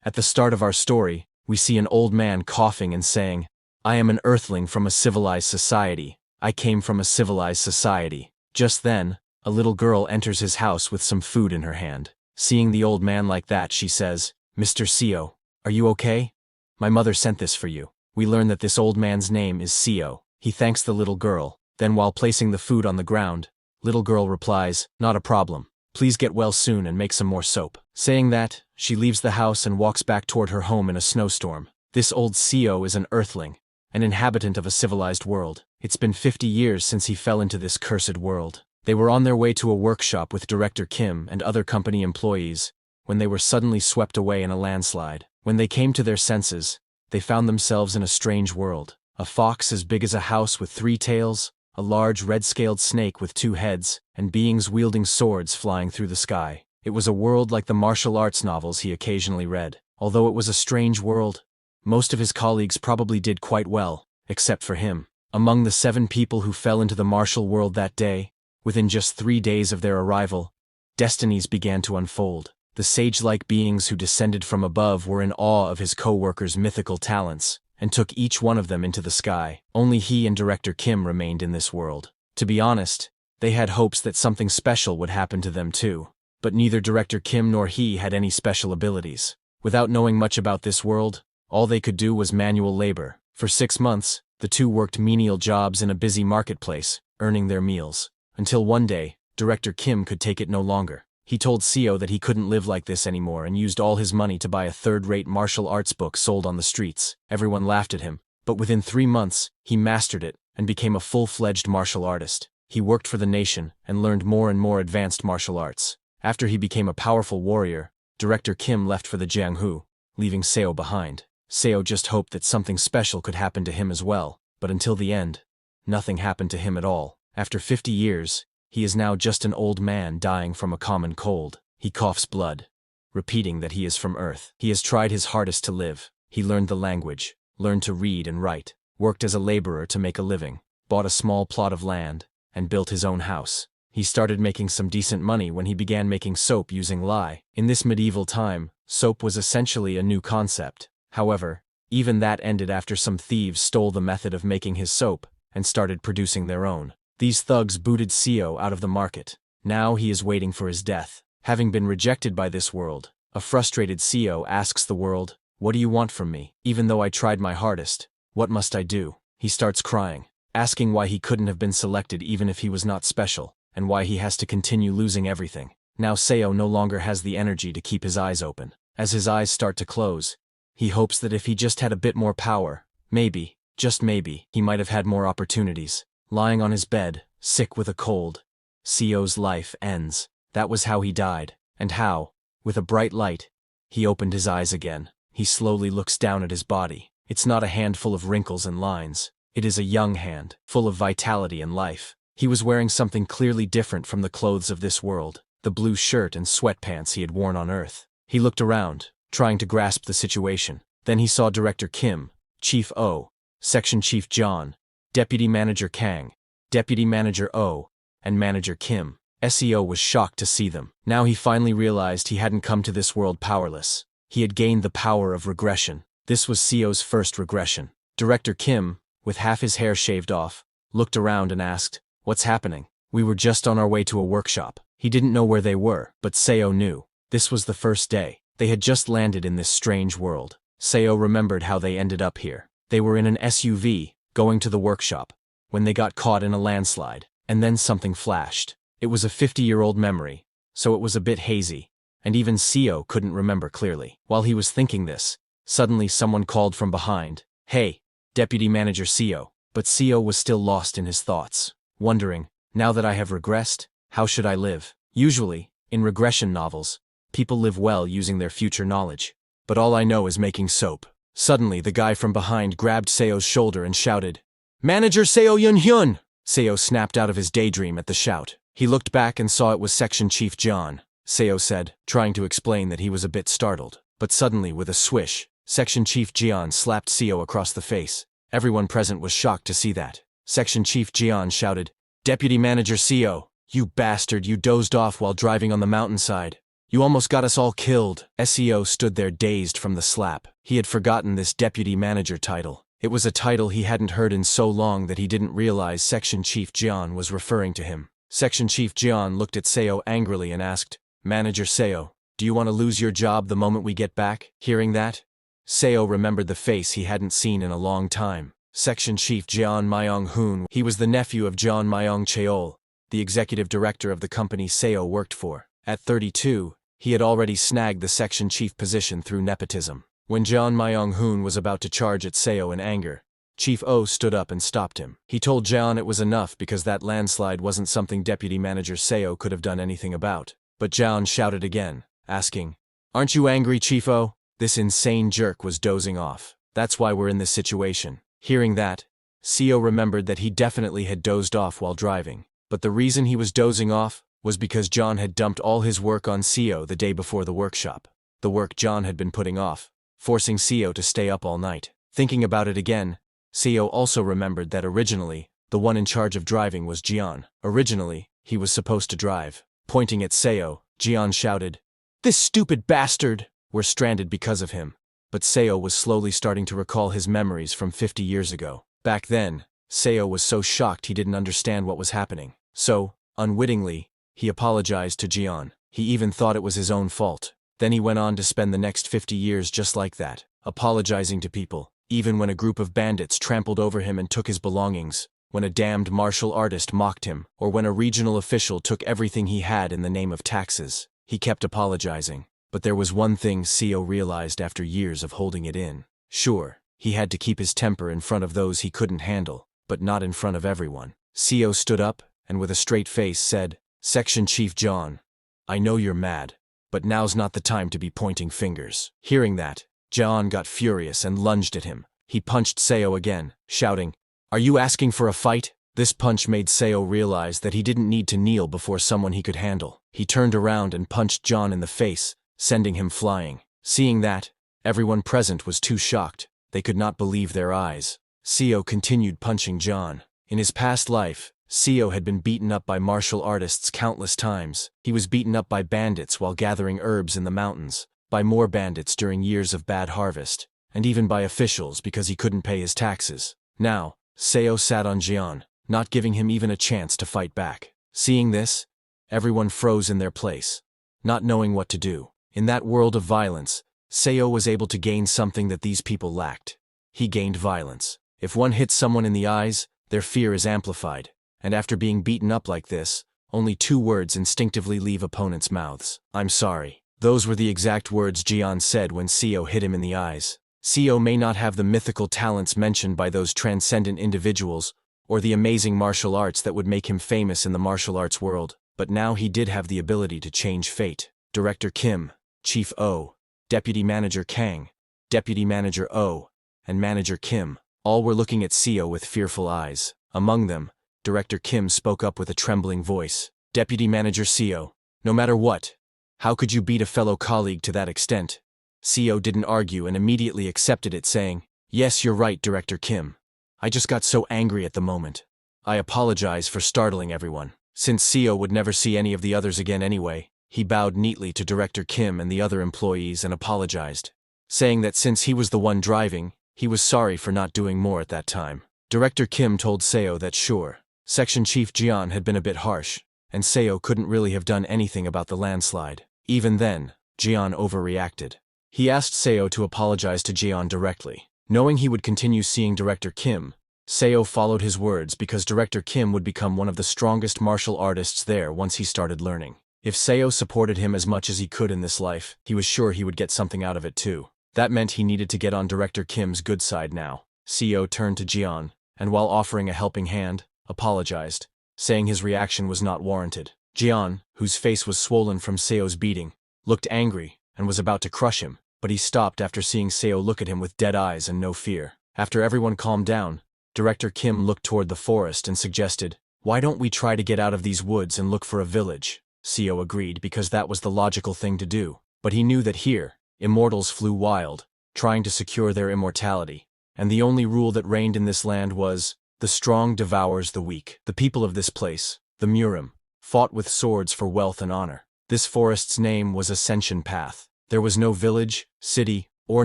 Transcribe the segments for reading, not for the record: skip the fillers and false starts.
At the start of our story, we see an old man coughing and saying, "I am an earthling from a civilized society. I came from a civilized society." Just then, a little girl enters his house with some food in her hand. Seeing the old man like that, she says, "Mr. Seo, are you okay? My mother sent this for you." We learn that this old man's name is Seo. He thanks the little girl. Then while placing the food on the ground, little girl replies, "Not a problem. Please get well soon and make some more soap." Saying that, she leaves the house and walks back toward her home in a snowstorm. This old Seo is an earthling, an inhabitant of a civilized world. It's been 50 years since he fell into this cursed world. They were on their way to a workshop with Director Kim and other company employees when they were suddenly swept away in a landslide. When they came to their senses, they found themselves in a strange world. A fox as big as a house with 3 tails, a large red-scaled snake with 2 heads, and beings wielding swords flying through the sky. It was a world like the martial arts novels he occasionally read. Although it was a strange world, most of his colleagues probably did quite well, except for him. Among the 7 people who fell into the martial world that day, within just 3 days of their arrival, destinies began to unfold. The sage-like beings who descended from above were in awe of his co-workers' mythical talents, and took each one of them into the sky. Only he and Director Kim remained in this world. To be honest, they had hopes that something special would happen to them too. But neither Director Kim nor he had any special abilities. Without knowing much about this world, all they could do was manual labor. For 6 months, the two worked menial jobs in a busy marketplace, earning their meals. Until one day, Director Kim could take it no longer. He told Seo that he couldn't live like this anymore and used all his money to buy a third-rate martial arts book sold on the streets. Everyone laughed at him, but within 3 months, he mastered it and became a full-fledged martial artist. He worked for the nation and learned more and more advanced martial arts. After he became a powerful warrior, Director Kim left for the Jianghu, leaving Seo behind. Seo just hoped that something special could happen to him as well, but until the end, nothing happened to him at all. After 50 years, he is now just an old man dying from a common cold. He coughs blood, repeating that he is from Earth. He has tried his hardest to live. He learned the language, learned to read and write, worked as a laborer to make a living, bought a small plot of land, and built his own house. He started making some decent money when he began making soap using lye. In this medieval time, soap was essentially a new concept. However, even that ended after some thieves stole the method of making his soap and started producing their own. These thugs booted Seo out of the market. Now he is waiting for his death. Having been rejected by this world, a frustrated Seo asks the world, "What do you want from me? Even though I tried my hardest, what must I do?" He starts crying, asking why he couldn't have been selected even if he was not special, and why he has to continue losing everything. Now Seo no longer has the energy to keep his eyes open. As his eyes start to close, he hopes that if he just had a bit more power, maybe, just maybe, he might have had more opportunities. Lying on his bed, sick with a cold, Seo's life ends. That was how he died, and how, with a bright light, he opened his eyes again. He slowly looks down at his body. It's not a hand full of wrinkles and lines. It is a young hand, full of vitality and life. He was wearing something clearly different from the clothes of this world, the blue shirt and sweatpants he had worn on Earth. He looked around, trying to grasp the situation. Then he saw Director Kim, Chief O, Section Chief John, Deputy Manager Kang, Deputy Manager O, and Manager Kim. Seo was shocked to see them. Now he finally realized he hadn't come to this world powerless. He had gained the power of regression. This was Seo's first regression. Director Kim, with half his hair shaved off, looked around and asked, "What's happening?" "We were just on our way to a workshop." He didn't know where they were, but Seo knew. This was the first day. They had just landed in this strange world. Seo remembered how they ended up here. They were in an SUV, going to the workshop, when they got caught in a landslide, and then something flashed. It was a 50-year-old memory, so it was a bit hazy, and even Seo couldn't remember clearly. While he was thinking this, suddenly someone called from behind, "Hey, Deputy Manager Seo." But Seo was still lost in his thoughts, wondering, now that I have regressed, how should I live? Usually, in regression novels, people live well using their future knowledge. But all I know is making soap. Suddenly, the guy from behind grabbed Seo's shoulder and shouted, "Manager Seo Yun-hyun!" Seo snapped out of his daydream at the shout. He looked back and saw it was Section Chief John. Seo said, trying to explain that he was a bit startled. But suddenly, with a swish, Section Chief Jian slapped Seo across the face. Everyone present was shocked to see that. Section Chief Jian shouted, "Deputy Manager Seo, you bastard, you dozed off while driving on the mountainside. You almost got us all killed. SEO stood there dazed from the slap. He had forgotten this deputy manager title. It was a title he hadn't heard in so long that he didn't realize Section Chief Jian was referring to him. Section Chief Jian looked at Seo angrily and asked, Manager Seo, do you want to lose your job the moment we get back? Hearing that, Seo remembered the face he hadn't seen in a long time. Section Chief Jian Myong-hoon. He was the nephew of Jian Myong-cheol, the executive director of the company Seo worked for. At 32, he had already snagged the section chief position through nepotism. When Jian Myong-hoon was about to charge at Seo in anger, Chief O stood up and stopped him. He told Jian it was enough because that landslide wasn't something Deputy Manager Seo could have done anything about. But Jian shouted again, asking, Aren't you angry, Chief O? This insane jerk was dozing off. That's why we're in this situation. Hearing that, Seo remembered that he definitely had dozed off while driving. But the reason he was dozing off was because John had dumped all his work on Seo the day before the workshop. The work John had been putting off, forcing Seo to stay up all night. Thinking about it again, Seo also remembered that originally, the one in charge of driving was Jian. Originally, he was supposed to drive. Pointing at Seo, Jian shouted, This stupid bastard! We're stranded because of him. But Seo was slowly starting to recall his memories from 50 years ago. Back then, Seo was so shocked he didn't understand what was happening. So, unwittingly, he apologized to Jian. He even thought it was his own fault. Then he went on to spend the next 50 years just like that, apologizing to people, even when a group of bandits trampled over him and took his belongings, when a damned martial artist mocked him, or when a regional official took everything he had in the name of taxes. He kept apologizing. But there was one thing Seo realized after years of holding it in. Sure, he had to keep his temper in front of those he couldn't handle, but not in front of everyone. Seo stood up, and with a straight face said, Section Chief John, I know you're mad, but now's not the time to be pointing fingers. Hearing that, John got furious and lunged at him. He punched Seo again, shouting, Are you asking for a fight? This punch made Seo realize that he didn't need to kneel before someone he could handle. He turned around and punched John in the face, sending him flying. Seeing that, everyone present was too shocked. They could not believe their eyes. Seo continued punching John. In his past life, Seo had been beaten up by martial artists countless times. He was beaten up by bandits while gathering herbs in the mountains, by more bandits during years of bad harvest, and even by officials because he couldn't pay his taxes. Now, Seo sat on Jian, not giving him even a chance to fight back. Seeing this, everyone froze in their place, not knowing what to do. In that world of violence, Seo was able to gain something that these people lacked. He gained violence. If one hits someone in the eyes, their fear is amplified, and after being beaten up like this, only 2 words instinctively leave opponents' mouths. I'm sorry. Those were the exact words Jian said when Seo hit him in the eyes. Seo may not have the mythical talents mentioned by those transcendent individuals, or the amazing martial arts that would make him famous in the martial arts world, but now he did have the ability to change fate. Director Kim, Chief O, Deputy Manager Kang, Deputy Manager O, and Manager Kim, all were looking at Seo with fearful eyes. Among them, Director Kim spoke up with a trembling voice. Deputy Manager Seo, no matter what, how could you beat a fellow colleague to that extent? Seo didn't argue and immediately accepted it, saying, Yes, you're right, Director Kim. I just got so angry at the moment. I apologize for startling everyone. Since Seo would never see any of the others again anyway, he bowed neatly to Director Kim and the other employees and apologized, saying that since he was the one driving, he was sorry for not doing more at that time. Director Kim told Seo that sure, Section Chief Jian had been a bit harsh, and Seo couldn't really have done anything about the landslide. Even then, Jian overreacted. He asked Seo to apologize to Jian directly. Knowing he would continue seeing Director Kim, Seo followed his words because Director Kim would become one of the strongest martial artists there once he started learning. If Seo supported him as much as he could in this life, he was sure he would get something out of it too. That meant he needed to get on Director Kim's good side now. Seo turned to Jian, and while offering a helping hand, apologized, saying his reaction was not warranted. Jian, whose face was swollen from Seo's beating, looked angry and was about to crush him, but he stopped after seeing Seo look at him with dead eyes and no fear. After everyone calmed down, Director Kim looked toward the forest and suggested, Why don't we try to get out of these woods and look for a village? Seo agreed because that was the logical thing to do, but he knew that here, immortals flew wild, trying to secure their immortality, and the only rule that reigned in this land was, the strong devours the weak. The people of this place, the Murim, fought with swords for wealth and honor. This forest's name was Ascension Path. There was no village, city, or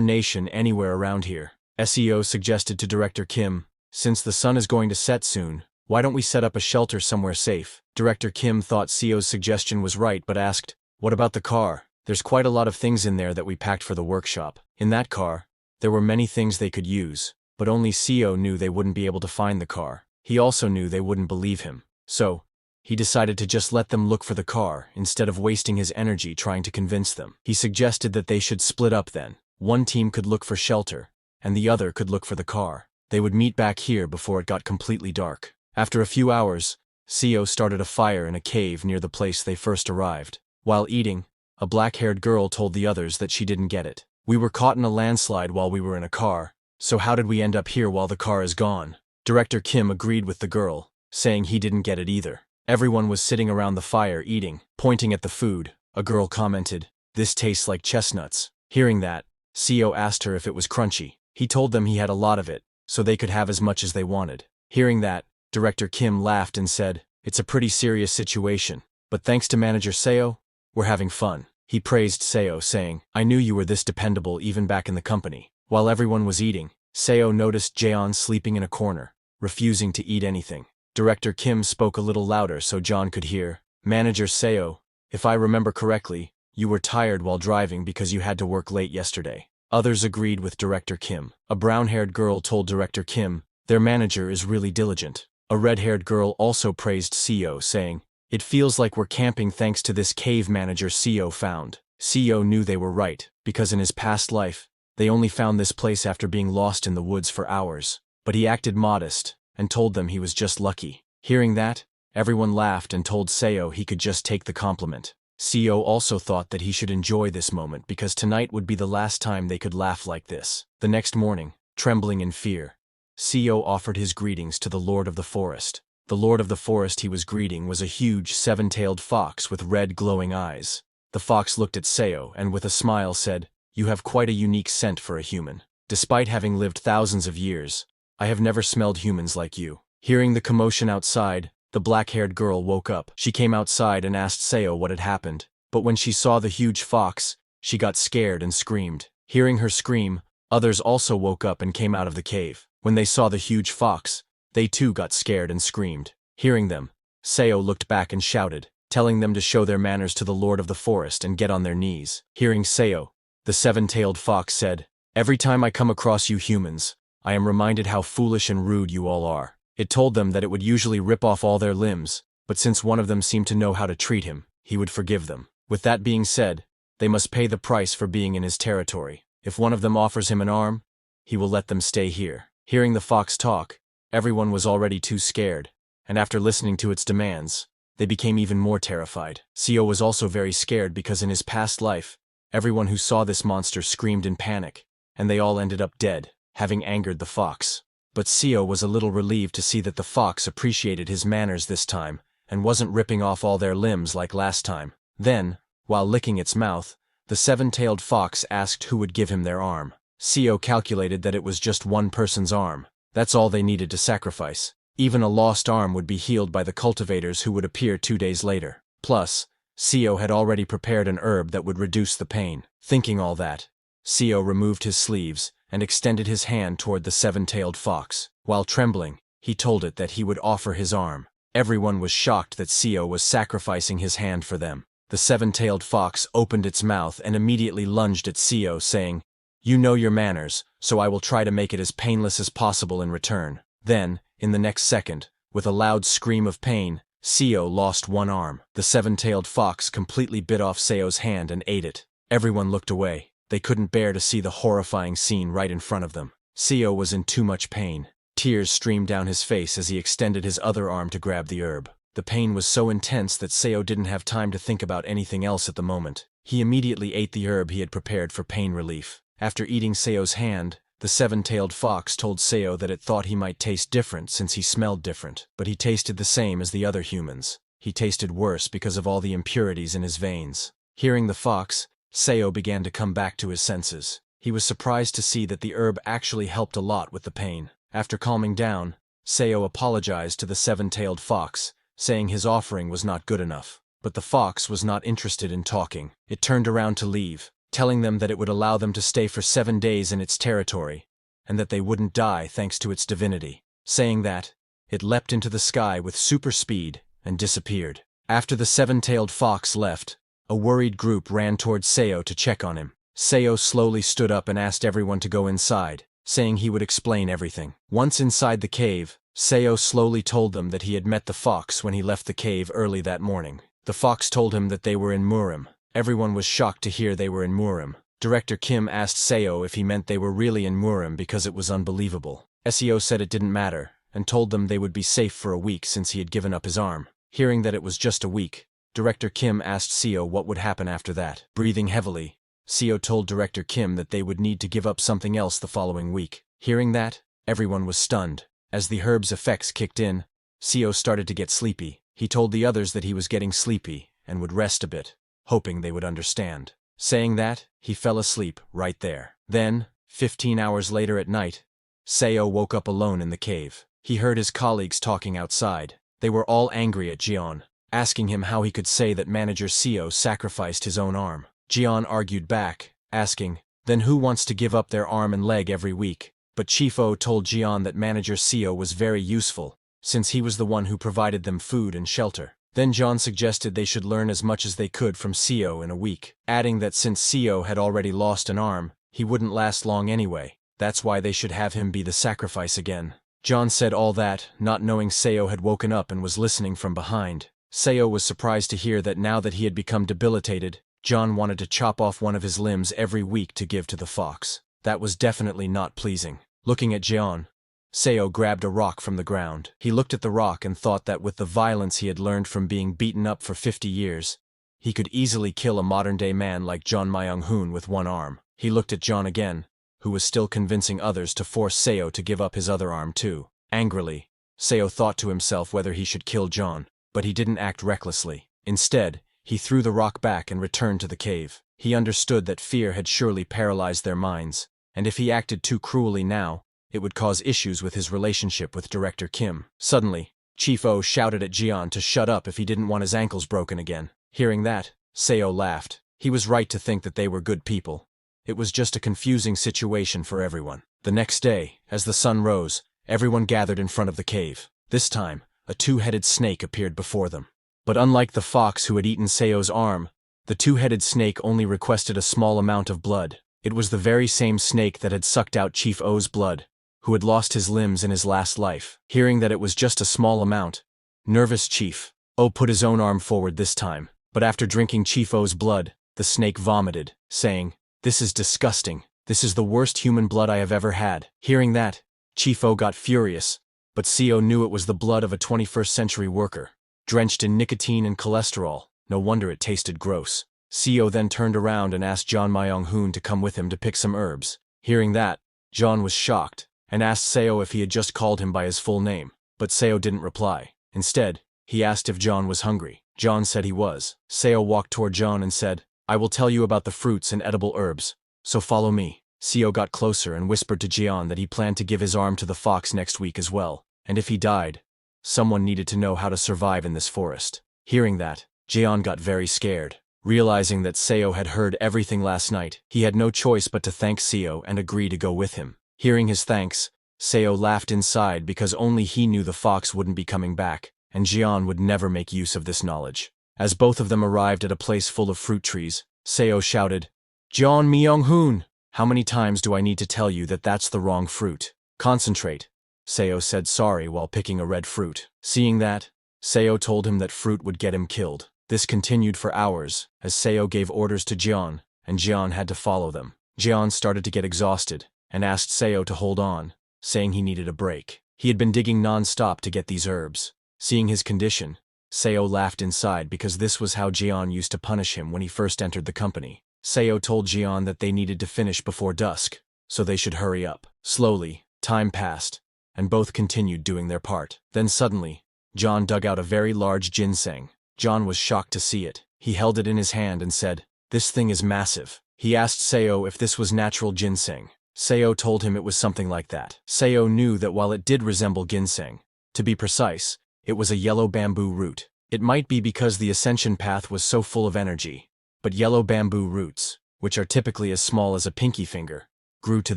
nation anywhere around here. SEO suggested to Director Kim, "Since the sun is going to set soon, why don't we set up a shelter somewhere safe?" Director Kim thought CEO's suggestion was right but asked, "What about the car? There's quite a lot of things in there that we packed for the workshop." In that car, there were many things they could use, but only CEO knew they wouldn't be able to find the car. He also knew they wouldn't believe him. So, he decided to just let them look for the car instead of wasting his energy trying to convince them. He suggested that they should split up then. One team could look for shelter, and the other could look for the car. They would meet back here before it got completely dark. After a few hours, CEO started a fire in a cave near the place they first arrived. While eating, a black-haired girl told the others that she didn't get it. "We were caught in a landslide while we were in a car, so how did we end up here while the car is gone?" Director Kim agreed with the girl, saying he didn't get it either. Everyone was sitting around the fire eating. Pointing at the food, a girl commented, "This tastes like chestnuts." Hearing that, CEO asked her if it was crunchy. He told them he had a lot of it, so they could have as much as they wanted. Hearing that, Director Kim laughed and said, "It's a pretty serious situation, but thanks to Manager Seo, we're having fun." He praised Seo, saying, "I knew you were this dependable even back in the company." While everyone was eating, Seo noticed Jeon sleeping in a corner, refusing to eat anything. Director Kim spoke a little louder so John could hear, "Manager Seo, if I remember correctly, you were tired while driving because you had to work late yesterday." Others agreed with Director Kim. A brown-haired girl told Director Kim, "Their manager is really diligent." A red-haired girl also praised CEO, saying, "It feels like we're camping thanks to this cave manager CEO found." CEO knew they were right, because in his past life, they only found this place after being lost in the woods for hours. But he acted modest, and told them he was just lucky. Hearing that, everyone laughed and told Seo he could just take the compliment. CEO also thought that he should enjoy this moment because tonight would be the last time they could laugh like this. The next morning, trembling in fear, CEO offered his greetings to the Lord of the Forest. The Lord of the Forest he was greeting was a huge seven-tailed fox with red glowing eyes. The fox looked at Seo and with a smile said, "You have quite a unique scent for a human. Despite having lived thousands of years, I have never smelled humans like you." Hearing the commotion outside, the black-haired girl woke up. She came outside and asked Seo what had happened, but when she saw the huge fox, she got scared and screamed. Hearing her scream, others also woke up and came out of the cave. When they saw the huge fox, they too got scared and screamed. Hearing them, Seo looked back and shouted, telling them to show their manners to the Lord of the Forest and get on their knees. Hearing Seo, the seven-tailed fox said, "Every time I come across you humans, I am reminded how foolish and rude you all are." It told them that it would usually rip off all their limbs, but since one of them seemed to know how to treat him, he would forgive them. With that being said, they must pay the price for being in his territory. If one of them offers him an arm, he will let them stay here. Hearing the fox talk, everyone was already too scared, and after listening to its demands, they became even more terrified. CEO was also very scared because in his past life, everyone who saw this monster screamed in panic, and they all ended up dead, having angered the fox. But CEO was a little relieved to see that the fox appreciated his manners this time and wasn't ripping off all their limbs like last time. Then, while licking its mouth, the seven-tailed fox asked who would give him their arm. CEO calculated that it was just one person's arm. That's all they needed to sacrifice. Even a lost arm would be healed by the cultivators who would appear 2 days later. Plus, CEO had already prepared an herb that would reduce the pain. Thinking all that, CEO removed his sleeves and extended his hand toward the seven-tailed fox. While trembling, he told it that he would offer his arm. Everyone was shocked that CEO was sacrificing his hand for them. The seven-tailed fox opened its mouth and immediately lunged at CEO, saying, "You know your manners, so I will try to make it as painless as possible in return." Then, in the next second, with a loud scream of pain, CEO lost one arm. The seven-tailed fox completely bit off Seo's hand and ate it. Everyone looked away. They couldn't bear to see the horrifying scene right in front of them. CEO was in too much pain. Tears streamed down his face as he extended his other arm to grab the herb. The pain was so intense that Seo didn't have time to think about anything else at the moment. He immediately ate the herb he had prepared for pain relief. After eating Seo's hand, the seven-tailed fox told Seo that it thought he might taste different since he smelled different, but he tasted the same as the other humans. He tasted worse because of all the impurities in his veins. Hearing the fox, Seo began to come back to his senses. He was surprised to see that the herb actually helped a lot with the pain. After calming down, Seo apologized to the seven-tailed fox, saying his offering was not good enough. But the fox was not interested in talking. It turned around to leave, telling them that it would allow them to stay for 7 days in its territory, and that they wouldn't die thanks to its divinity. Saying that, it leapt into the sky with super speed and disappeared. After the 7-tailed fox left, a worried group ran towards Seo to check on him. Seo slowly stood up and asked everyone to go inside, saying he would explain everything. Once inside the cave, Seo slowly told them that he had met the fox when he left the cave early that morning. The fox told him that they were in Murim. Everyone was shocked to hear they were in Murim. Director Kim asked Seo if he meant they were really in Murim because it was unbelievable. Seo said it didn't matter, and told them they would be safe for a week since he had given up his arm. Hearing that it was just a week, Director Kim asked Seo what would happen after that. Breathing heavily, Seo told Director Kim that they would need to give up something else the following week. Hearing that, everyone was stunned. As the herb's effects kicked in, Seo started to get sleepy. He told the others that he was getting sleepy and would rest a bit, hoping they would understand. Saying that, he fell asleep right there. Then, 15 hours later at night, Seo woke up alone in the cave. He heard his colleagues talking outside. They were all angry at Jian, asking him how he could say that manager Seo sacrificed his own arm. Jian argued back, asking, then who wants to give up their arm and leg every week? But Chief O told Jian that manager Seo was very useful, since he was the one who provided them food and shelter. Then Jian suggested they should learn as much as they could from Seo in a week, adding that since Seo had already lost an arm, he wouldn't last long anyway. That's why they should have him be the sacrifice again. Jian said all that, not knowing Seo had woken up and was listening from behind. Seo was surprised to hear that now that he had become debilitated, Jian wanted to chop off one of his limbs every week to give to the fox. That was definitely not pleasing. Looking at Jian, Seo grabbed a rock from the ground. He looked at the rock and thought that with the violence he had learned from being beaten up for 50 years, he could easily kill a modern-day man like John Myung-hoon with one arm. He looked at Jian again, who was still convincing others to force Seo to give up his other arm too. Angrily, Seo thought to himself whether he should kill Jian, but he didn't act recklessly. Instead, he threw the rock back and returned to the cave. He understood that fear had surely paralyzed their minds, and if he acted too cruelly now, it would cause issues with his relationship with Director Kim. Suddenly, Chief O shouted at Jian to shut up if he didn't want his ankles broken again. Hearing that, Seo laughed. He was right to think that they were good people. It was just a confusing situation for everyone. The next day, as the sun rose, everyone gathered in front of the cave. This time, a 2-headed snake appeared before them. But unlike the fox who had eaten Seo's arm, the 2-headed snake only requested a small amount of blood. It was the very same snake that had sucked out Chief O's blood, who had lost his limbs in his last life. Hearing that it was just a small amount, nervous Chief O put his own arm forward this time, but after drinking Chief O's blood, the snake vomited, saying, "This is disgusting. This is the worst human blood I have ever had." Hearing that, Chief O got furious, but Seo knew it was the blood of a 21st century worker, drenched in nicotine and cholesterol. No wonder it tasted gross. Seo then turned around and asked John Myung-hoon to come with him to pick some herbs. Hearing that, John was shocked, and asked Seo if he had just called him by his full name, but Seo didn't reply. Instead, he asked if John was hungry. John said he was. Seo walked toward John and said, "I will tell you about the fruits and edible herbs, so follow me." Seo got closer and whispered to Jian that he planned to give his arm to the fox next week as well, and if he died, someone needed to know how to survive in this forest. Hearing that, Jian got very scared. Realizing that Seo had heard everything last night, he had no choice but to thank Seo and agree to go with him. Hearing his thanks, Seo laughed inside because only he knew the fox wouldn't be coming back, and Jian would never make use of this knowledge. As both of them arrived at a place full of fruit trees, Seo shouted, "John Myung-hoon, how many times do I need to tell you that that's the wrong fruit? Concentrate." Seo said sorry while picking a red fruit. Seeing that, Seo told him that fruit would get him killed. This continued for hours, as Seo gave orders to Jian, and Jian had to follow them. Jian started to get exhausted, and asked Seo to hold on, saying he needed a break. He had been digging non-stop to get these herbs. Seeing his condition, Seo laughed inside because this was how Jian used to punish him when he first entered the company. Seo told Jian that they needed to finish before dusk, so they should hurry up. Slowly, time passed, and both continued doing their part. Then suddenly, John dug out a very large ginseng. John was shocked to see it. He held it in his hand and said, "This thing is massive." He asked Seo if this was natural ginseng. Seo told him it was something like that. Seo knew that while it did resemble ginseng, to be precise, it was a yellow bamboo root. It might be because the ascension path was so full of energy, but yellow bamboo roots, which are typically as small as a pinky finger, grew to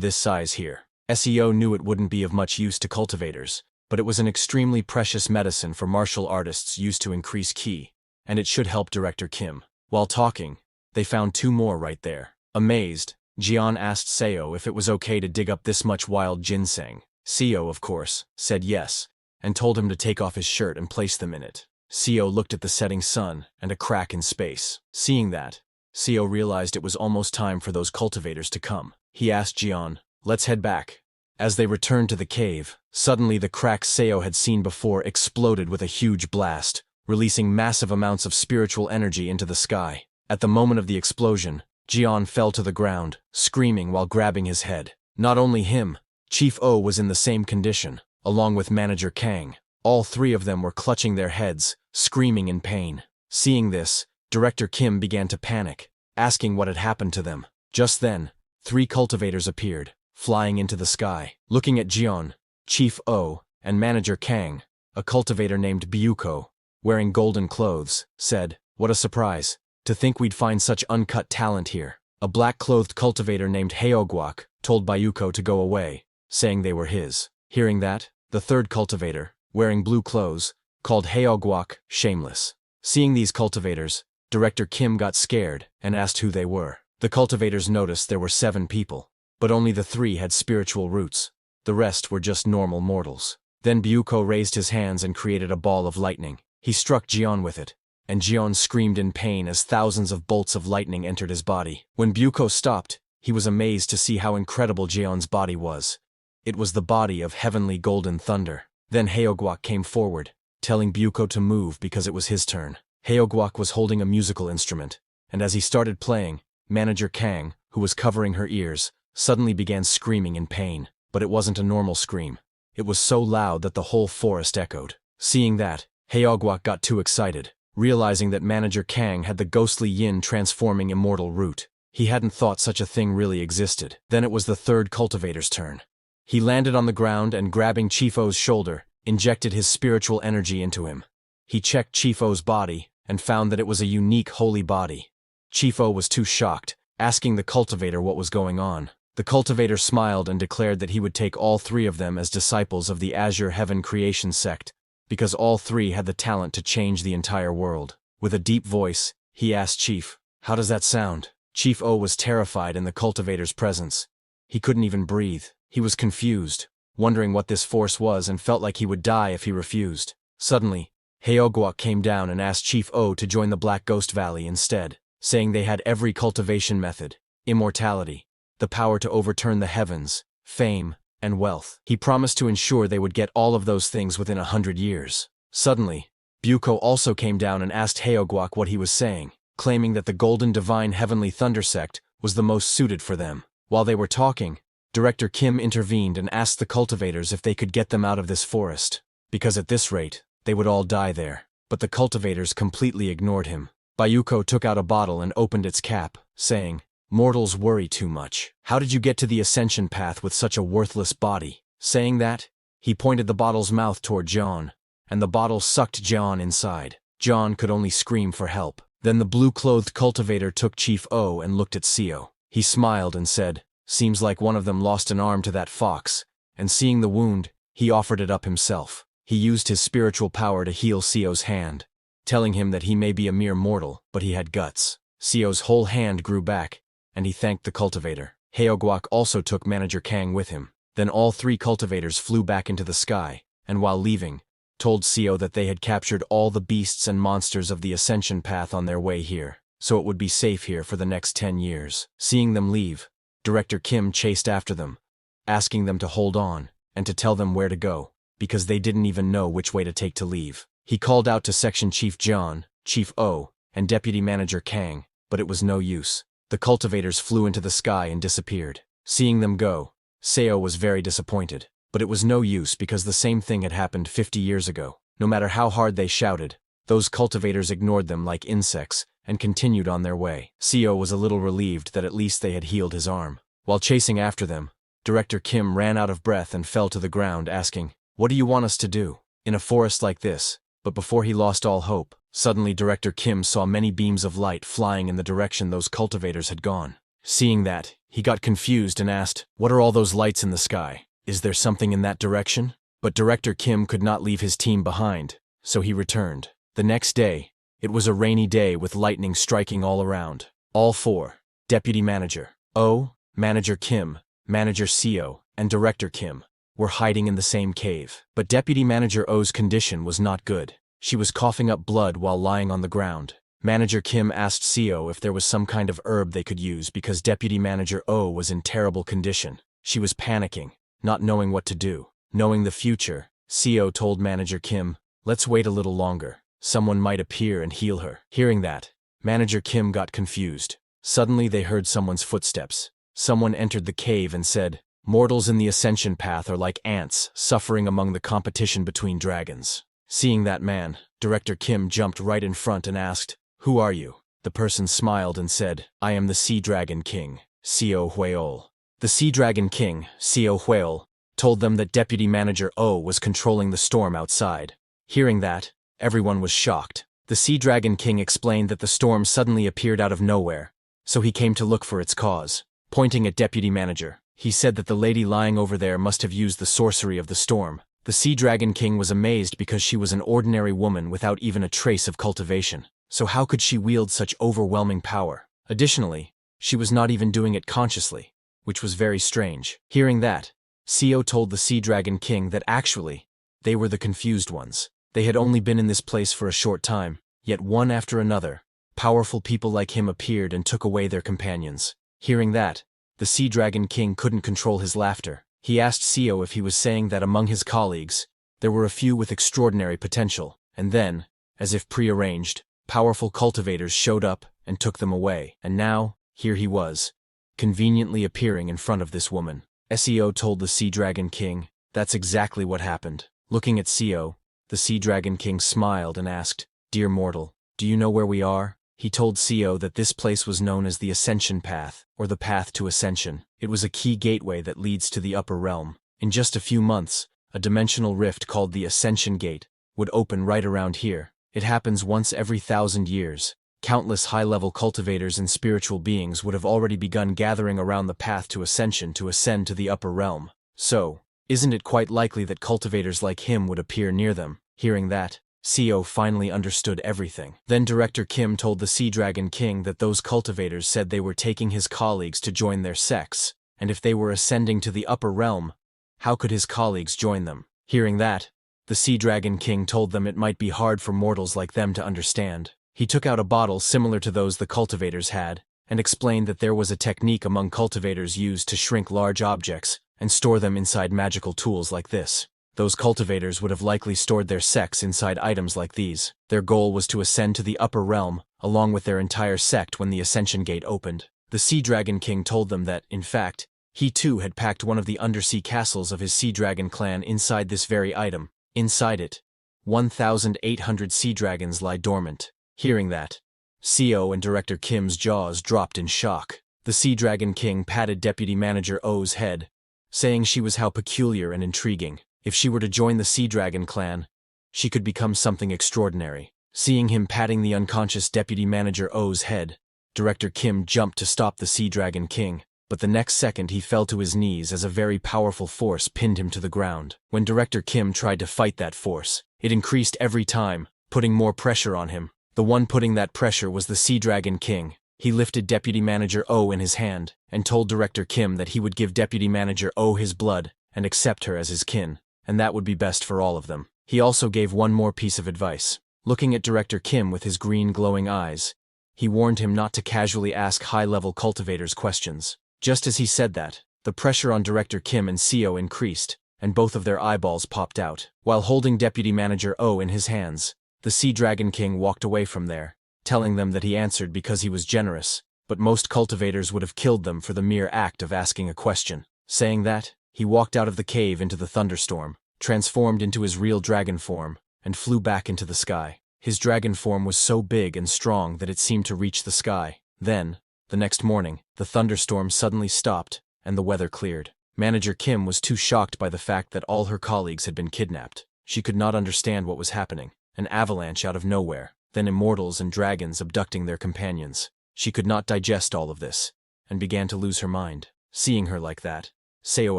this size here. SEO knew it wouldn't be of much use to cultivators, but it was an extremely precious medicine for martial artists used to increase ki, and it should help Director Kim. While talking, they found 2 more right there. Amazed, Jian asked Seo if it was okay to dig up this much wild ginseng. Seo, of course, said yes, and told him to take off his shirt and place them in it. Seo looked at the setting sun and a crack in space. Seeing that, Seo realized it was almost time for those cultivators to come. He asked Jian, "Let's head back." As they returned to the cave, suddenly the crack Seo had seen before exploded with a huge blast, releasing massive amounts of spiritual energy into the sky. At the moment of the explosion, Jian fell to the ground, screaming while grabbing his head. Not only him, Chief O was in the same condition, along with Manager Kang. All 3 of them were clutching their heads, screaming in pain. Seeing this, Director Kim began to panic, asking what had happened to them. Just then, 3 cultivators appeared, flying into the sky. Looking at Jian, Chief O, and Manager Kang, a cultivator named Byuko, wearing golden clothes, said, "What a surprise. To think we'd find such uncut talent here." A black-clothed cultivator named Haogwak told Byuko to go away, saying they were his. Hearing that, the 3rd cultivator, wearing blue clothes, called Haogwak shameless. Seeing these cultivators, Director Kim got scared and asked who they were. The cultivators noticed there were 7 people, but only the 3 had spiritual roots. The rest were just normal mortals. Then Byuko raised his hands and created a ball of lightning. He struck Jian with it, and Jian screamed in pain as thousands of bolts of lightning entered his body. When Byuko stopped, he was amazed to see how incredible Jian's body was. It was the body of heavenly golden thunder. Then Haogwak came forward, telling Byuko to move because it was his turn. Haogwak was holding a musical instrument, and as he started playing, Manager Kang, who was covering her ears, suddenly began screaming in pain. But it wasn't a normal scream. It was so loud that the whole forest echoed. Seeing that, Haogwak got too excited, realizing that Manager Kang had the ghostly yin transforming immortal root. He hadn't thought such a thing really existed. Then it was the 3rd cultivator's turn. He landed on the ground and, grabbing Chief O's shoulder, injected his spiritual energy into him. He checked Chief O's body and found that it was a unique holy body. Chief O was too shocked, asking the cultivator what was going on. The cultivator smiled and declared that he would take all 3 of them as disciples of the Azure Heaven Creation sect, because all 3 had the talent to change the entire world. With a deep voice, he asked Chief, "How does that sound?" Chief O was terrified in the cultivator's presence. He couldn't even breathe. He was confused, wondering what this force was, and felt like he would die if he refused. Suddenly, Haogwak came down and asked Chief O to join the Black Ghost Valley instead, saying they had every cultivation method, immortality, the power to overturn the heavens, fame, and wealth. He promised to ensure they would get all of those things within 100 years. Suddenly, Byuko also came down and asked Haogwak what he was saying, claiming that the Golden Divine Heavenly Thunder sect was the most suited for them. While they were talking, Director Kim intervened and asked the cultivators if they could get them out of this forest, because at this rate, they would all die there. But the cultivators completely ignored him. Byuko took out a bottle and opened its cap, saying, "Mortals worry too much. How did you get to the ascension path with such a worthless body?" Saying that, he pointed the bottle's mouth toward John, and the bottle sucked John inside. John could only scream for help. Then the blue-clothed cultivator took Chief O and looked at Seo. He smiled and said, "Seems like one of them lost an arm to that fox," and seeing the wound, he offered it up himself. He used his spiritual power to heal Seo's hand, telling him that he may be a mere mortal, but he had guts. Seo's whole hand grew back, and he thanked the cultivator. Haogwak also took Manager Kang with him. Then all 3 cultivators flew back into the sky, and while leaving, told Seo that they had captured all the beasts and monsters of the ascension path on their way here, so it would be safe here for the next 10 years. Seeing them leave, Director Kim chased after them, asking them to hold on and to tell them where to go, because they didn't even know which way to take to leave. He called out to Section Chief John, Chief O, and Deputy Manager Kang, but it was no use. The cultivators flew into the sky and disappeared. Seeing them go, Seo was very disappointed, but it was no use because the same thing had happened 50 years ago. No matter how hard they shouted, those cultivators ignored them like insects and continued on their way. Seo was a little relieved that at least they had healed his arm. While chasing after them, Director Kim ran out of breath and fell to the ground asking, "What do you want us to do?" In a forest like this, but before he lost all hope, Suddenly Director Kim saw many beams of light flying in the direction those cultivators had gone. Seeing that, he got confused and asked, "What are all those lights in the sky? Is there something in that direction?" But Director Kim could not leave his team behind, so he returned. The next day, it was a rainy day with lightning striking all around. All four, Deputy Manager O, Manager Kim, Manager Seo, and Director Kim, were hiding in the same cave. But Deputy Manager O's condition was not good. She was coughing up blood while lying on the ground. Manager Kim asked Seo if there was some kind of herb they could use because Deputy Manager O was in terrible condition. She was panicking, not knowing what to do. Knowing the future, Seo told Manager Kim, "Let's wait a little longer. Someone might appear and heal her." Hearing that, Manager Kim got confused. Suddenly they heard someone's footsteps. Someone entered the cave and said, "Mortals in the ascension path are like ants, suffering among the competition between dragons." Seeing that man, Director Kim jumped right in front and asked, "Who are you?" The person smiled and said, "I am the Sea Dragon King, Seo Hueol." The Sea Dragon King, Seo Hueol, told them that Deputy Manager O was controlling the storm outside. Hearing that, everyone was shocked. The Sea Dragon King explained that the storm suddenly appeared out of nowhere, so he came to look for its cause. Pointing at Deputy Manager, he said that the lady lying over there must have used the sorcery of the storm. The Sea Dragon King was amazed because she was an ordinary woman without even a trace of cultivation. So how could she wield such overwhelming power? Additionally, she was not even doing it consciously, which was very strange. Hearing that, Seo told the Sea Dragon King that actually, they were the confused ones. They had only been in this place for a short time, yet one after another, powerful people like him appeared and took away their companions. Hearing that, the Sea Dragon King couldn't control his laughter. He asked Seo if he was saying that among his colleagues, there were a few with extraordinary potential, and then, as if prearranged, powerful cultivators showed up and took them away. And now, here he was, conveniently appearing in front of this woman. Seo told the Sea Dragon King, "That's exactly what happened." Looking at Seo, the Sea Dragon King smiled and asked, "Dear mortal, do you know where we are?" He told Seo that this place was known as the Ascension Path, or the Path to Ascension. It was a key gateway that leads to the upper realm. In just a few months, a dimensional rift called the Ascension Gate would open right around here. It happens once every 1,000 years. Countless high-level cultivators and spiritual beings would have already begun gathering around the path to ascension to ascend to the upper realm. So, isn't it quite likely that cultivators like him would appear near them? Hearing that, Seo finally understood everything. Then Director Kim told the Sea Dragon King that those cultivators said they were taking his colleagues to join their sects, and if they were ascending to the upper realm, how could his colleagues join them? Hearing that, the Sea Dragon King told them it might be hard for mortals like them to understand. He took out a bottle similar to those the cultivators had, and explained that there was a technique among cultivators used to shrink large objects and store them inside magical tools like this. Those cultivators would have likely stored their sects inside items like these. Their goal was to ascend to the upper realm, along with their entire sect when the Ascension Gate opened. The Sea Dragon King told them that, in fact, he too had packed one of the undersea castles of his Sea Dragon clan inside this very item. Inside it, 1,800 sea dragons lie dormant. Hearing that, Seo and Director Kim's jaws dropped in shock. The Sea Dragon King patted Deputy Manager O's head, saying she was how peculiar and intriguing. If she were to join the Sea Dragon clan, she could become something extraordinary. Seeing him patting the unconscious Deputy Manager O's head, Director Kim jumped to stop the Sea Dragon King, but the next second he fell to his knees as a very powerful force pinned him to the ground. When Director Kim tried to fight that force, it increased every time, putting more pressure on him. The one putting that pressure was the Sea Dragon King. He lifted Deputy Manager O in his hand and told Director Kim that he would give Deputy Manager O his blood and accept her as his kin, and that would be best for all of them. He also gave one more piece of advice. Looking at Director Kim with his green glowing eyes, he warned him not to casually ask high-level cultivators questions. Just as he said that, the pressure on Director Kim and Seo increased, and both of their eyeballs popped out. While holding Deputy Manager O in his hands, the Sea Dragon King walked away from there, telling them that he answered because he was generous, but most cultivators would have killed them for the mere act of asking a question. Saying that, he walked out of the cave into the thunderstorm, transformed into his real dragon form, and flew back into the sky. His dragon form was so big and strong that it seemed to reach the sky. Then, the next morning, the thunderstorm suddenly stopped, and the weather cleared. Manager Kim was too shocked by the fact that all her colleagues had been kidnapped. She could not understand what was happening. An avalanche out of nowhere. then immortals and dragons abducting their companions. She could not digest all of this, and began to lose her mind. Seeing her like that, Seo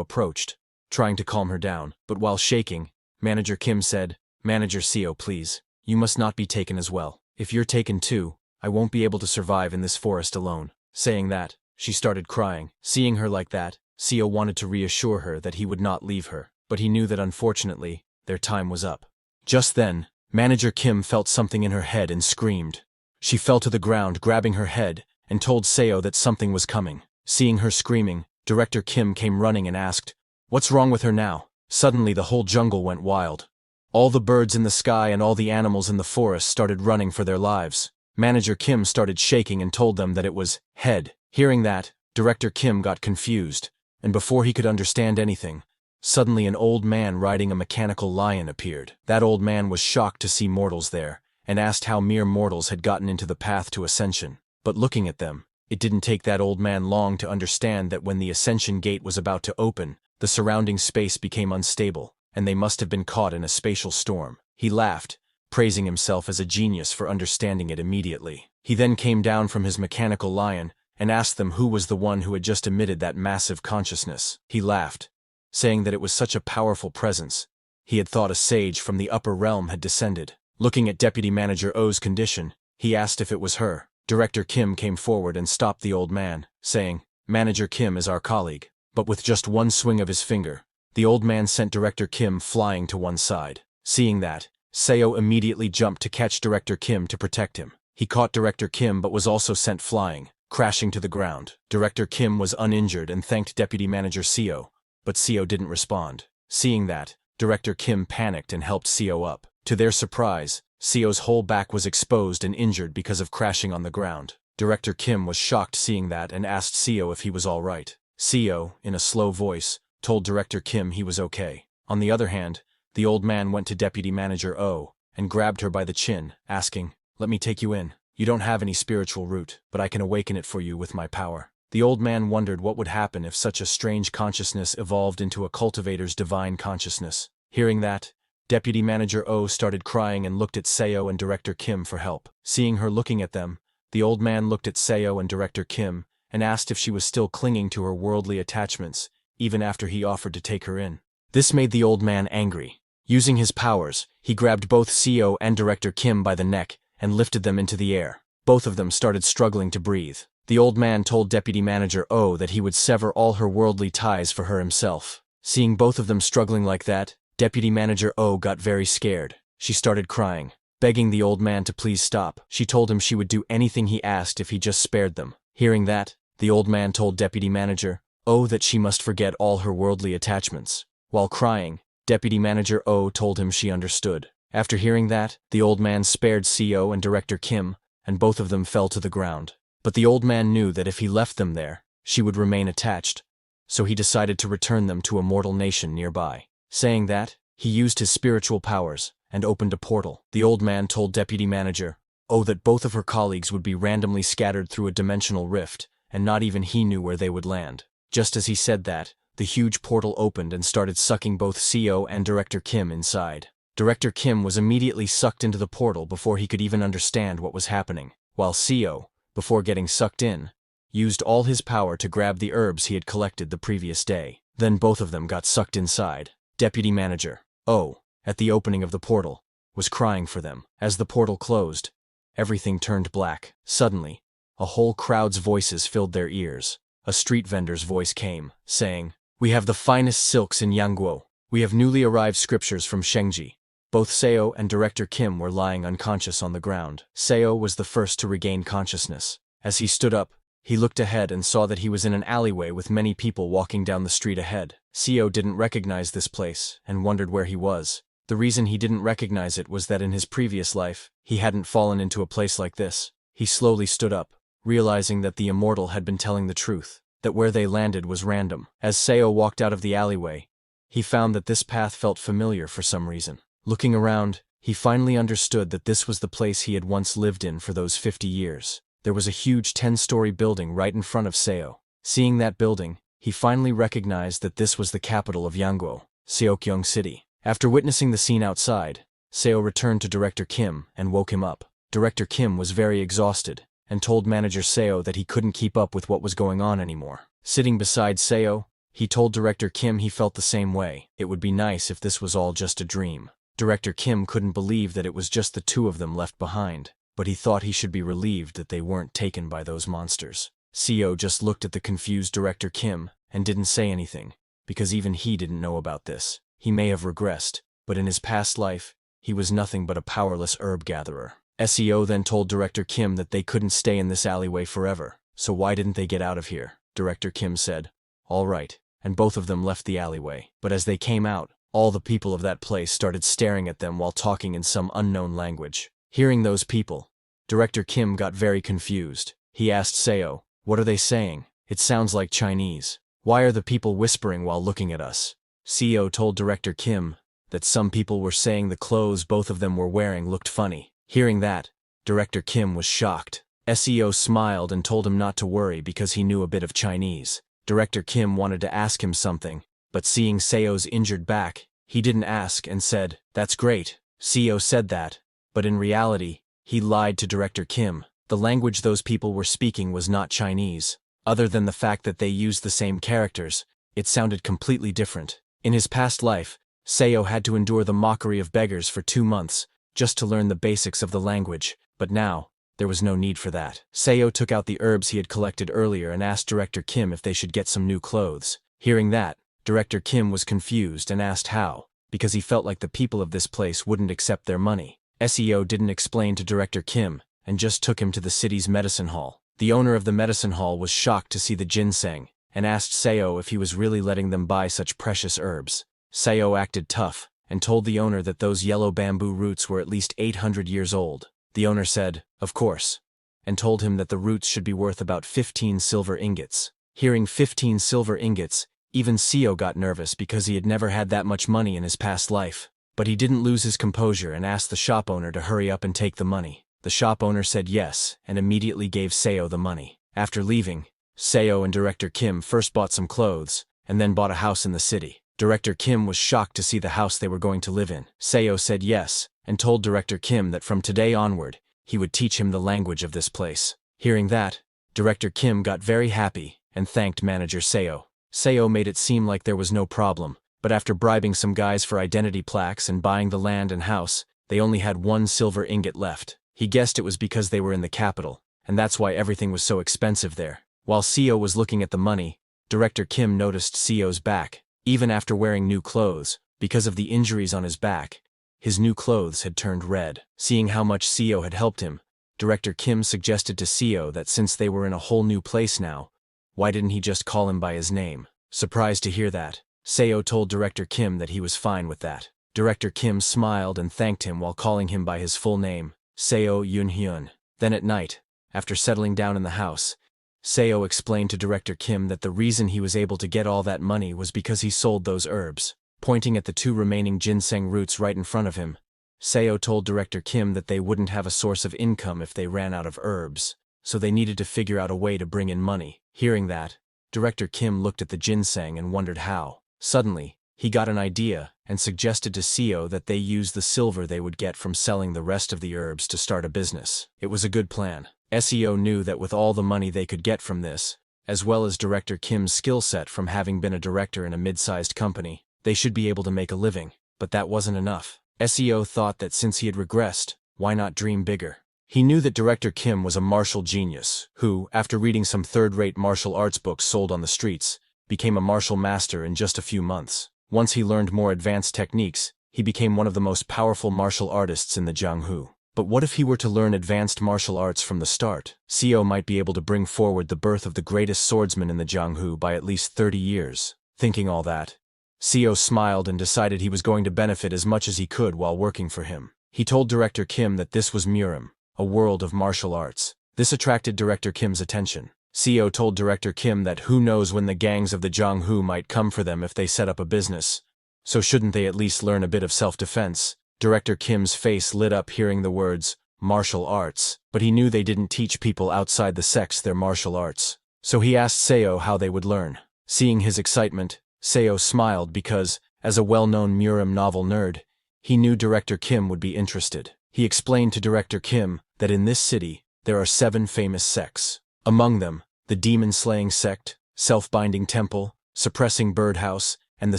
approached, trying to calm her down, but while shaking, Manager Kim said, "Manager Seo, please, you must not be taken as well. If you're taken too, I won't be able to survive in this forest alone." Saying that, she started crying. Seeing her like that, Seo wanted to reassure her that he would not leave her, but he knew that unfortunately, their time was up. Just then, Manager Kim felt something in her head and screamed. She fell to the ground, grabbing her head, and told Seo that something was coming. Seeing her screaming, Director Kim came running and asked, "What's wrong with her now?" Suddenly the whole jungle went wild. All the birds in the sky and all the animals in the forest started running for their lives. Manager Kim started shaking and told them that it was head. Hearing that, Director Kim got confused, and before he could understand anything, suddenly an old man riding a mechanical lion appeared. That old man was shocked to see mortals there, and asked how mere mortals had gotten into the path to ascension. But looking at them, it didn't take that old man long to understand that when the ascension gate was about to open, the surrounding space became unstable, and they must have been caught in a spatial storm. He laughed, praising himself as a genius for understanding it immediately. He then came down from his mechanical lion and asked them who was the one who had just emitted that massive consciousness. He laughed, saying that it was such a powerful presence. He had thought a sage from the upper realm had descended. Looking at Deputy Manager O's condition, he asked if it was her. Director Kim came forward and stopped the old man, saying, "Manager Kim is our colleague." But with just one swing of his finger, the old man sent Director Kim flying to one side. Seeing that, Seo immediately jumped to catch Director Kim to protect him. He caught Director Kim but was also sent flying, crashing to the ground. Director Kim was uninjured and thanked Deputy Manager Seo, but Seo didn't respond. Seeing that, Director Kim panicked and helped Seo up. To their surprise, Seo's whole back was exposed and injured because of crashing on the ground. Director Kim was shocked seeing that and asked Seo if he was all right. Seo, in a slow voice, told Director Kim he was okay. On the other hand, the old man went to Deputy Manager O and grabbed her by the chin, asking, "Let me take you in. You don't have any spiritual root, but I can awaken it for you with my power." The old man wondered what would happen if such a strange consciousness evolved into a cultivator's divine consciousness. Hearing that, Deputy Manager O started crying and looked at Seo and Director Kim for help. Seeing her looking at them, the old man looked at Seo and Director Kim and asked if she was still clinging to her worldly attachments, even after he offered to take her in. This made the old man angry. Using his powers, he grabbed both Seo and Director Kim by the neck and lifted them into the air. Both of them started struggling to breathe. The old man told Deputy Manager O that he would sever all her worldly ties for her himself. Seeing both of them struggling like that, Deputy Manager O got very scared. She started crying, begging the old man to please stop. She told him she would do anything he asked if he just spared them. Hearing that, the old man told Deputy Manager O that she must forget all her worldly attachments. While crying, Deputy Manager O told him she understood. After hearing that, the old man spared Seo and Director Kim, and both of them fell to the ground. But the old man knew that if he left them there, she would remain attached, so he decided to return them to a mortal nation nearby. Saying that, he used his spiritual powers and opened a portal. The old man told Deputy Manager O that both of her colleagues would be randomly scattered through a dimensional rift, and not even he knew where they would land. Just as he said that, the huge portal opened and started sucking both Seo and Director Kim inside. Director Kim was immediately sucked into the portal before he could even understand what was happening, while Seo, before getting sucked in, used all his power to grab the herbs he had collected the previous day. Then both of them got sucked inside. Deputy Manager O, at the opening of the portal, was crying for them. As the portal closed, everything turned black. Suddenly, a whole crowd's voices filled their ears. A street vendor's voice came, saying, "We have the finest silks in Yangguo. We have newly arrived scriptures from Shengji." Both Seo and Director Kim were lying unconscious on the ground. Seo was the first to regain consciousness. As he stood up, he looked ahead and saw that he was in an alleyway with many people walking down the street ahead. Seo didn't recognize this place and wondered where he was. The reason he didn't recognize it was that in his previous life, he hadn't fallen into a place like this. He slowly stood up, realizing that the immortal had been telling the truth, that where they landed was random. As Seo walked out of the alleyway, he found that this path felt familiar for some reason. Looking around, he finally understood that this was the place he had once lived in for those 50 years. There was a huge 10-story building right in front of Seo. Seeing that building, he finally recognized that this was the capital of Yangguo, Seokyung City. After witnessing the scene outside, Seo returned to Director Kim and woke him up. Director Kim was very exhausted and told manager Seo that he couldn't keep up with what was going on anymore. Sitting beside Seo, he told Director Kim he felt the same way. It would be nice if this was all just a dream. Director Kim couldn't believe that it was just the two of them left behind, but he thought he should be relieved that they weren't taken by those monsters. Seo just looked at the confused Director Kim and didn't say anything, because even he didn't know about this. He may have regressed, but in his past life, he was nothing but a powerless herb gatherer. Seo then told Director Kim that they couldn't stay in this alleyway forever, so why didn't they get out of here? Director Kim said, "All right," and both of them left the alleyway. But as they came out, all the people of that place started staring at them while talking in some unknown language. Hearing those people, Director Kim got very confused. He asked Seo, "What are they saying? It sounds like Chinese. Why are the people whispering while looking at us?" Seo told Director Kim that some people were saying the clothes both of them were wearing looked funny. Hearing that, Director Kim was shocked. Seo smiled and told him not to worry because he knew a bit of Chinese. Director Kim wanted to ask him something, but seeing Seo's injured back, he didn't ask and said, "That's great." Seo said that, but in reality, he lied to Director Kim. The language those people were speaking was not Chinese. Other than the fact that they used the same characters, it sounded completely different. In his past life, Seo had to endure the mockery of beggars for 2 months, just to learn the basics of the language, but now, there was no need for that. Seo took out the herbs he had collected earlier and asked Director Kim if they should get some new clothes. Hearing that, Director Kim was confused and asked how, because he felt like the people of this place wouldn't accept their money. Seo didn't explain to Director Kim, and just took him to the city's medicine hall. The owner of the medicine hall was shocked to see the ginseng, and asked Seo if he was really letting them buy such precious herbs. Seo acted tough, and told the owner that those yellow bamboo roots were at least 800 years old. The owner said, "Of course," and told him that the roots should be worth about 15 silver ingots. Hearing 15 silver ingots, even Seo got nervous because he had never had that much money in his past life. But he didn't lose his composure and asked the shop owner to hurry up and take the money. The shop owner said yes, and immediately gave Seo the money. After leaving, Seo and Director Kim first bought some clothes, and then bought a house in the city. Director Kim was shocked to see the house they were going to live in. Seo said yes, and told Director Kim that from today onward, he would teach him the language of this place. Hearing that, Director Kim got very happy and thanked manager Seo. Seo made it seem like there was no problem, but after bribing some guys for identity plaques and buying the land and house, they only had 1 silver ingot left. He guessed it was because they were in the capital, and that's why everything was so expensive there. While Seo was looking at the money, Director Kim noticed Seo's back. Even after wearing new clothes, because of the injuries on his back, his new clothes had turned red. Seeing how much Seo had helped him, Director Kim suggested to Seo that since they were in a whole new place now, why didn't he just call him by his name? Surprised to hear that, Seo told Director Kim that he was fine with that. Director Kim smiled and thanked him while calling him by his full name, Seo Yun-hyun. Then at night, after settling down in the house, Seo explained to Director Kim that the reason he was able to get all that money was because he sold those herbs. Pointing at the 2 remaining ginseng roots right in front of him, Seo told Director Kim that they wouldn't have a source of income if they ran out of herbs, so they needed to figure out a way to bring in money. Hearing that, Director Kim looked at the ginseng and wondered how. Suddenly, he got an idea and suggested to Seo that they use the silver they would get from selling the rest of the herbs to start a business. It was a good plan. Seo knew that with all the money they could get from this, as well as Director Kim's skill set from having been a director in a mid-sized company, they should be able to make a living. But that wasn't enough. Seo thought that since he had regressed, why not dream bigger? He knew that Director Kim was a martial genius, who, after reading some third-rate martial arts books sold on the streets, became a martial master in just a few months. Once he learned more advanced techniques, he became one of the most powerful martial artists in the Jianghu. But what if he were to learn advanced martial arts from the start? Seo might be able to bring forward the birth of the greatest swordsman in the Jianghu by at least 30 years. Thinking all that, Seo smiled and decided he was going to benefit as much as he could while working for him. He told Director Kim that this was Murim, a world of martial arts. This attracted Director Kim's attention. Seo told Director Kim that who knows when the gangs of the Jianghu might come for them if they set up a business. So shouldn't they at least learn a bit of self-defense? Director Kim's face lit up hearing the words, martial arts, but he knew they didn't teach people outside the sects their martial arts. So he asked Seo how they would learn. Seeing his excitement, Seo smiled because, as a well-known Murim novel nerd, he knew Director Kim would be interested. He explained to Director Kim that in this city, there are 7 famous sects. Among them, the demon-slaying sect, self-binding temple, suppressing birdhouse, and the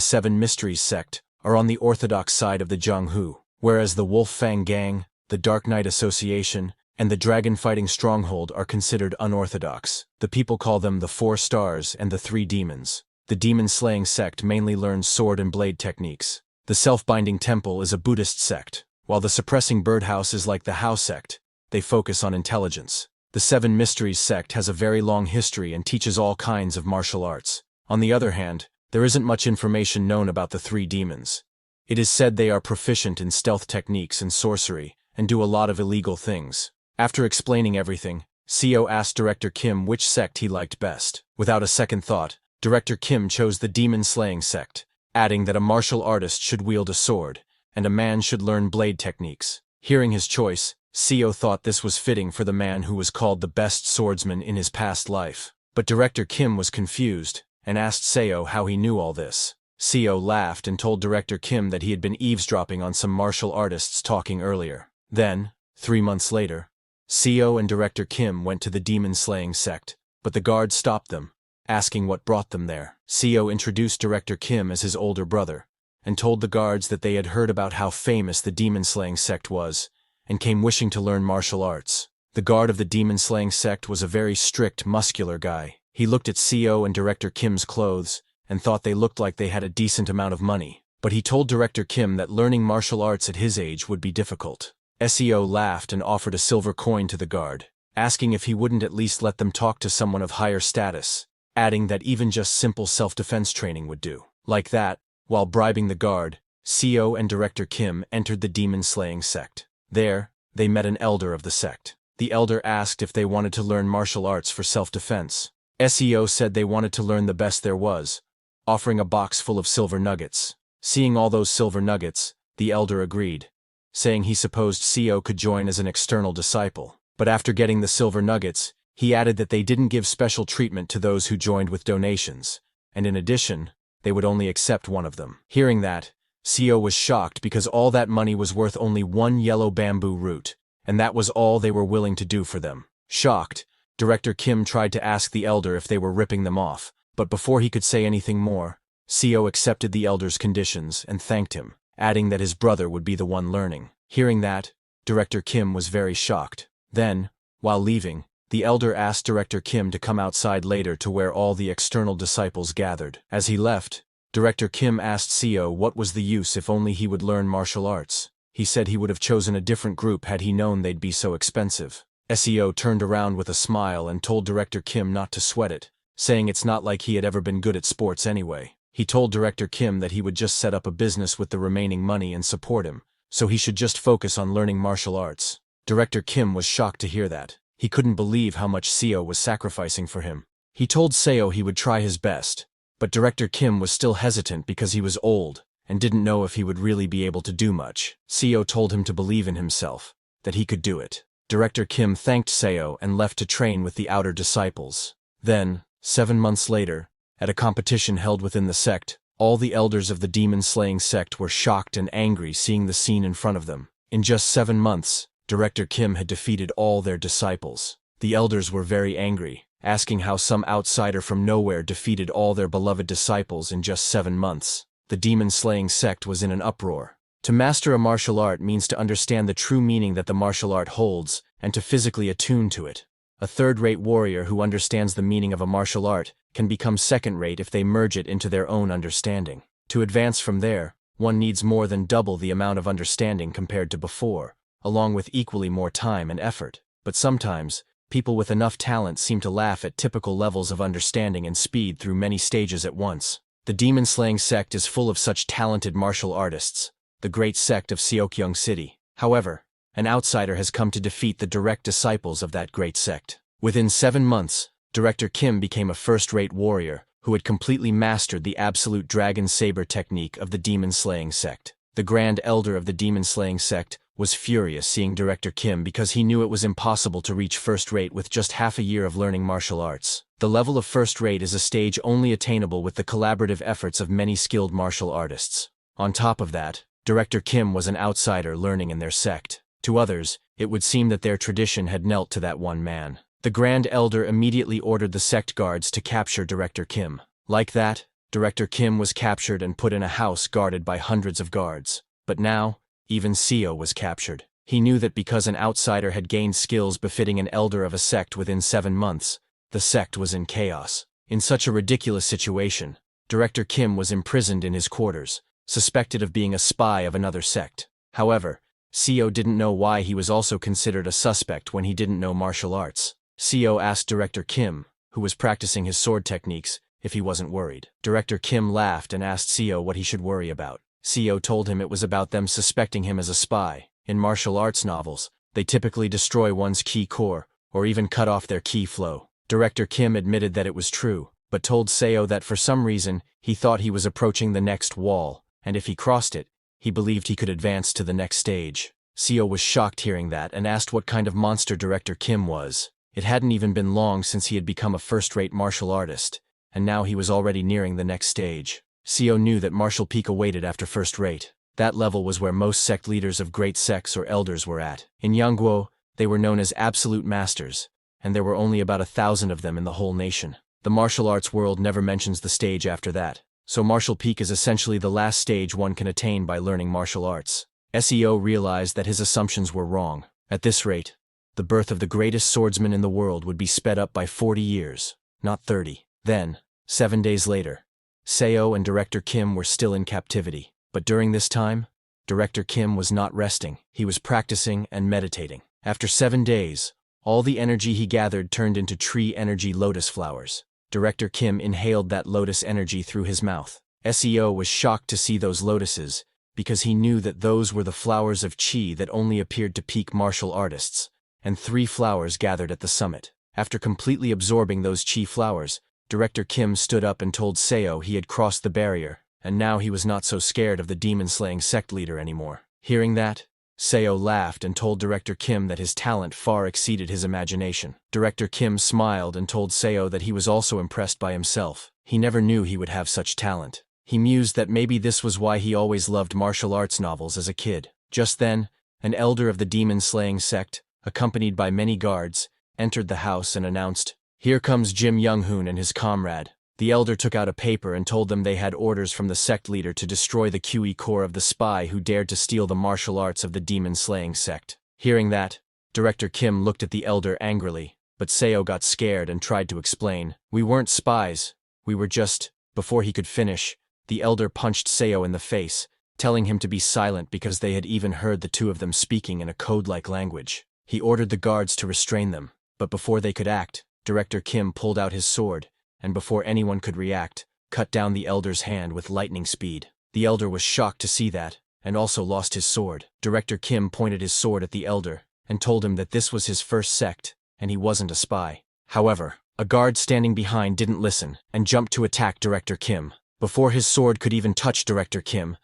7 mysteries sect are on the orthodox side of the Jianghu, whereas the Wolf Fang Gang, the Dark Knight Association, and the dragon-fighting stronghold are considered unorthodox. The people call them the 4 stars and the 3 demons. The demon-slaying sect mainly learns sword and blade techniques. The self-binding temple is a Buddhist sect, while the suppressing birdhouse is like the Hao sect. They focus on intelligence. The 7 mysteries sect has a very long history and teaches all kinds of martial arts. On the other hand, there isn't much information known about the 3 demons. It is said they are proficient in stealth techniques and sorcery, and do a lot of illegal things. After explaining everything, CO asked Director Kim which sect he liked best. Without a second thought, Director Kim chose the demon-slaying sect, adding that a martial artist should wield a sword, and a man should learn blade techniques. Hearing his choice, CO thought this was fitting for the man who was called the best swordsman in his past life. But Director Kim was confused, and asked Seo how he knew all this. CO laughed and told Director Kim that he had been eavesdropping on some martial artists talking earlier. Then, 3 months later, CO and Director Kim went to the demon-slaying sect, but the guard stopped them, asking what brought them there. CO introduced Director Kim as his older brother, and told the guards that they had heard about how famous the demon-slaying sect was, and came wishing to learn martial arts. The guard of the demon-slaying sect was a very strict, muscular guy. He looked at CO and Director Kim's clothes, and thought they looked like they had a decent amount of money. But he told Director Kim that learning martial arts at his age would be difficult. SEO laughed and offered a silver coin to the guard, asking if he wouldn't at least let them talk to someone of higher status, adding that even just simple self-defense training would do. Like that, while bribing the guard, CO and Director Kim entered the demon-slaying sect. There, they met an elder of the sect. The elder asked if they wanted to learn martial arts for self-defense. SEO said they wanted to learn the best there was, offering a box full of silver nuggets. Seeing all those silver nuggets, the elder agreed, saying he supposed CO could join as an external disciple. But after getting the silver nuggets, he added that they didn't give special treatment to those who joined with donations, and in addition, they would only accept one of them. Hearing that, CO was shocked because all that money was worth only 1 yellow bamboo root, and that was all they were willing to do for them. Shocked, Director Kim tried to ask the elder if they were ripping them off, but before he could say anything more, CO accepted the elder's conditions and thanked him, adding that his brother would be the one learning. Hearing that, Director Kim was very shocked. Then, while leaving, the elder asked Director Kim to come outside later to where all the external disciples gathered. As he left, Director Kim asked CO what was the use if only he would learn martial arts. He said he would have chosen a different group had he known they'd be so expensive. SEO turned around with a smile and told Director Kim not to sweat it, saying it's not like he had ever been good at sports anyway. He told Director Kim that he would just set up a business with the remaining money and support him, so he should just focus on learning martial arts. Director Kim was shocked to hear that. He couldn't believe how much Seo was sacrificing for him. He told Seo he would try his best, but Director Kim was still hesitant because he was old and didn't know if he would really be able to do much. Seo told him to believe in himself, that he could do it. Director Kim thanked Seo and left to train with the outer disciples. Then, 7 months later, at a competition held within the sect, all the elders of the demon-slaying sect were shocked and angry seeing the scene in front of them. In just 7 months, Director Kim had defeated all their disciples. The elders were very angry, asking how some outsider from nowhere defeated all their beloved disciples in just 7 months. The demon-slaying sect was in an uproar. To master a martial art means to understand the true meaning that the martial art holds, and to physically attune to it. A third-rate warrior who understands the meaning of a martial art can become second-rate if they merge it into their own understanding. To advance from there, one needs more than double the amount of understanding compared to before, along with equally more time and effort. But sometimes, people with enough talent seem to laugh at typical levels of understanding and speed through many stages at once. The demon-slaying sect is full of such talented martial artists, the great sect of Seokyeong City. However, an outsider has come to defeat the direct disciples of that great sect. Within 7 months, Director Kim became a first-rate warrior who had completely mastered the absolute dragon saber technique of the demon-slaying sect. The Grand Elder of the demon-slaying sect was furious seeing Director Kim because he knew it was impossible to reach first-rate with just half a year of learning martial arts. The level of first-rate is a stage only attainable with the collaborative efforts of many skilled martial artists. On top of that, Director Kim was an outsider learning in their sect. To others, it would seem that their tradition had knelt to that one man. The Grand Elder immediately ordered the sect guards to capture Director Kim. Like that, Director Kim was captured and put in a house guarded by hundreds of guards. But now, even Seo was captured. He knew that because an outsider had gained skills befitting an elder of a sect within 7 months, the sect was in chaos. In such a ridiculous situation, Director Kim was imprisoned in his quarters, suspected of being a spy of another sect. However, Seo didn't know why he was also considered a suspect when he didn't know martial arts. Seo asked Director Kim, who was practicing his sword techniques, if he wasn't worried. Director Kim laughed and asked Seo what he should worry about. Seo told him it was about them suspecting him as a spy. In martial arts novels, they typically destroy one's ki core, or even cut off their ki flow. Director Kim admitted that it was true, but told Seo that for some reason, he thought he was approaching the next wall, and if he crossed it, he believed he could advance to the next stage. Seo was shocked hearing that and asked what kind of monster Director Kim was. It hadn't even been long since he had become a first-rate martial artist, and now he was already nearing the next stage. Seo knew that martial peak awaited after first rate. That level was where most sect leaders of great sects or elders were at. In Yangguo, they were known as absolute masters, and there were only about 1,000 of them in the whole nation. The martial arts world never mentions the stage after that, so martial peak is essentially the last stage one can attain by learning martial arts. Seo realized that his assumptions were wrong. At this rate, the birth of the greatest swordsman in the world would be sped up by 40 years, not 30. Then, 7 days later, Seo and Director Kim were still in captivity. But during this time, Director Kim was not resting. He was practicing and meditating. After 7 days, all the energy he gathered turned into tree energy lotus flowers. Director Kim inhaled that lotus energy through his mouth. Seo was shocked to see those lotuses, because he knew that those were the flowers of chi that only appeared to peak martial artists, and 3 flowers gathered at the summit. After completely absorbing those chi flowers, Director Kim stood up and told Seo he had crossed the barrier, and now he was not so scared of the demon-slaying sect leader anymore. Hearing that, Seo laughed and told Director Kim that his talent far exceeded his imagination. Director Kim smiled and told Seo that he was also impressed by himself. He never knew he would have such talent. He mused that maybe this was why he always loved martial arts novels as a kid. Just then, an elder of the demon-slaying sect, accompanied by many guards, entered the house and announced, "Here comes Jim Young-hoon and his comrade." The elder took out a paper and told them they had orders from the sect leader to destroy the QE core of the spy who dared to steal the martial arts of the demon-slaying sect. Hearing that, Director Kim looked at the elder angrily, but Seo got scared and tried to explain. "We weren't spies, we were just..." Before he could finish, the elder punched Seo in the face, telling him to be silent because they had even heard the two of them speaking in a code-like language. He ordered the guards to restrain them, but before they could act, Director Kim pulled out his sword, and before anyone could react, cut down the elder's hand with lightning speed. The elder was shocked to see that, and also lost his sword. Director Kim pointed his sword at the elder, and told him that this was his first sect, and he wasn't a spy. However, a guard standing behind didn't listen, and jumped to attack Director Kim. Before his sword could even touch Director Kim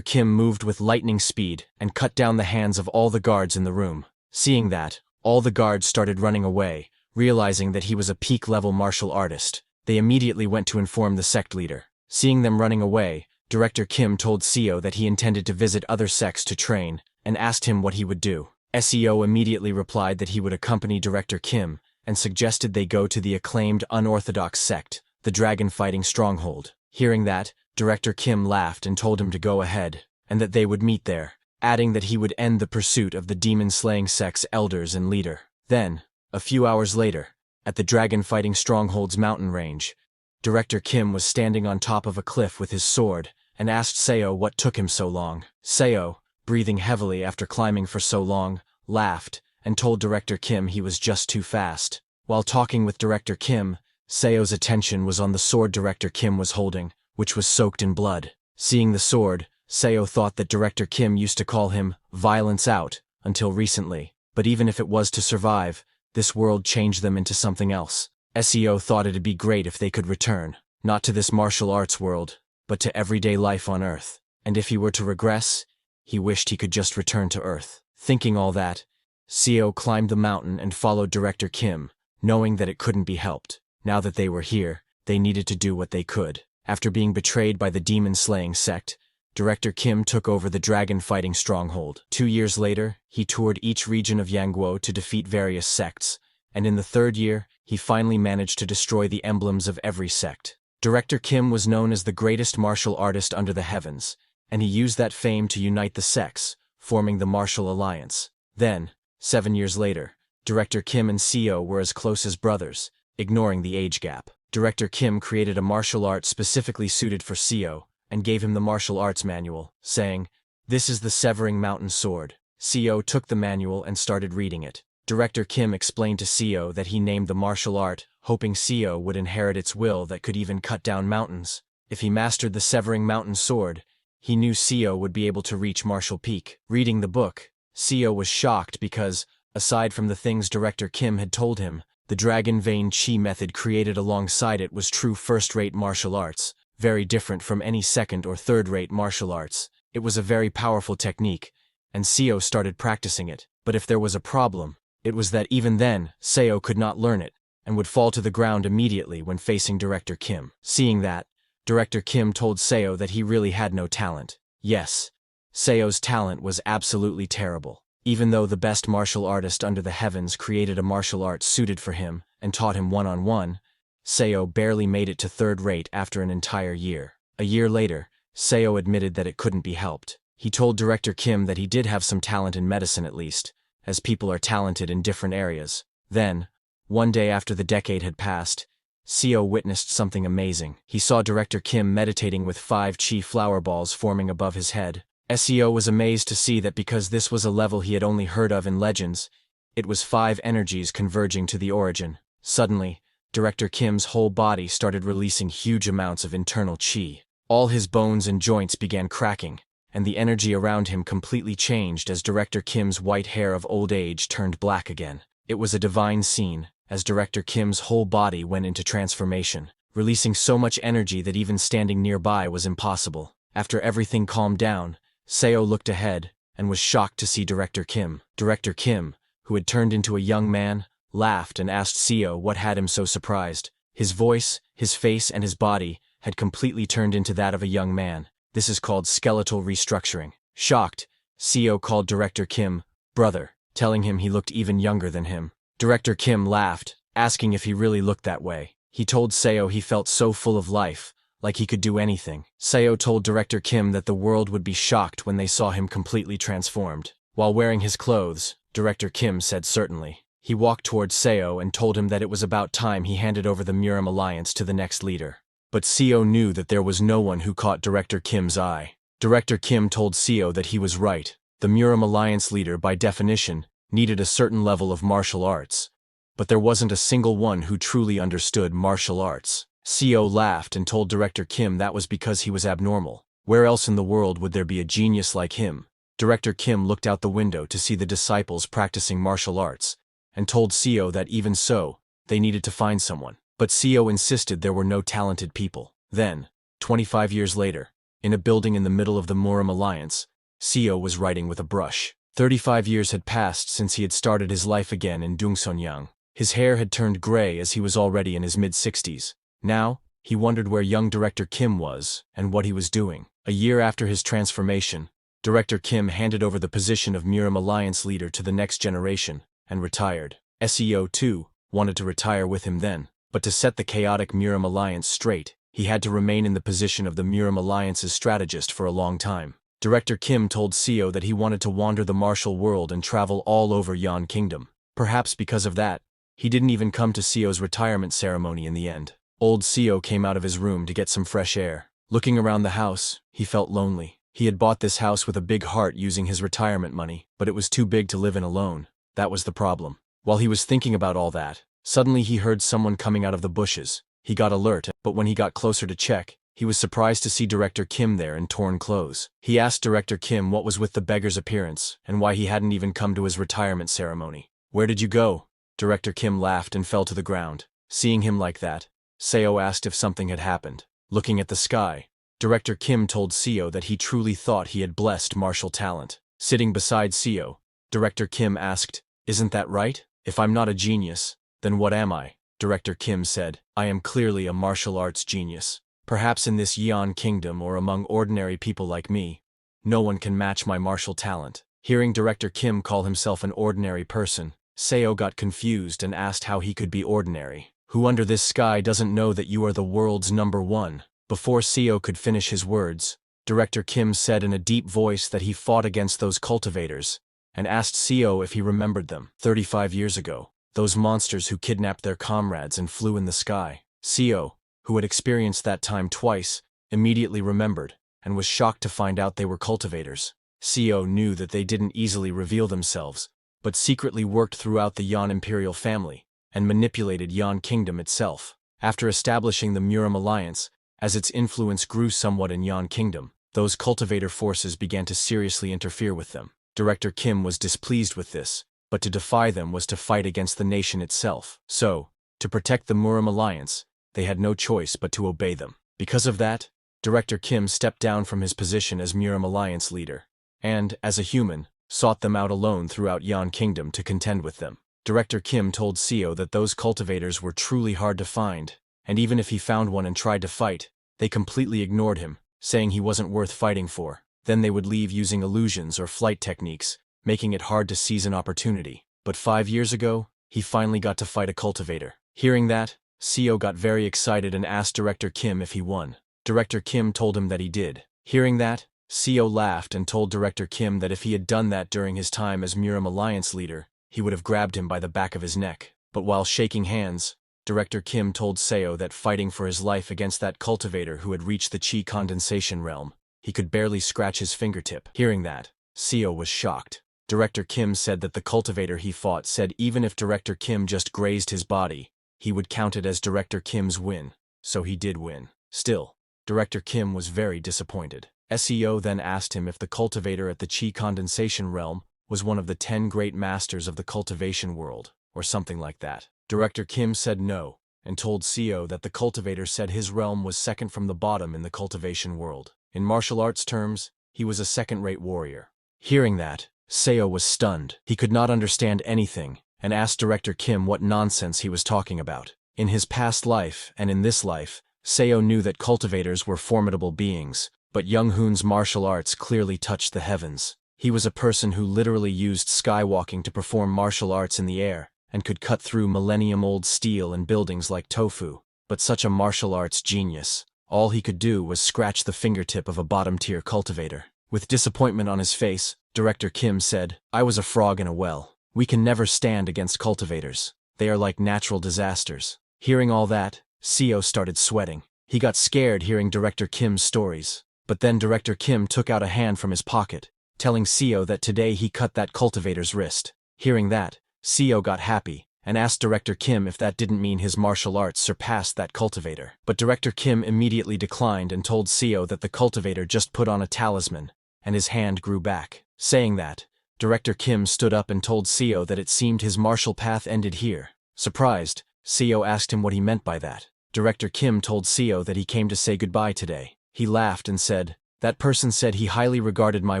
moved with lightning speed and cut down the hands of all the guards in the room. Seeing that, all the guards started running away, realizing that he was a peak-level martial artist. They immediately went to inform the sect leader. Seeing them running away, Director Kim told Seo that he intended to visit other sects to train, and asked him what he would do. Seo immediately replied that he would accompany Director Kim, and suggested they go to the acclaimed unorthodox sect, the dragon-fighting stronghold. Hearing that, Director Kim laughed and told him to go ahead, and that they would meet there, adding that he would end the pursuit of the demon-slaying sect's elders and leader. Then, a few hours later, at the dragon-fighting stronghold's mountain range, Director Kim was standing on top of a cliff with his sword, and asked Seo what took him so long. Seo, breathing heavily after climbing for so long, laughed, and told Director Kim he was just too fast. While talking with Director Kim, Seo's attention was on the sword Director Kim was holding, which was soaked in blood. Seeing the sword, Seo thought that Director Kim used to call him "Violence Out" until recently, but even if it was to survive, this world changed them into something else. Seo thought it'd be great if they could return, not to this martial arts world, but to everyday life on Earth. And if he were to regress, he wished he could just return to Earth. Thinking all that, Seo climbed the mountain and followed Director Kim, knowing that it couldn't be helped. Now that they were here, they needed to do what they could. After being betrayed by the demon-slaying sect, Director Kim took over the dragon fighting stronghold. 2 years later, he toured each region of Yangguo to defeat various sects, and in the third year, he finally managed to destroy the emblems of every sect. Director Kim was known as the greatest martial artist under the heavens, and he used that fame to unite the sects, forming the Martial Alliance. Then, 7 years later, Director Kim and Seo were as close as brothers, ignoring the age gap. Director Kim created a martial art specifically suited for Seo, and gave him the martial arts manual, saying, "This is the Severing Mountain Sword." Seo took the manual and started reading it. Director Kim explained to Seo that he named the martial art, hoping Seo would inherit its will that could even cut down mountains. If he mastered the Severing Mountain Sword, he knew Seo would be able to reach martial peak. Reading the book, Seo was shocked because, aside from the things Director Kim had told him, the Dragon Vein Chi method created alongside it was true first-rate martial arts, very different from any second- or third-rate martial arts. It was a very powerful technique, and Seo started practicing it. But if there was a problem, it was that even then, Seo could not learn it, and would fall to the ground immediately when facing Director Kim. Seeing that, Director Kim told Seo that he really had no talent. Yes, Seo's talent was absolutely terrible. Even though the best martial artist under the heavens created a martial art suited for him and taught him one-on-one, Seo barely made it to third rate after an entire year. A year later, Seo admitted that it couldn't be helped. He told Director Kim that he did have some talent in medicine at least, as people are talented in different areas. Then, one day after the decade had passed, Seo witnessed something amazing. He saw Director Kim meditating with 5 chi flower balls forming above his head. Seo was amazed to see that because this was a level he had only heard of in legends, it was 5 energies converging to the origin. Suddenly, Director Kim's whole body started releasing huge amounts of internal chi. All his bones and joints began cracking, and the energy around him completely changed as Director Kim's white hair of old age turned black again. It was a divine scene, as Director Kim's whole body went into transformation, releasing so much energy that even standing nearby was impossible. After everything calmed down, Seo looked ahead, and was shocked to see Director Kim. Director Kim, who had turned into a young man, laughed and asked Seo what had him so surprised. His voice, his face, and his body had completely turned into that of a young man. This is called skeletal restructuring. Shocked, Seo called Director Kim brother, telling him he looked even younger than him. Director Kim laughed, asking if he really looked that way. He told Seo he felt so full of life, like he could do anything. Seo told Director Kim that the world would be shocked when they saw him completely transformed. While wearing his clothes, Director Kim said certainly. He walked towards Seo and told him that it was about time he handed over the Murim Alliance to the next leader. But Seo knew that there was no one who caught Director Kim's eye. Director Kim told Seo that he was right. The Murim Alliance leader, by definition, needed a certain level of martial arts. But there wasn't a single one who truly understood martial arts. Seo laughed and told Director Kim that was because he was abnormal. Where else in the world would there be a genius like him? Director Kim looked out the window to see the disciples practicing martial arts, and told Seo that even so, they needed to find someone. But Seo insisted there were no talented people. Then, 25 years later, in a building in the middle of the Murim Alliance, Seo was writing with a brush. 35 years had passed since he had started his life again in Dungsonyang. His hair had turned gray as he was already in his mid-60s. Now, he wondered where young Director Kim was and what he was doing. A year after his transformation, Director Kim handed over the position of Murim Alliance leader to the next generation and retired. Seo, too, wanted to retire with him then. But to set the chaotic Murim Alliance straight, he had to remain in the position of the Murim Alliance's strategist for a long time. Director Kim told Seo that he wanted to wander the martial world and travel all over Yan Kingdom. Perhaps because of that, he didn't even come to Seo's retirement ceremony in the end. Old Seo came out of his room to get some fresh air. Looking around the house, he felt lonely. He had bought this house with a big heart using his retirement money, but it was too big to live in alone. That was the problem. While he was thinking about all that, suddenly he heard someone coming out of the bushes. He got alert, but when he got closer to check, he was surprised to see Director Kim there in torn clothes. He asked Director Kim what was with the beggar's appearance and why he hadn't even come to his retirement ceremony. "Where did you go?" Director Kim laughed and fell to the ground. Seeing him like that, Seo asked if something had happened. Looking at the sky, Director Kim told Seo that he truly thought he had blessed martial talent. Sitting beside Seo, Director Kim asked, "Isn't that right? If I'm not a genius, then what am I?" Director Kim said, "I am clearly a martial arts genius." Perhaps in this Yeon kingdom or among ordinary people like me, no one can match my martial talent. Hearing Director Kim call himself an ordinary person, Seo got confused and asked how he could be ordinary. Who under this sky doesn't know that you are the world's #1? Before Seo could finish his words, Director Kim said in a deep voice that he fought against those cultivators, and asked Seo if he remembered them. 35 years ago, those monsters who kidnapped their comrades and flew in the sky. Seo, who had experienced that time twice, immediately remembered, and was shocked to find out they were cultivators. Seo knew that they didn't easily reveal themselves, but secretly worked throughout the Yan imperial family, and manipulated Yan kingdom itself. After establishing the Murim alliance, as its influence grew somewhat in Yan kingdom, those cultivator forces began to seriously interfere with them. Director Kim was displeased with this, but to defy them was to fight against the nation itself. So, to protect the Murim alliance, they had no choice but to obey them. Because of that, Director Kim stepped down from his position as Murim alliance leader, and, as a human, sought them out alone throughout Yan kingdom to contend with them. Director Kim told Seo that those cultivators were truly hard to find, and even if he found one and tried to fight, they completely ignored him, saying he wasn't worth fighting for. Then they would leave using illusions or flight techniques, making it hard to seize an opportunity. But 5 years ago, he finally got to fight a cultivator. Hearing that, Seo got very excited and asked Director Kim if he won. Director Kim told him that he did. Hearing that, Seo laughed and told Director Kim that if he had done that during his time as Murim alliance leader, he would have grabbed him by the back of his neck. But while shaking hands, Director Kim told Seo that fighting for his life against that cultivator who had reached the chi condensation realm, he could barely scratch his fingertip. Hearing that, Seo was shocked. Director Kim said that the cultivator he fought said even if Director Kim just grazed his body, he would count it as Director Kim's win, so he did win. Still, Director Kim was very disappointed. Seo then asked him if the cultivator at the chi condensation realm was one of the 10 great masters of the cultivation world, or something like that. Director Kim said no, and told Seo that the cultivator said his realm was second from the bottom in the cultivation world. In martial arts terms, he was a second-rate warrior. Hearing that, Seo was stunned. He could not understand anything, and asked Director Kim what nonsense he was talking about. In his past life, and in this life, Seo knew that cultivators were formidable beings, but Young Hoon's martial arts clearly touched the heavens. He was a person who literally used skywalking to perform martial arts in the air, and could cut through millennium-old steel and buildings like tofu. But such a martial arts genius, all he could do was scratch the fingertip of a bottom-tier cultivator. With disappointment on his face, Director Kim said, "I was a frog in a well. We can never stand against cultivators. They are like natural disasters." Hearing all that, Seo started sweating. He got scared hearing Director Kim's stories. But then Director Kim took out a hand from his pocket, telling Seo that today he cut that cultivator's wrist. Hearing that, Seo got happy, and asked Director Kim if that didn't mean his martial arts surpassed that cultivator. But Director Kim immediately declined and told Seo that the cultivator just put on a talisman, and his hand grew back. Saying that, Director Kim stood up and told Seo that it seemed his martial path ended here. Surprised, Seo asked him what he meant by that. Director Kim told Seo that he came to say goodbye today. He laughed and said, "That person said he highly regarded my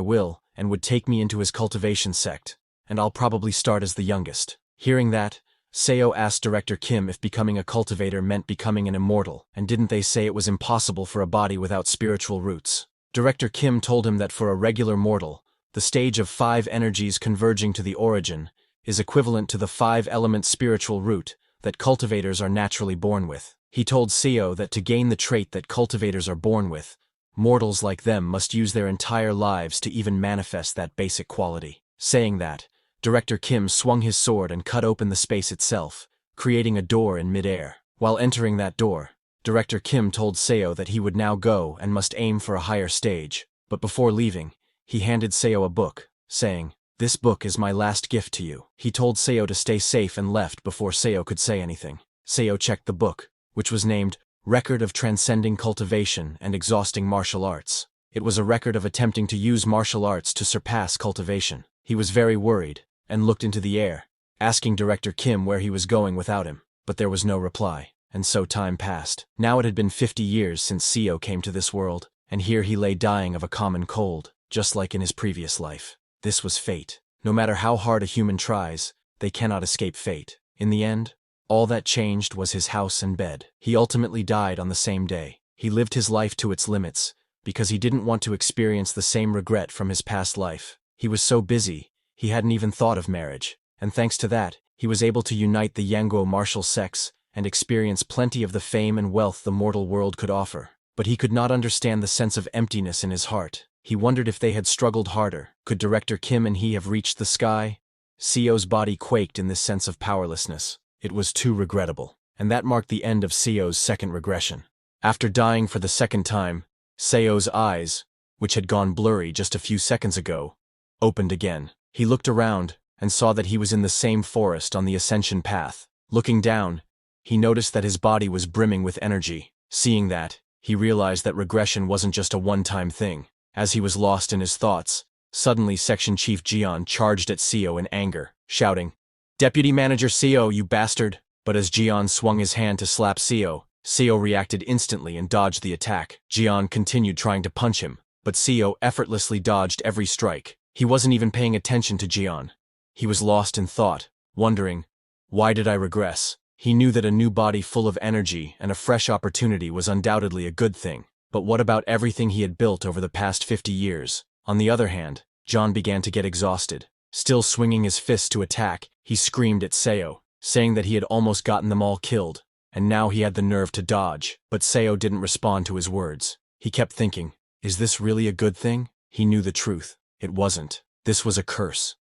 will and would take me into his cultivation sect, and I'll probably start as the youngest." Hearing that, Seo asked Director Kim if becoming a cultivator meant becoming an immortal, and didn't they say it was impossible for a body without spiritual roots. Director Kim told him that for a regular mortal, the stage of 5 energies converging to the origin is equivalent to the 5-element spiritual root that cultivators are naturally born with. He told Seo that to gain the trait that cultivators are born with, mortals like them must use their entire lives to even manifest that basic quality. Saying that, Director Kim swung his sword and cut open the space itself, creating a door in mid-air. While entering that door, Director Kim told Seo that he would now go and must aim for a higher stage, but before leaving, he handed Seo a book, saying, "This book is my last gift to you." He told Seo to stay safe and left before Seo could say anything. Seo checked the book, which was named Record of Transcending Cultivation and Exhausting Martial Arts. It was a record of attempting to use martial arts to surpass cultivation. He was very worried, and looked into the air, asking Director Kim where he was going without him, but there was no reply, and so time passed. Now it had been 50 years since Seo came to this world, and here he lay dying of a common cold, just like in his previous life. This was fate. No matter how hard a human tries, they cannot escape fate. In the end, all that changed was his house and bed. He ultimately died on the same day. He lived his life to its limits, because he didn't want to experience the same regret from his past life. He was so busy, he hadn't even thought of marriage, and thanks to that, he was able to unite the Yanguo martial sex and experience plenty of the fame and wealth the mortal world could offer. But he could not understand the sense of emptiness in his heart. He wondered if they had struggled harder. Could Director Kim and he have reached the sky? Seo's body quaked in this sense of powerlessness. It was too regrettable. And that marked the end of Seo's second regression. After dying for the second time, Seo's eyes, which had gone blurry just a few seconds ago, opened again. He looked around and saw that he was in the same forest on the ascension path. Looking down, he noticed that his body was brimming with energy. Seeing that, he realized that regression wasn't just a one-time thing. As he was lost in his thoughts, suddenly Section Chief Jian charged at Seo in anger, shouting, "Deputy Manager Seo, you bastard!" But as Jian swung his hand to slap Seo reacted instantly and dodged the attack. Jian continued trying to punch him, but Seo effortlessly dodged every strike. He wasn't even paying attention to Jian. He was lost in thought, wondering, why did I regress? He knew that a new body full of energy and a fresh opportunity was undoubtedly a good thing. But what about everything he had built over the past 50 years? On the other hand, John began to get exhausted. Still swinging his fists to attack, he screamed at Seo, saying that he had almost gotten them all killed, and now he had the nerve to dodge. But Seo didn't respond to his words. He kept thinking, is this really a good thing? He knew the truth. It wasn't. This was a curse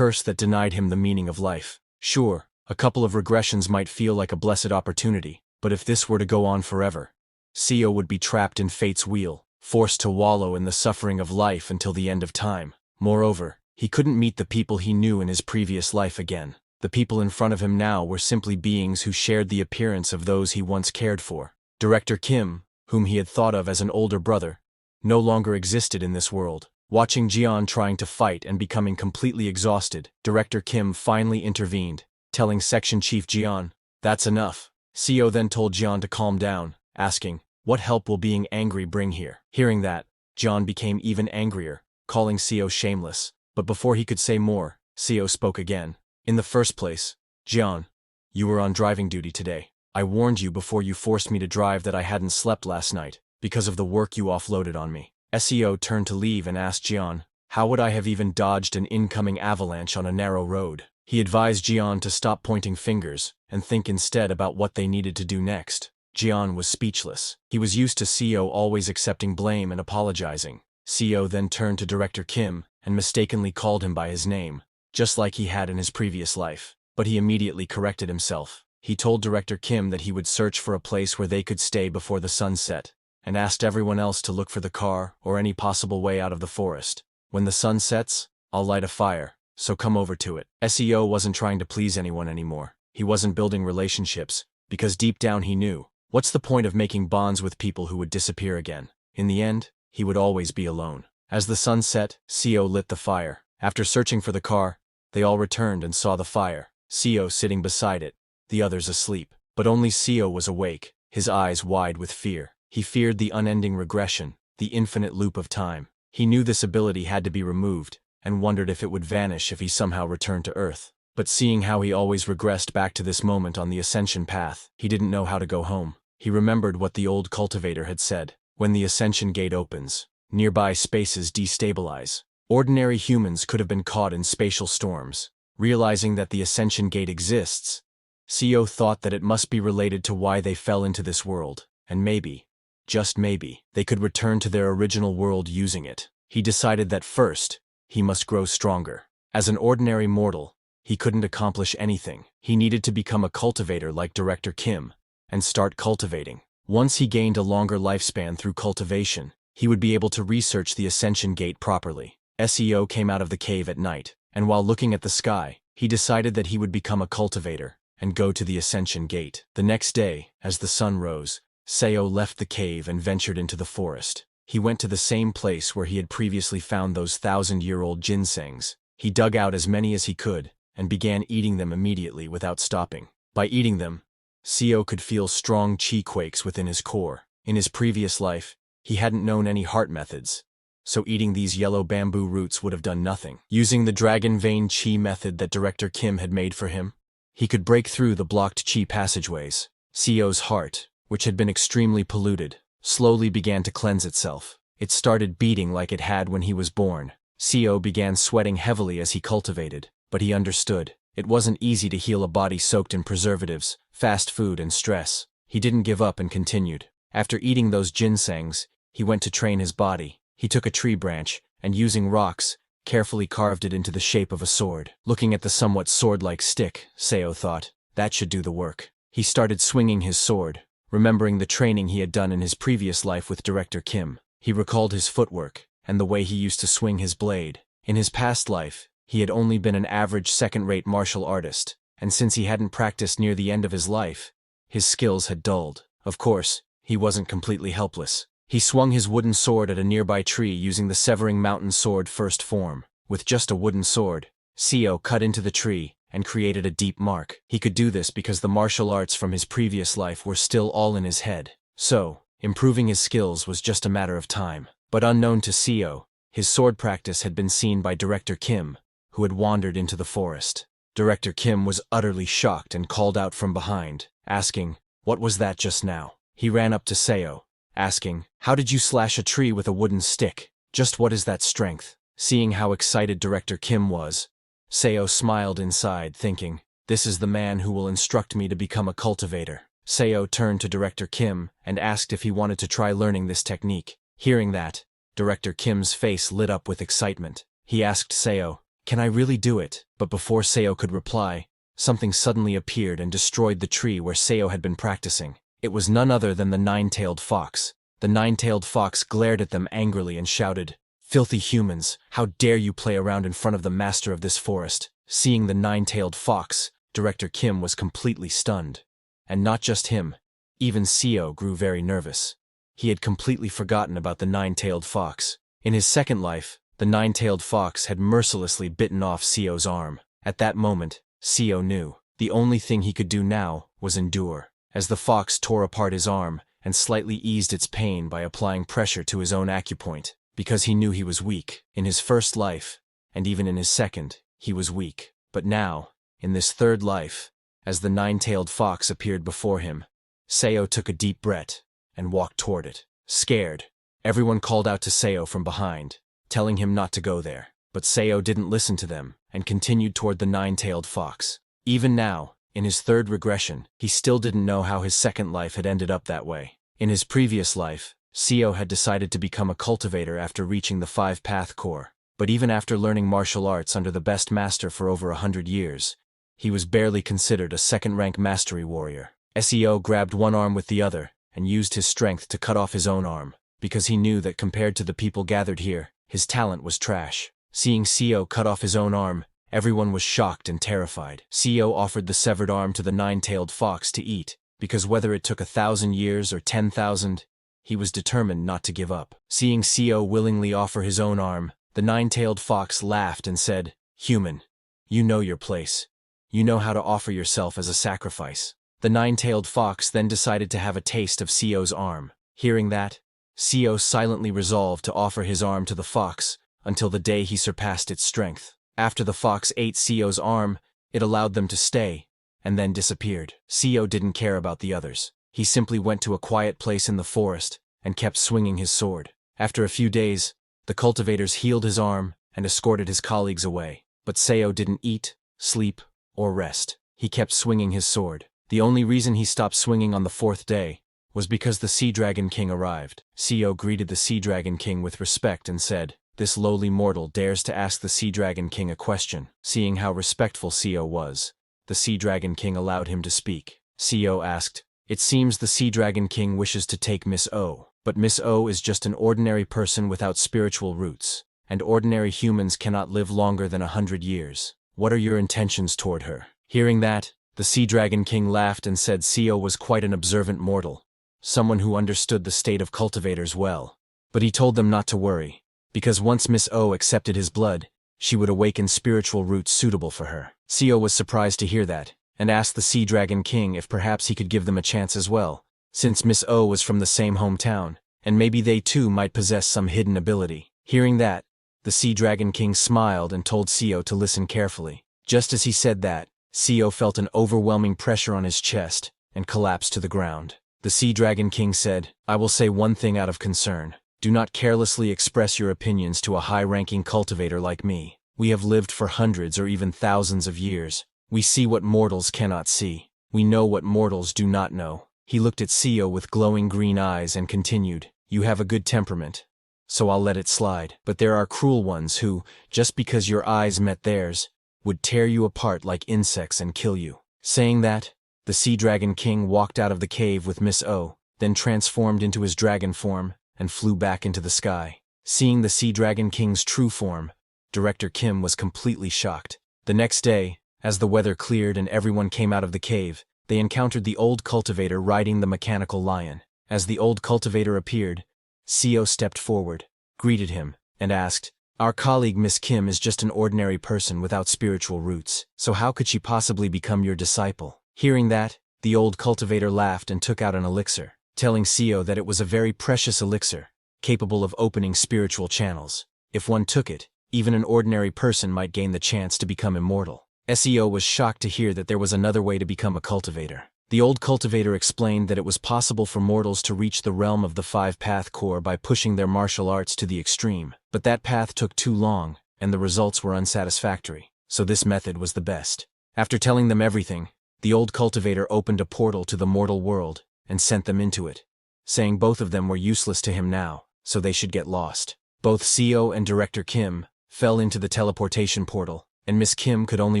that denied him the meaning of life. Sure, a couple of regressions might feel like a blessed opportunity, but if this were to go on forever, Seo would be trapped in fate's wheel, forced to wallow in the suffering of life until the end of time. Moreover, he couldn't meet the people he knew in his previous life again. The people in front of him now were simply beings who shared the appearance of those he once cared for. Director Kim, whom he had thought of as an older brother, no longer existed in this world. Watching Jian trying to fight and becoming completely exhausted, Director Kim finally intervened, telling Section Chief Jian, "That's enough." Seo then told Jian to calm down, asking, "What help will being angry bring here?" Hearing that, Jian became even angrier, calling Seo shameless. But before he could say more, Seo spoke again. "In the first place, Jian, you were on driving duty today. I warned you before you forced me to drive that I hadn't slept last night, because of the work you offloaded on me." Seo turned to leave and asked Jian, "How would I have even dodged an incoming avalanche on a narrow road?" He advised Jian to stop pointing fingers and think instead about what they needed to do next. Jian was speechless. He was used to Seo always accepting blame and apologizing. Seo then turned to Director Kim and mistakenly called him by his name, just like he had in his previous life. But he immediately corrected himself. He told Director Kim that he would search for a place where they could stay before the sun set, and asked everyone else to look for the car or any possible way out of the forest. "When the sun sets, I'll light a fire, so come over to it." Seo wasn't trying to please anyone anymore. He wasn't building relationships, because deep down he knew, what's the point of making bonds with people who would disappear again? In the end, he would always be alone. As the sun set, Seo lit the fire. After searching for the car, they all returned and saw the fire, Seo sitting beside it, the others asleep. But only Seo was awake, his eyes wide with fear. He feared the unending regression, the infinite loop of time. He knew this ability had to be removed, and wondered if it would vanish if he somehow returned to Earth. But seeing how he always regressed back to this moment on the ascension path, he didn't know how to go home. He remembered what the old cultivator had said: when the ascension gate opens, nearby spaces destabilize. Ordinary humans could have been caught in spatial storms. Realizing that the ascension gate exists, Seo thought that it must be related to why they fell into this world, and maybe, just maybe, they could return to their original world using it. He decided that first, he must grow stronger. As an ordinary mortal, he couldn't accomplish anything. He needed to become a cultivator like Director Kim, and start cultivating. Once he gained a longer lifespan through cultivation, he would be able to research the ascension gate properly. Seo came out of the cave at night, and while looking at the sky, he decided that he would become a cultivator and go to the ascension gate. The next day, as the sun rose, Seo left the cave and ventured into the forest. He went to the same place where he had previously found those 1,000-year-old ginsengs. He dug out as many as he could and began eating them immediately without stopping. By eating them, Seo could feel strong chi quakes within his core. In his previous life, he hadn't known any heart methods, so eating these yellow bamboo roots would have done nothing. Using the dragon vein chi method that Director Kim had made for him, he could break through the blocked chi passageways. Seo's heart, which had been extremely polluted, slowly began to cleanse itself. It started beating like it had when he was born. Seo began sweating heavily as he cultivated, but he understood. It wasn't easy to heal a body soaked in preservatives, fast food, and stress. He didn't give up and continued. After eating those ginsengs, he went to train his body. He took a tree branch, and using rocks, carefully carved it into the shape of a sword. Looking at the somewhat sword-like stick, Seo thought, that should do the work. He started swinging his sword, remembering the training he had done in his previous life with Director Kim. He recalled his footwork, and the way he used to swing his blade. In his past life, he had only been an average second-rate martial artist, and since he hadn't practiced near the end of his life, his skills had dulled. Of course, he wasn't completely helpless. He swung his wooden sword at a nearby tree using the Severing Mountain Sword first form. With just a wooden sword, Seo cut into the tree and created a deep mark. He could do this because the martial arts from his previous life were still all in his head. So, improving his skills was just a matter of time. But unknown to Seo, his sword practice had been seen by Director Kim, who had wandered into the forest. Director Kim was utterly shocked and called out from behind, asking, "What was that just now?" He ran up to Seo, asking, "How did you slash a tree with a wooden stick? Just what is that strength?" Seeing how excited Director Kim was, Seo smiled inside, thinking, "This is the man who will instruct me to become a cultivator." Seo turned to Director Kim and asked if he wanted to try learning this technique. Hearing that, Director Kim's face lit up with excitement. He asked Seo, "Can I really do it?" But before Seo could reply, something suddenly appeared and destroyed the tree where Seo had been practicing. It was none other than the nine-tailed fox. The nine-tailed fox glared at them angrily and shouted, "Filthy humans, how dare you play around in front of the master of this forest?" Seeing the nine-tailed fox, Director Kim was completely stunned. And not just him, even Seo grew very nervous. He had completely forgotten about the nine-tailed fox. In his second life, the nine-tailed fox had mercilessly bitten off Seo's arm. At that moment, Seo knew the only thing he could do now was endure. As the fox tore apart his arm and slightly eased its pain by applying pressure to his own acupoint, because he knew he was weak. In his first life, and even in his second, he was weak. But now, in this third life, as the nine-tailed fox appeared before him, Seo took a deep breath and walked toward it. Scared, everyone called out to Seo from behind, telling him not to go there. But Seo didn't listen to them and continued toward the nine-tailed fox. Even now, in his third regression, he still didn't know how his second life had ended up that way. In his previous life, Seo had decided to become a cultivator after reaching the 5-path core. But even after learning martial arts under the best master for over 100 years, he was barely considered a second-rank mastery warrior. Seo grabbed one arm with the other and used his strength to cut off his own arm, because he knew that compared to the people gathered here, his talent was trash. Seeing Seo cut off his own arm, everyone was shocked and terrified. Seo offered the severed arm to the nine-tailed fox to eat, because whether it took 1,000 years or 10,000, he was determined not to give up. Seeing Seo willingly offer his own arm, the nine-tailed fox laughed and said, "Human, you know your place. You know how to offer yourself as a sacrifice." The nine-tailed fox then decided to have a taste of Seo's arm. Hearing that, Seo silently resolved to offer his arm to the fox until the day he surpassed its strength. After the fox ate Seo's arm, it allowed them to stay, and then disappeared. Seo didn't care about the others. He simply went to a quiet place in the forest and kept swinging his sword. After a few days, the cultivators healed his arm and escorted his colleagues away. But Seo didn't eat, sleep, or rest. He kept swinging his sword. The only reason he stopped swinging on the 4th day was because the Sea Dragon King arrived. Seo greeted the Sea Dragon King with respect and said, "This lowly mortal dares to ask the Sea Dragon King a question." Seeing how respectful Seo was, the Sea Dragon King allowed him to speak. Seo asked, "It seems the Sea Dragon King wishes to take Miss O, but Miss O is just an ordinary person without spiritual roots, and ordinary humans cannot live longer than 100 years. What are your intentions toward her?" Hearing that, the Sea Dragon King laughed and said Seo was quite an observant mortal, someone who understood the state of cultivators well. But he told them not to worry, because once Miss O accepted his blood, she would awaken spiritual roots suitable for her. Seo was surprised to hear that, and asked the Sea Dragon King if perhaps he could give them a chance as well, since Miss O was from the same hometown, and maybe they too might possess some hidden ability. Hearing that, the Sea Dragon King smiled and told Seo to listen carefully. Just as he said that, Seo felt an overwhelming pressure on his chest and collapsed to the ground. The Sea Dragon King said, I will say one thing out of concern. Do not carelessly express your opinions to a high-ranking cultivator like me. We have lived for hundreds or even thousands of years. We see what mortals cannot see. We know what mortals do not know. He looked at Seo with glowing green eyes and continued, You have a good temperament, so I'll let it slide. But there are cruel ones who, just because your eyes met theirs, would tear you apart like insects and kill you. Saying that, the Sea Dragon King walked out of the cave with Miss O, then transformed into his dragon form, and flew back into the sky. Seeing the Sea Dragon King's true form, Director Kim was completely shocked. The next day, as the weather cleared and everyone came out of the cave, they encountered the old cultivator riding the mechanical lion. As the old cultivator appeared, Seo stepped forward, greeted him, and asked, Our colleague Miss Kim is just an ordinary person without spiritual roots, so how could she possibly become your disciple? Hearing that, the old cultivator laughed and took out an elixir, telling Seo that it was a very precious elixir, capable of opening spiritual channels. If one took it, even an ordinary person might gain the chance to become immortal. Seo was shocked to hear that there was another way to become a cultivator. The old cultivator explained that it was possible for mortals to reach the realm of the five-path core by pushing their martial arts to the extreme, but that path took too long, and the results were unsatisfactory, so this method was the best. After telling them everything, the old cultivator opened a portal to the mortal world and sent them into it, saying both of them were useless to him now, so they should get lost. Both Seo and Director Kim fell into the teleportation portal, and Miss Kim could only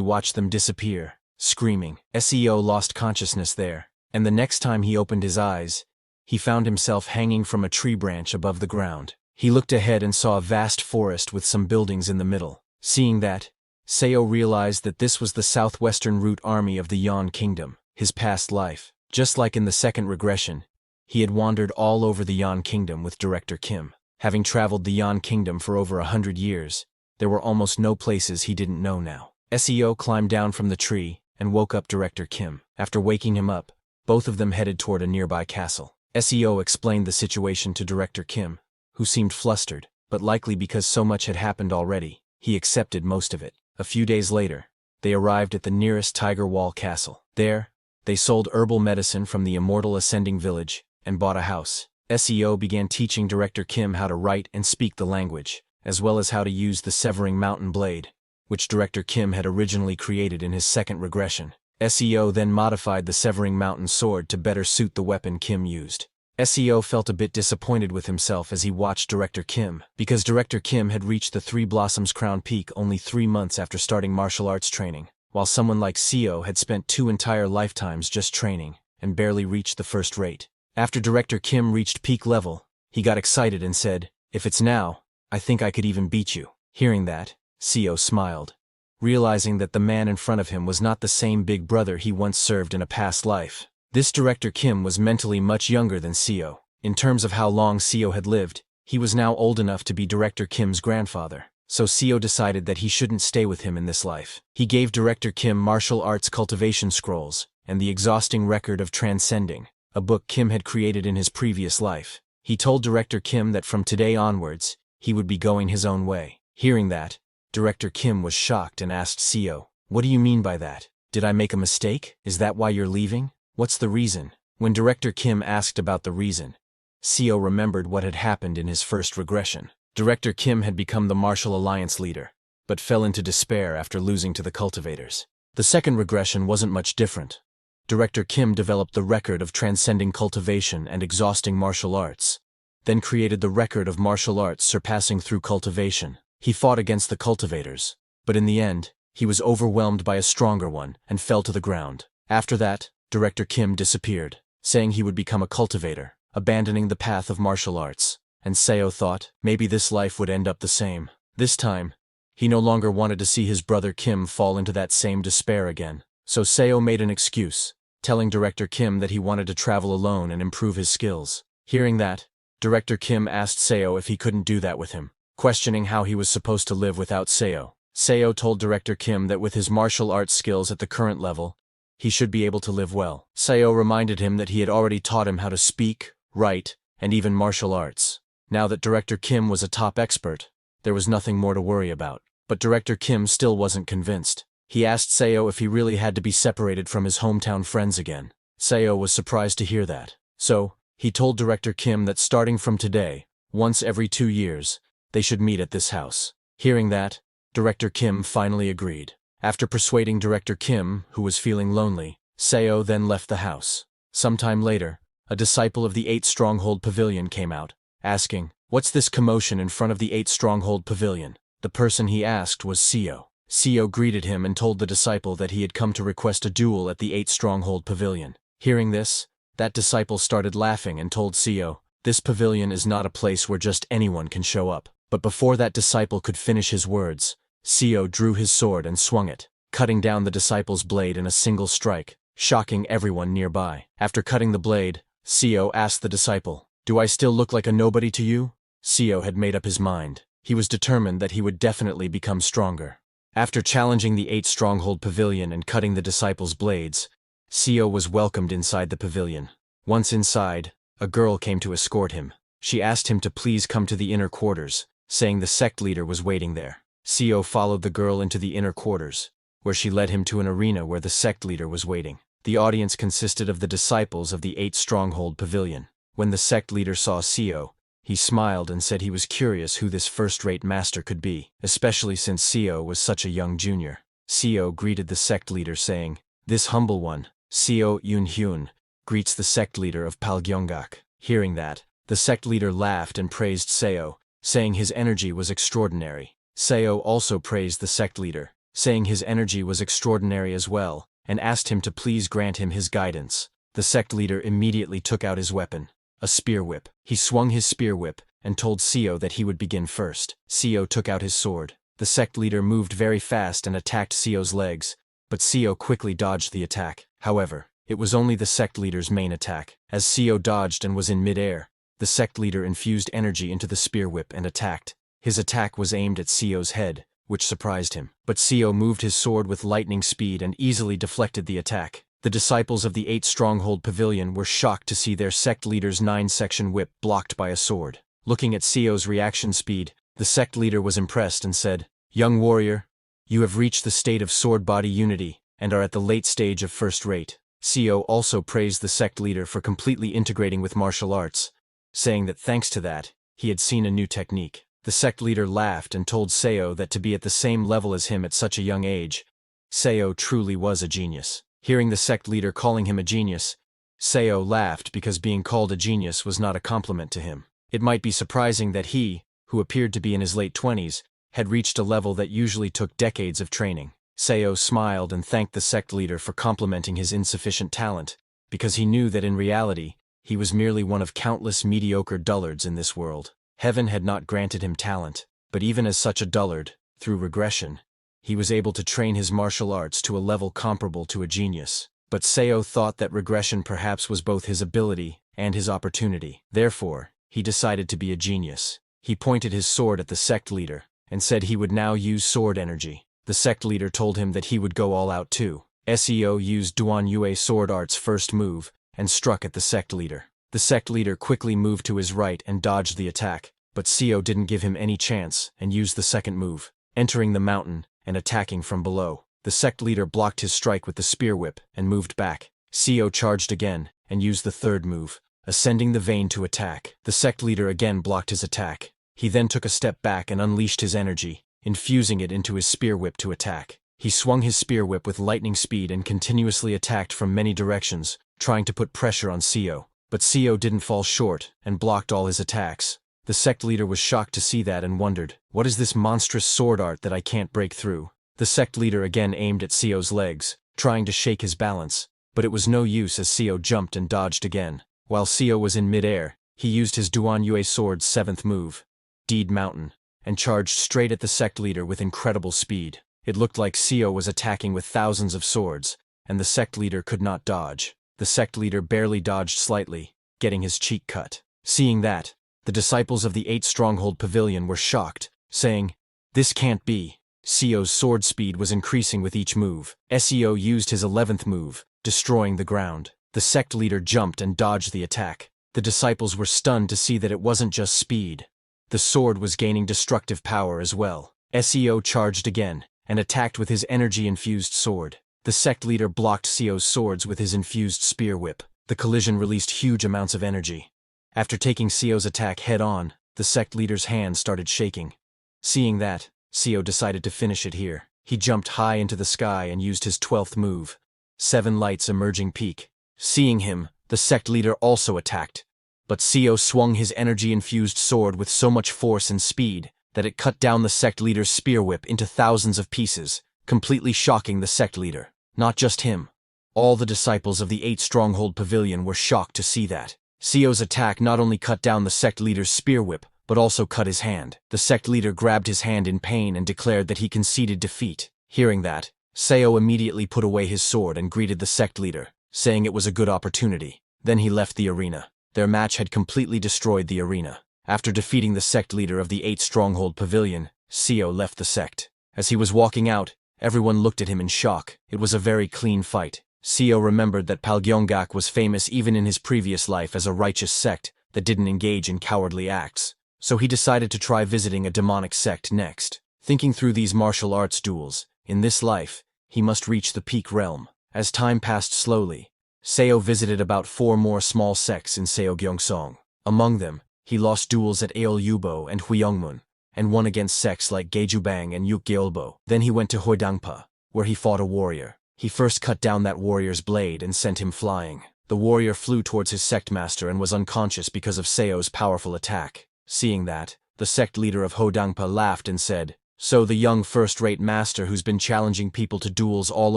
watch them disappear, screaming. Seo lost consciousness there, and the next time he opened his eyes, he found himself hanging from a tree branch above the ground. He looked ahead and saw a vast forest with some buildings in the middle. Seeing that, Seo realized that this was the southwestern root army of the Yan Kingdom, his past life. Just like in the second regression, he had wandered all over the Yan Kingdom with Director Kim. Having traveled the Yan Kingdom for over 100 years, there were almost no places he didn't know now. Seo climbed down from the tree and woke up Director Kim. After waking him up, both of them headed toward a nearby castle. Seo explained the situation to Director Kim, who seemed flustered, but likely because so much had happened already, he accepted most of it. A few days later, they arrived at the nearest Tiger Wall Castle. There, they sold herbal medicine from the immortal Ascending Village and bought a house. Seo began teaching Director Kim how to write and speak the language, as well as how to use the Severing Mountain Blade, which Director Kim had originally created in his second regression. Seo then modified the Severing Mountain Sword to better suit the weapon Kim used. Seo felt a bit disappointed with himself as he watched Director Kim, because Director Kim had reached the Three Blossoms Crown Peak only 3 months after starting martial arts training, while someone like Seo had spent 2 entire lifetimes just training and barely reached the first rate. After Director Kim reached peak level, he got excited and said, If it's now, I think I could even beat you. Hearing that, Seo smiled, realizing that the man in front of him was not the same big brother he once served in a past life. This Director Kim was mentally much younger than Seo. In terms of how long Seo had lived, he was now old enough to be Director Kim's grandfather, so Seo decided that he shouldn't stay with him in this life. He gave Director Kim martial arts cultivation scrolls and the exhausting record of transcending, a book Kim had created in his previous life. He told Director Kim that from today onwards, he would be going his own way. Hearing that, Director Kim was shocked and asked Seo, What do you mean by that? Did I make a mistake? Is that why you're leaving? What's the reason? When Director Kim asked about the reason, Seo remembered what had happened in his first regression. Director Kim had become the Martial Alliance leader, but fell into despair after losing to the cultivators. The second regression wasn't much different. Director Kim developed the record of transcending cultivation and exhausting martial arts, then created the record of martial arts surpassing through cultivation. He fought against the cultivators, but in the end, he was overwhelmed by a stronger one and fell to the ground. After that, Director Kim disappeared, saying he would become a cultivator, abandoning the path of martial arts, and Seo thought maybe this life would end up the same. This time, he no longer wanted to see his brother Kim fall into that same despair again, so Seo made an excuse, telling Director Kim that he wanted to travel alone and improve his skills. Hearing that, Director Kim asked Seo if he couldn't do that with him, questioning how he was supposed to live without Seo. Seo told Director Kim that with his martial arts skills at the current level, he should be able to live well. Seo reminded him that he had already taught him how to speak, write, and even martial arts. Now that Director Kim was a top expert, there was nothing more to worry about. But Director Kim still wasn't convinced. He asked Seo if he really had to be separated from his hometown friends again. Seo was surprised to hear that. So, he told Director Kim that starting from today, once every 2 years, they should meet at this house. Hearing that, Director Kim finally agreed. After persuading Director Kim, who was feeling lonely, Seo then left the house. Sometime later, a disciple of the 8 Stronghold Pavilion came out, asking, "What's this commotion in front of the 8 Stronghold Pavilion?" The person he asked was Seo. Seo greeted him and told the disciple that he had come to request a duel at the 8 Stronghold Pavilion. Hearing this, that disciple started laughing and told Seo, "This pavilion is not a place where just anyone can show up." But before that disciple could finish his words, Seo drew his sword and swung it, cutting down the disciple's blade in a single strike, shocking everyone nearby. After cutting the blade, Seo asked the disciple, "Do I still look like a nobody to you?" Seo had made up his mind. He was determined that he would definitely become stronger. After challenging the 8 Stronghold Pavilion and cutting the disciples' blades, Seo was welcomed inside the pavilion. Once inside, a girl came to escort him. She asked him to please come to the inner quarters, saying the sect leader was waiting there. Seo followed the girl into the inner quarters, where she led him to an arena where the sect leader was waiting. The audience consisted of the disciples of the 8 Stronghold Pavilion. When the sect leader saw Seo, he smiled and said he was curious who this first-rate master could be, especially since Seo was such a young junior. Seo greeted the sect leader saying, "This humble one, Seo Yun-hyun, greets the sect leader of Palgyeonggak." Hearing that, the sect leader laughed and praised Seo, saying his energy was extraordinary. Seo also praised the sect leader, saying his energy was extraordinary as well, and asked him to please grant him his guidance. The sect leader immediately took out his weapon, a spear whip. He swung his spear whip and told Seo that he would begin first. Seo took out his sword. The sect leader moved very fast and attacked Seo's legs, but Seo quickly dodged the attack. However, it was only the sect leader's main attack. As Seo dodged and was in mid-air, the sect leader infused energy into the spear whip and attacked. His attack was aimed at Seo's head, which surprised him. But Seo moved his sword with lightning speed and easily deflected the attack. The disciples of the 8 Stronghold Pavilion were shocked to see their sect leader's 9-section whip blocked by a sword. Looking at Seo's reaction speed, the sect leader was impressed and said, "Young warrior, you have reached the state of sword-body unity and are at the late stage of first rate." Seo also praised the sect leader for completely integrating with martial arts, saying that thanks to that, he had seen a new technique. The sect leader laughed and told Seo that to be at the same level as him at such a young age, Seo truly was a genius. Hearing the sect leader calling him a genius, Seo laughed because being called a genius was not a compliment to him. It might be surprising that he, who appeared to be in his late 20s, had reached a level that usually took decades of training. Seo smiled and thanked the sect leader for complimenting his insufficient talent, because he knew that in reality, he was merely one of countless mediocre dullards in this world. Heaven had not granted him talent, but even as such a dullard, through regression, he was able to train his martial arts to a level comparable to a genius. But Seo thought that regression perhaps was both his ability and his opportunity. Therefore, he decided to be a genius. He pointed his sword at the sect leader and said he would now use sword energy. The sect leader told him that he would go all out too. Seo used Duan Yue sword art's first move and struck at the sect leader. The sect leader quickly moved to his right and dodged the attack, but Seo didn't give him any chance and used the second move, entering the mountain and attacking from below. The sect leader blocked his strike with the spear whip and moved back. Seo charged again and used the third move, ascending the vein to attack. The sect leader again blocked his attack. He then took a step back and unleashed his energy, infusing it into his spear whip to attack. He swung his spear whip with lightning speed and continuously attacked from many directions, trying to put pressure on Seo. But Seo didn't fall short and blocked all his attacks. The sect leader was shocked to see that and wondered, "What is this monstrous sword art that I can't break through?" The sect leader again aimed at Seo's legs, trying to shake his balance, but it was no use as Seo jumped and dodged again. While Seo was in mid-air, he used his Duan Yue sword's 7th move, Deed Mountain, and charged straight at the sect leader with incredible speed. It looked like Seo was attacking with thousands of swords, and the sect leader could not dodge. The sect leader barely dodged slightly, getting his cheek cut. Seeing that, the disciples of the 8 Stronghold Pavilion were shocked, saying, "This can't be." Seo's sword speed was increasing with each move. Seo used his 11th move, destroying the ground. The sect leader jumped and dodged the attack. The disciples were stunned to see that it wasn't just speed. The sword was gaining destructive power as well. Seo charged again, and attacked with his energy-infused sword. The sect leader blocked Seo's swords with his infused spear whip. The collision released huge amounts of energy. After taking Seo's attack head-on, the sect leader's hand started shaking. Seeing that, Seo decided to finish it here. He jumped high into the sky and used his 12th move, 7 Lights Emerging Peak. Seeing him, the sect leader also attacked. But Seo swung his energy-infused sword with so much force and speed that it cut down the sect leader's spear whip into thousands of pieces, completely shocking the sect leader. Not just him. All the disciples of the 8 Stronghold Pavilion were shocked to see that. Seo's attack not only cut down the sect leader's spear whip, but also cut his hand. The sect leader grabbed his hand in pain and declared that he conceded defeat. Hearing that, Seo immediately put away his sword and greeted the sect leader, saying it was a good opportunity. Then he left the arena. Their match had completely destroyed the arena. After defeating the sect leader of the 8 Stronghold Pavilion, Seo left the sect. As he was walking out, everyone looked at him in shock. It was a very clean fight. Seo remembered that Palgyeongak was famous even in his previous life as a righteous sect that didn't engage in cowardly acts. So he decided to try visiting a demonic sect next. Thinking through these martial arts duels, in this life, he must reach the peak realm. As time passed slowly, Seo visited about 4 more small sects in Seogyeongsong. Among them, he lost duels at Aeol-yubo and Hwyeongmun, and won against sects like Gaejubang and Yukgyeolbo. Then he went to Hwodangpa, where he fought a warrior. He first cut down that warrior's blade and sent him flying. The warrior flew towards his sect master and was unconscious because of Seo's powerful attack. Seeing that, the sect leader of Hwodangpa laughed and said, "So the young first-rate master who's been challenging people to duels all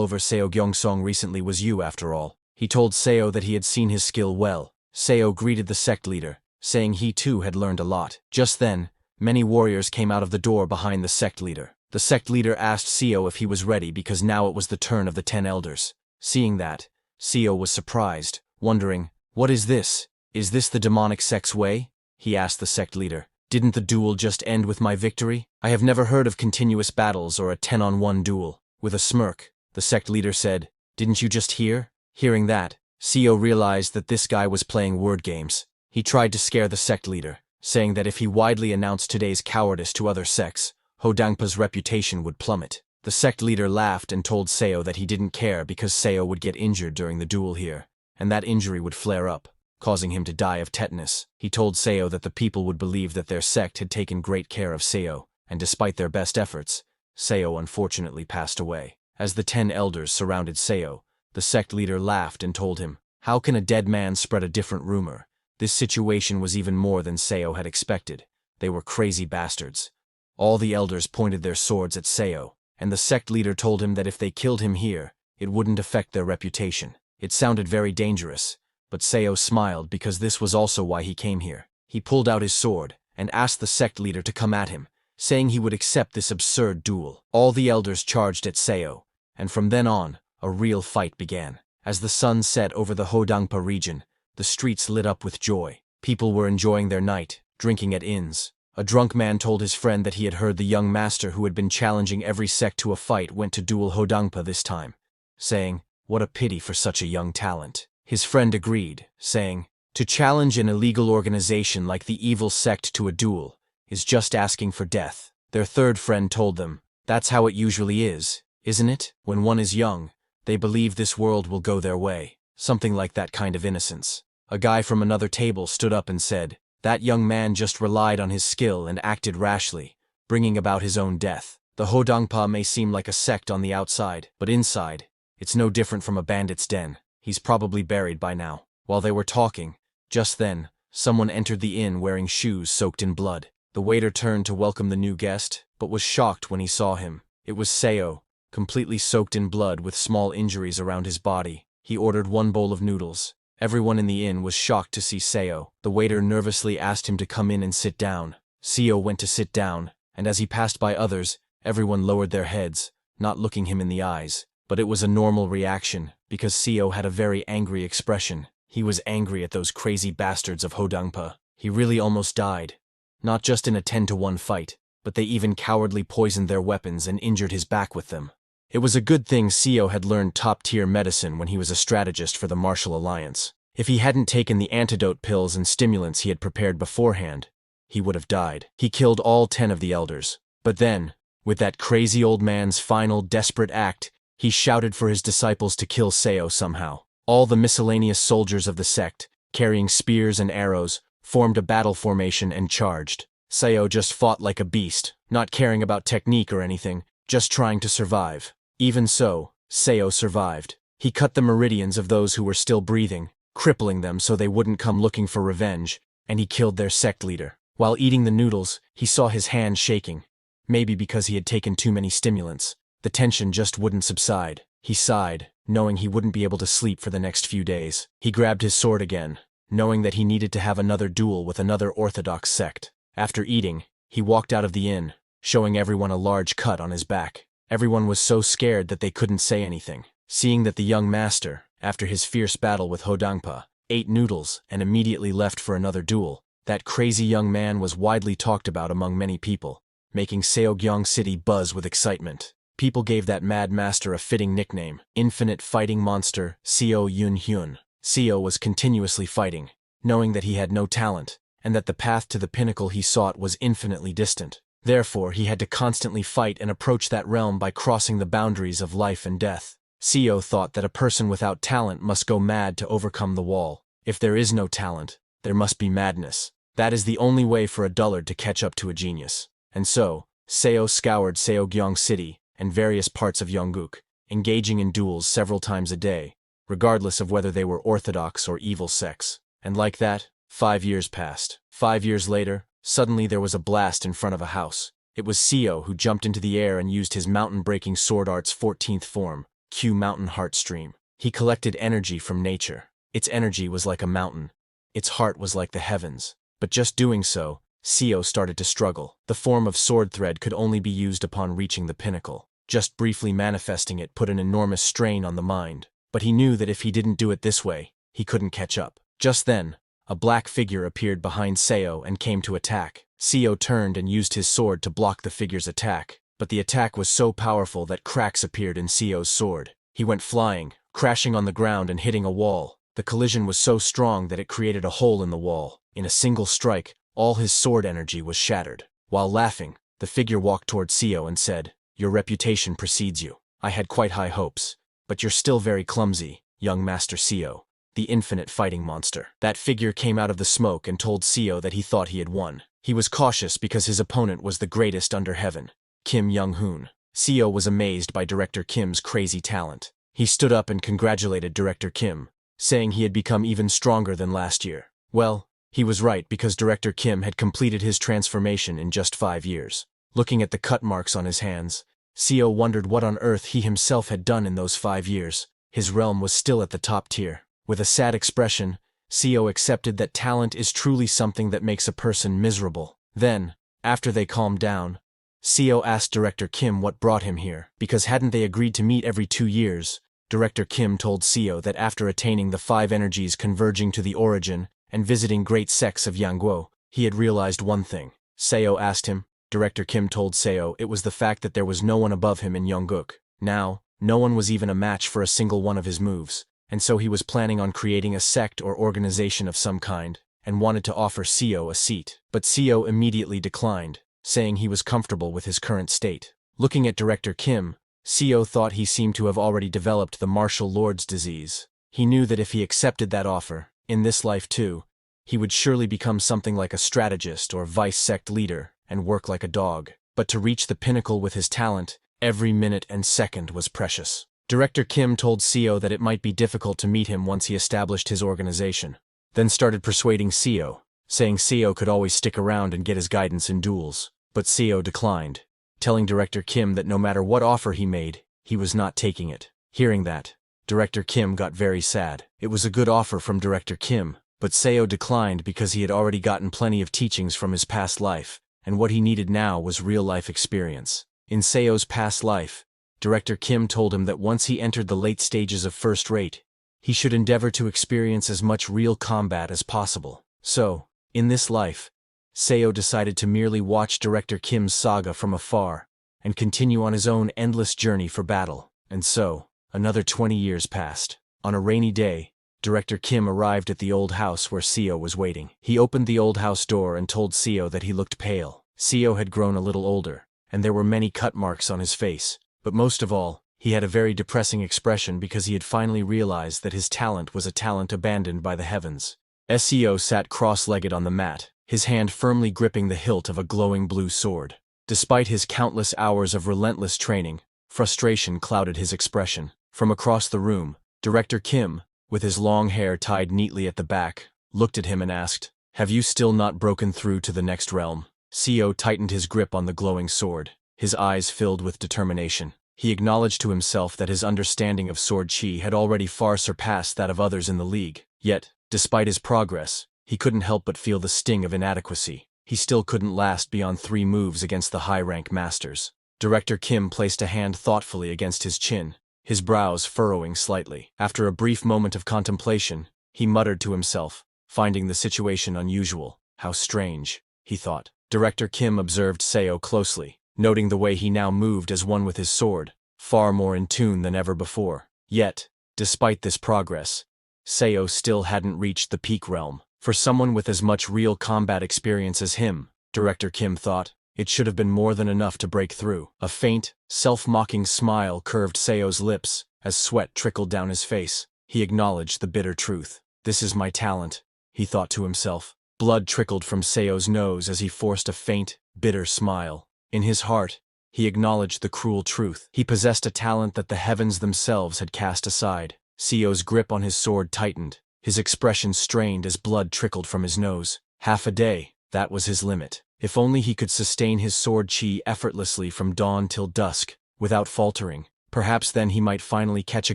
over Seogyeongsong recently was you after all." He told Seo that he had seen his skill well. Seo greeted the sect leader, saying he too had learned a lot. Just then, many warriors came out of the door behind the sect leader. The sect leader asked Seo if he was ready because now it was the turn of the 10 elders. Seeing that, Seo was surprised, wondering, "What is this? Is this the demonic sect's way?" He asked the sect leader, "Didn't the duel just end with my victory? I have never heard of continuous battles or a 10-on-1 duel." With a smirk, the sect leader said, "Didn't you just hear?" Hearing that, Seo realized that this guy was playing word games. He tried to scare the sect leader, saying that if he widely announced today's cowardice to other sects, Hwodangpa's reputation would plummet. The sect leader laughed and told Seo that he didn't care because Seo would get injured during the duel here, and that injury would flare up, causing him to die of tetanus. He told Seo that the people would believe that their sect had taken great care of Seo, and despite their best efforts, Seo unfortunately passed away. As the 10 elders surrounded Seo, the sect leader laughed and told him, "How can a dead man spread a different rumor?" This situation was even more than Seo had expected. They were crazy bastards. All the elders pointed their swords at Seo, and the sect leader told him that if they killed him here, it wouldn't affect their reputation. It sounded very dangerous, but Seo smiled because this was also why he came here. He pulled out his sword and asked the sect leader to come at him, saying he would accept this absurd duel. All the elders charged at Seo, and from then on, a real fight began. As the sun set over the Hwodangpa region, the streets lit up with joy. People were enjoying their night, drinking at inns. A drunk man told his friend that he had heard the young master who had been challenging every sect to a fight went to duel Hwodangpa this time, saying, "What a pity for such a young talent." His friend agreed, saying, "To challenge an illegal organization like the evil sect to a duel is just asking for death." Their third friend told them, "That's how it usually is, isn't it? When one is young, they believe this world will go their way." Something like that kind of innocence. A guy from another table stood up and said, "That young man just relied on his skill and acted rashly, bringing about his own death. The Hwodangpa may seem like a sect on the outside, but inside, it's no different from a bandit's den. He's probably buried by now." While they were talking, just then, someone entered the inn wearing shoes soaked in blood. The waiter turned to welcome the new guest, but was shocked when he saw him. It was Seo, completely soaked in blood with small injuries around his body. He ordered 1 bowl of noodles. Everyone in the inn was shocked to see Seo. The waiter nervously asked him to come in and sit down. Seo went to sit down, and as he passed by others, everyone lowered their heads, not looking him in the eyes. But it was a normal reaction, because Seo had a very angry expression. He was angry at those crazy bastards of Hwodangpa. He really almost died. Not just in a 10-to-1 fight, but they even cowardly poisoned their weapons and injured his back with them. It was a good thing Seo had learned top-tier medicine when he was a strategist for the Martial Alliance. If he hadn't taken the antidote pills and stimulants he had prepared beforehand, he would have died. He killed all 10 of the elders. But then, with that crazy old man's final, desperate act, he shouted for his disciples to kill Seo somehow. All the miscellaneous soldiers of the sect, carrying spears and arrows, formed a battle formation and charged. Seo just fought like a beast, not caring about technique or anything, just trying to survive. Even so, Seo survived. He cut the meridians of those who were still breathing, crippling them so they wouldn't come looking for revenge, and he killed their sect leader. While eating the noodles, he saw his hand shaking. Maybe because he had taken too many stimulants. The tension just wouldn't subside. He sighed, knowing he wouldn't be able to sleep for the next few days. He grabbed his sword again, knowing that he needed to have another duel with another orthodox sect. After eating, he walked out of the inn, showing everyone a large cut on his back. Everyone was so scared that they couldn't say anything. Seeing that the young master, after his fierce battle with Hodangpa, ate noodles and immediately left for another duel, that crazy young man was widely talked about among many people, making Seogyeong City buzz with excitement. People gave that mad master a fitting nickname, Infinite Fighting Monster Seo Yun-hyun. Seo was continuously fighting, knowing that he had no talent, and that the path to the pinnacle he sought was infinitely distant. Therefore, he had to constantly fight and approach that realm by crossing the boundaries of life and death. Seo thought that a person without talent must go mad to overcome the wall. If there is no talent, there must be madness. That is the only way for a dullard to catch up to a genius. And so, Seo scoured Seogyeong City and various parts of Yongguk, engaging in duels several times a day, regardless of whether they were orthodox or evil sects. And like that, 5 years passed. 5 years later, suddenly there was a blast in front of a house. It was Seo who jumped into the air and used his mountain-breaking sword art's 14th form, Q Mountain Heart Stream. He collected energy from nature. Its energy was like a mountain. Its heart was like the heavens. But just doing so, Seo started to struggle. The form of sword thread could only be used upon reaching the pinnacle. Just briefly manifesting it put an enormous strain on the mind. But he knew that if he didn't do it this way, he couldn't catch up. Just then, a black figure appeared behind Seo and came to attack. Seo turned and used his sword to block the figure's attack, but the attack was so powerful that cracks appeared in Seo's sword. He went flying, crashing on the ground and hitting a wall. The collision was so strong that it created a hole in the wall. In a single strike, all his sword energy was shattered. While laughing, the figure walked toward Seo and said, "Your reputation precedes you. I had quite high hopes, but you're still very clumsy, young Master Seo, the infinite fighting monster." That figure came out of the smoke and told Seo that he thought he had won. He was cautious because his opponent was the greatest under heaven, Kim Young-hoon. Seo was amazed by Director Kim's crazy talent. He stood up and congratulated Director Kim, saying he had become even stronger than last year. Well, he was right because Director Kim had completed his transformation in just 5 years. Looking at the cut marks on his hands, Seo wondered what on earth he himself had done in those 5 years. His realm was still at the top tier. With a sad expression, Seo accepted that talent is truly something that makes a person miserable. Then, after they calmed down, Seo asked Director Kim what brought him here, because hadn't they agreed to meet every 2 years? Director Kim told Seo that after attaining the 5 energies converging to the origin and visiting great sects of Yangguo, he had realized one thing. Seo asked him. Director Kim told Seo it was the fact that there was no one above him in Yongguk. Now, no one was even a match for a single one of his moves, and so he was planning on creating a sect or organization of some kind, and wanted to offer Seo a seat. But Seo immediately declined, saying he was comfortable with his current state. Looking at Director Kim, Seo thought he seemed to have already developed the martial lord's disease. He knew that if he accepted that offer, in this life too, he would surely become something like a strategist or vice-sect leader and work like a dog. But to reach the pinnacle with his talent, every minute and second was precious. Director Kim told Seo that it might be difficult to meet him once he established his organization, then started persuading Seo, saying Seo could always stick around and get his guidance in duels. But Seo declined, telling Director Kim that no matter what offer he made, he was not taking it. Hearing that, Director Kim got very sad. It was a good offer from Director Kim, but Seo declined because he had already gotten plenty of teachings from his past life, and what he needed now was real-life experience. In Seo's past life, Director Kim told him that once he entered the late stages of first rate, he should endeavor to experience as much real combat as possible. So, in this life, Seo decided to merely watch Director Kim's saga from afar and continue on his own endless journey for battle. And so, another 20 years passed. On a rainy day, Director Kim arrived at the old house where Seo was waiting. He opened the old house door and told Seo that he looked pale. Seo had grown a little older, and there were many cut marks on his face, but most of all, He had a very depressing expression because he had finally realized that his talent was a talent abandoned by the heavens. SEO sat cross-legged on the mat, his hand firmly gripping the hilt of a glowing blue sword. Despite his countless hours of relentless training, frustration clouded his expression. From across the room, Director Kim, with his long hair tied neatly at the back, looked at him and asked, "Have you still not broken through to the next realm?" SEO tightened his grip on the glowing sword, his eyes filled with determination. He acknowledged to himself that his understanding of sword chi had already far surpassed that of others in the league. Yet, despite his progress, he couldn't help but feel the sting of inadequacy. He still couldn't last beyond 3 moves against the high-rank masters. Director Kim placed a hand thoughtfully against his chin, his brows furrowing slightly. After a brief moment of contemplation, he muttered to himself, finding the situation unusual. How strange, he thought. Director Kim observed Seo closely, noting the way he now moved as one with his sword, far more in tune than ever before. Yet, despite this progress, Seo still hadn't reached the peak realm. For someone with as much real combat experience as him, Director Kim thought, it should have been more than enough to break through. A faint, self-mocking smile curved Seo's lips as sweat trickled down his face. He acknowledged the bitter truth. "This is my talent," he thought to himself. Blood trickled from Seo's nose as he forced a faint, bitter smile. In his heart, he acknowledged the cruel truth. He possessed a talent that the heavens themselves had cast aside. Seo's grip on his sword tightened, his expression strained as blood trickled from his nose. Half a day, that was his limit. If only he could sustain his sword chi effortlessly from dawn till dusk, without faltering, perhaps then he might finally catch a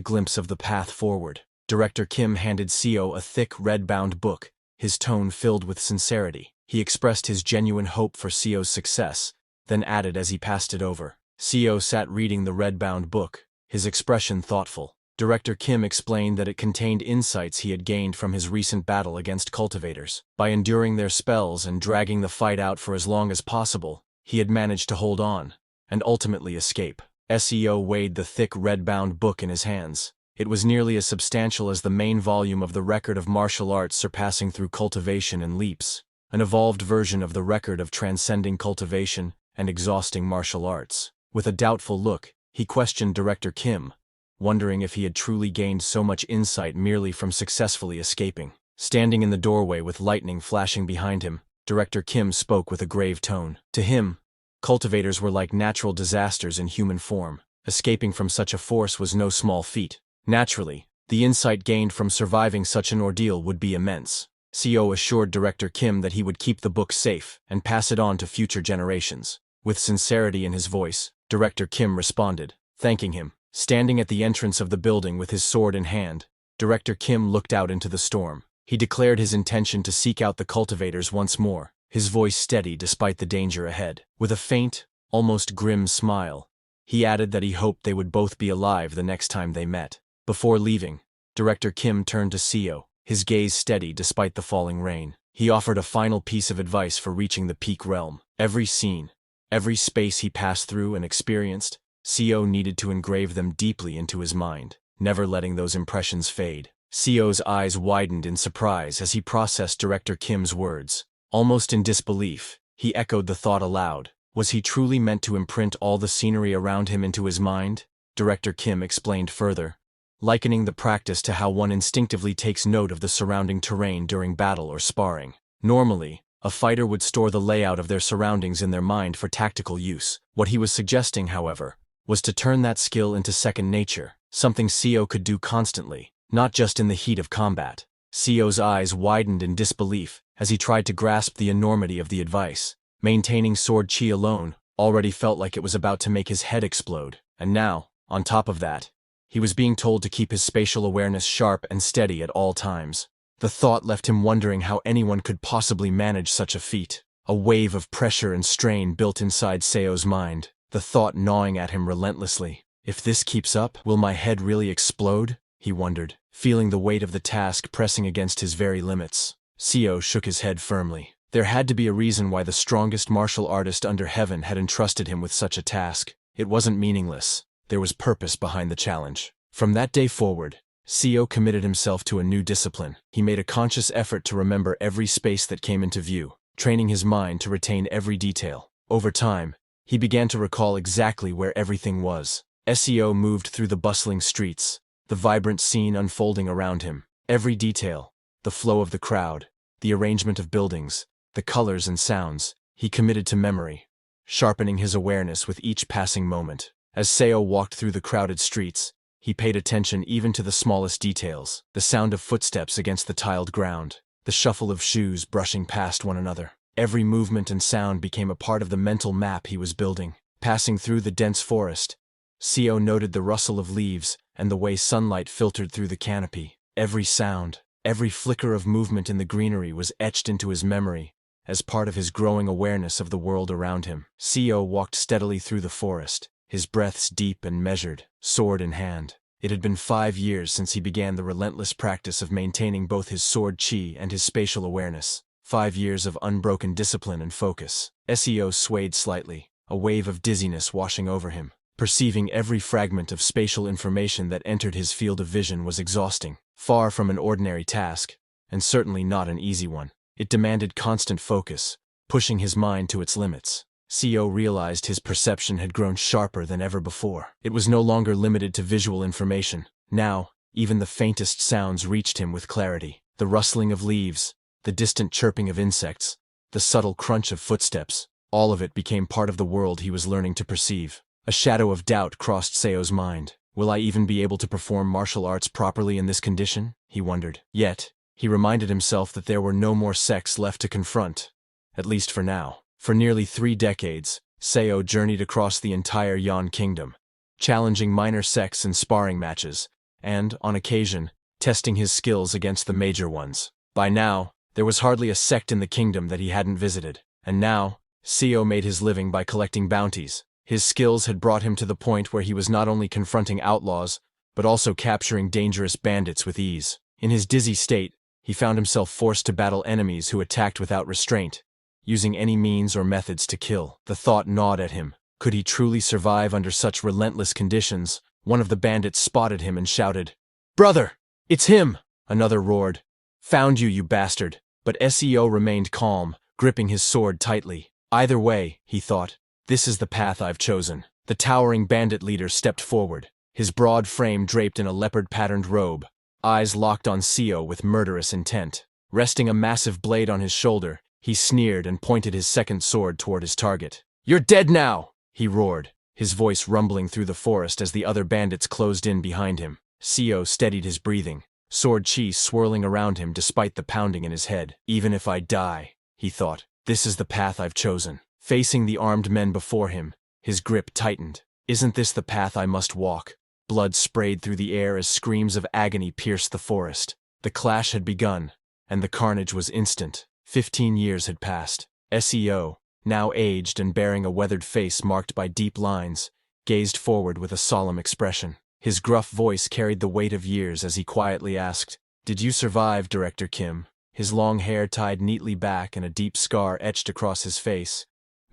glimpse of the path forward. Director Kim handed Seo a thick red-bound book, his tone filled with sincerity. He expressed his genuine hope for Seo's success, then added as he passed it over. Seo sat reading the red-bound book, his expression thoughtful. Director Kim explained that it contained insights he had gained from his recent battle against cultivators. By enduring their spells and dragging the fight out for as long as possible, he had managed to hold on, and ultimately escape. SEO weighed the thick red-bound book in his hands. It was nearly as substantial as the main volume of the record of martial arts surpassing through cultivation and leaps, an evolved version of the record of transcending cultivation and exhausting martial arts. With a doubtful look, he questioned Director Kim, wondering if he had truly gained so much insight merely from successfully escaping. Standing in the doorway with lightning flashing behind him, Director Kim spoke with a grave tone. To him, cultivators were like natural disasters in human form. Escaping from such a force was no small feat. Naturally, the insight gained from surviving such an ordeal would be immense. Seo assured Director Kim that he would keep the book safe and pass it on to future generations. With sincerity in his voice, Director Kim responded, thanking him. Standing at the entrance of the building with his sword in hand, Director Kim looked out into the storm. He declared his intention to seek out the cultivators once more, his voice steady despite the danger ahead. With a faint, almost grim smile, he added that he hoped they would both be alive the next time they met. Before leaving, Director Kim turned to Seo, his gaze steady despite the falling rain. He offered a final piece of advice for reaching the peak realm. Every scene, every space he passed through and experienced, Seo needed to engrave them deeply into his mind, never letting those impressions fade. Seo's eyes widened in surprise as he processed Director Kim's words. Almost in disbelief, he echoed the thought aloud. Was he truly meant to imprint all the scenery around him into his mind? Director Kim explained further, likening the practice to how one instinctively takes note of the surrounding terrain during battle or sparring. Normally, a fighter would store the layout of their surroundings in their mind for tactical use. What he was suggesting, however, was to turn that skill into second nature, something Seo could do constantly, not just in the heat of combat. Seo's eyes widened in disbelief as he tried to grasp the enormity of the advice. Maintaining sword chi alone already felt like it was about to make his head explode, and now, on top of that, he was being told to keep his spatial awareness sharp and steady at all times. The thought left him wondering how anyone could possibly manage such a feat. A wave of pressure and strain built inside Seo's mind, the thought gnawing at him relentlessly. If this keeps up, will my head really explode? He wondered, feeling the weight of the task pressing against his very limits. Seo shook his head firmly. There had to be a reason why the strongest martial artist under heaven had entrusted him with such a task. It wasn't meaningless. There was purpose behind the challenge. From that day forward, Seo committed himself to a new discipline. He made a conscious effort to remember every space that came into view, training his mind to retain every detail. Over time, he began to recall exactly where everything was. SEO moved through the bustling streets, the vibrant scene unfolding around him. Every detail, the flow of the crowd, the arrangement of buildings, the colors and sounds, he committed to memory, sharpening his awareness with each passing moment. As Seo walked through the crowded streets, he paid attention even to the smallest details, the sound of footsteps against the tiled ground, the shuffle of shoes brushing past one another. Every movement and sound became a part of the mental map he was building. Passing through the dense forest, Seo noted the rustle of leaves and the way sunlight filtered through the canopy. Every sound, every flicker of movement in the greenery was etched into his memory as part of his growing awareness of the world around him. Seo walked steadily through the forest, his breaths deep and measured, sword in hand. It had been 5 years since he began the relentless practice of maintaining both his sword chi and his spatial awareness. 5 years of unbroken discipline and focus. Seo swayed slightly, a wave of dizziness washing over him. Perceiving every fragment of spatial information that entered his field of vision was exhausting. Far from an ordinary task, and certainly not an easy one. It demanded constant focus, pushing his mind to its limits. Seo realized his perception had grown sharper than ever before. It was no longer limited to visual information. Now, even the faintest sounds reached him with clarity. The rustling of leaves, the distant chirping of insects, the subtle crunch of footsteps, all of it became part of the world he was learning to perceive. A shadow of doubt crossed Seo's mind. Will I even be able to perform martial arts properly in this condition? He wondered. Yet, he reminded himself that there were no more sects left to confront, at least for now. For nearly 3 decades, Seo journeyed across the entire Yan Kingdom, challenging minor sects in sparring matches, and, on occasion, testing his skills against the major ones. By now, there was hardly a sect in the kingdom that he hadn't visited, and now, Seo made his living by collecting bounties. His skills had brought him to the point where he was not only confronting outlaws, but also capturing dangerous bandits with ease. In his dizzy state, he found himself forced to battle enemies who attacked without restraint, using any means or methods to kill. The thought gnawed at him. Could he truly survive under such relentless conditions? One of the bandits spotted him and shouted, "Brother! It's him!" Another roared, "Found you, you bastard!" But Seo remained calm, gripping his sword tightly. Either way, he thought, this is the path I've chosen. The towering bandit leader stepped forward, his broad frame draped in a leopard-patterned robe, eyes locked on Seo with murderous intent. Resting a massive blade on his shoulder, he sneered and pointed his second sword toward his target. "You're dead now!" he roared, his voice rumbling through the forest as the other bandits closed in behind him. Seo steadied his breathing, sword chi swirling around him despite the pounding in his head. Even if I die, he thought, this is the path I've chosen. Facing the armed men before him, his grip tightened. Isn't this the path I must walk? Blood sprayed through the air as screams of agony pierced the forest. The clash had begun, and the carnage was instant. 15 years had passed. Seo, now aged and bearing a weathered face marked by deep lines, gazed forward with a solemn expression. His gruff voice carried the weight of years as he quietly asked, "Did you survive, Director Kim?" His long hair tied neatly back and a deep scar etched across his face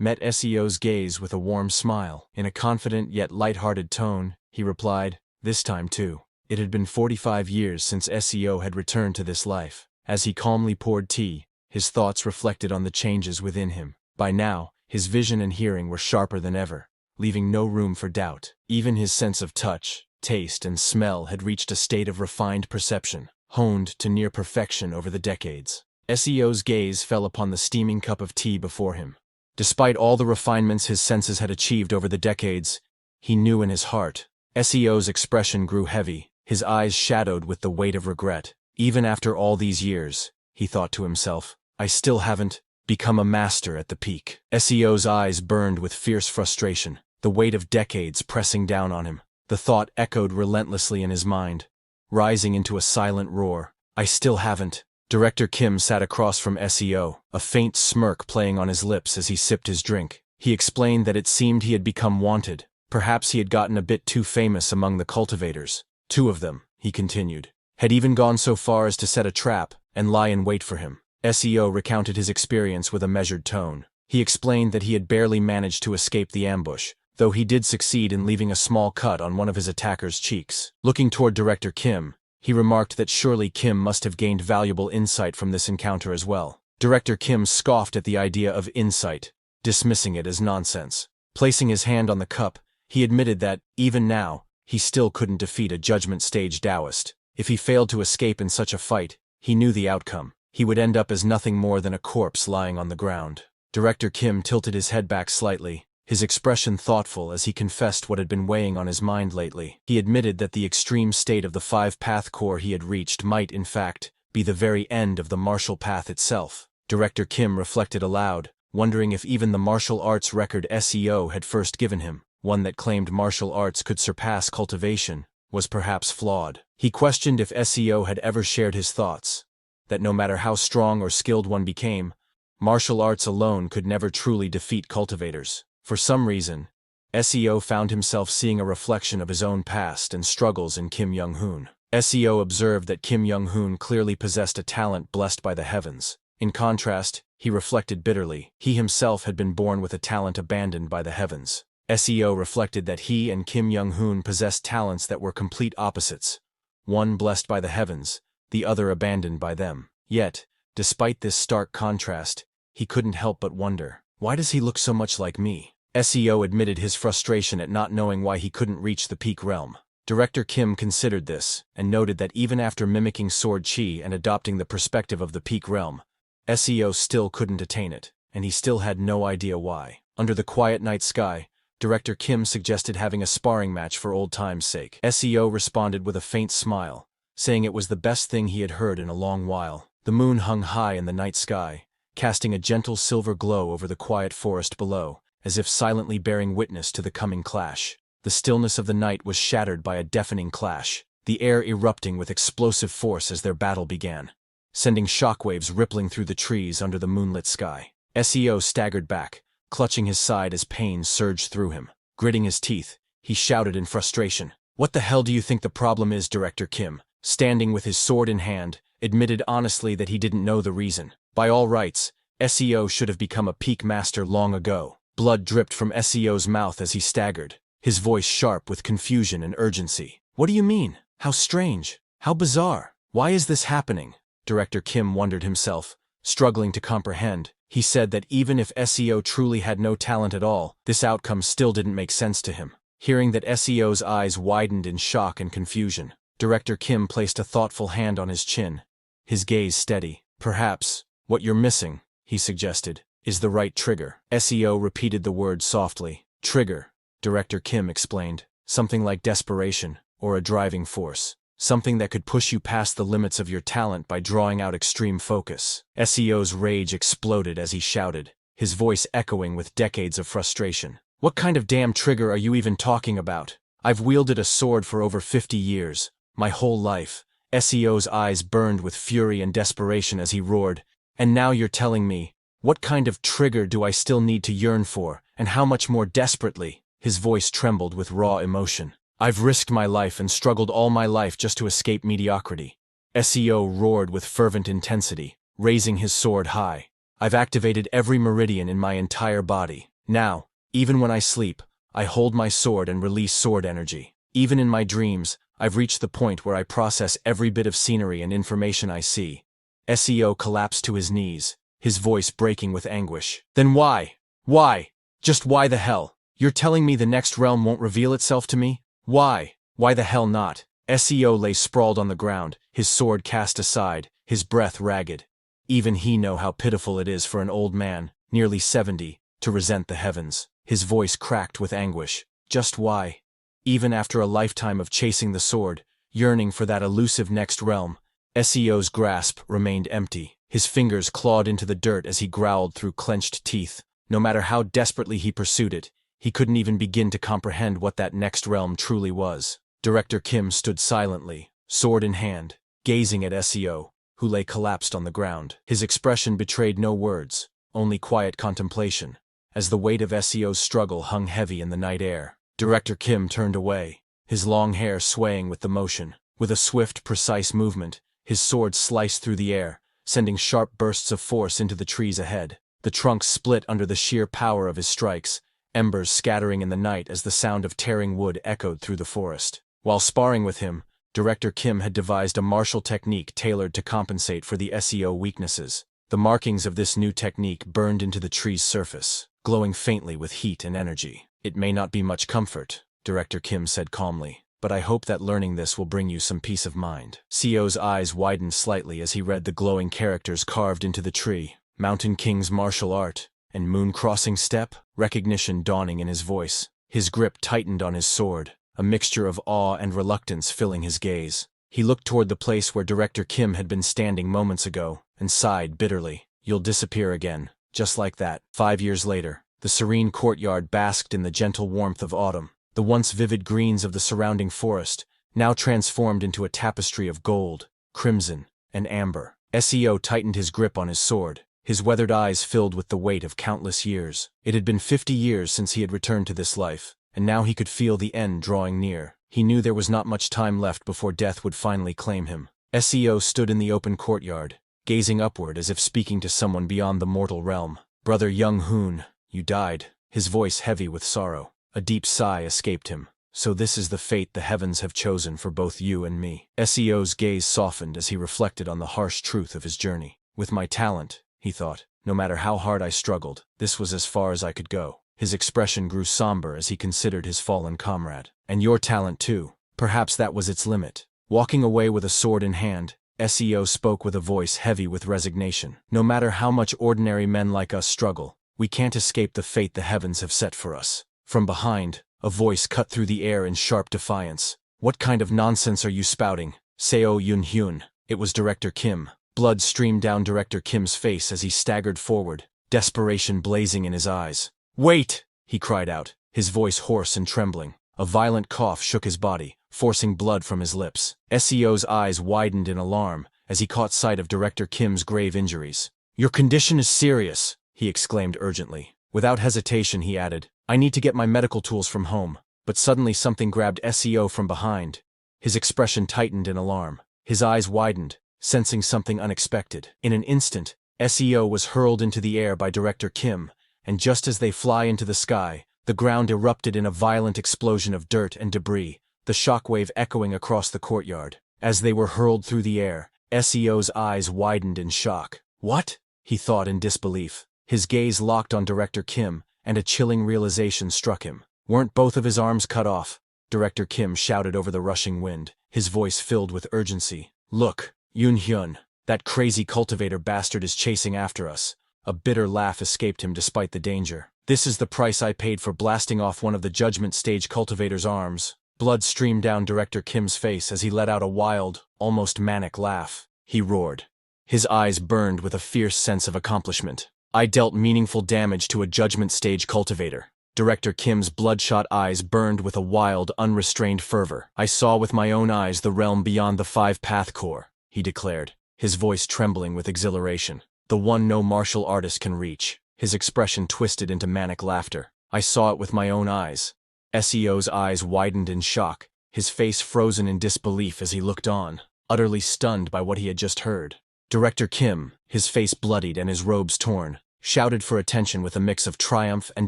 met Seo's gaze with a warm smile. In a confident yet light-hearted tone, he replied, "This time too." It had been 45 years since Seo had returned to this life. As he calmly poured tea, his thoughts reflected on the changes within him. By now, his vision and hearing were sharper than ever, leaving no room for doubt. Even his sense of touch, taste, and smell had reached a state of refined perception, honed to near perfection over the decades. Seo's gaze fell upon the steaming cup of tea before him. Despite all the refinements his senses had achieved over the decades, he knew in his heart. Seo's expression grew heavy, his eyes shadowed with the weight of regret. Even after all these years, he thought to himself, I still haven't become a master at the peak. Seo's eyes burned with fierce frustration, the weight of decades pressing down on him. The thought echoed relentlessly in his mind, rising into a silent roar. I still haven't. Director Kim sat across from Seo, a faint smirk playing on his lips as he sipped his drink. He explained that it seemed he had become wanted. Perhaps he had gotten a bit too famous among the cultivators. 2 of them, he continued, had even gone so far as to set a trap and lie in wait for him. Seo recounted his experience with a measured tone. He explained that he had barely managed to escape the ambush, though he did succeed in leaving a small cut on one of his attacker's cheeks. Looking toward Director Kim, he remarked that surely Kim must have gained valuable insight from this encounter as well. Director Kim scoffed at the idea of insight, dismissing it as nonsense. Placing his hand on the cup, He admitted that, even now, he still couldn't defeat a judgment stage Taoist. If he failed to escape in such a fight, he knew the outcome. He would end up as nothing more than a corpse lying on the ground. Director Kim tilted his head back slightly, his expression thoughtful as he confessed what had been weighing on his mind lately. He admitted that the extreme state of the five-path core he had reached might, in fact, be the very end of the martial path itself. Director Kim reflected aloud, wondering if even the martial arts record SEO had first given him, one that claimed martial arts could surpass cultivation, was perhaps flawed. He questioned if SEO had ever shared his thoughts, that no matter how strong or skilled one became, martial arts alone could never truly defeat cultivators. For some reason, SEO found himself seeing a reflection of his own past and struggles in Kim Young-hoon. SEO observed that Kim Young-hoon clearly possessed a talent blessed by the heavens. In contrast, he reflected bitterly, he himself had been born with a talent abandoned by the heavens. SEO reflected that he and Kim Young-hoon possessed talents that were complete opposites, one blessed by the heavens, the other abandoned by them. Yet, despite this stark contrast, he couldn't help but wonder, why does he look so much like me? SEO admitted his frustration at not knowing why he couldn't reach the peak realm. Director Kim considered this, and noted that even after mimicking sword chi and adopting the perspective of the peak realm, SEO still couldn't attain it, and he still had no idea why. Under the quiet night sky, Director Kim suggested having a sparring match for old time's sake. SEO responded with a faint smile, saying it was the best thing he had heard in a long while. The moon hung high in the night sky, casting a gentle silver glow over the quiet forest below, as if silently bearing witness to the coming clash. The stillness of the night was shattered by a deafening clash, the air erupting with explosive force as their battle began, sending shockwaves rippling through the trees under the moonlit sky. SEO staggered back, clutching his side as pain surged through him. Gritting his teeth, he shouted in frustration, "What the hell do you think the problem is?" Director Kim, standing with his sword in hand, admitted honestly that he didn't know the reason. By all rights, SEO should have become a peak master long ago. Blood dripped from SEO's mouth as he staggered, his voice sharp with confusion and urgency. "What do you mean? How strange. How bizarre. Why is this happening?" Director Kim wondered himself, struggling to comprehend. He said that even if SEO truly had no talent at all, this outcome still didn't make sense to him. Hearing that, SEO's eyes widened in shock and confusion. Director Kim placed a thoughtful hand on his chin, his gaze steady. "Perhaps, what you're missing," he suggested, "is the right trigger." SEO repeated the word softly. "Trigger," Director Kim explained. "Something like desperation, or a driving force. Something that could push you past the limits of your talent by drawing out extreme focus." SEO's rage exploded as he shouted, his voice echoing with decades of frustration. "What kind of damn trigger are you even talking about? I've wielded a sword for over 50 years, my whole life." SEO's eyes burned with fury and desperation as he roared, "And now you're telling me, what kind of trigger do I still need to yearn for, and how much more desperately?" His voice trembled with raw emotion. "I've risked my life and struggled all my life just to escape mediocrity." SEO roared with fervent intensity, raising his sword high. "I've activated every meridian in my entire body. Now, even when I sleep, I hold my sword and release sword energy. Even in my dreams, I've reached the point where I process every bit of scenery and information I see." SEO collapsed to his knees, his voice breaking with anguish. "Then why? Why? Just why the hell? You're telling me the next realm won't reveal itself to me? Why? Why the hell not?" SEO lay sprawled on the ground, his sword cast aside, his breath ragged. Even he knew how pitiful it is for an old man, nearly 70, to resent the heavens. His voice cracked with anguish. Just why? Even after a lifetime of chasing the sword, yearning for that elusive next realm, SEO's grasp remained empty. His fingers clawed into the dirt as he growled through clenched teeth. No matter how desperately he pursued it, he couldn't even begin to comprehend what that next realm truly was. Director Kim stood silently, sword in hand, gazing at SEO, who lay collapsed on the ground. His expression betrayed no words, only quiet contemplation, as the weight of SEO's struggle hung heavy in the night air. Director Kim turned away, his long hair swaying with the motion. With a swift, precise movement, his sword sliced through the air, sending sharp bursts of force into the trees ahead. The trunks split under the sheer power of his strikes, embers scattering in the night as the sound of tearing wood echoed through the forest. While sparring with him, Director Kim had devised a martial technique tailored to compensate for the SEO weaknesses. The markings of this new technique burned into the tree's surface, glowing faintly with heat and energy. It may not be much comfort, Director Kim said calmly, but I hope that learning this will bring you some peace of mind. CEO's eyes widened slightly as he read the glowing characters carved into the tree. Mountain King's martial art, and moon crossing step, recognition dawning in his voice. His grip tightened on his sword, a mixture of awe and reluctance filling his gaze. He looked toward the place where Director Kim had been standing moments ago, and sighed bitterly. You'll disappear again, just like that. 5 years later, the serene courtyard basked in the gentle warmth of autumn. The once vivid greens of the surrounding forest, now transformed into a tapestry of gold, crimson, and amber. SEO tightened his grip on his sword, his weathered eyes filled with the weight of countless years. It had been 50 years since he had returned to this life, and now he could feel the end drawing near. He knew there was not much time left before death would finally claim him. SEO stood in the open courtyard, gazing upward as if speaking to someone beyond the mortal realm. Brother Young Hoon, you died, his voice heavy with sorrow. A deep sigh escaped him. So this is the fate the heavens have chosen for both you and me. SEO's gaze softened as he reflected on the harsh truth of his journey. With my talent, he thought, no matter how hard I struggled, this was as far as I could go. His expression grew somber as he considered his fallen comrade. And your talent too. Perhaps that was its limit. Walking away with a sword in hand, SEO spoke with a voice heavy with resignation. No matter how much ordinary men like us struggle, we can't escape the fate the heavens have set for us. From behind, a voice cut through the air in sharp defiance. What kind of nonsense are you spouting, Seo Yun-hyun? It was Director Kim. Blood streamed down Director Kim's face as he staggered forward, desperation blazing in his eyes. Wait! He cried out, his voice hoarse and trembling. A violent cough shook his body, forcing blood from his lips. SEO's eyes widened in alarm as he caught sight of Director Kim's grave injuries. Your condition is serious, he exclaimed urgently. Without hesitation he added, I need to get my medical tools from home. But suddenly something grabbed SEO from behind. His expression tightened in alarm. His eyes widened, sensing something unexpected. In an instant, SEO was hurled into the air by Director Kim, and just as they fly into the sky, the ground erupted in a violent explosion of dirt and debris, the shockwave echoing across the courtyard. As they were hurled through the air, SEO's eyes widened in shock. What? He thought in disbelief. His gaze locked on Director Kim, and a chilling realization struck him. Weren't both of his arms cut off? Director Kim shouted over the rushing wind, his voice filled with urgency. Look, Yoon-hyun, that crazy cultivator bastard is chasing after us. A bitter laugh escaped him despite the danger. This is the price I paid for blasting off one of the judgment stage cultivator's arms. Blood streamed down Director Kim's face as he let out a wild, almost manic laugh. He roared. His eyes burned with a fierce sense of accomplishment. I dealt meaningful damage to a judgment stage cultivator. Director Kim's bloodshot eyes burned with a wild, unrestrained fervor. I saw with my own eyes the realm beyond the 5-path core, he declared, his voice trembling with exhilaration. The one no martial artist can reach. His expression twisted into manic laughter. I saw it with my own eyes. SEO's eyes widened in shock, his face frozen in disbelief as he looked on, utterly stunned by what he had just heard. Director Kim, his face bloodied and his robes torn, shouted for attention with a mix of triumph and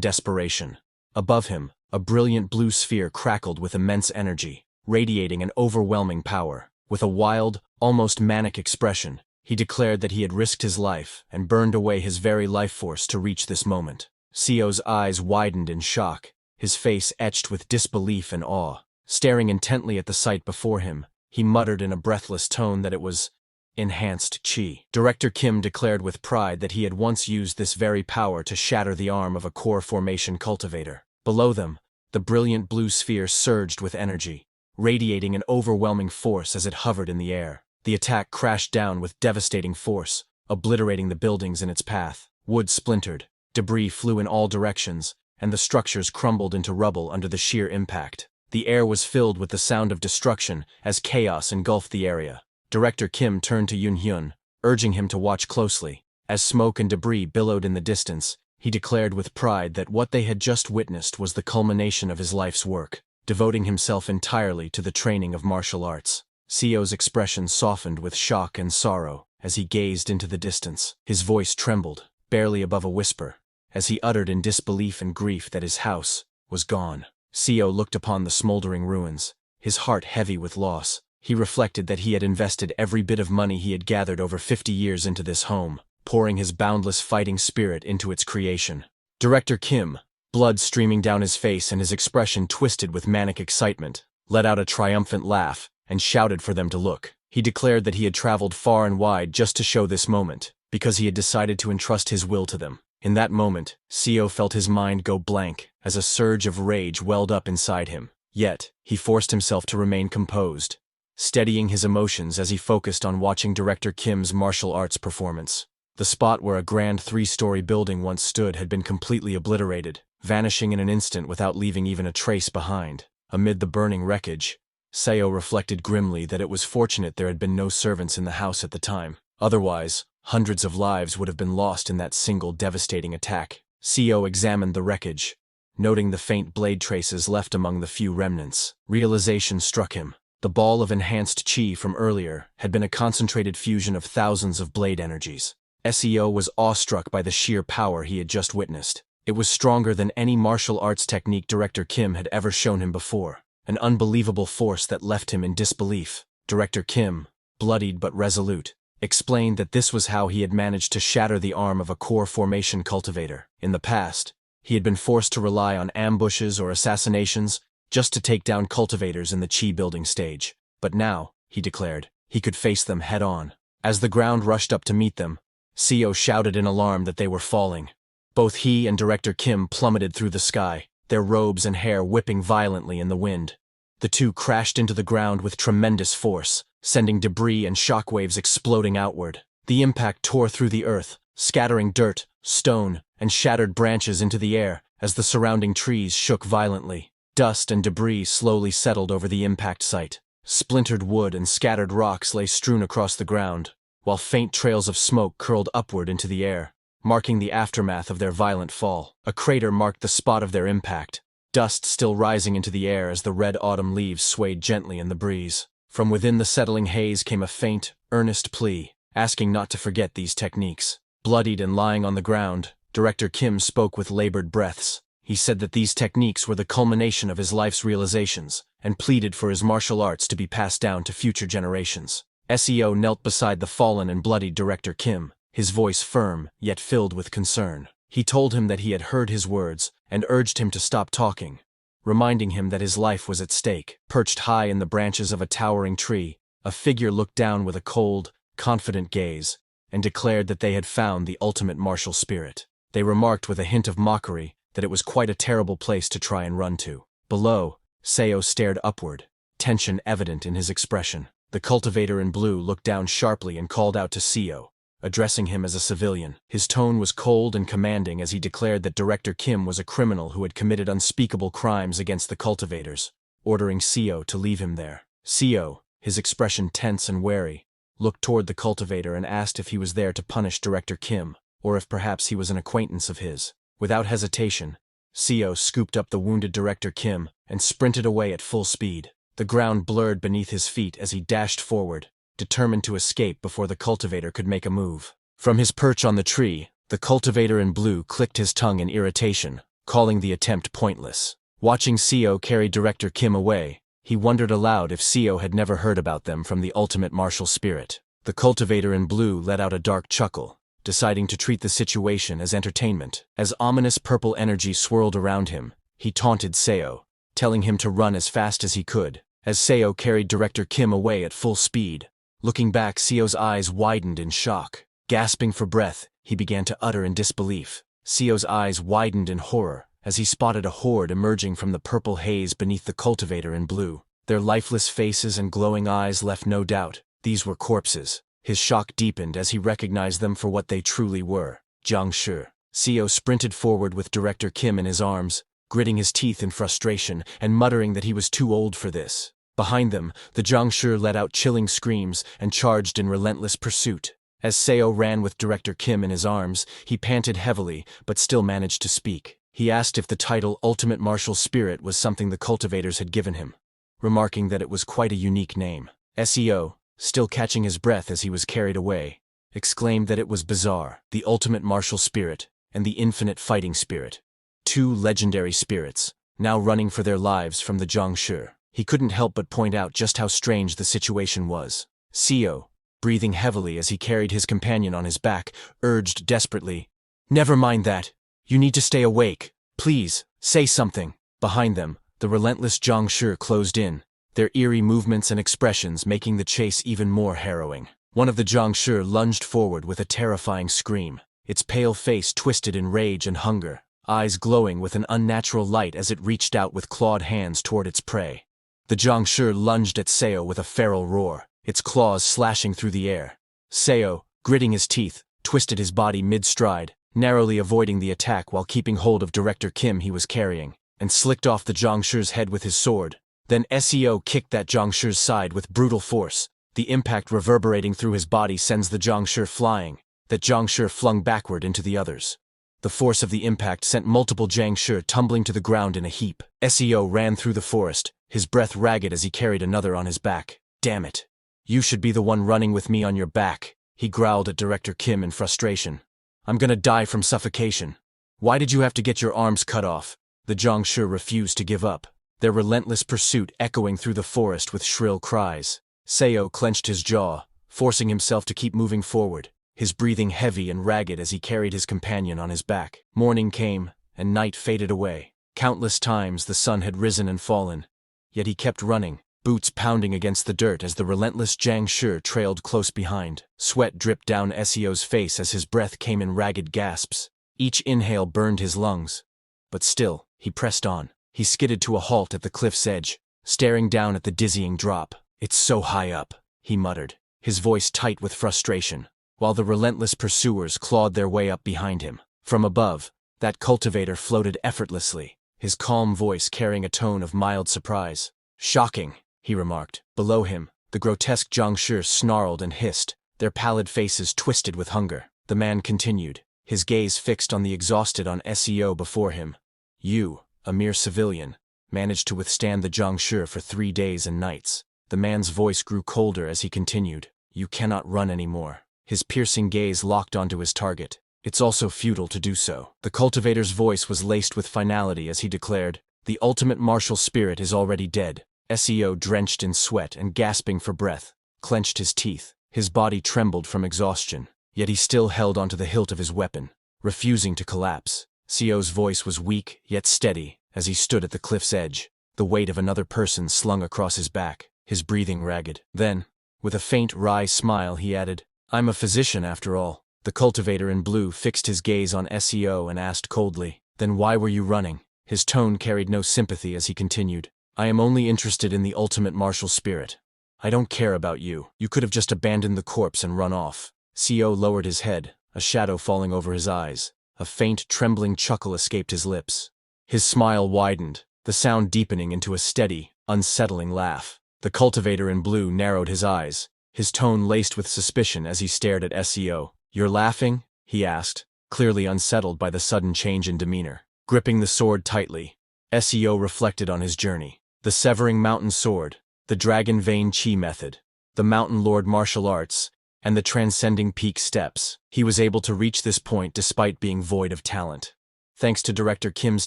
desperation. Above him, a brilliant blue sphere crackled with immense energy, radiating an overwhelming power. With a wild, almost manic expression, he declared that he had risked his life and burned away his very life force to reach this moment. Seo's eyes widened in shock, his face etched with disbelief and awe. Staring intently at the sight before him, he muttered in a breathless tone that it was enhanced chi. Director Kim declared with pride that he had once used this very power to shatter the arm of a core formation cultivator. Below them, the brilliant blue sphere surged with energy, radiating an overwhelming force as it hovered in the air. The attack crashed down with devastating force, obliterating the buildings in its path. Wood splintered, debris flew in all directions, and the structures crumbled into rubble under the sheer impact. The air was filled with the sound of destruction as chaos engulfed the area. Director Kim turned to Yoon-hyun, urging him to watch closely. As smoke and debris billowed in the distance, he declared with pride that what they had just witnessed was the culmination of his life's work, devoting himself entirely to the training of martial arts. Seo's expression softened with shock and sorrow as he gazed into the distance. His voice trembled, barely above a whisper, as he uttered in disbelief and grief that his house was gone. Seo looked upon the smoldering ruins, his heart heavy with loss. He reflected that he had invested every bit of money he had gathered over 50 years into this home, pouring his boundless fighting spirit into its creation. Director Kim, blood streaming down his face and his expression twisted with manic excitement, let out a triumphant laugh, and shouted for them to look. He declared that he had traveled far and wide just to show this moment, because he had decided to entrust his will to them. In that moment, Seo felt his mind go blank as a surge of rage welled up inside him. Yet, he forced himself to remain composed, steadying his emotions as he focused on watching director Kim's martial arts performance. The spot where a grand 3-story building once stood had been completely obliterated, vanishing in an instant without leaving even a trace behind. Amid the burning wreckage, Seo reflected grimly that it was fortunate there had been no servants in the house at the time. Otherwise, hundreds of lives would have been lost in that single devastating attack. Seo examined the wreckage, noting the faint blade traces left among the few remnants. Realization struck him. The ball of enhanced chi from earlier had been a concentrated fusion of thousands of blade energies. Seo was awestruck by the sheer power he had just witnessed. It was stronger than any martial arts technique Director Kim had ever shown him before, an unbelievable force that left him in disbelief. Director Kim, bloodied but resolute, explained that this was how he had managed to shatter the arm of a core formation cultivator. In the past, he had been forced to rely on ambushes or assassinations just to take down cultivators in the chi building stage. But now, he declared, he could face them head-on. As the ground rushed up to meet them, Seo shouted in alarm that they were falling. Both he and Director Kim plummeted through the sky, their robes and hair whipping violently in the wind. The two crashed into the ground with tremendous force, sending debris and shockwaves exploding outward. The impact tore through the earth, scattering dirt, stone, and shattered branches into the air as the surrounding trees shook violently. Dust and debris slowly settled over the impact site. Splintered wood and scattered rocks lay strewn across the ground, while faint trails of smoke curled upward into the air, marking the aftermath of their violent fall. A crater marked the spot of their impact, dust still rising into the air as the red autumn leaves swayed gently in the breeze. From within the settling haze came a faint, earnest plea, asking not to forget these techniques. Bloodied and lying on the ground, Director Kim spoke with labored breaths. He said that these techniques were the culmination of his life's realizations, and pleaded for his martial arts to be passed down to future generations. Seo knelt beside the fallen and bloodied Director Kim, his voice firm, yet filled with concern. He told him that he had heard his words, and urged him to stop talking, reminding him that his life was at stake. Perched high in the branches of a towering tree, a figure looked down with a cold, confident gaze, and declared that they had found the ultimate martial spirit. They remarked with a hint of mockery that it was quite a terrible place to try and run to. Below, Seo stared upward, tension evident in his expression. The cultivator in blue looked down sharply and called out to Seo, addressing him as a civilian. His tone was cold and commanding as he declared that Director Kim was a criminal who had committed unspeakable crimes against the cultivators, ordering Seo to leave him there. Seo, his expression tense and wary, looked toward the cultivator and asked if he was there to punish Director Kim, or if perhaps he was an acquaintance of his. Without hesitation, Seo scooped up the wounded Director Kim and sprinted away at full speed. The ground blurred beneath his feet as he dashed forward, determined to escape before the cultivator could make a move. From his perch on the tree, the cultivator in blue clicked his tongue in irritation, calling the attempt pointless. Watching Seo carry Director Kim away, he wondered aloud if Seo had never heard about them from the ultimate martial spirit. The cultivator in blue let out a dark chuckle, deciding to treat the situation as entertainment. As ominous purple energy swirled around him, he taunted Seo, telling him to run as fast as he could. As Seo carried Director Kim away at full speed, looking back, Seo's eyes widened in shock. Gasping for breath, he began to utter in disbelief. Seo's eyes widened in horror as he spotted a horde emerging from the purple haze beneath the cultivator in blue. Their lifeless faces and glowing eyes left no doubt. These were corpses. His shock deepened as he recognized them for what they truly were. Jiangshi. Seo sprinted forward with Director Kim in his arms, gritting his teeth in frustration and muttering that he was too old for this. Behind them, the Jiangshi let out chilling screams and charged in relentless pursuit. As Seo ran with Director Kim in his arms, he panted heavily but still managed to speak. He asked if the title Ultimate Martial Spirit was something the cultivators had given him, remarking that it was quite a unique name. Seo, still catching his breath as he was carried away, exclaimed that it was bizarre. The Ultimate Martial Spirit and the Infinite Fighting Spirit. Two legendary spirits, now running for their lives from the Jiangshi. He couldn't help but point out just how strange the situation was. Seo, breathing heavily as he carried his companion on his back, urged desperately, "Never mind that. You need to stay awake. Please, say something. Behind them, the relentless Zhangshi closed in, their eerie movements and expressions making the chase even more harrowing. One of the Zhangshi lunged forward with a terrifying scream, its pale face twisted in rage and hunger, eyes glowing with an unnatural light as it reached out with clawed hands toward its prey. The Zhangshi lunged at Seo with a feral roar, its claws slashing through the air. Seo, gritting his teeth, twisted his body mid-stride, narrowly avoiding the attack while keeping hold of Director Kim he was carrying, and slicked off the Zhangshi's head with his sword. Then Seo kicked that Zhangshi's side with brutal force. The impact reverberating through his body sends the Zhangshi flying, that Zhangshi flung backward into the others. The force of the impact sent multiple Zhangshi tumbling to the ground in a heap. Seo ran through the forest, his breath ragged as he carried another on his back. Damn it. You should be the one running with me on your back, he growled at Director Kim in frustration. I'm gonna die from suffocation. Why did you have to get your arms cut off? The Zhangshi refused to give up, their relentless pursuit echoing through the forest with shrill cries. Seo clenched his jaw, forcing himself to keep moving forward, his breathing heavy and ragged as he carried his companion on his back. Morning came, and night faded away. Countless times the sun had risen and fallen, yet he kept running, boots pounding against the dirt as the relentless Zhangshi trailed close behind. Sweat dripped down Seo's face as his breath came in ragged gasps. Each inhale burned his lungs. But still, he pressed on. He skidded to a halt at the cliff's edge, staring down at the dizzying drop. It's so high up, he muttered, his voice tight with frustration, while the relentless pursuers clawed their way up behind him. From above, that cultivator floated effortlessly, his calm voice carrying a tone of mild surprise. Shocking, he remarked. Below him, the grotesque Zhangshi snarled and hissed, their pallid faces twisted with hunger. The man continued, his gaze fixed on the exhausted Seo before him. You, a mere civilian, managed to withstand the Zhangshi for 3 days and nights. The man's voice grew colder as he continued. You cannot run anymore. His piercing gaze locked onto his target. It's also futile to do so. The cultivator's voice was laced with finality as he declared, the ultimate martial spirit is already dead. Seo, drenched in sweat and gasping for breath, clenched his teeth. His body trembled from exhaustion, yet he still held onto the hilt of his weapon, refusing to collapse. Seo's voice was weak yet steady as he stood at the cliff's edge, the weight of another person slung across his back, his breathing ragged. Then, with a faint wry smile, he added, I'm a physician after all. The cultivator in blue fixed his gaze on Seo and asked coldly, then why were you running? His tone carried no sympathy as he continued, I am only interested in the ultimate martial spirit. I don't care about you. You could have just abandoned the corpse and run off. Seo lowered his head, a shadow falling over his eyes. A faint, trembling chuckle escaped his lips. His smile widened, the sound deepening into a steady, unsettling laugh. The cultivator in blue narrowed his eyes, his tone laced with suspicion as he stared at Seo. You're laughing? He asked, clearly unsettled by the sudden change in demeanor. Gripping the sword tightly, Seo reflected on his journey. The Severing Mountain Sword, the Dragon Vein Chi method, the Mountain Lord martial arts, and the Transcending Peak steps. He was able to reach this point despite being void of talent. Thanks to Director Kim's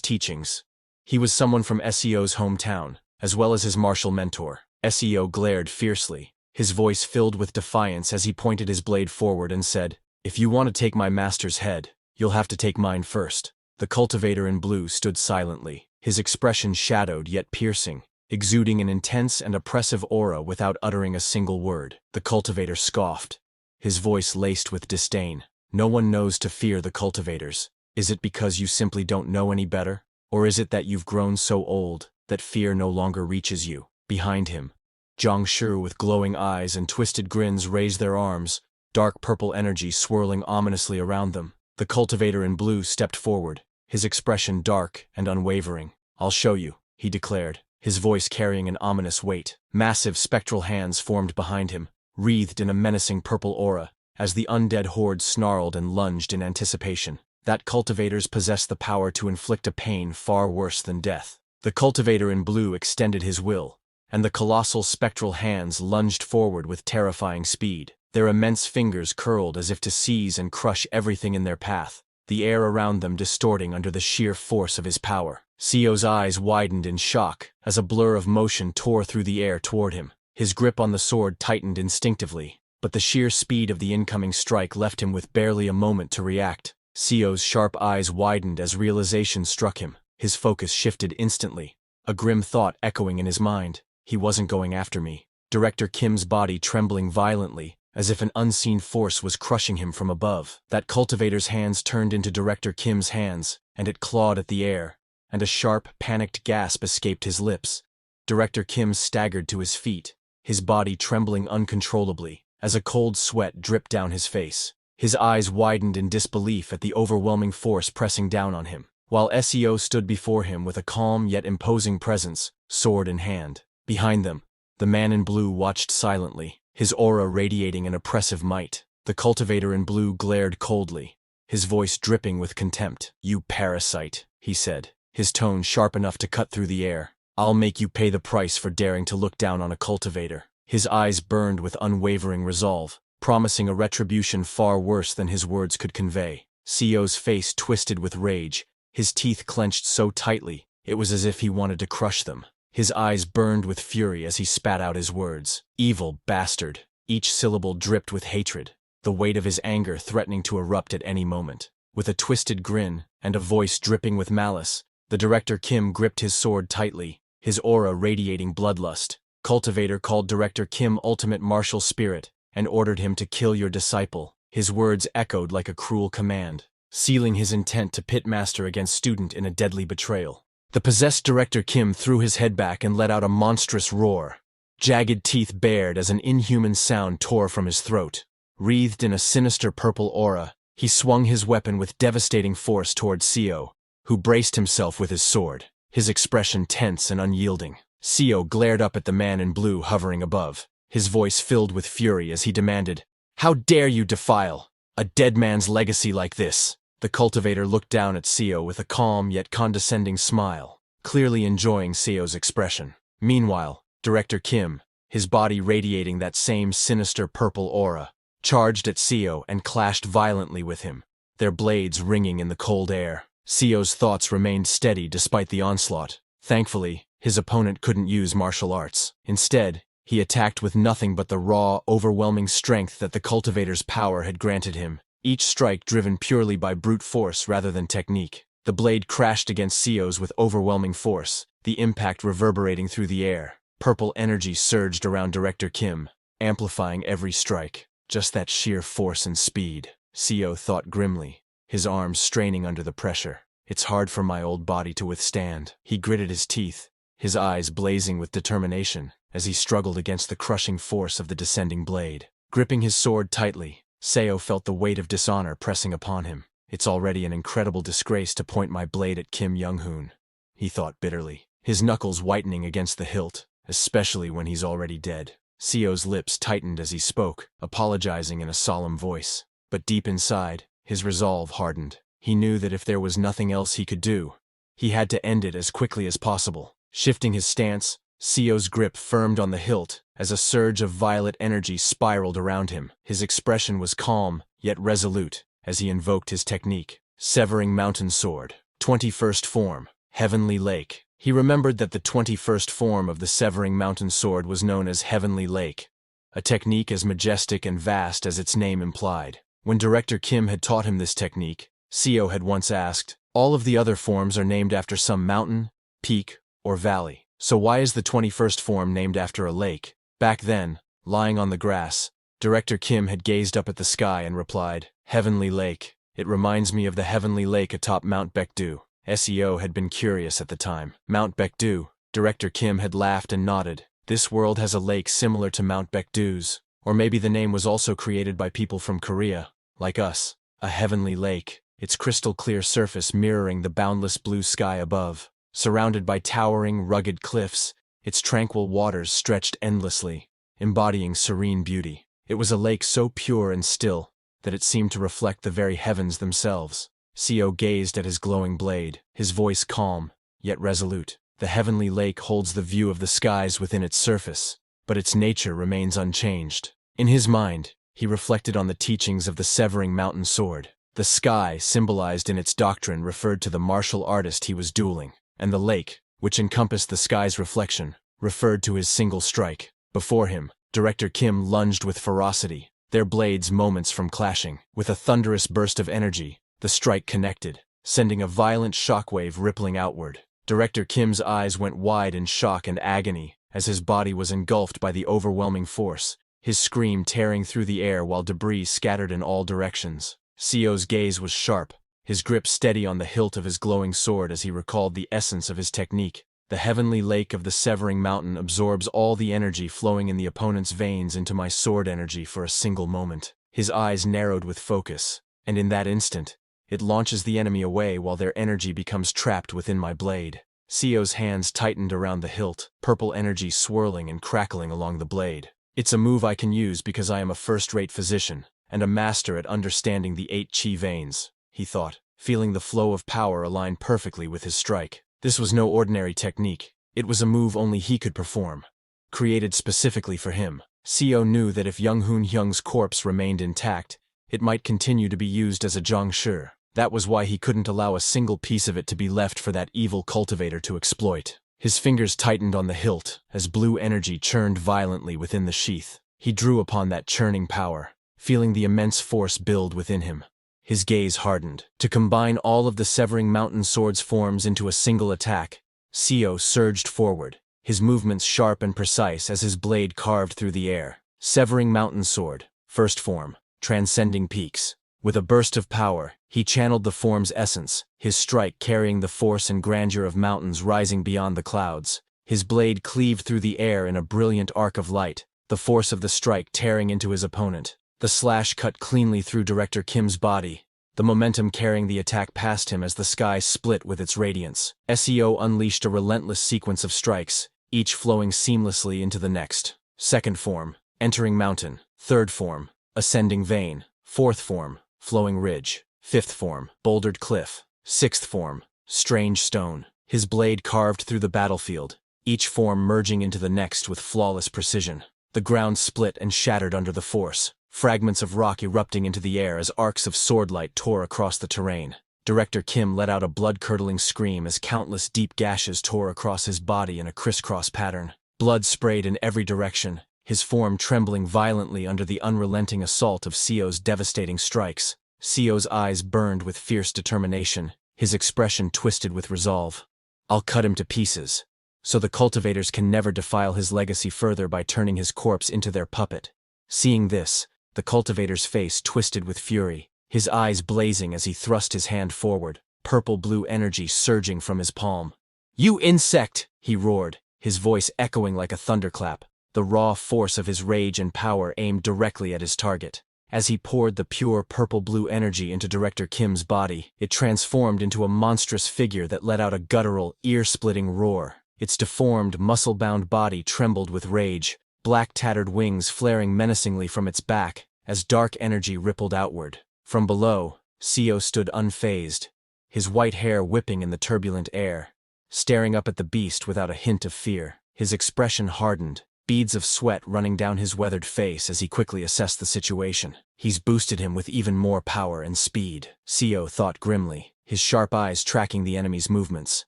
teachings, he was someone from Seo's hometown, as well as his martial mentor. Seo glared fiercely, his voice filled with defiance as he pointed his blade forward and said, if you want to take my master's head, you'll have to take mine first. The cultivator in blue stood silently, his expression shadowed yet piercing, exuding an intense and oppressive aura without uttering a single word. The cultivator scoffed, his voice laced with disdain. No one knows to fear the cultivators. Is it because you simply don't know any better? Or is it that you've grown so old that fear no longer reaches you? Behind him, Zhangshi with glowing eyes and twisted grins raised their arms, dark purple energy swirling ominously around them. The cultivator in blue stepped forward, his expression dark and unwavering. I'll show you, he declared, his voice carrying an ominous weight. Massive spectral hands formed behind him, wreathed in a menacing purple aura, as the undead horde snarled and lunged in anticipation. That cultivators possessed the power to inflict a pain far worse than death. The cultivator in blue extended his will, and the colossal spectral hands lunged forward with terrifying speed. Their immense fingers curled as if to seize and crush everything in their path, the air around them distorting under the sheer force of his power. Seo's eyes widened in shock as a blur of motion tore through the air toward him. His grip on the sword tightened instinctively, but the sheer speed of the incoming strike left him with barely a moment to react. Seo's sharp eyes widened as realization struck him. His focus shifted instantly, a grim thought echoing in his mind. He wasn't going after me. Director Kim's body trembling violently, as if an unseen force was crushing him from above. That cultivator's hands turned into Director Kim's hands, and it clawed at the air, and a sharp, panicked gasp escaped his lips. Director Kim staggered to his feet, his body trembling uncontrollably, as a cold sweat dripped down his face. His eyes widened in disbelief at the overwhelming force pressing down on him, while Seo stood before him with a calm yet imposing presence, sword in hand. Behind them, the man in blue watched silently, his aura radiating an oppressive might. The cultivator in blue glared coldly, his voice dripping with contempt. "You parasite," he said, his tone sharp enough to cut through the air. "I'll make you pay the price for daring to look down on a cultivator." His eyes burned with unwavering resolve, promising a retribution far worse than his words could convey. Seo's face twisted with rage, his teeth clenched so tightly, it was as if he wanted to crush them. His eyes burned with fury as he spat out his words. "Evil bastard." Each syllable dripped with hatred, the weight of his anger threatening to erupt at any moment. With a twisted grin, and a voice dripping with malice, the Director Kim gripped his sword tightly, his aura radiating bloodlust. Cultivator called Director Kim ultimate martial spirit, and ordered him to kill your disciple. His words echoed like a cruel command, sealing his intent to pit master against student in a deadly betrayal. The possessed Director Kim threw his head back and let out a monstrous roar. Jagged teeth bared as an inhuman sound tore from his throat. Wreathed in a sinister purple aura, he swung his weapon with devastating force toward Seo, who braced himself with his sword, his expression tense and unyielding. Seo glared up at the man in blue hovering above, his voice filled with fury as he demanded, "How dare you defile a dead man's legacy like this?" The cultivator looked down at Seo with a calm yet condescending smile, clearly enjoying Seo's expression. Meanwhile, Director Kim, his body radiating that same sinister purple aura, charged at Seo and clashed violently with him, their blades ringing in the cold air. Seo's thoughts remained steady despite the onslaught. Thankfully, his opponent couldn't use martial arts. Instead, he attacked with nothing but the raw, overwhelming strength that the cultivator's power had granted him, each strike driven purely by brute force rather than technique. The blade crashed against Seo's with overwhelming force, the impact reverberating through the air. Purple energy surged around Director Kim, amplifying every strike. Just that sheer force and speed, Seo thought grimly, his arms straining under the pressure. "It's hard for my old body to withstand." He gritted his teeth, his eyes blazing with determination, as he struggled against the crushing force of the descending blade. Gripping his sword tightly, Seo felt the weight of dishonor pressing upon him. "It's already an incredible disgrace to point my blade at Kim Young-hoon," he thought bitterly, his knuckles whitening against the hilt, especially when he's already dead. Seo's lips tightened as he spoke, apologizing in a solemn voice. But deep inside, his resolve hardened. He knew that if there was nothing else he could do, he had to end it as quickly as possible. Shifting his stance, Seo's grip firmed on the hilt as a surge of violet energy spiraled around him. His expression was calm, yet resolute, as he invoked his technique. Severing Mountain Sword. 21st Form. Heavenly Lake. He remembered that the 21st form of the Severing Mountain Sword was known as Heavenly Lake, a technique as majestic and vast as its name implied. When Director Kim had taught him this technique, Seo had once asked, "All of the other forms are named after some mountain, peak, or valley. So why is the 21st form named after a lake?" Back then, lying on the grass, Director Kim had gazed up at the sky and replied, "Heavenly Lake. It reminds me of the heavenly lake atop Mount Baekdu." Seo had been curious at the time. Mount Baekdu. Director Kim had laughed and nodded. This world has a lake similar to Mount Baekdu's. Or maybe the name was also created by people from Korea, like us. A heavenly lake, its crystal clear surface mirroring the boundless blue sky above. Surrounded by towering, rugged cliffs, its tranquil waters stretched endlessly, embodying serene beauty. It was a lake so pure and still that it seemed to reflect the very heavens themselves. Seo gazed at his glowing blade, his voice calm, yet resolute. The heavenly lake holds the view of the skies within its surface, but its nature remains unchanged. In his mind, he reflected on the teachings of the Severing Mountain Sword. The sky, symbolized in its doctrine, referred to the martial artist he was dueling, and the lake, which encompassed the sky's reflection, referred to his single strike. Before him, Director Kim lunged with ferocity, their blades moments from clashing. With a thunderous burst of energy, The strike connected, sending a violent shockwave rippling outward. Director Kim's eyes went wide in shock and agony as his body was engulfed by the overwhelming force, his scream tearing through the air while debris scattered in all directions. Seo's gaze was sharp, his grip steady on the hilt of his glowing sword as he recalled the essence of his technique. The heavenly lake of the severing mountain absorbs all the energy flowing in the opponent's veins into my sword energy for a single moment. His eyes narrowed with focus, and in that instant, it launches the enemy away while their energy becomes trapped within my blade. Seo's hands tightened around the hilt, purple energy swirling and crackling along the blade. It's a move I can use because I am a first-rate physician, and a master at understanding the 8 chi veins, he thought, feeling the flow of power align perfectly with his strike. This was no ordinary technique. It was a move only he could perform, created specifically for him. Seo knew that if Young Hoon Hyung's corpse remained intact, it might continue to be used as a zhongshi. That was why he couldn't allow a single piece of it to be left for that evil cultivator to exploit. His fingers tightened on the hilt as blue energy churned violently within the sheath. He drew upon that churning power, feeling the immense force build within him. His gaze hardened. To combine all of the severing mountain sword's forms into a single attack, Seo surged forward, his movements sharp and precise as his blade carved through the air. Severing mountain sword, first form, transcending peaks. With a burst of power, he channeled the form's essence, his strike carrying the force and grandeur of mountains rising beyond the clouds. His blade cleaved through the air in a brilliant arc of light, the force of the strike tearing into his opponent. The slash cut cleanly through Director Kim's body, the momentum carrying the attack past him as the sky split with its radiance. Seo unleashed a relentless sequence of strikes, each flowing seamlessly into the next. Second form, entering mountain. Third form, ascending vein. Fourth form, flowing ridge. Fifth form, bouldered cliff. Sixth form, strange stone. His blade carved through the battlefield, each form merging into the next with flawless precision. The ground split and shattered under the force, fragments of rock erupting into the air as arcs of swordlight tore across the terrain. Director Kim let out a blood-curdling scream as countless deep gashes tore across his body in a crisscross pattern. Blood sprayed in every direction, his form trembling violently under the unrelenting assault of Seo's devastating strikes. Seo's eyes burned with fierce determination, his expression twisted with resolve. I'll cut him to pieces, so the cultivators can never defile his legacy further by turning his corpse into their puppet. Seeing this, the cultivator's face twisted with fury, his eyes blazing as he thrust his hand forward, purple-blue energy surging from his palm. "You insect!" he roared, his voice echoing like a thunderclap, the raw force of his rage and power aimed directly at his target. As he poured the pure purple-blue energy into Director Kim's body, it transformed into a monstrous figure that let out a guttural, ear-splitting roar. Its deformed, muscle-bound body trembled with rage, black tattered wings flaring menacingly from its back as dark energy rippled outward. From below, Seo stood unfazed, his white hair whipping in the turbulent air, staring up at the beast without a hint of fear. His expression hardened, beads of sweat running down his weathered face as he quickly assessed the situation. He's boosted him with even more power and speed, Seo thought grimly, his sharp eyes tracking the enemy's movements.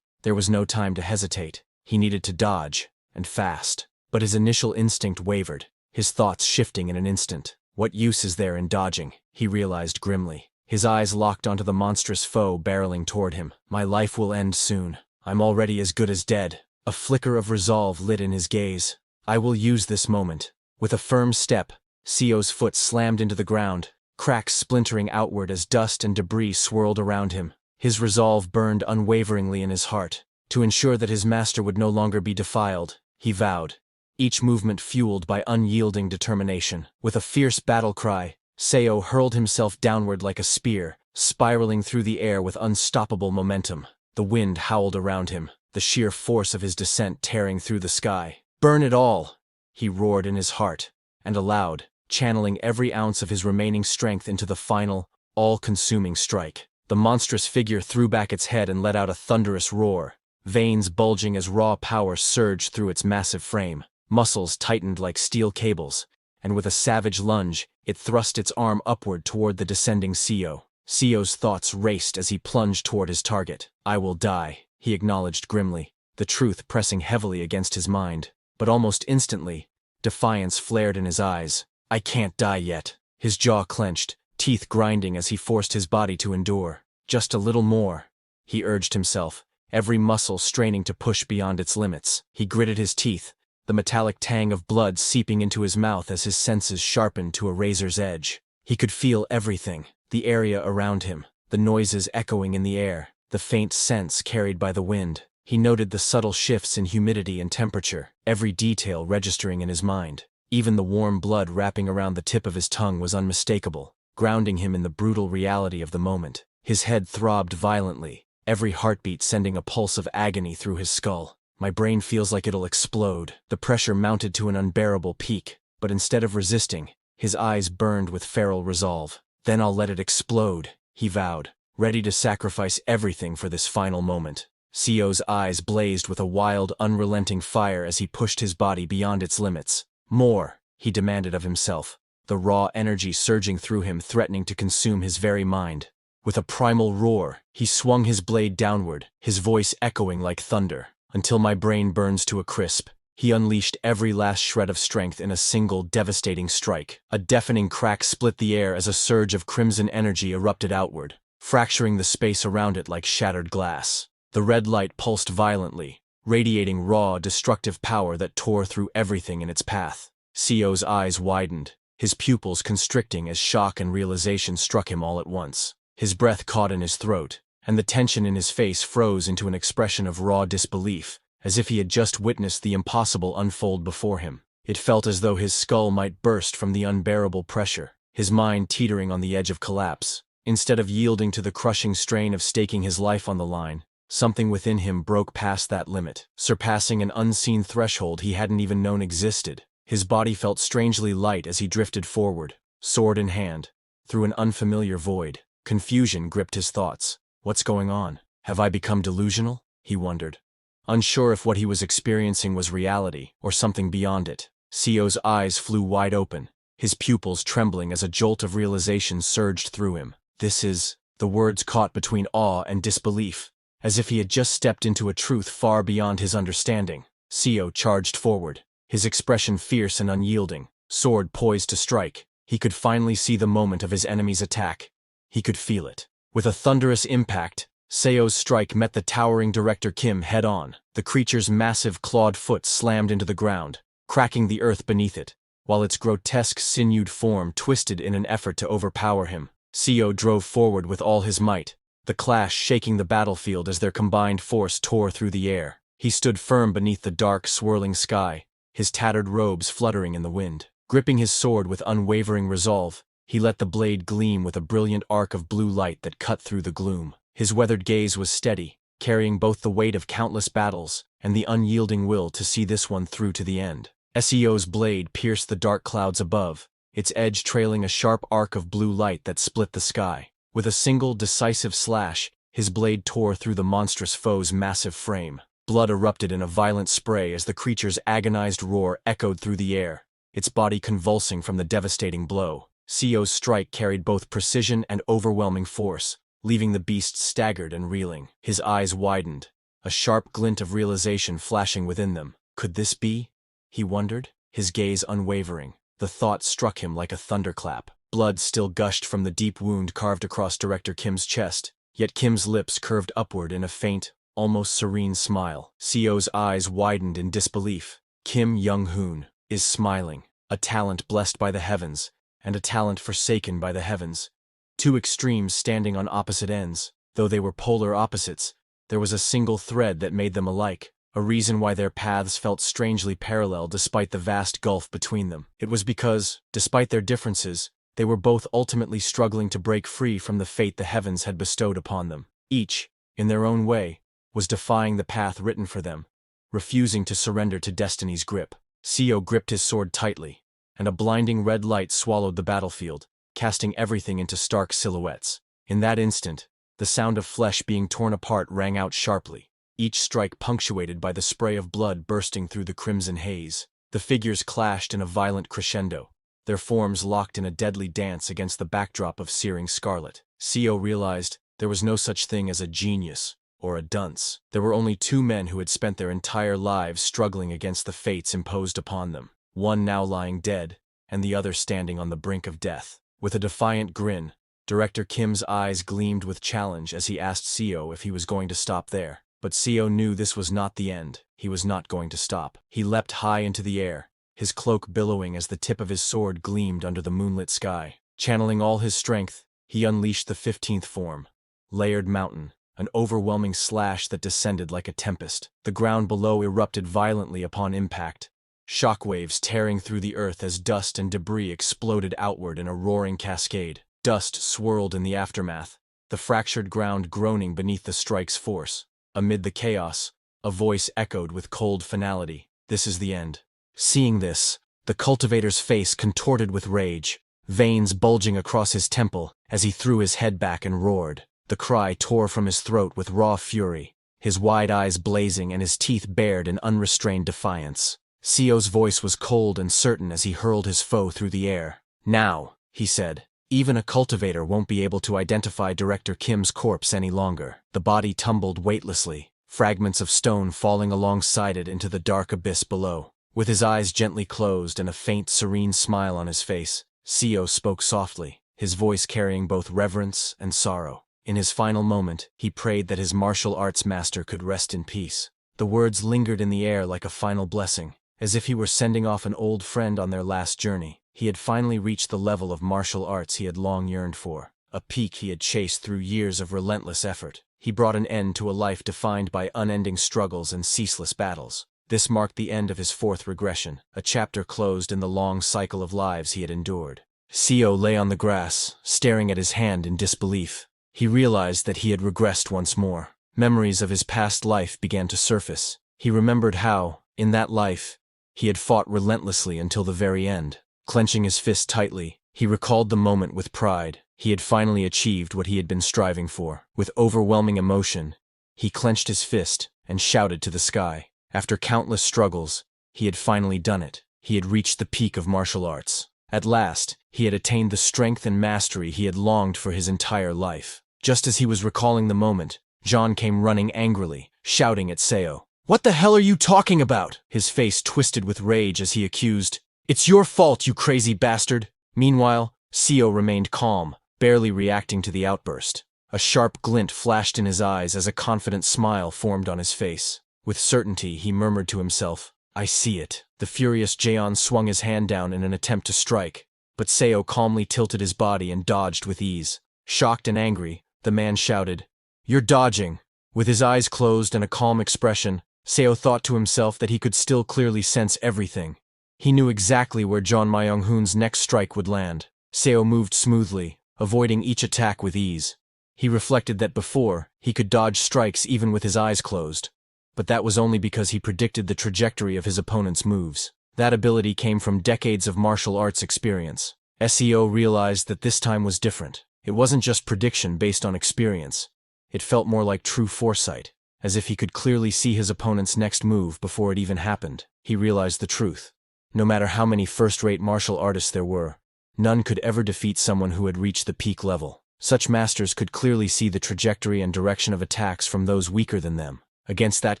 There was no time to hesitate. He needed to dodge, and fast. But his initial instinct wavered, his thoughts shifting in an instant. What use is there in dodging? He realized grimly. His eyes locked onto the monstrous foe barreling toward him. My life will end soon. I'm already as good as dead. A flicker of resolve lit in his gaze. I will use this moment. With a firm step, Seo's foot slammed into the ground, cracks splintering outward as dust and debris swirled around him. His resolve burned unwaveringly in his heart. To ensure that his master would no longer be defiled, he vowed, each movement fueled by unyielding determination. With a fierce battle cry, Seo hurled himself downward like a spear, spiraling through the air with unstoppable momentum. The wind howled around him, the sheer force of his descent tearing through the sky. "Burn it all!" he roared in his heart, and aloud, channeling every ounce of his remaining strength into the final, all-consuming strike. The monstrous figure threw back its head and let out a thunderous roar, veins bulging as raw power surged through its massive frame. Muscles tightened like steel cables, and with a savage lunge, it thrust its arm upward toward the descending Seo. Seo's thoughts raced as he plunged toward his target. I will die, he acknowledged grimly, the truth pressing heavily against his mind. But almost instantly, defiance flared in his eyes. I can't die yet. His jaw clenched, teeth grinding as he forced his body to endure. Just a little more, he urged himself, every muscle straining to push beyond its limits. He gritted his teeth, the metallic tang of blood seeping into his mouth as his senses sharpened to a razor's edge. He could feel everything, the area around him, the noises echoing in the air, the faint scents carried by the wind. He noted the subtle shifts in humidity and temperature, every detail registering in his mind. Even the warm blood wrapping around the tip of his tongue was unmistakable, grounding him in the brutal reality of the moment. His head throbbed violently, every heartbeat sending a pulse of agony through his skull. My brain feels like it'll explode. The pressure mounted to an unbearable peak, but instead of resisting, his eyes burned with feral resolve. Then I'll let it explode, he vowed, ready to sacrifice everything for this final moment. Seo's eyes blazed with a wild, unrelenting fire as he pushed his body beyond its limits. More, he demanded of himself, the raw energy surging through him threatening to consume his very mind. With a primal roar, he swung his blade downward, his voice echoing like thunder. Until my brain burns to a crisp, he unleashed every last shred of strength in a single devastating strike. A deafening crack split the air as a surge of crimson energy erupted outward, fracturing the space around it like shattered glass. The red light pulsed violently, radiating raw, destructive power that tore through everything in its path. Seo's eyes widened, his pupils constricting as shock and realization struck him all at once. His breath caught in his throat, and the tension in his face froze into an expression of raw disbelief, as if he had just witnessed the impossible unfold before him. It felt as though his skull might burst from the unbearable pressure, his mind teetering on the edge of collapse. Instead of yielding to the crushing strain of staking his life on the line, something within him broke past that limit, surpassing an unseen threshold he hadn't even known existed. His body felt strangely light as he drifted forward, sword in hand, through an unfamiliar void. Confusion gripped his thoughts. What's going on? Have I become delusional? He wondered, unsure if what he was experiencing was reality or something beyond it. Seo's eyes flew wide open, his pupils trembling as a jolt of realization surged through him. This is... The words caught between awe and disbelief, as if he had just stepped into a truth far beyond his understanding. Seo charged forward, his expression fierce and unyielding, sword poised to strike. He could finally see the moment of his enemy's attack. He could feel it. With a thunderous impact, Seo's strike met the towering Director Kim head-on. The creature's massive clawed foot slammed into the ground, cracking the earth beneath it, while its grotesque sinewed form twisted in an effort to overpower him. Seo drove forward with all his might, the clash shaking the battlefield as their combined force tore through the air. He stood firm beneath the dark, swirling sky, his tattered robes fluttering in the wind. Gripping his sword with unwavering resolve, he let the blade gleam with a brilliant arc of blue light that cut through the gloom. His weathered gaze was steady, carrying both the weight of countless battles and the unyielding will to see this one through to the end. Seo's blade pierced the dark clouds above, its edge trailing a sharp arc of blue light that split the sky. With a single decisive slash, his blade tore through the monstrous foe's massive frame. Blood erupted in a violent spray as the creature's agonized roar echoed through the air, its body convulsing from the devastating blow. Seo's strike carried both precision and overwhelming force, leaving the beast staggered and reeling. His eyes widened, a sharp glint of realization flashing within them. Could this be? He wondered, his gaze unwavering. The thought struck him like a thunderclap. Blood still gushed from the deep wound carved across Director Kim's chest, yet Kim's lips curved upward in a faint, almost serene smile. Seo's eyes widened in disbelief. Kim Young-hoon is smiling, a talent blessed by the heavens, and a talent forsaken by the heavens. Two extremes standing on opposite ends. Though they were polar opposites, there was a single thread that made them alike, a reason why their paths felt strangely parallel despite the vast gulf between them. It was because, despite their differences, they were both ultimately struggling to break free from the fate the heavens had bestowed upon them. Each, in their own way, was defying the path written for them, refusing to surrender to destiny's grip. Seo gripped his sword tightly, and a blinding red light swallowed the battlefield, casting everything into stark silhouettes. In that instant, the sound of flesh being torn apart rang out sharply, each strike punctuated by the spray of blood bursting through the crimson haze. The figures clashed in a violent crescendo, their forms locked in a deadly dance against the backdrop of searing scarlet. Seo realized there was no such thing as a genius or a dunce. There were only two men who had spent their entire lives struggling against the fates imposed upon them, one now lying dead, and the other standing on the brink of death. With a defiant grin, Director Kim's eyes gleamed with challenge as he asked Seo if he was going to stop there. But Seo knew this was not the end. He was not going to stop. He leapt high into the air, his cloak billowing as the tip of his sword gleamed under the moonlit sky. Channeling all his strength, he unleashed the 15th form. Layered Mountain, an overwhelming slash that descended like a tempest. The ground below erupted violently upon impact, shockwaves tearing through the earth as dust and debris exploded outward in a roaring cascade. Dust swirled in the aftermath, the fractured ground groaning beneath the strike's force. Amid the chaos, a voice echoed with cold finality. This is the end. Seeing this, the cultivator's face contorted with rage, veins bulging across his temple as he threw his head back and roared. The cry tore from his throat with raw fury, his wide eyes blazing and his teeth bared in unrestrained defiance. Seo's voice was cold and certain as he hurled his foe through the air. Now, he said, even a cultivator won't be able to identify Director Kim's corpse any longer. The body tumbled weightlessly, fragments of stone falling alongside it into the dark abyss below. With his eyes gently closed and a faint, serene smile on his face, Seo spoke softly, his voice carrying both reverence and sorrow. In his final moment, he prayed that his martial arts master could rest in peace. The words lingered in the air like a final blessing, as if he were sending off an old friend on their last journey. He had finally reached the level of martial arts he had long yearned for, a peak he had chased through years of relentless effort. He brought an end to a life defined by unending struggles and ceaseless battles. This marked the end of his 4th regression, a chapter closed in the long cycle of lives he had endured. Seo lay on the grass, staring at his hand in disbelief. He realized that he had regressed once more. Memories of his past life began to surface. He remembered how, in that life, he had fought relentlessly until the very end. Clenching his fist tightly, he recalled the moment with pride. He had finally achieved what he had been striving for. With overwhelming emotion, he clenched his fist and shouted to the sky. After countless struggles, he had finally done it. He had reached the peak of martial arts. At last, he had attained the strength and mastery he had longed for his entire life. Just as he was recalling the moment, John came running angrily, shouting at Seo. "What the hell are you talking about?" His face twisted with rage as he accused, "It's your fault, you crazy bastard." Meanwhile, Seo remained calm, barely reacting to the outburst. A sharp glint flashed in his eyes as a confident smile formed on his face. With certainty, he murmured to himself, "I see it." The furious Jaeon swung his hand down in an attempt to strike, but Seo calmly tilted his body and dodged with ease. Shocked and angry, the man shouted, "You're dodging." With his eyes closed and a calm expression, Seo thought to himself that he could still clearly sense everything. He knew exactly where John Myung-hoon's next strike would land. Seo moved smoothly, avoiding each attack with ease. He reflected that before, he could dodge strikes even with his eyes closed. But that was only because he predicted the trajectory of his opponent's moves. That ability came from decades of martial arts experience. Seo realized that this time was different. It wasn't just prediction based on experience. It felt more like true foresight, as if he could clearly see his opponent's next move before it even happened. He realized the truth. No matter how many first-rate martial artists there were, none could ever defeat someone who had reached the peak level. Such masters could clearly see the trajectory and direction of attacks from those weaker than them. Against that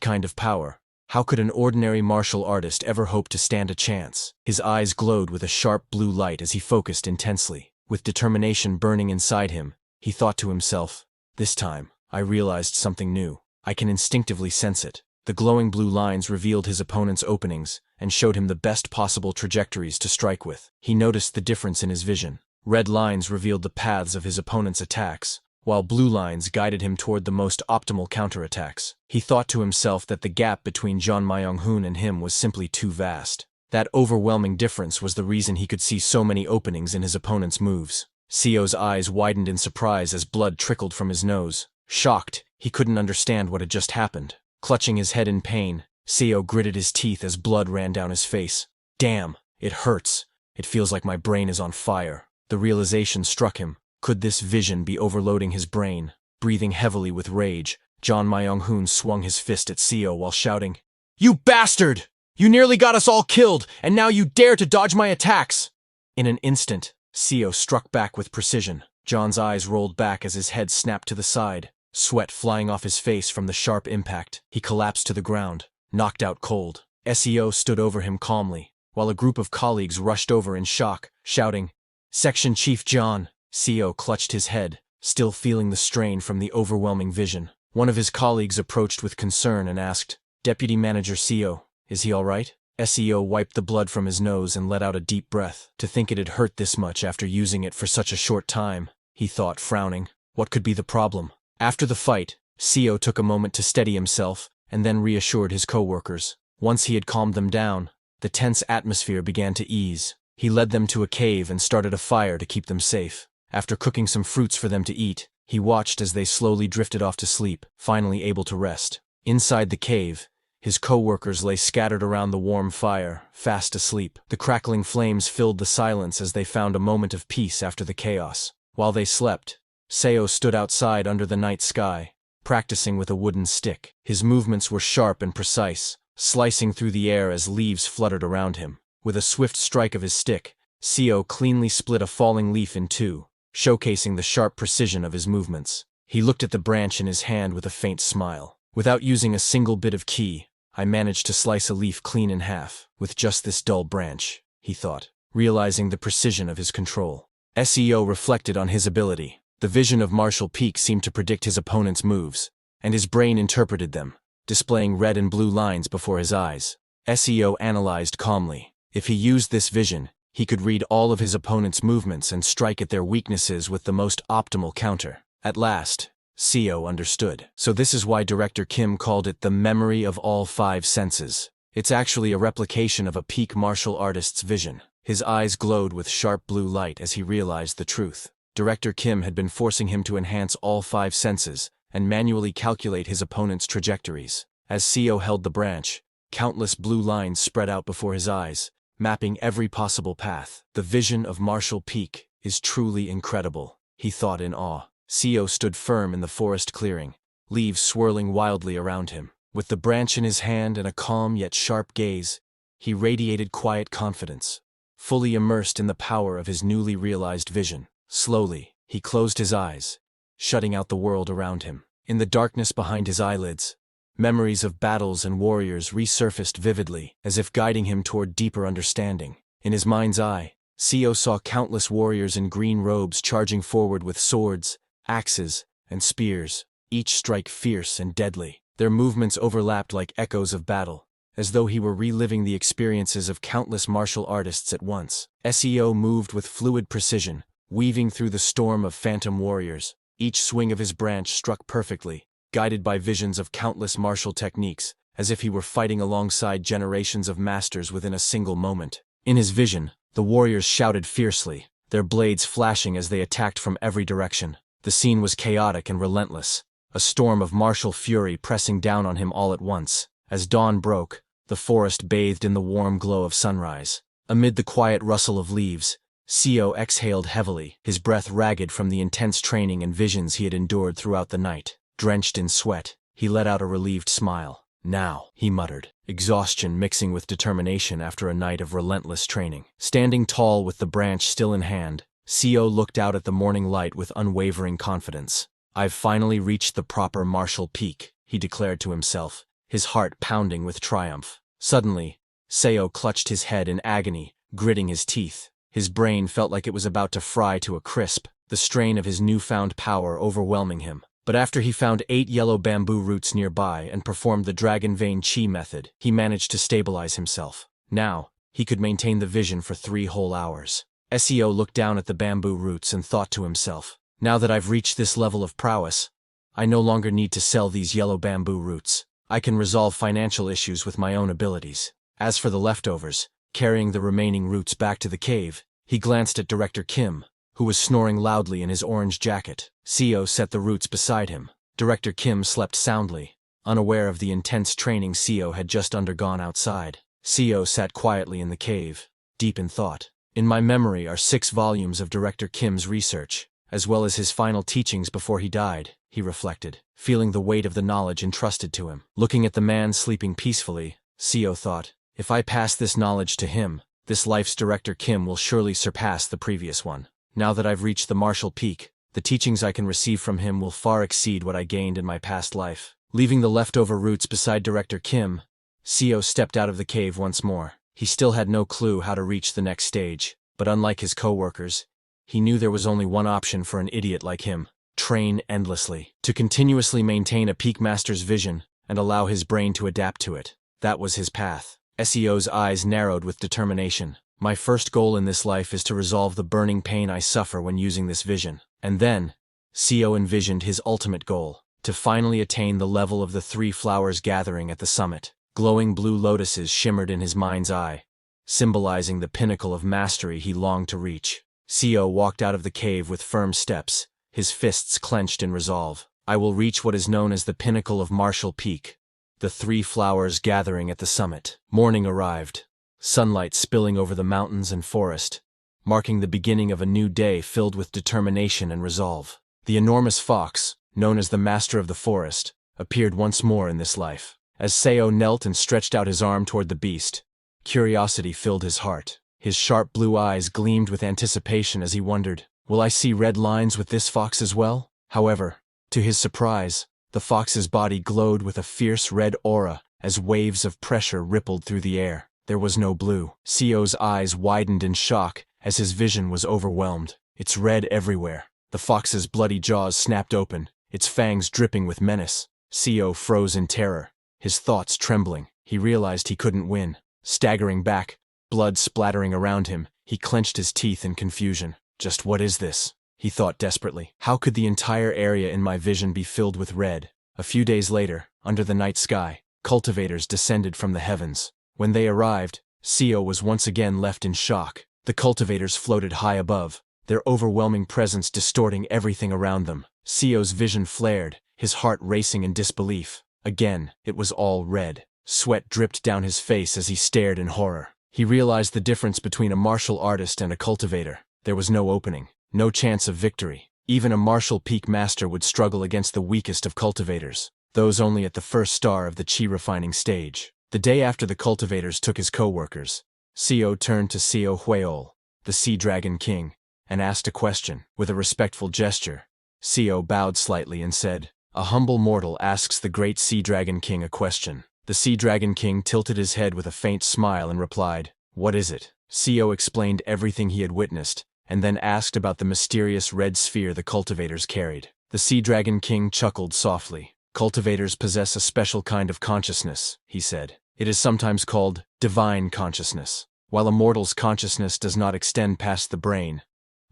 kind of power, how could an ordinary martial artist ever hope to stand a chance? His eyes glowed with a sharp blue light as he focused intensely. With determination burning inside him, he thought to himself, "This time, I realized something new. I can instinctively sense it." The glowing blue lines revealed his opponent's openings and showed him the best possible trajectories to strike with. He noticed the difference in his vision. Red lines revealed the paths of his opponent's attacks, while blue lines guided him toward the most optimal counterattacks. He thought to himself that the gap between John Myung-hoon and him was simply too vast. That overwhelming difference was the reason he could see so many openings in his opponent's moves. Seo's eyes widened in surprise as blood trickled from his nose. Shocked, he couldn't understand what had just happened. Clutching his head in pain, Seo gritted his teeth as blood ran down his face. "Damn, it hurts. It feels like my brain is on fire." The realization struck him. Could this vision be overloading his brain? Breathing heavily with rage, John Myung-hoon swung his fist at Seo while shouting, "You bastard! You nearly got us all killed, and now you dare to dodge my attacks!" In an instant, Seo struck back with precision. John's eyes rolled back as his head snapped to the side, sweat flying off his face from the sharp impact. He collapsed to the ground, knocked out cold. Seo stood over him calmly, while a group of colleagues rushed over in shock, shouting, Section Chief John. CO clutched his head, still feeling the strain from the overwhelming vision. One of his colleagues approached with concern and asked, Deputy Manager CO, is he all right? SEO wiped the blood from his nose and let out a deep breath. To think it had hurt this much after using it for such a short time, he thought, frowning. What could be the problem? After the fight, CO took a moment to steady himself and then reassured his co-workers. Once he had calmed them down, the tense atmosphere began to ease. He led them to a cave and started a fire to keep them safe. After cooking some fruits for them to eat, he watched as they slowly drifted off to sleep, finally able to rest. Inside the cave, his co-workers lay scattered around the warm fire, fast asleep. The crackling flames filled the silence as they found a moment of peace after the chaos. While they slept, Seo stood outside under the night sky, practicing with a wooden stick. His movements were sharp and precise, slicing through the air as leaves fluttered around him. With a swift strike of his stick, Seo cleanly split a falling leaf in two, showcasing the sharp precision of his movements. He looked at the branch in his hand with a faint smile. Without using a single bit of ki, I managed to slice a leaf clean in half, with just this dull branch, he thought, realizing the precision of his control. SEO reflected on his ability. The vision of Marshall Peak seemed to predict his opponent's moves, and his brain interpreted them, displaying red and blue lines before his eyes. SEO analyzed calmly. If he used this vision, he could read all of his opponent's movements and strike at their weaknesses with the most optimal counter. At last, Seo understood. So this is why Director Kim called it the memory of all five senses. It's actually a replication of a peak martial artist's vision. His eyes glowed with sharp blue light as he realized the truth. Director Kim had been forcing him to enhance all five senses and manually calculate his opponent's trajectories. As Seo held the branch, countless blue lines spread out before his eyes, mapping every possible path. The vision of Marshall Peak is truly incredible, he thought in awe. Seo stood firm in the forest clearing, leaves swirling wildly around him. With the branch in his hand and a calm yet sharp gaze, he radiated quiet confidence, fully immersed in the power of his newly realized vision. Slowly, he closed his eyes, shutting out the world around him. In the darkness behind his eyelids, memories of battles and warriors resurfaced vividly, as if guiding him toward deeper understanding. In his mind's eye, Seo saw countless warriors in green robes charging forward with swords, axes, and spears, each strike fierce and deadly. Their movements overlapped like echoes of battle, as though he were reliving the experiences of countless martial artists at once. Seo moved with fluid precision, weaving through the storm of phantom warriors. Each swing of his branch struck perfectly, guided by visions of countless martial techniques, as if he were fighting alongside generations of masters within a single moment. In his vision, the warriors shouted fiercely, their blades flashing as they attacked from every direction. The scene was chaotic and relentless, a storm of martial fury pressing down on him all at once. As dawn broke, the forest bathed in the warm glow of sunrise. Amid the quiet rustle of leaves, Seo exhaled heavily, his breath ragged from the intense training and visions he had endured throughout the night. Drenched in sweat, he let out a relieved smile. Now, he muttered, exhaustion mixing with determination after a night of relentless training. Standing tall with the branch still in hand, Seo looked out at the morning light with unwavering confidence. I've finally reached the proper martial peak, he declared to himself, his heart pounding with triumph. Suddenly, Seo clutched his head in agony, gritting his teeth. His brain felt like it was about to fry to a crisp, the strain of his newfound power overwhelming him. But after he found 8 yellow bamboo roots nearby and performed the dragon vein chi method, he managed to stabilize himself. Now, he could maintain the vision for 3 whole hours. Seo looked down at the bamboo roots and thought to himself, now that I've reached this level of prowess, I no longer need to sell these yellow bamboo roots. I can resolve financial issues with my own abilities. As for the leftovers, carrying the remaining roots back to the cave, he glanced at Director Kim, who was snoring loudly in his orange jacket. Seo set the roots beside him. Director Kim slept soundly, unaware of the intense training Seo had just undergone outside. Seo sat quietly in the cave, deep in thought. In my memory are 6 volumes of Director Kim's research, as well as his final teachings before he died, he reflected, feeling the weight of the knowledge entrusted to him. Looking at the man sleeping peacefully, Seo thought, if I pass this knowledge to him, this life's Director Kim will surely surpass the previous one. Now that I've reached the martial peak, the teachings I can receive from him will far exceed what I gained in my past life. Leaving the leftover roots beside Director Kim, Seo stepped out of the cave once more. He still had no clue how to reach the next stage, but unlike his co-workers, He knew there was only one option for an idiot like him: train endlessly, to continuously maintain a peak master's vision and allow his brain to adapt to it. That was his path. SEO's eyes narrowed with determination. My first goal in this life is to resolve the burning pain I suffer when using this vision. And then, CEO envisioned his ultimate goal: to finally attain the level of the 3 flowers gathering at the summit. Glowing blue lotuses shimmered in his mind's eye, symbolizing the pinnacle of mastery he longed to reach. CEO walked out of the cave with firm steps, his fists clenched in resolve. I will reach what is known as the pinnacle of Marshall Peak, the 3 flowers gathering at the summit. Morning arrived, sunlight spilling over the mountains and forest, marking the beginning of a new day filled with determination and resolve. The enormous fox, known as the master of the forest, appeared once more in this life. As Seo knelt and stretched out his arm toward the beast, curiosity filled his heart. His sharp blue eyes gleamed with anticipation as he wondered, will I see red lines with this fox as well? However, to his surprise, the fox's body glowed with a fierce red aura as waves of pressure rippled through the air. There was no blue. Seo's eyes widened in shock as his vision was overwhelmed. It's red everywhere. The fox's bloody jaws snapped open, its fangs dripping with menace. Seo froze in terror, his thoughts trembling. He realized he couldn't win. Staggering back, blood splattering around him, he clenched his teeth in confusion. Just what is this? He thought desperately. How could the entire area in my vision be filled with red? A few days later, under the night sky, cultivators descended from the heavens. When they arrived, Seo was once again left in shock. The cultivators floated high above, their overwhelming presence distorting everything around them. Seo's vision flared, his heart racing in disbelief. Again, it was all red. Sweat dripped down his face as he stared in horror. He realized the difference between a martial artist and a cultivator. There was no opening, no chance of victory. Even a Marshall Peak master would struggle against the weakest of cultivators, those only at the first star of the chi refining stage. The day after the cultivators took his co-workers, Seo turned to Seo Hueol, the Sea Dragon King, and asked a question. With a respectful gesture, Seo bowed slightly and said, "A humble mortal asks the great Sea Dragon King a question." The Sea Dragon King tilted his head with a faint smile and replied, "What is it?" Seo explained everything he had witnessed, and then asked about the mysterious red sphere the cultivators carried. The Sea Dragon King chuckled softly. "Cultivators possess a special kind of consciousness," he said. "It is sometimes called divine consciousness. While a mortal's consciousness does not extend past the brain,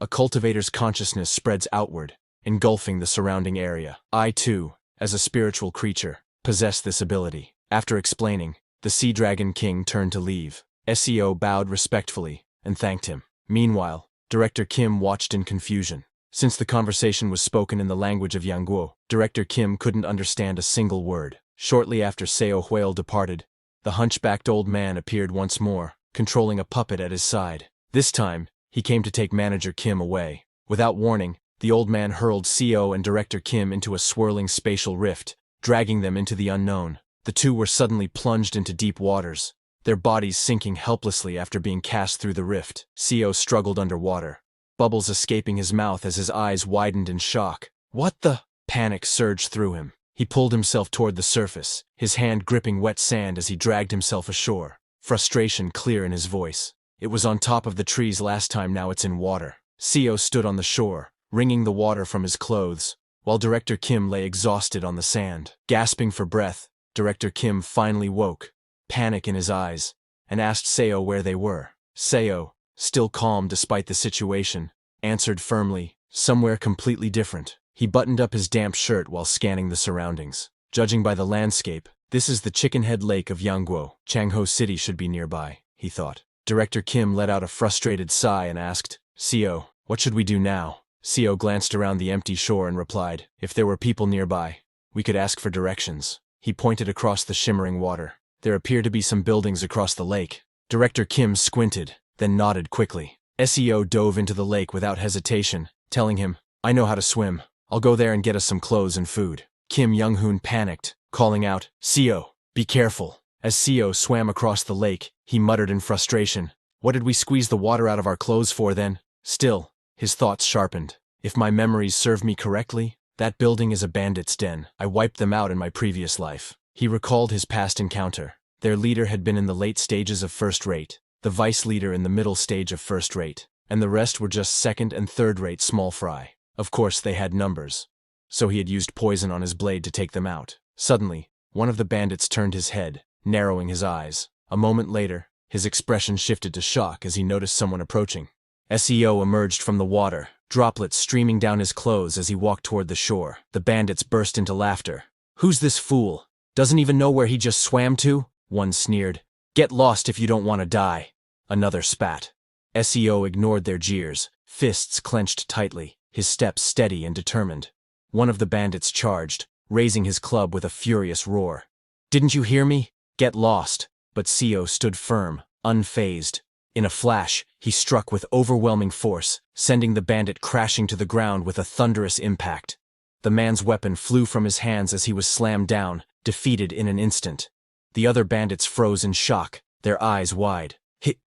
a cultivator's consciousness spreads outward, engulfing the surrounding area. I, too, as a spiritual creature, possess this ability." After explaining, the Sea Dragon King turned to leave. Seo bowed respectfully and thanked him. Meanwhile, Director Kim watched in confusion. Since the conversation was spoken in the language of Yangguo, Director Kim couldn't understand a single word. Shortly after Seo Hueol departed, the hunchbacked old man appeared once more, controlling a puppet at his side. This time, he came to take Manager Kim away. Without warning, the old man hurled Seo and Director Kim into a swirling spatial rift, dragging them into the unknown. The two were suddenly plunged into deep waters, their bodies sinking helplessly after being cast through the rift. Seo struggled underwater, bubbles escaping his mouth as his eyes widened in shock. What the? Panic surged through him. He pulled himself toward the surface, his hand gripping wet sand as he dragged himself ashore. Frustration clear in his voice. It was on top of the trees last time, now it's in water. Seo stood on the shore, wringing the water from his clothes, while Director Kim lay exhausted on the sand. Gasping for breath, Director Kim finally woke, panic in his eyes, and asked Seo where they were. Seo, still calm despite the situation, answered firmly, "Somewhere completely different." He buttoned up his damp shirt while scanning the surroundings. Judging by the landscape, this is the Chickenhead Lake of Yangguo. Changho City should be nearby, he thought. Director Kim let out a frustrated sigh and asked, "Seo, what should we do now?" Seo glanced around the empty shore and replied, "If there were people nearby, we could ask for directions." He pointed across the shimmering water. There appear to be some buildings across the lake. Director Kim squinted, then nodded quickly. Seo dove into the lake without hesitation, telling him, "I know how to swim. I'll go there and get us some clothes and food." Kim Young-hoon panicked, calling out, "Seo, be careful." As Seo swam across the lake, he muttered in frustration, "What did we squeeze the water out of our clothes for then?" Still, his thoughts sharpened. If my memories serve me correctly, that building is a bandit's den. I wiped them out in my previous life. He recalled his past encounter. Their leader had been in the late stages of first rate, the vice leader in the middle stage of first rate. and the rest were just second and third-rate small fry. Of course, they had numbers. So he had used poison on his blade to take them out. Suddenly, one of the bandits turned his head, narrowing his eyes. A moment later, his expression shifted to shock as he noticed someone approaching. SEO emerged from the water, droplets streaming down his clothes as he walked toward the shore. The bandits burst into laughter. "Who's this fool? Doesn't even know where he just swam to?" One sneered. "Get lost if you don't want to die." Another spat. SEO ignored their jeers, fists clenched tightly, his steps steady and determined. One of the bandits charged, raising his club with a furious roar. "Didn't you hear me? Get lost." But SEO stood firm, unfazed. In a flash, he struck with overwhelming force, sending the bandit crashing to the ground with a thunderous impact. The man's weapon flew from his hands as he was slammed down, defeated in an instant. The other bandits froze in shock, their eyes wide.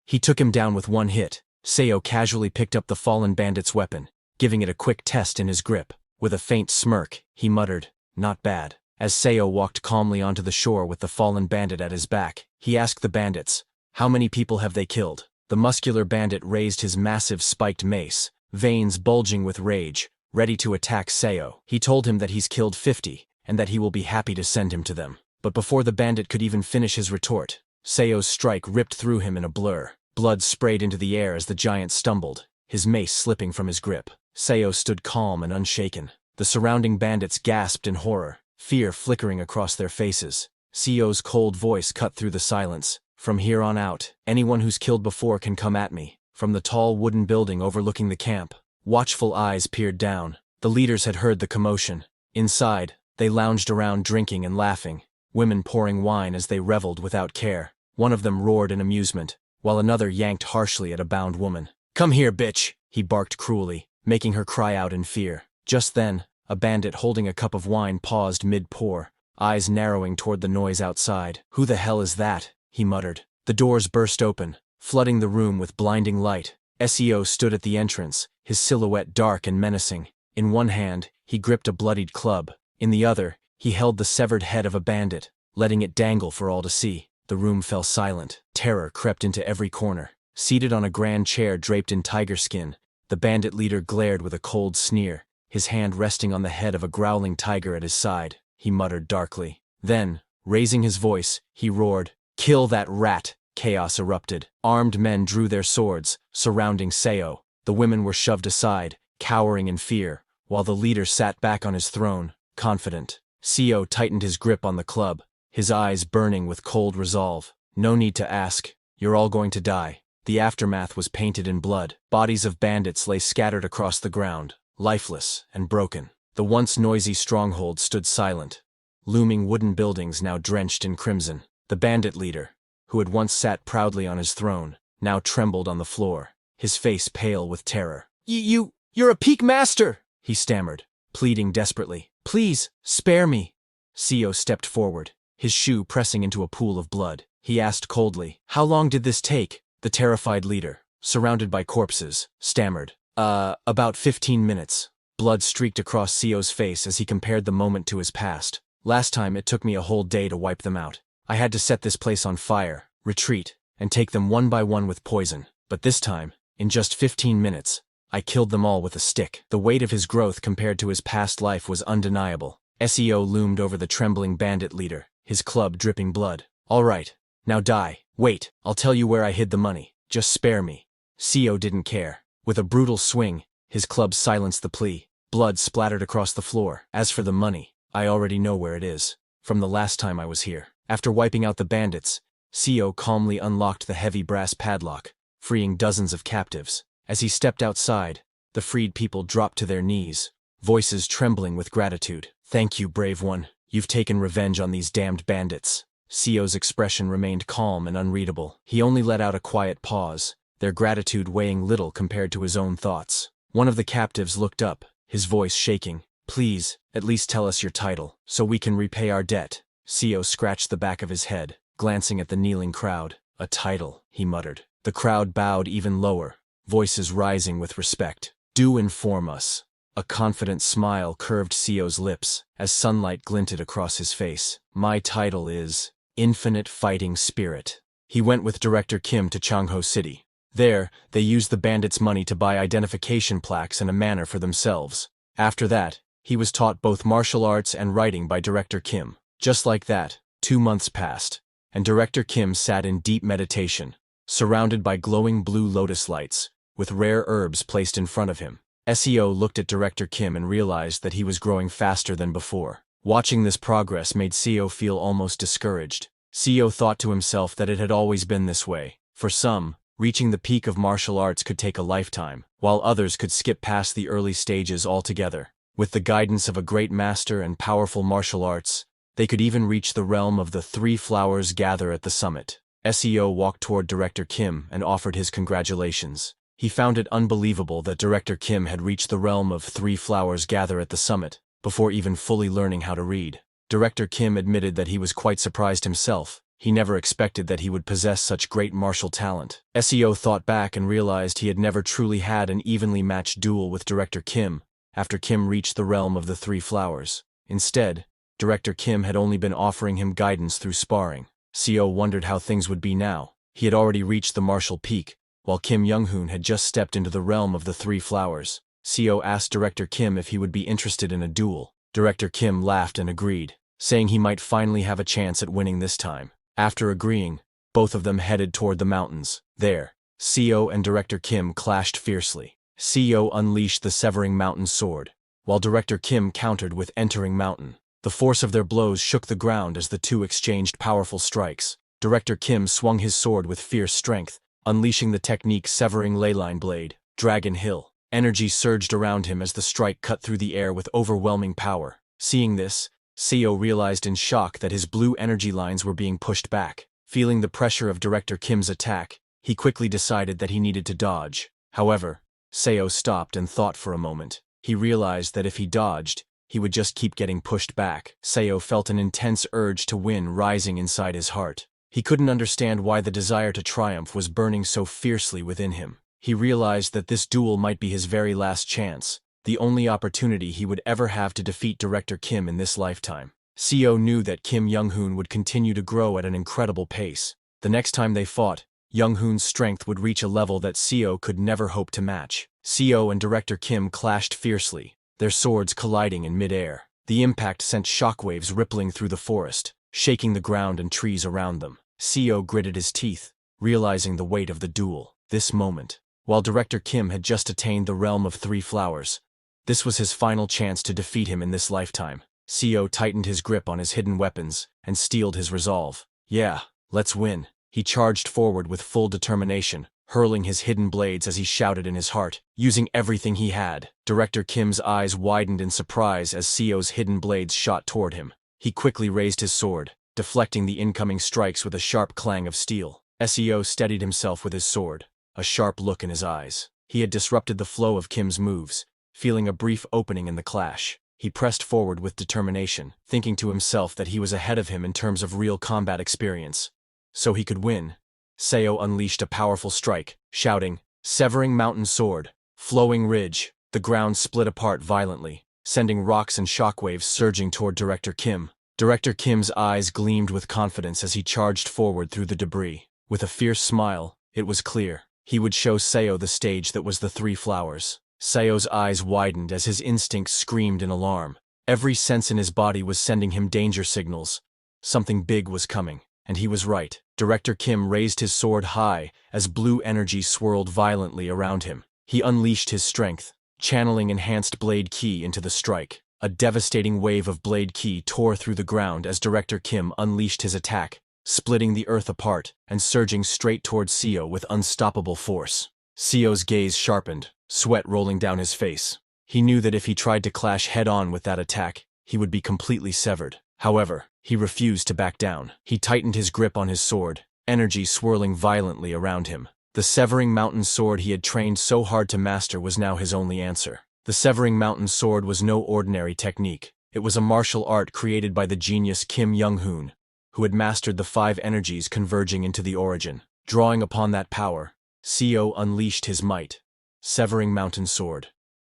He took him down with one hit. SEO casually picked up the fallen bandit's weapon, giving it a quick test in his grip. With a faint smirk, he muttered, "Not bad." As SEO walked calmly onto the shore with the fallen bandit at his back, he asked the bandits, "How many people have they killed?" The muscular bandit raised his massive spiked mace, veins bulging with rage, ready to attack SEO. He told him that he's killed 50, and that he will be happy to send him to them. But before the bandit could even finish his retort, SEO's strike ripped through him in a blur. Blood sprayed into the air as the giant stumbled, his mace slipping from his grip. SEO stood calm and unshaken. The surrounding bandits gasped in horror, fear flickering across their faces. SEO's cold voice cut through the silence. "From here on out, anyone who's killed before can come at me." From the tall wooden building overlooking the camp, watchful eyes peered down. The leaders had heard the commotion. Inside, they lounged around drinking and laughing, women pouring wine as they reveled without care. One of them roared in amusement, while another yanked harshly at a bound woman. "Come here, bitch," he barked cruelly, making her cry out in fear. Just then, a bandit holding a cup of wine paused mid-pour, eyes narrowing toward the noise outside. "Who the hell is that?" he muttered. The doors burst open, flooding the room with blinding light. SEO stood at the entrance, his silhouette dark and menacing. In one hand, he gripped a bloodied club. In the other, he held the severed head of a bandit, letting it dangle for all to see. The room fell silent. Terror crept into every corner. Seated on a grand chair draped in tiger skin, the bandit leader glared with a cold sneer, his hand resting on the head of a growling tiger at his side. He muttered darkly. Then, raising his voice, he roared, "Kill that rat!" Chaos erupted. Armed men drew their swords, surrounding SEO. The women were shoved aside, cowering in fear, while the leader sat back on his throne, confident. SEO tightened his grip on the club, his eyes burning with cold resolve. "No need to ask. You're all going to die." The aftermath was painted in blood. Bodies of bandits lay scattered across the ground, lifeless and broken. The once noisy stronghold stood silent, looming wooden buildings now drenched in crimson. The bandit leader, who had once sat proudly on his throne, now trembled on the floor, his face pale with terror. You're a peak master!" he stammered, pleading desperately. "Please, spare me." SEO stepped forward, his shoe pressing into a pool of blood. He asked coldly, "How long did this take?" The terrified leader, surrounded by corpses, stammered, About 15 minutes." Blood streaked across SEO's face as he compared the moment to his past. "Last time it took me a whole day to wipe them out. I had to set this place on fire, retreat, and take them one by one with poison. But this time, in just 15 minutes, I killed them all with a stick." The weight of his growth compared to his past life was undeniable. SEO loomed over the trembling bandit leader, his club dripping blood. "All right, now die. Wait, I'll tell you where I hid the money. Just spare me." SEO didn't care. With a brutal swing, his club silenced the plea. Blood splattered across the floor. "As for the money, I already know where it is, from the last time I was here." After wiping out the bandits, SEO calmly unlocked the heavy brass padlock, freeing dozens of captives. As he stepped outside, the freed people dropped to their knees, voices trembling with gratitude. "Thank you, brave one. You've taken revenge on these damned bandits." SEO's expression remained calm and unreadable. He only let out a quiet pause, their gratitude weighing little compared to his own thoughts. One of the captives looked up, his voice shaking. "Please, at least tell us your title, so we can repay our debt." SEO scratched the back of his head, glancing at the kneeling crowd. "A title," he muttered. The crowd bowed even lower, voices rising with respect. "Do inform us." A confident smile curved SEO's lips as sunlight glinted across his face. "My title is Infinite Fighting Spirit." He went with Director Kim to Changho City. There, they used the bandits' money to buy identification plaques and a manor for themselves. After that, he was taught both martial arts and writing by Director Kim. Just like that, 2 months passed, and Director Kim sat in deep meditation, surrounded by glowing blue lotus lights, with rare herbs placed in front of him. SEO looked at Director Kim and realized that he was growing faster than before. Watching this progress made CEO feel almost discouraged. CEO thought to himself that it had always been this way. For some, reaching the peak of martial arts could take a lifetime, while others could skip past the early stages altogether. With the guidance of a great master and powerful martial arts, they could even reach the realm of the 3 flowers gather at the summit. SEO walked toward Director Kim and offered his congratulations. He found it unbelievable that Director Kim had reached the realm of 3 flowers gather at the summit, before even fully learning how to read. Director Kim admitted that he was quite surprised himself. He never expected that he would possess such great martial talent. SEO thought back and realized he had never truly had an evenly matched duel with Director Kim after Kim reached the realm of the 3 flowers. Instead, Director Kim had only been offering him guidance through sparring. SEO wondered how things would be now. He had already reached the martial peak, while Kim Young-hoon had just stepped into the realm of the 3 flowers. SEO asked Director Kim if he would be interested in a duel. Director Kim laughed and agreed, saying he might finally have a chance at winning this time. After agreeing, both of them headed toward the mountains. There, SEO and Director Kim clashed fiercely. SEO unleashed the Severing Mountain sword, while Director Kim countered with Entering Mountain. The force of their blows shook the ground as the two exchanged powerful strikes. Director Kim swung his sword with fierce strength, unleashing the technique Severing Leyline Blade, Dragon Hill. Energy surged around him as the strike cut through the air with overwhelming power. Seeing this, SEO realized in shock that his blue energy lines were being pushed back. Feeling the pressure of Director Kim's attack, he quickly decided that he needed to dodge. However, SEO stopped and thought for a moment. He realized that if he dodged, he would just keep getting pushed back. SEO felt an intense urge to win rising inside his heart. He couldn't understand why the desire to triumph was burning so fiercely within him. He realized that this duel might be his very last chance, the only opportunity he would ever have to defeat Director Kim in this lifetime. SEO knew that Kim Young-hoon would continue to grow at an incredible pace. The next time they fought, Young-hoon's strength would reach a level that SEO could never hope to match. SEO and Director Kim clashed fiercely, their swords colliding in mid-air. The impact sent shockwaves rippling through the forest, shaking the ground and trees around them. SEO gritted his teeth, realizing the weight of the duel. This moment, while Director Kim had just attained the realm of 3 flowers, this was his final chance to defeat him in this lifetime. SEO tightened his grip on his hidden weapons and steeled his resolve. Yeah, let's win. He charged forward with full determination, hurling his hidden blades as he shouted in his heart, using everything he had. Director Kim's eyes widened in surprise as SEO's hidden blades shot toward him. He quickly raised his sword, deflecting the incoming strikes with a sharp clang of steel. SEO steadied himself with his sword, a sharp look in his eyes. He had disrupted the flow of Kim's moves, feeling a brief opening in the clash. He pressed forward with determination, thinking to himself that he was ahead of him in terms of real combat experience. So he could win. SEO unleashed a powerful strike, shouting, "Severing Mountain Sword, Flowing Ridge." The ground split apart violently, sending rocks and shockwaves surging toward Director Kim. Director Kim's eyes gleamed with confidence as he charged forward through the debris. With a fierce smile, it was clear. He would show SEO the stage that was the 3 flowers. SEO's eyes widened as his instincts screamed in alarm. Every sense in his body was sending him danger signals. Something big was coming, and he was right. Director Kim raised his sword high as blue energy swirled violently around him. He unleashed his strength, channeling enhanced blade ki into the strike. A devastating wave of blade ki tore through the ground as Director Kim unleashed his attack, splitting the earth apart and surging straight towards SEO with unstoppable force. SEO's gaze sharpened, sweat rolling down his face. He knew that if he tried to clash head-on with that attack, he would be completely severed. However, he refused to back down. He tightened his grip on his sword, energy swirling violently around him. The Severing Mountain sword he had trained so hard to master was now his only answer. The Severing Mountain sword was no ordinary technique. It was a martial art created by the genius Kim Young-hoon, who had mastered the 5 energies converging into the origin. Drawing upon that power, SEO unleashed his might. Severing Mountain Sword.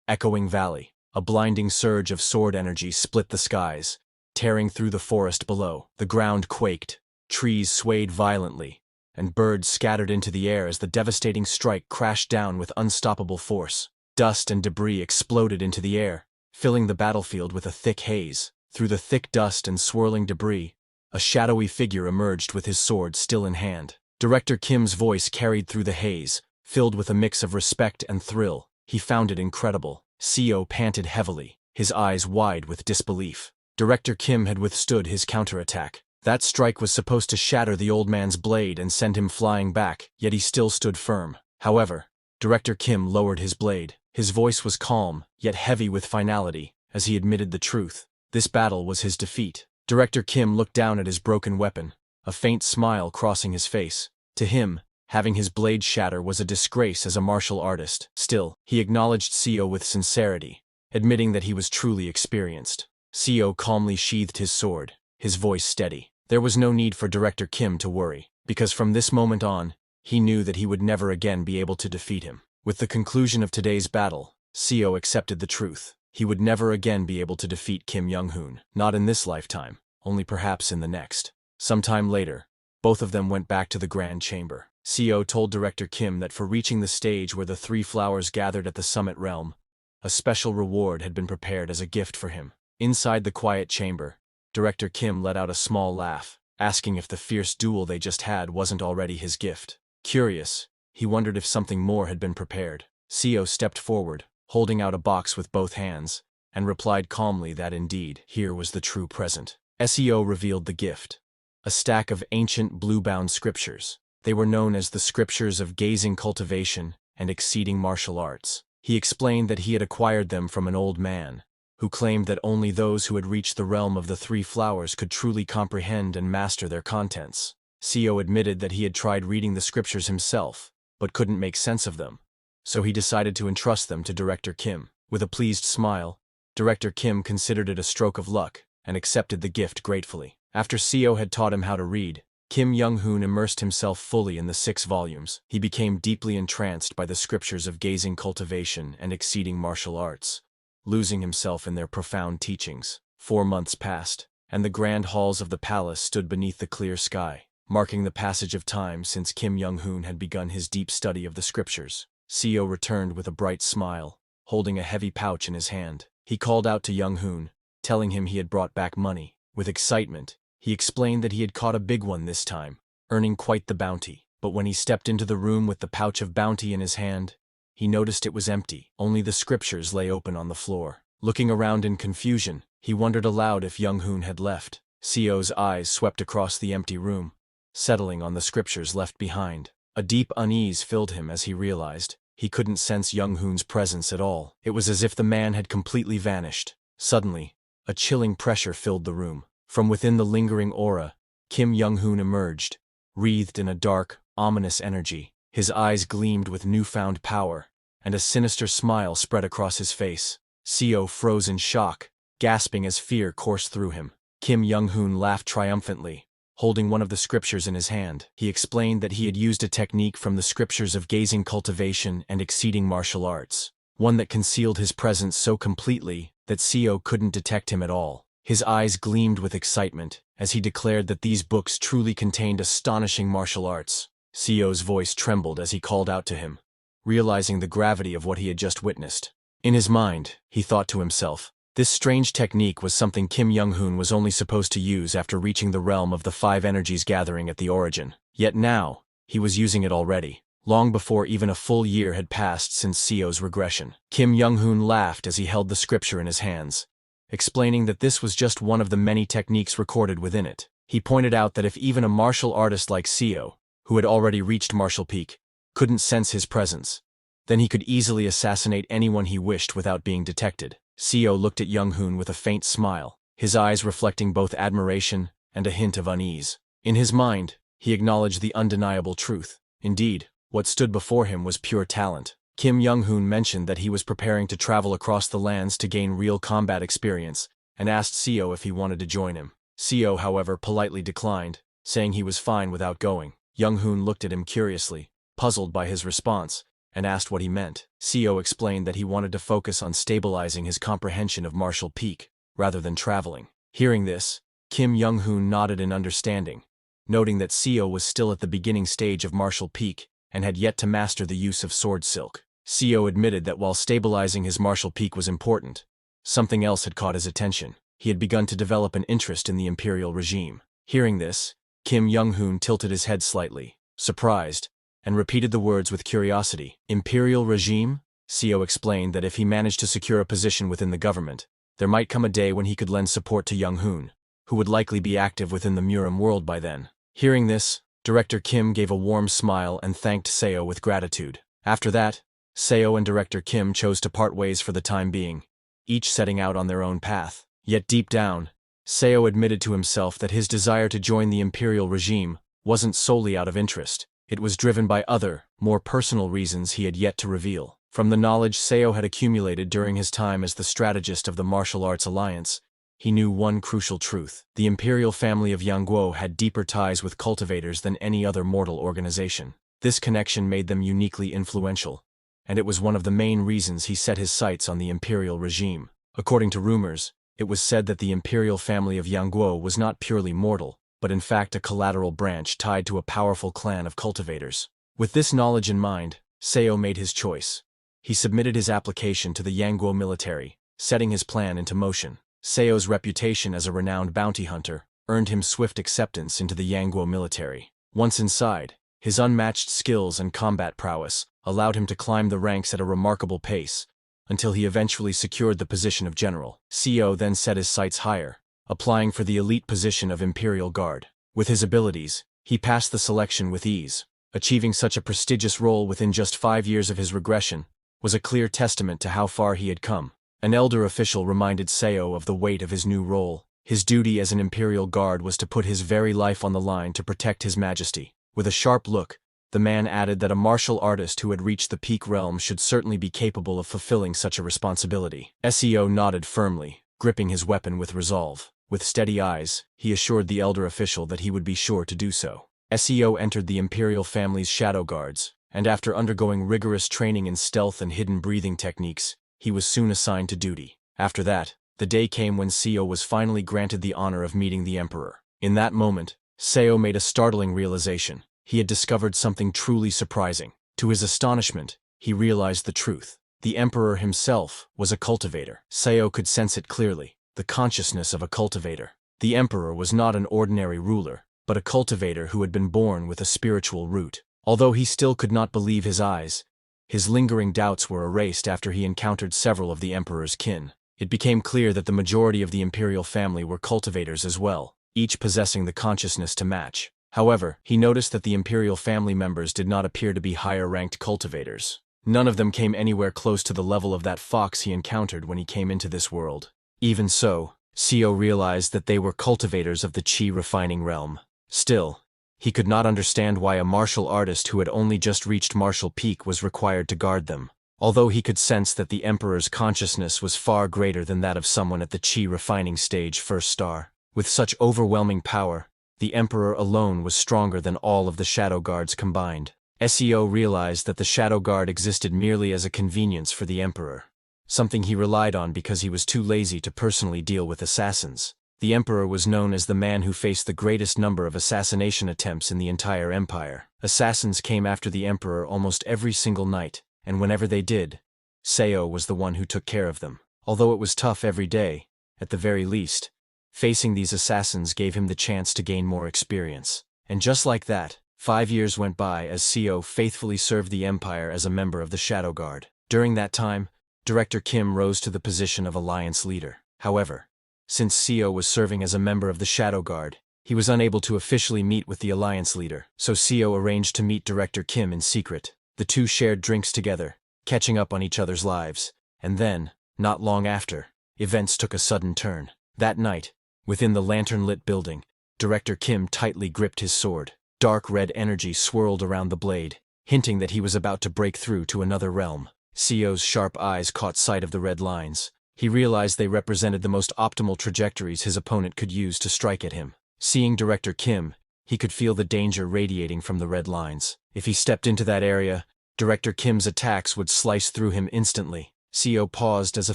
Echoing Valley. A blinding surge of sword energy split the skies, tearing through the forest below. The ground quaked. Trees swayed violently, and birds scattered into the air as the devastating strike crashed down with unstoppable force. Dust and debris exploded into the air, filling the battlefield with a thick haze. Through the thick dust and swirling debris, a shadowy figure emerged with his sword still in hand. Director Kim's voice carried through the haze, filled with a mix of respect and thrill. He found it incredible. Seo panted heavily, his eyes wide with disbelief. Director Kim had withstood his counterattack. That strike was supposed to shatter the old man's blade and send him flying back, yet he still stood firm. However, Director Kim lowered his blade. His voice was calm, yet heavy with finality, as he admitted the truth. This battle was his defeat. Director Kim looked down at his broken weapon, a faint smile crossing his face. To him, having his blade shatter was a disgrace as a martial artist. Still, he acknowledged Seo with sincerity, admitting that he was truly experienced. Seo calmly sheathed his sword, his voice steady. There was no need for Director Kim to worry, because from this moment on, he knew that he would never again be able to defeat him. With the conclusion of today's battle, Seo accepted the truth. He would never again be able to defeat Kim Young-hoon, not in this lifetime, only perhaps in the next. Sometime later, both of them went back to the Grand Chamber. Seo told Director Kim that for reaching the stage where the three flowers gathered at the Summit Realm, a special reward had been prepared as a gift for him. Inside the quiet chamber, Director Kim let out a small laugh, asking if the fierce duel they just had wasn't already his gift. Curious, he wondered if something more had been prepared. Seo stepped forward, holding out a box with both hands, and replied calmly that indeed, here was the true present. Seo revealed the gift. A stack of ancient blue-bound scriptures. They were known as the scriptures of gazing cultivation and exceeding martial arts. He explained that he had acquired them from an old man, who claimed that only those who had reached the realm of the three flowers could truly comprehend and master their contents. Seo admitted that he had tried reading the scriptures himself, but couldn't make sense of them, so he decided to entrust them to Director Kim. With a pleased smile, Director Kim considered it a stroke of luck and accepted the gift gratefully. After Seo had taught him how to read, Kim Young-hoon immersed himself fully in the 6 volumes. He became deeply entranced by the scriptures of gazing cultivation and exceeding martial arts, losing himself in their profound teachings. 4 months passed, and the grand halls of the palace stood beneath the clear sky, marking the passage of time since Kim Young-hoon had begun his deep study of the scriptures. Seo returned with a bright smile, holding a heavy pouch in his hand. He called out to Young-hoon, telling him he had brought back money. With excitement, he explained that he had caught a big one this time, earning quite the bounty. But when he stepped into the room with the pouch of bounty in his hand, he noticed it was empty. Only the scriptures lay open on the floor. Looking around in confusion, he wondered aloud if Young-hoon had left. Seo's eyes swept across the empty room, settling on the scriptures left behind. A deep unease filled him as he realized he couldn't sense Young-hoon's presence at all. It was as if the man had completely vanished. Suddenly, a chilling pressure filled the room. From within the lingering aura, Kim Young-hoon emerged, wreathed in a dark, ominous energy. His eyes gleamed with newfound power, and a sinister smile spread across his face. Seo froze in shock, gasping as fear coursed through him. Kim Young-hoon laughed triumphantly, holding one of the scriptures in his hand. He explained that he had used a technique from the scriptures of gazing cultivation and exceeding martial arts, one that concealed his presence so completely that Seo couldn't detect him at all. His eyes gleamed with excitement as he declared that these books truly contained astonishing martial arts. Seo's voice trembled as he called out to him, realizing the gravity of what he had just witnessed. In his mind, he thought to himself, this strange technique was something Kim Young-hoon was only supposed to use after reaching the realm of the 5 energies gathering at the origin. Yet now, he was using it already, long before even a full year had passed since Seo's regression. Kim Young-hoon laughed as he held the scripture in his hands, explaining that this was just one of the many techniques recorded within it. He pointed out that if even a martial artist like Seo, who had already reached martial peak, couldn't sense his presence, then he could easily assassinate anyone he wished without being detected. Seo looked at Young-hoon with a faint smile, his eyes reflecting both admiration and a hint of unease. In his mind, he acknowledged the undeniable truth. Indeed, what stood before him was pure talent. Kim Young-hoon mentioned that he was preparing to travel across the lands to gain real combat experience, and asked Seo if he wanted to join him. Seo, however, politely declined, saying he was fine without going. Young-hoon looked at him curiously, puzzled by his response, and asked what he meant. Seo explained that he wanted to focus on stabilizing his comprehension of martial peak, rather than traveling. Hearing this, Kim Young-hoon nodded in understanding, noting that Seo was still at the beginning stage of martial peak and had yet to master the use of sword silk. Seo admitted that while stabilizing his martial peak was important, something else had caught his attention. He had begun to develop an interest in the imperial regime. Hearing this, Kim Young-hoon tilted his head slightly, surprised, and repeated the words with curiosity. Imperial regime? Seo explained that if he managed to secure a position within the government, there might come a day when he could lend support to Young-hoon, who would likely be active within the Murim world by then. Hearing this, Director Kim gave a warm smile and thanked Seo with gratitude. After that, Seo and Director Kim chose to part ways for the time being, each setting out on their own path. Yet deep down, Seo admitted to himself that his desire to join the imperial regime wasn't solely out of interest. It was driven by other, more personal reasons he had yet to reveal. From the knowledge Seo had accumulated during his time as the strategist of the Martial Arts Alliance, he knew one crucial truth. The imperial family of Yangguo had deeper ties with cultivators than any other mortal organization. This connection made them uniquely influential, and it was one of the main reasons he set his sights on the imperial regime. According to rumors, it was said that the imperial family of Yangguo was not purely mortal, but in fact a collateral branch tied to a powerful clan of cultivators. With this knowledge in mind, Seo made his choice. He submitted his application to the Yangguo military, setting his plan into motion. Seo's reputation as a renowned bounty hunter earned him swift acceptance into the Yangguo military. Once inside, his unmatched skills and combat prowess allowed him to climb the ranks at a remarkable pace, until he eventually secured the position of general. Seo then set his sights higher, applying for the elite position of Imperial Guard. With his abilities, he passed the selection with ease. Achieving such a prestigious role within just 5 years of his regression was a clear testament to how far he had come. An elder official reminded Seo of the weight of his new role. His duty as an Imperial Guard was to put his very life on the line to protect His Majesty. With a sharp look, the man added that a martial artist who had reached the peak realm should certainly be capable of fulfilling such a responsibility. Seo nodded firmly, gripping his weapon with resolve. With steady eyes, he assured the elder official that he would be sure to do so. Seo entered the Imperial family's shadow guards, and after undergoing rigorous training in stealth and hidden breathing techniques, he was soon assigned to duty. After that, the day came when Seo was finally granted the honor of meeting the Emperor. In that moment, Seo made a startling realization. He had discovered something truly surprising. To his astonishment, he realized the truth. The Emperor himself was a cultivator. Seo could sense it clearly, the consciousness of a cultivator. The Emperor was not an ordinary ruler, but a cultivator who had been born with a spiritual root. Although he still could not believe his eyes, his lingering doubts were erased after he encountered several of the Emperor's kin. It became clear that the majority of the imperial family were cultivators as well, each possessing the consciousness to match. However, he noticed that the imperial family members did not appear to be higher-ranked cultivators. None of them came anywhere close to the level of that fox he encountered when he came into this world. Even so, Seo realized that they were cultivators of the qi refining realm. Still, he could not understand why a martial artist who had only just reached martial peak was required to guard them. Although he could sense that the Emperor's consciousness was far greater than that of someone at the qi refining stage first star. With such overwhelming power, the Emperor alone was stronger than all of the Shadow Guards combined. Seo realized that the Shadow Guard existed merely as a convenience for the Emperor, something he relied on because he was too lazy to personally deal with assassins. The Emperor was known as the man who faced the greatest number of assassination attempts in the entire empire. Assassins came after the Emperor almost every single night, and whenever they did, Seo was the one who took care of them. Although it was tough every day, at the very least, facing these assassins gave him the chance to gain more experience. And just like that, 5 years went by as Seo faithfully served the Empire as a member of the Shadow Guard. During that time, Director Kim rose to the position of Alliance Leader. However, since Seo was serving as a member of the Shadow Guard, he was unable to officially meet with the Alliance Leader, so Seo arranged to meet Director Kim in secret. The two shared drinks together, catching up on each other's lives, and then, not long after, events took a sudden turn. That night, within the lantern-lit building, Director Kim tightly gripped his sword. Dark red energy swirled around the blade, hinting that he was about to break through to another realm. Seo's sharp eyes caught sight of the red lines. He realized they represented the most optimal trajectories his opponent could use to strike at him. Seeing Director Kim, he could feel the danger radiating from the red lines. If he stepped into that area, Director Kim's attacks would slice through him instantly. Seo paused as a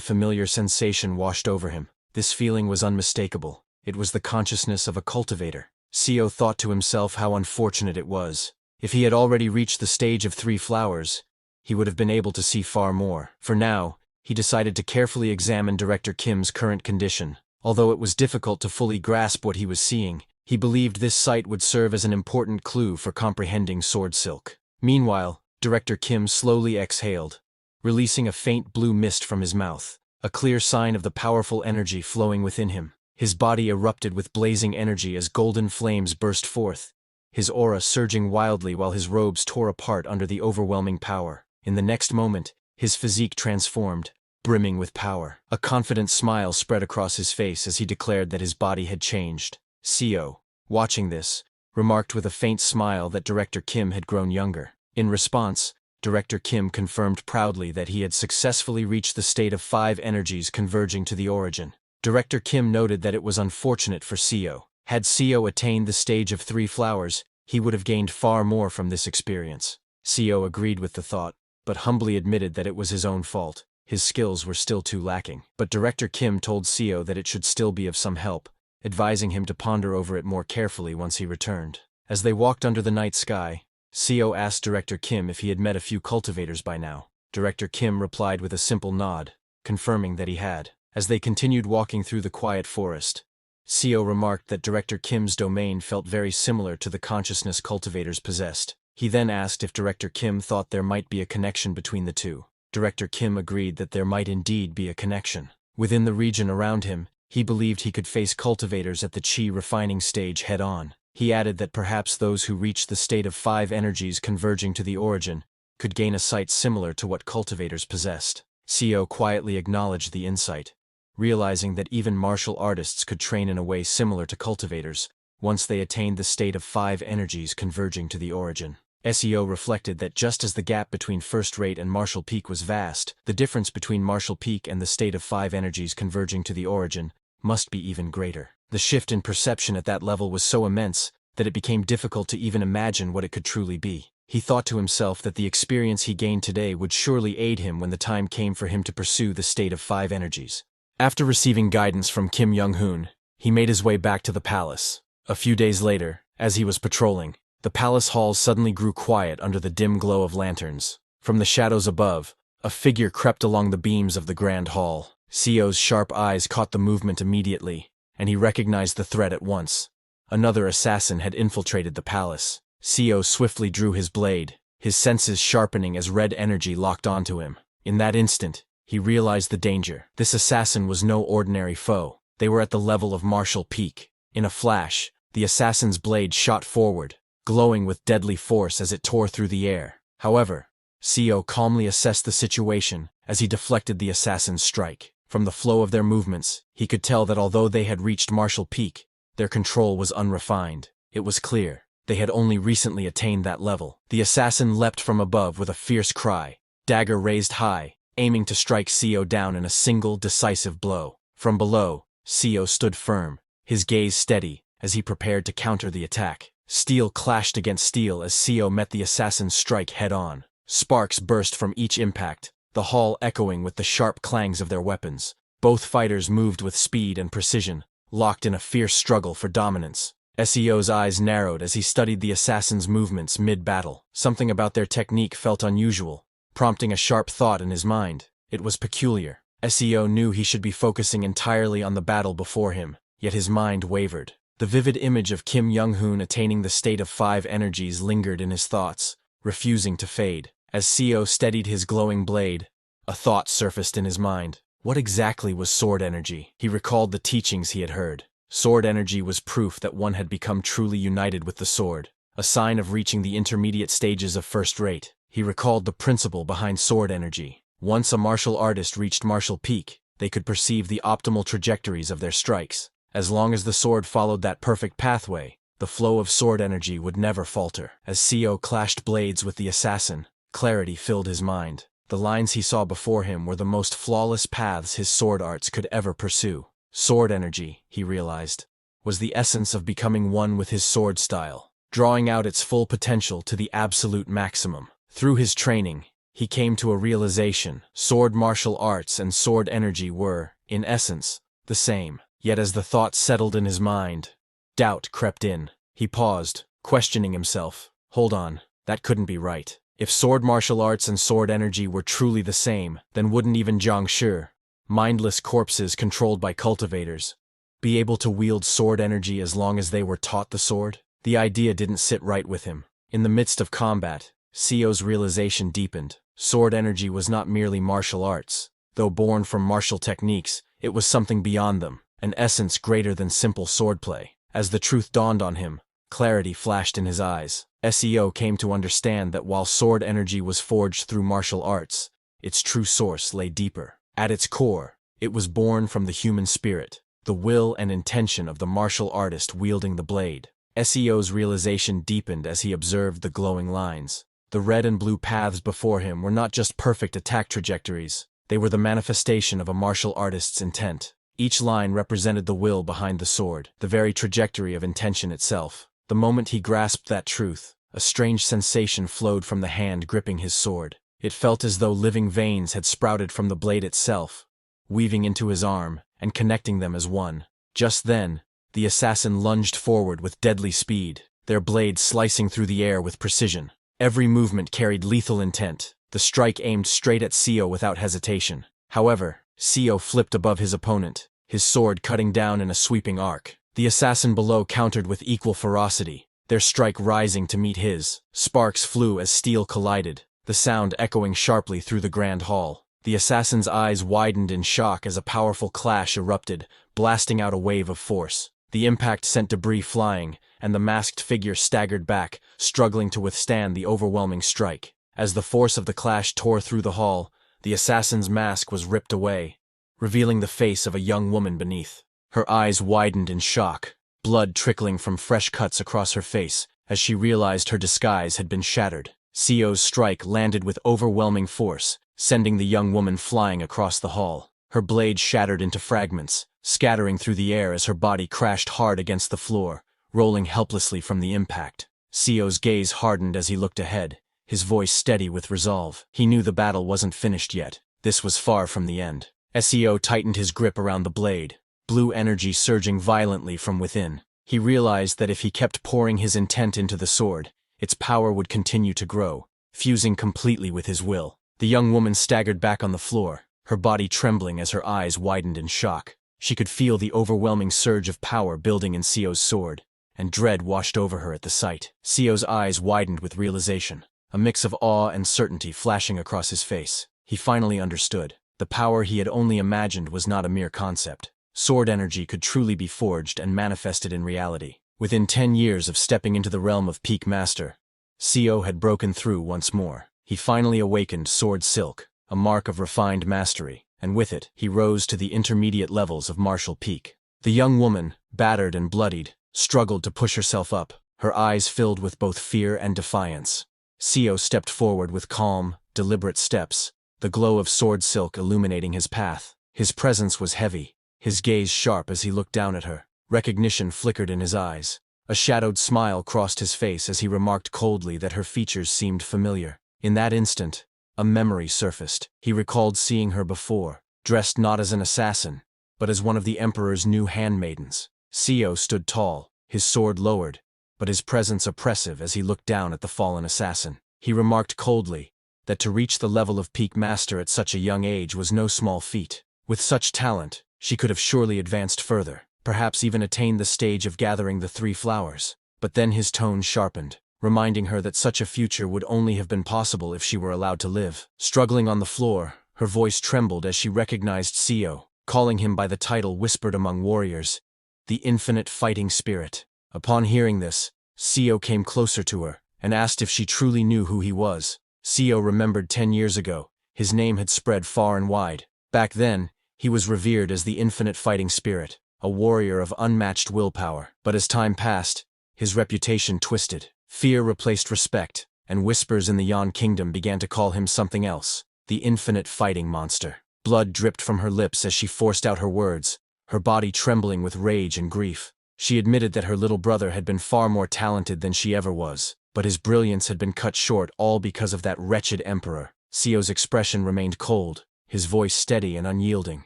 familiar sensation washed over him. This feeling was unmistakable. It was the consciousness of a cultivator. Seo thought to himself how unfortunate it was. If he had already reached the stage of 3 flowers, he would have been able to see far more. For now, he decided to carefully examine Director Kim's current condition. Although it was difficult to fully grasp what he was seeing, he believed this sight would serve as an important clue for comprehending Sword Silk. Meanwhile, Director Kim slowly exhaled, releasing a faint blue mist from his mouth, a clear sign of the powerful energy flowing within him. His body erupted with blazing energy as golden flames burst forth, his aura surging wildly while his robes tore apart under the overwhelming power. In the next moment, his physique transformed, brimming with power. A confident smile spread across his face as he declared that his body had changed. Seo, watching this, remarked with a faint smile that Director Kim had grown younger. In response, Director Kim confirmed proudly that he had successfully reached the state of 5 energies converging to the origin. Director Kim noted that it was unfortunate for Seo. Had Seo attained the stage of 3 flowers, he would have gained far more from this experience. Seo agreed with the thought, but humbly admitted that it was his own fault. His skills were still too lacking. But Director Kim told Seo that it should still be of some help, advising him to ponder over it more carefully once he returned. As they walked under the night sky, Seo asked Director Kim if he had met a few cultivators by now. Director Kim replied with a simple nod, confirming that he had. As they continued walking through the quiet forest, Seo remarked that Director Kim's domain felt very similar to the consciousness cultivators possessed. He then asked if Director Kim thought there might be a connection between the two. Director Kim agreed that there might indeed be a connection. Within the region around him, he believed he could face cultivators at the Qi refining stage head-on. He added that perhaps those who reached the state of 5 energies converging to the origin could gain a sight similar to what cultivators possessed. Seo quietly acknowledged the insight, realizing that even martial artists could train in a way similar to cultivators once they attained the state of 5 energies converging to the origin. Seo reflected that just as the gap between first rate and martial peak was vast, the difference between martial peak and the state of 5 energies converging to the origin must be even greater. The shift in perception at that level was so immense that it became difficult to even imagine what it could truly be. He thought to himself that the experience he gained today would surely aid him when the time came for him to pursue the state of 5 energies. After receiving guidance from Kim Young-hoon, he made his way back to the palace. A few days later, as he was patrolling, the palace halls suddenly grew quiet under the dim glow of lanterns. From the shadows above, a figure crept along the beams of the grand hall. Seo's sharp eyes caught the movement immediately, and he recognized the threat at once. Another assassin had infiltrated the palace. Seo swiftly drew his blade, his senses sharpening as red energy locked onto him. In that instant, he realized the danger. This assassin was no ordinary foe. They were at the level of martial peak. In a flash, the assassin's blade shot forward, glowing with deadly force as it tore through the air. However, Seo calmly assessed the situation as he deflected the assassin's strike. From the flow of their movements, he could tell that although they had reached martial peak, their control was unrefined. It was clear they had only recently attained that level. The assassin leapt from above with a fierce cry, dagger raised high, aiming to strike Seo down in a single decisive blow. From below, Seo stood firm, his gaze steady as he prepared to counter the attack. Steel clashed against steel as Seo met the assassin's strike head-on. Sparks burst from each impact, the hall echoing with the sharp clangs of their weapons. Both fighters moved with speed and precision, locked in a fierce struggle for dominance. Seo's eyes narrowed as he studied the assassin's movements mid-battle. Something about their technique felt unusual, prompting a sharp thought in his mind. It was peculiar. Seo knew he should be focusing entirely on the battle before him, yet his mind wavered. The vivid image of Kim Young-hoon attaining the state of 5 energies lingered in his thoughts, refusing to fade. As Seo steadied his glowing blade, a thought surfaced in his mind. What exactly was sword energy? He recalled the teachings he had heard. Sword energy was proof that one had become truly united with the sword, a sign of reaching the intermediate stages of first rate. He recalled the principle behind sword energy. Once a martial artist reached martial peak, they could perceive the optimal trajectories of their strikes. As long as the sword followed that perfect pathway, the flow of sword energy would never falter. As Seo clashed blades with the assassin, clarity filled his mind. The lines he saw before him were the most flawless paths his sword arts could ever pursue. Sword energy, he realized, was the essence of becoming one with his sword style, drawing out its full potential to the absolute maximum. Through his training, he came to a realization: sword martial arts and sword energy were, in essence, the same. Yet as the thought settled in his mind, doubt crept in. He paused, questioning himself. Hold on, that couldn't be right. If sword martial arts and sword energy were truly the same, then wouldn't even Zhangshi, mindless corpses controlled by cultivators, be able to wield sword energy as long as they were taught the sword? The idea didn't sit right with him. In the midst of combat, Sio's realization deepened. Sword energy was not merely martial arts. Though born from martial techniques, it was something beyond them, an essence greater than simple swordplay. As the truth dawned on him, clarity flashed in his eyes. Seo came to understand that while sword energy was forged through martial arts, its true source lay deeper. At its core, it was born from the human spirit, the will and intention of the martial artist wielding the blade. Seo's realization deepened as he observed the glowing lines. The red and blue paths before him were not just perfect attack trajectories, they were the manifestation of a martial artist's intent. Each line represented the will behind the sword, the very trajectory of intention itself. The moment he grasped that truth, a strange sensation flowed from the hand gripping his sword. It felt as though living veins had sprouted from the blade itself, weaving into his arm and connecting them as one. Just then, the assassin lunged forward with deadly speed, their blades slicing through the air with precision. Every movement carried lethal intent. The strike aimed straight at Seo without hesitation. However, Seo flipped above his opponent, his sword cutting down in a sweeping arc. The assassin below countered with equal ferocity, their strike rising to meet his. Sparks flew as steel collided, the sound echoing sharply through the grand hall. The assassin's eyes widened in shock as a powerful clash erupted, blasting out a wave of force. The impact sent debris flying, and the masked figure staggered back, struggling to withstand the overwhelming strike. As the force of the clash tore through the hall, the assassin's mask was ripped away, revealing the face of a young woman beneath. Her eyes widened in shock, blood trickling from fresh cuts across her face as she realized her disguise had been shattered. Seo's strike landed with overwhelming force, sending the young woman flying across the hall. Her blade shattered into fragments, scattering through the air as her body crashed hard against the floor, rolling helplessly from the impact. Seo's gaze hardened as he looked ahead, his voice steady with resolve. He knew the battle wasn't finished yet. This was far from the end. Seo tightened his grip around the blade, blue energy surging violently from within. He realized that if he kept pouring his intent into the sword, its power would continue to grow, fusing completely with his will. The young woman staggered back on the floor, her body trembling as her eyes widened in shock. She could feel the overwhelming surge of power building in Seo's sword, and dread washed over her at the sight. Seo's eyes widened with realization, a mix of awe and certainty flashing across his face. He finally understood. The power he had only imagined was not a mere concept. Sword energy could truly be forged and manifested in reality. Within 10 years of stepping into the realm of Peak Master, Seo had broken through once more. He finally awakened Sword Silk, a mark of refined mastery, and with it, he rose to the intermediate levels of martial peak. The young woman, battered and bloodied, struggled to push herself up, her eyes filled with both fear and defiance. Seo stepped forward with calm, deliberate steps, the glow of sword silk illuminating his path. His presence was heavy, his gaze sharp as he looked down at her. Recognition flickered in his eyes. A shadowed smile crossed his face as he remarked coldly that her features seemed familiar. In that instant, a memory surfaced. He recalled seeing her before, dressed not as an assassin, but as one of the Emperor's new handmaidens. Seo stood tall, his sword lowered, but his presence oppressive as he looked down at the fallen assassin. He remarked coldly that to reach the level of Peak Master at such a young age was no small feat. With such talent, she could have surely advanced further, perhaps even attained the stage of gathering the 3 flowers. But then his tone sharpened, reminding her that such a future would only have been possible if she were allowed to live. Struggling on the floor, her voice trembled as she recognized Seo, calling him by the title whispered among warriors, the Infinite Fighting Spirit. Upon hearing this, Seo came closer to her and asked if she truly knew who he was. Seo remembered 10 years ago, his name had spread far and wide. Back then, he was revered as the Infinite Fighting Spirit, a warrior of unmatched willpower. But as time passed, his reputation twisted. Fear replaced respect, and whispers in the Yan Kingdom began to call him something else, the Infinite Fighting Monster. Blood dripped from her lips as she forced out her words, her body trembling with rage and grief. She admitted that her little brother had been far more talented than she ever was, but his brilliance had been cut short all because of that wretched emperor. Seo's expression remained cold, his voice steady and unyielding.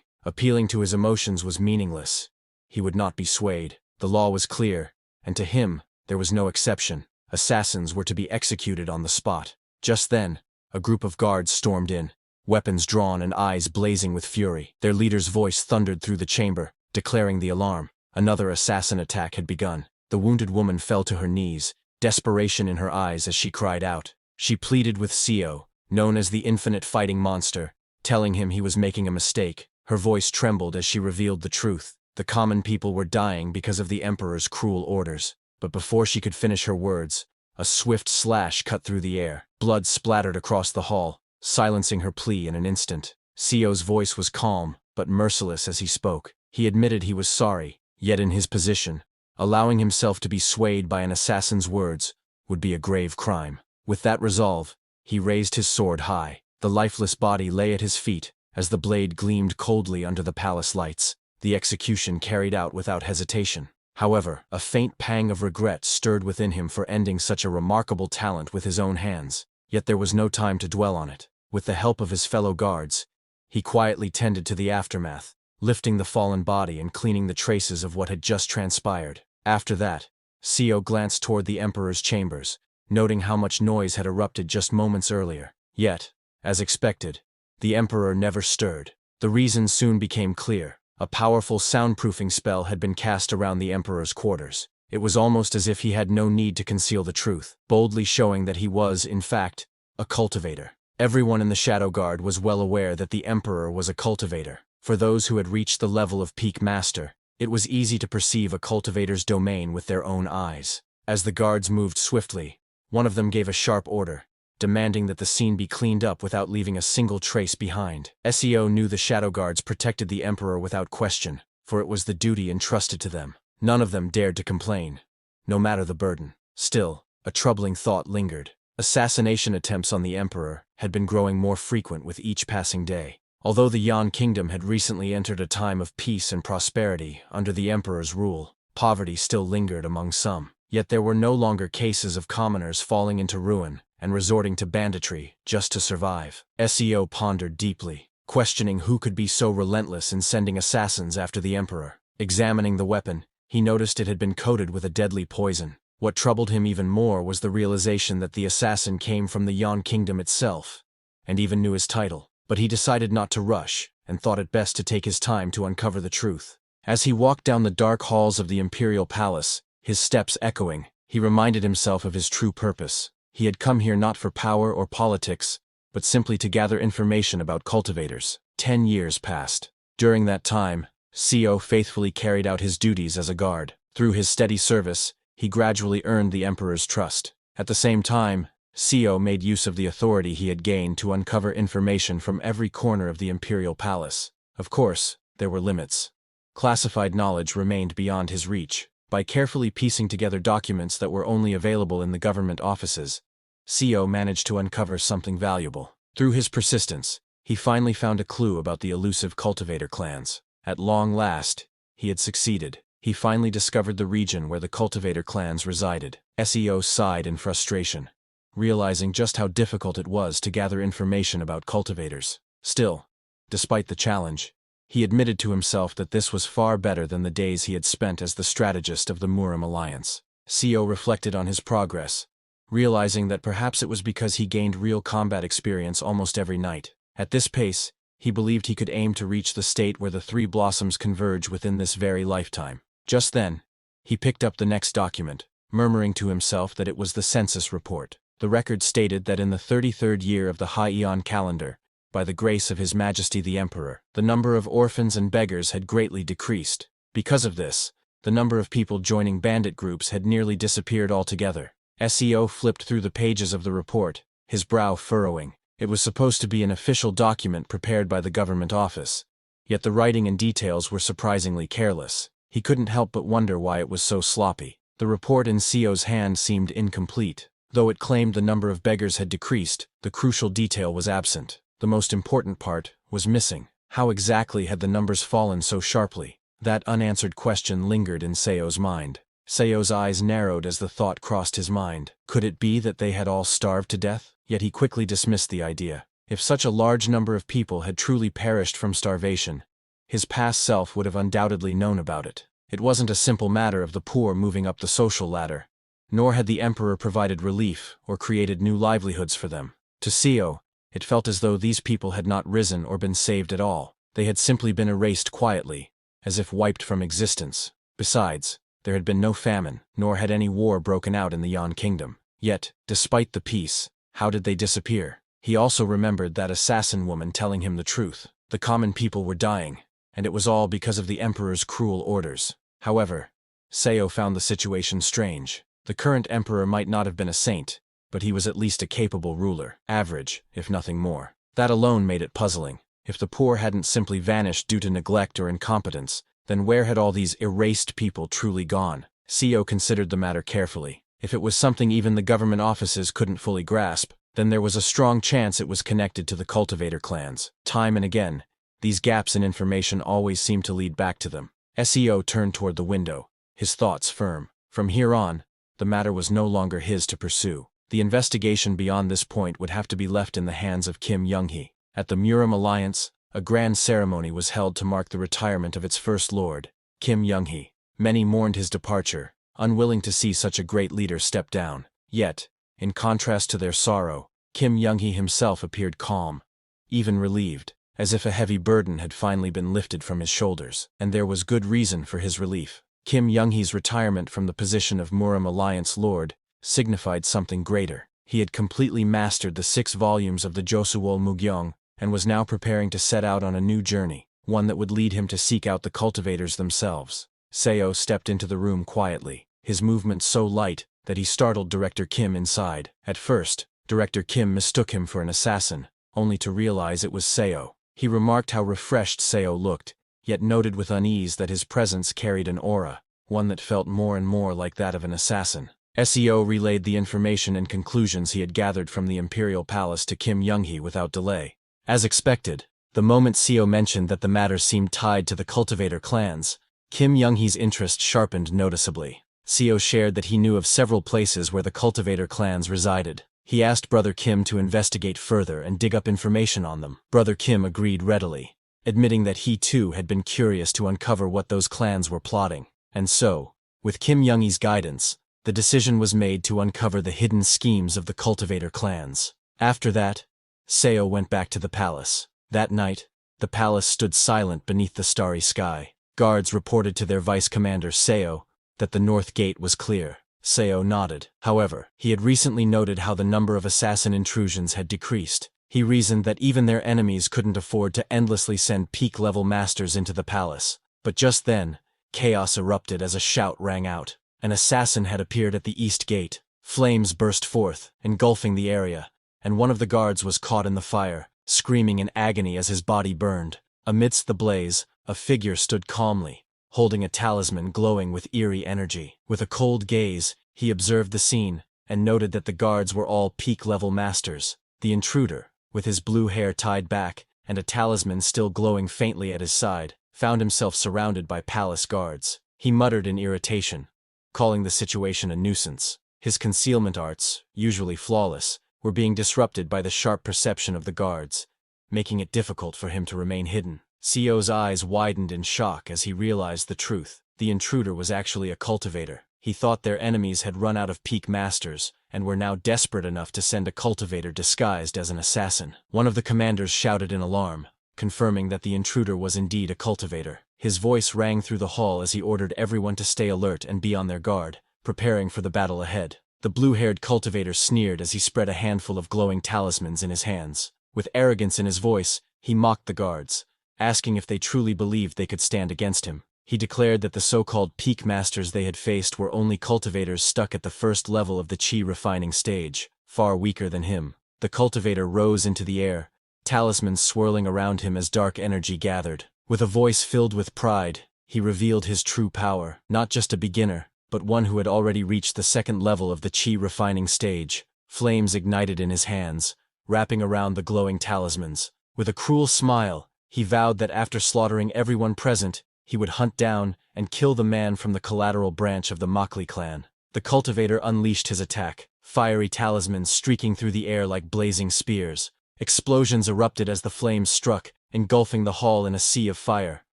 Appealing to his emotions was meaningless. He would not be swayed. The law was clear, and to him, there was no exception. Assassins were to be executed on the spot. Just then, a group of guards stormed in, weapons drawn and eyes blazing with fury. Their leader's voice thundered through the chamber, declaring the alarm. Another assassin attack had begun. The wounded woman fell to her knees, desperation in her eyes as she cried out. She pleaded with Seo, known as the Infinite Fighting Monster, telling him he was making a mistake. Her voice trembled as she revealed the truth. The common people were dying because of the Emperor's cruel orders. But before she could finish her words, a swift slash cut through the air. Blood splattered across the hall, silencing her plea in an instant. Seo's voice was calm, but merciless as he spoke. He admitted he was sorry, yet in his position, allowing himself to be swayed by an assassin's words would be a grave crime. With that resolve, he raised his sword high. The lifeless body lay at his feet as the blade gleamed coldly under the palace lights. The execution carried out without hesitation. However, a faint pang of regret stirred within him for ending such a remarkable talent with his own hands. Yet there was no time to dwell on it. With the help of his fellow guards, he quietly tended to the aftermath, lifting the fallen body and cleaning the traces of what had just transpired. After that, Seo glanced toward the Emperor's chambers, noting how much noise had erupted just moments earlier. Yet, as expected, the Emperor never stirred. The reason soon became clear. A powerful soundproofing spell had been cast around the Emperor's quarters. It was almost as if he had no need to conceal the truth, boldly showing that he was, in fact, a cultivator. Everyone in the Shadow Guard was well aware that the Emperor was a cultivator. For those who had reached the level of peak master, it was easy to perceive a cultivator's domain with their own eyes. As the guards moved swiftly, one of them gave a sharp order, demanding that the scene be cleaned up without leaving a single trace behind. Seo knew the Shadow Guards protected the Emperor without question, for it was the duty entrusted to them. None of them dared to complain, no matter the burden. Still, a troubling thought lingered. Assassination attempts on the Emperor had been growing more frequent with each passing day. Although the Yan Kingdom had recently entered a time of peace and prosperity under the Emperor's rule, poverty still lingered among some. Yet there were no longer cases of commoners falling into ruin and resorting to banditry just to survive. Seo pondered deeply, questioning who could be so relentless in sending assassins after the Emperor. Examining the weapon, he noticed it had been coated with a deadly poison. What troubled him even more was the realization that the assassin came from the Yan Kingdom itself, and even knew his title. But he decided not to rush, and thought it best to take his time to uncover the truth. As he walked down the dark halls of the Imperial Palace, his steps echoing, he reminded himself of his true purpose. He had come here not for power or politics, but simply to gather information about cultivators. 10 years passed. During that time, Seo faithfully carried out his duties as a guard. Through his steady service, he gradually earned the Emperor's trust. At the same time, Seo made use of the authority he had gained to uncover information from every corner of the Imperial Palace. Of course, there were limits. Classified knowledge remained beyond his reach. By carefully piecing together documents that were only available in the government offices, Seo managed to uncover something valuable. Through his persistence, he finally found a clue about the elusive cultivator clans. At long last, he had succeeded. He finally discovered the region where the cultivator clans resided. Seo sighed in frustration, realizing just how difficult it was to gather information about cultivators. Still, despite the challenge, he admitted to himself that this was far better than the days he had spent as the strategist of the Murim Alliance. Seo reflected on his progress, realizing that perhaps it was because he gained real combat experience almost every night. At this pace, he believed he could aim to reach the state where the three blossoms converge within this very lifetime. Just then, he picked up the next document, murmuring to himself that it was the census report. The record stated that in the 33rd year of the High Eon calendar, by the grace of His Majesty the Emperor, the number of orphans and beggars had greatly decreased. Because of this, the number of people joining bandit groups had nearly disappeared altogether. Seo flipped through the pages of the report, his brow furrowing. It was supposed to be an official document prepared by the government office, yet the writing and details were surprisingly careless. He couldn't help but wonder why it was so sloppy. The report in Seo's hand seemed incomplete. Though it claimed the number of beggars had decreased, the crucial detail was absent. The most important part was missing. How exactly had the numbers fallen so sharply? That unanswered question lingered in Seo's mind. Seo's eyes narrowed as the thought crossed his mind. Could it be that they had all starved to death? Yet he quickly dismissed the idea. If such a large number of people had truly perished from starvation, his past self would have undoubtedly known about it. It wasn't a simple matter of the poor moving up the social ladder. nor had the emperor provided relief or created new livelihoods for them. To Seo, it felt as though these people had not risen or been saved at all. They had simply been erased quietly, as if wiped from existence. Besides, there had been no famine, nor had any war broken out in the Yan kingdom. Yet, despite the peace, how did they disappear? He also remembered that assassin woman telling him the truth. The common people were dying, and it was all because of the emperor's cruel orders. However, Seo found the situation strange. The current emperor might not have been a saint, but he was at least a capable ruler, average, if nothing more. That alone made it puzzling. If the poor hadn't simply vanished due to neglect or incompetence, then where had all these erased people truly gone? Seo considered the matter carefully. If it was something even the government offices couldn't fully grasp, then there was a strong chance it was connected to the cultivator clans. Time and again, these gaps in information always seemed to lead back to them. Seo turned toward the window, his thoughts firm. From here on, the matter was no longer his to pursue. The investigation beyond this point would have to be left in the hands of Kim Young-hee. At the Murim Alliance, a grand ceremony was held to mark the retirement of its first lord, Kim Young-hee. Many mourned his departure, unwilling to see such a great leader step down. Yet, in contrast to their sorrow, Kim Young-hee himself appeared calm, even relieved, as if a heavy burden had finally been lifted from his shoulders. And there was good reason for his relief. Kim Young-hee's retirement from the position of Murim Alliance Lord signified something greater. He had completely mastered the 6 volumes of the Josuol Mugyeong, and was now preparing to set out on a new journey, one that would lead him to seek out the cultivators themselves. Seo stepped into the room quietly, his movements so light that he startled Director Kim inside. At first, Director Kim mistook him for an assassin, only to realize it was Seo. He remarked how refreshed Seo looked, yet noted with unease that his presence carried an aura, one that felt more and more like that of an assassin. Seo relayed the information and conclusions he had gathered from the Imperial Palace to Kim Young-hee without delay. As expected, the moment Seo mentioned that the matter seemed tied to the cultivator clans, Kim Young-hee's interest sharpened noticeably. Seo shared that he knew of several places where the cultivator clans resided. He asked Brother Kim to investigate further and dig up information on them. Brother Kim agreed readily, admitting that he too had been curious to uncover what those clans were plotting. And so, with Kim Young-hee's guidance, the decision was made to uncover the hidden schemes of the cultivator clans. After that, Seo went back to the palace. That night, the palace stood silent beneath the starry sky. Guards reported to their vice commander Seo that the north gate was clear. Seo nodded. However, he had recently noted how the number of assassin intrusions had decreased. He reasoned that even their enemies couldn't afford to endlessly send peak-level masters into the palace. But just then, chaos erupted as a shout rang out. An assassin had appeared at the east gate. Flames burst forth, engulfing the area, and one of the guards was caught in the fire, screaming in agony as his body burned. Amidst the blaze, a figure stood calmly, holding a talisman glowing with eerie energy. With a cold gaze, he observed the scene, and noted that the guards were all peak-level masters. The intruder, with his blue hair tied back, and a talisman still glowing faintly at his side, found himself surrounded by palace guards. He muttered in irritation, calling the situation a nuisance. His concealment arts, usually flawless, were being disrupted by the sharp perception of the guards, making it difficult for him to remain hidden. Seo's eyes widened in shock as he realized the truth. The intruder was actually a cultivator. He thought their enemies had run out of peak masters, and were now desperate enough to send a cultivator disguised as an assassin. One of the commanders shouted in alarm, confirming that the intruder was indeed a cultivator. His voice rang through the hall as he ordered everyone to stay alert and be on their guard, preparing for the battle ahead. The blue-haired cultivator sneered as he spread a handful of glowing talismans in his hands. With arrogance in his voice, he mocked the guards, asking if they truly believed they could stand against him. He declared that the so-called peak masters they had faced were only cultivators stuck at the first level of the chi refining stage, far weaker than him. The cultivator rose into the air, talismans swirling around him as dark energy gathered. With a voice filled with pride, he revealed his true power, not just a beginner, but one who had already reached the second level of the chi refining stage. Flames ignited in his hands, wrapping around the glowing talismans. With a cruel smile, he vowed that after slaughtering everyone present, he would hunt down and kill the man from the collateral branch of the Makli clan. The cultivator unleashed his attack, fiery talismans streaking through the air like blazing spears. Explosions erupted as the flames struck, engulfing the hall in a sea of fire.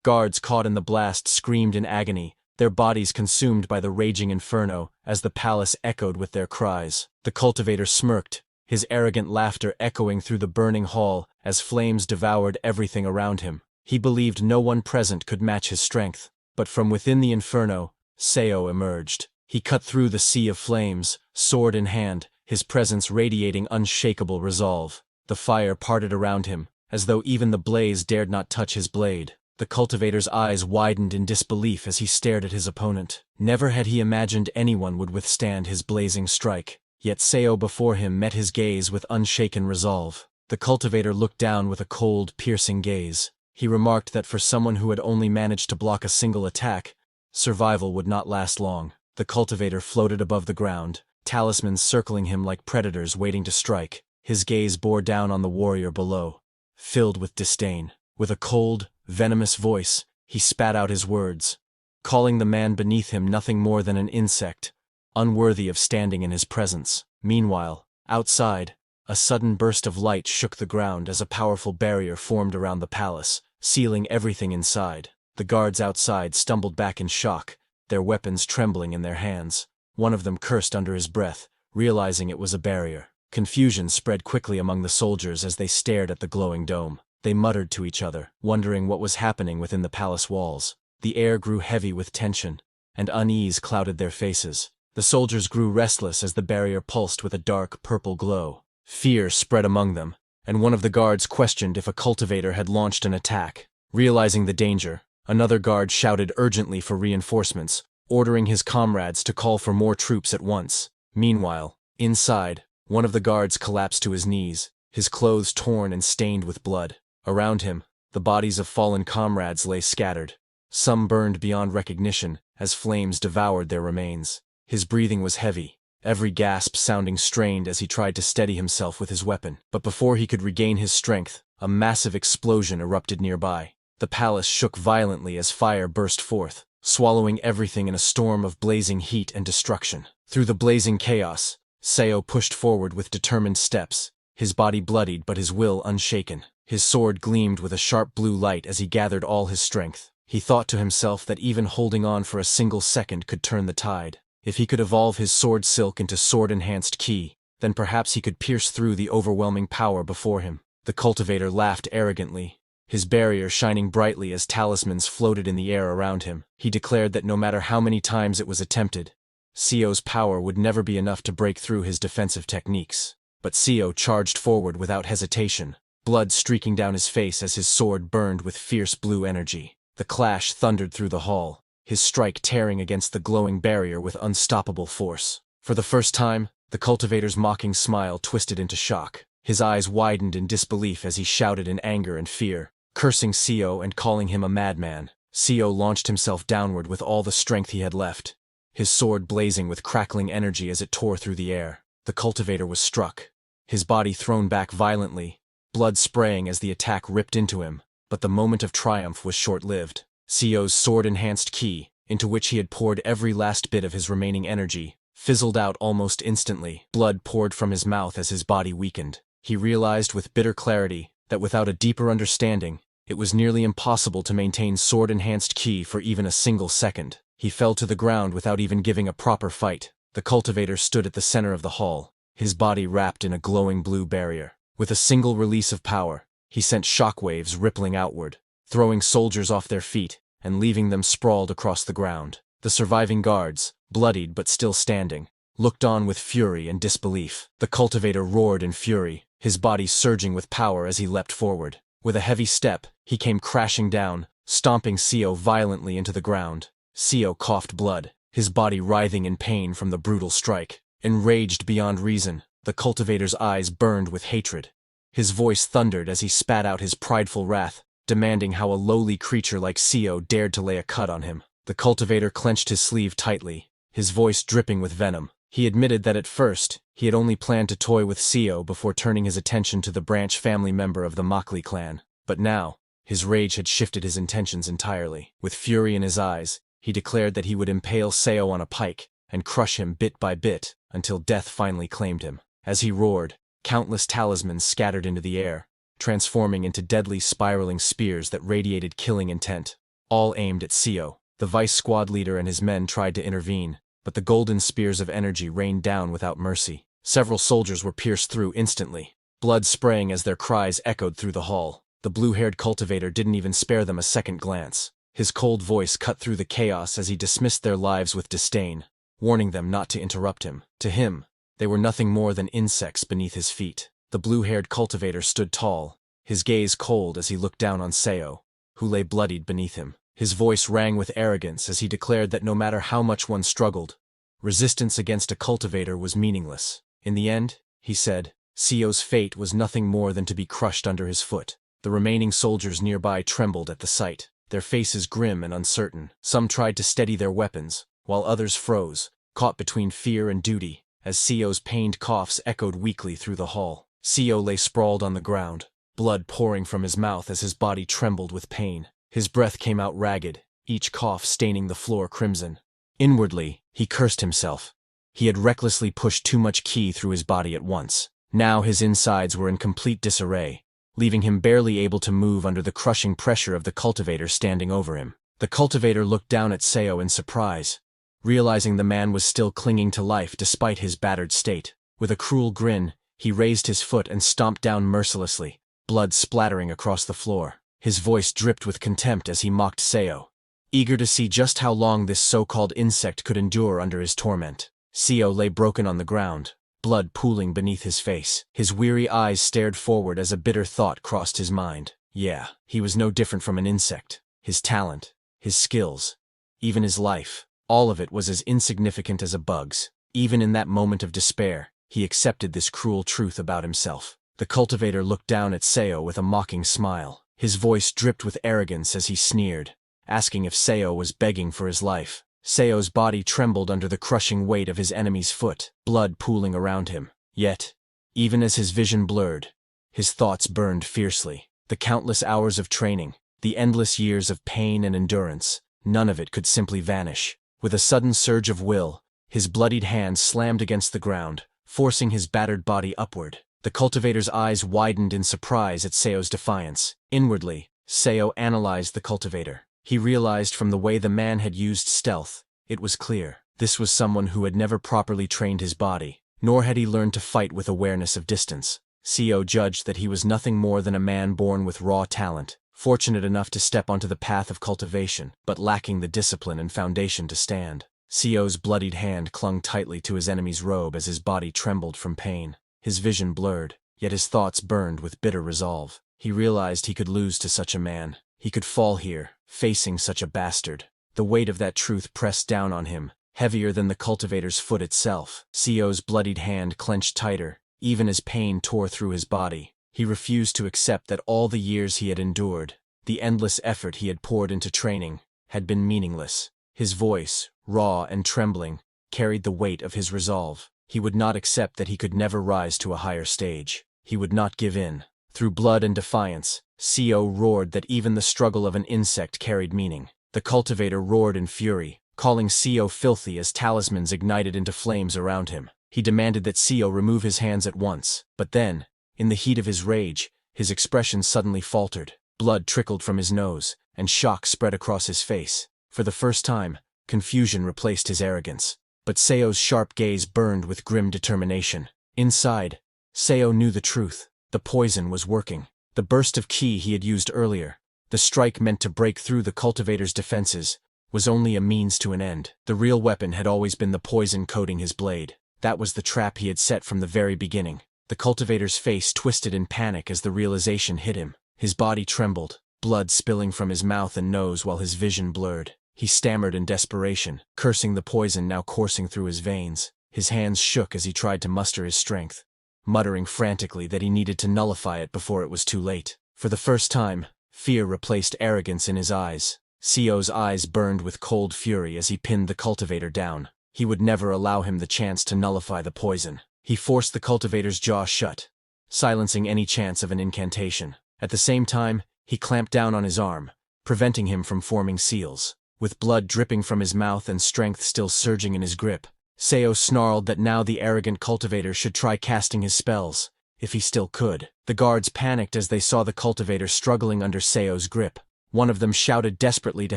Guards caught in the blast screamed in agony, their bodies consumed by the raging inferno as the palace echoed with their cries. The cultivator smirked, his arrogant laughter echoing through the burning hall as flames devoured everything around him. He believed no one present could match his strength. But from within the inferno, Seo emerged. He cut through the sea of flames, sword in hand, his presence radiating unshakable resolve. The fire parted around him, as though even the blaze dared not touch his blade. The cultivator's eyes widened in disbelief as he stared at his opponent. Never had he imagined anyone would withstand his blazing strike. Yet Seo before him met his gaze with unshaken resolve. The cultivator looked down with a cold, piercing gaze. He remarked that for someone who had only managed to block a single attack, survival would not last long. The cultivator floated above the ground, talismans circling him like predators waiting to strike. His gaze bore down on the warrior below, filled with disdain. With a cold, venomous voice, he spat out his words, calling the man beneath him nothing more than an insect, unworthy of standing in his presence. Meanwhile, outside, a sudden burst of light shook the ground as a powerful barrier formed around the palace, sealing everything inside. The guards outside stumbled back in shock, their weapons trembling in their hands. One of them cursed under his breath, realizing it was a barrier. Confusion spread quickly among the soldiers as they stared at the glowing dome. They muttered to each other, wondering what was happening within the palace walls. The air grew heavy with tension, and unease clouded their faces. The soldiers grew restless as the barrier pulsed with a dark purple glow. Fear spread among them, and one of the guards questioned if a cultivator had launched an attack. Realizing the danger, another guard shouted urgently for reinforcements, ordering his comrades to call for more troops at once. Meanwhile, inside, one of the guards collapsed to his knees, his clothes torn and stained with blood. Around him, the bodies of fallen comrades lay scattered. Some burned beyond recognition as flames devoured their remains. His breathing was heavy, every gasp sounding strained as he tried to steady himself with his weapon. But before he could regain his strength, a massive explosion erupted nearby. The palace shook violently as fire burst forth, swallowing everything in a storm of blazing heat and destruction. Through the blazing chaos, Seo pushed forward with determined steps, his body bloodied but his will unshaken. His sword gleamed with a sharp blue light as he gathered all his strength. He thought to himself that even holding on for a single second could turn the tide. If he could evolve his sword silk into sword-enhanced ki, then perhaps he could pierce through the overwhelming power before him. The cultivator laughed arrogantly, his barrier shining brightly as talismans floated in the air around him. He declared that no matter how many times it was attempted, Seo's power would never be enough to break through his defensive techniques. But Seo charged forward without hesitation, blood streaking down his face as his sword burned with fierce blue energy. The clash thundered through the hall, his strike tearing against the glowing barrier with unstoppable force. For the first time, the cultivator's mocking smile twisted into shock. His eyes widened in disbelief as he shouted in anger and fear, cursing Seo and calling him a madman. Seo launched himself downward with all the strength he had left, his sword blazing with crackling energy as it tore through the air. The cultivator was struck, his body thrown back violently, blood spraying as the attack ripped into him. But the moment of triumph was short-lived. Seo's sword-enhanced ki, into which he had poured every last bit of his remaining energy, fizzled out almost instantly. Blood poured from his mouth as his body weakened. He realized with bitter clarity that without a deeper understanding, it was nearly impossible to maintain sword-enhanced ki for even a single second. He fell to the ground without even giving a proper fight. The cultivator stood at the center of the hall, his body wrapped in a glowing blue barrier. With a single release of power, he sent shockwaves rippling outward, throwing soldiers off their feet and leaving them sprawled across the ground. The surviving guards, bloodied but still standing, looked on with fury and disbelief. The cultivator roared in fury, his body surging with power as he leapt forward. With a heavy step, he came crashing down, stomping Seo violently into the ground. Seo coughed blood, his body writhing in pain from the brutal strike. Enraged beyond reason, the cultivator's eyes burned with hatred. His voice thundered as he spat out his prideful wrath, demanding how a lowly creature like Seo dared to lay a cut on him. The cultivator clenched his sleeve tightly, his voice dripping with venom. He admitted that at first, he had only planned to toy with Seo before turning his attention to the branch family member of the Mokli clan. But now, his rage had shifted his intentions entirely. With fury in his eyes, he declared that he would impale Seo on a pike and crush him bit by bit until death finally claimed him. As he roared, countless talismans scattered into the air, transforming into deadly spiraling spears that radiated killing intent, all aimed at Seo. The vice squad leader and his men tried to intervene, but the golden spears of energy rained down without mercy. Several soldiers were pierced through instantly, blood spraying as their cries echoed through the hall. The blue-haired cultivator didn't even spare them a second glance. His cold voice cut through the chaos as he dismissed their lives with disdain, warning them not to interrupt him. To him, they were nothing more than insects beneath his feet. The blue-haired cultivator stood tall, his gaze cold as he looked down on Seo, who lay bloodied beneath him. His voice rang with arrogance as he declared that no matter how much one struggled, resistance against a cultivator was meaningless. In the end, he said, Seo's fate was nothing more than to be crushed under his foot. The remaining soldiers nearby trembled at the sight, their faces grim and uncertain. Some tried to steady their weapons, while others froze, caught between fear and duty, as Seo's pained coughs echoed weakly through the hall. Seo lay sprawled on the ground, blood pouring from his mouth as his body trembled with pain. His breath came out ragged, each cough staining the floor crimson. Inwardly, he cursed himself. He had recklessly pushed too much ki through his body at once. Now his insides were in complete disarray, leaving him barely able to move under the crushing pressure of the cultivator standing over him. The cultivator looked down at Seo in surprise, realizing the man was still clinging to life despite his battered state. With a cruel grin, he raised his foot and stomped down mercilessly, blood splattering across the floor. His voice dripped with contempt as he mocked Seo, eager to see just how long this so-called insect could endure under his torment. Seo lay broken on the ground, blood pooling beneath his face. His weary eyes stared forward as a bitter thought crossed his mind. Yeah, he was no different from an insect. His talent, his skills, even his life, all of it was as insignificant as a bug's. Even in that moment of despair, he accepted this cruel truth about himself. The cultivator looked down at Seo with a mocking smile. His voice dripped with arrogance as he sneered, asking if Seo was begging for his life. Seo's body trembled under the crushing weight of his enemy's foot, blood pooling around him. Yet, even as his vision blurred, his thoughts burned fiercely. The countless hours of training, the endless years of pain and endurance, none of it could simply vanish. With a sudden surge of will, his bloodied hand slammed against the ground, forcing his battered body upward. The cultivator's eyes widened in surprise at Seo's defiance. Inwardly, Seo analyzed the cultivator. He realized from the way the man had used stealth, it was clear. This was someone who had never properly trained his body, nor had he learned to fight with awareness of distance. Seo judged that he was nothing more than a man born with raw talent, fortunate enough to step onto the path of cultivation, but lacking the discipline and foundation to stand. Seo's bloodied hand clung tightly to his enemy's robe as his body trembled from pain. His vision blurred, yet his thoughts burned with bitter resolve. He realized he could lose to such a man. He could fall here, facing such a bastard. The weight of that truth pressed down on him, heavier than the cultivator's foot itself. Seo's bloodied hand clenched tighter, even as pain tore through his body. He refused to accept that all the years he had endured, the endless effort he had poured into training, had been meaningless. His voice, raw and trembling, carried the weight of his resolve. He would not accept that he could never rise to a higher stage. He would not give in. Through blood and defiance, Seo roared that even the struggle of an insect carried meaning. The cultivator roared in fury, calling Seo filthy as talismans ignited into flames around him. He demanded that Seo remove his hands at once. But then, in the heat of his rage, his expression suddenly faltered. Blood trickled from his nose, and shock spread across his face. For the first time, confusion replaced his arrogance. But Seo's sharp gaze burned with grim determination. Inside, Seo knew the truth. The poison was working. The burst of ki he had used earlier, the strike meant to break through the cultivator's defenses, was only a means to an end. The real weapon had always been the poison coating his blade. That was the trap he had set from the very beginning. The cultivator's face twisted in panic as the realization hit him. His body trembled, blood spilling from his mouth and nose while his vision blurred. He stammered in desperation, cursing the poison now coursing through his veins. His hands shook as he tried to muster his strength, muttering frantically that he needed to nullify it before it was too late. For the first time, fear replaced arrogance in his eyes. Seo's eyes burned with cold fury as he pinned the cultivator down. He would never allow him the chance to nullify the poison. He forced the cultivator's jaw shut, silencing any chance of an incantation. At the same time, he clamped down on his arm, preventing him from forming seals. With blood dripping from his mouth and strength still surging in his grip, Seo snarled that now the arrogant cultivator should try casting his spells, if he still could. The guards panicked as they saw the cultivator struggling under Seo's grip. One of them shouted desperately to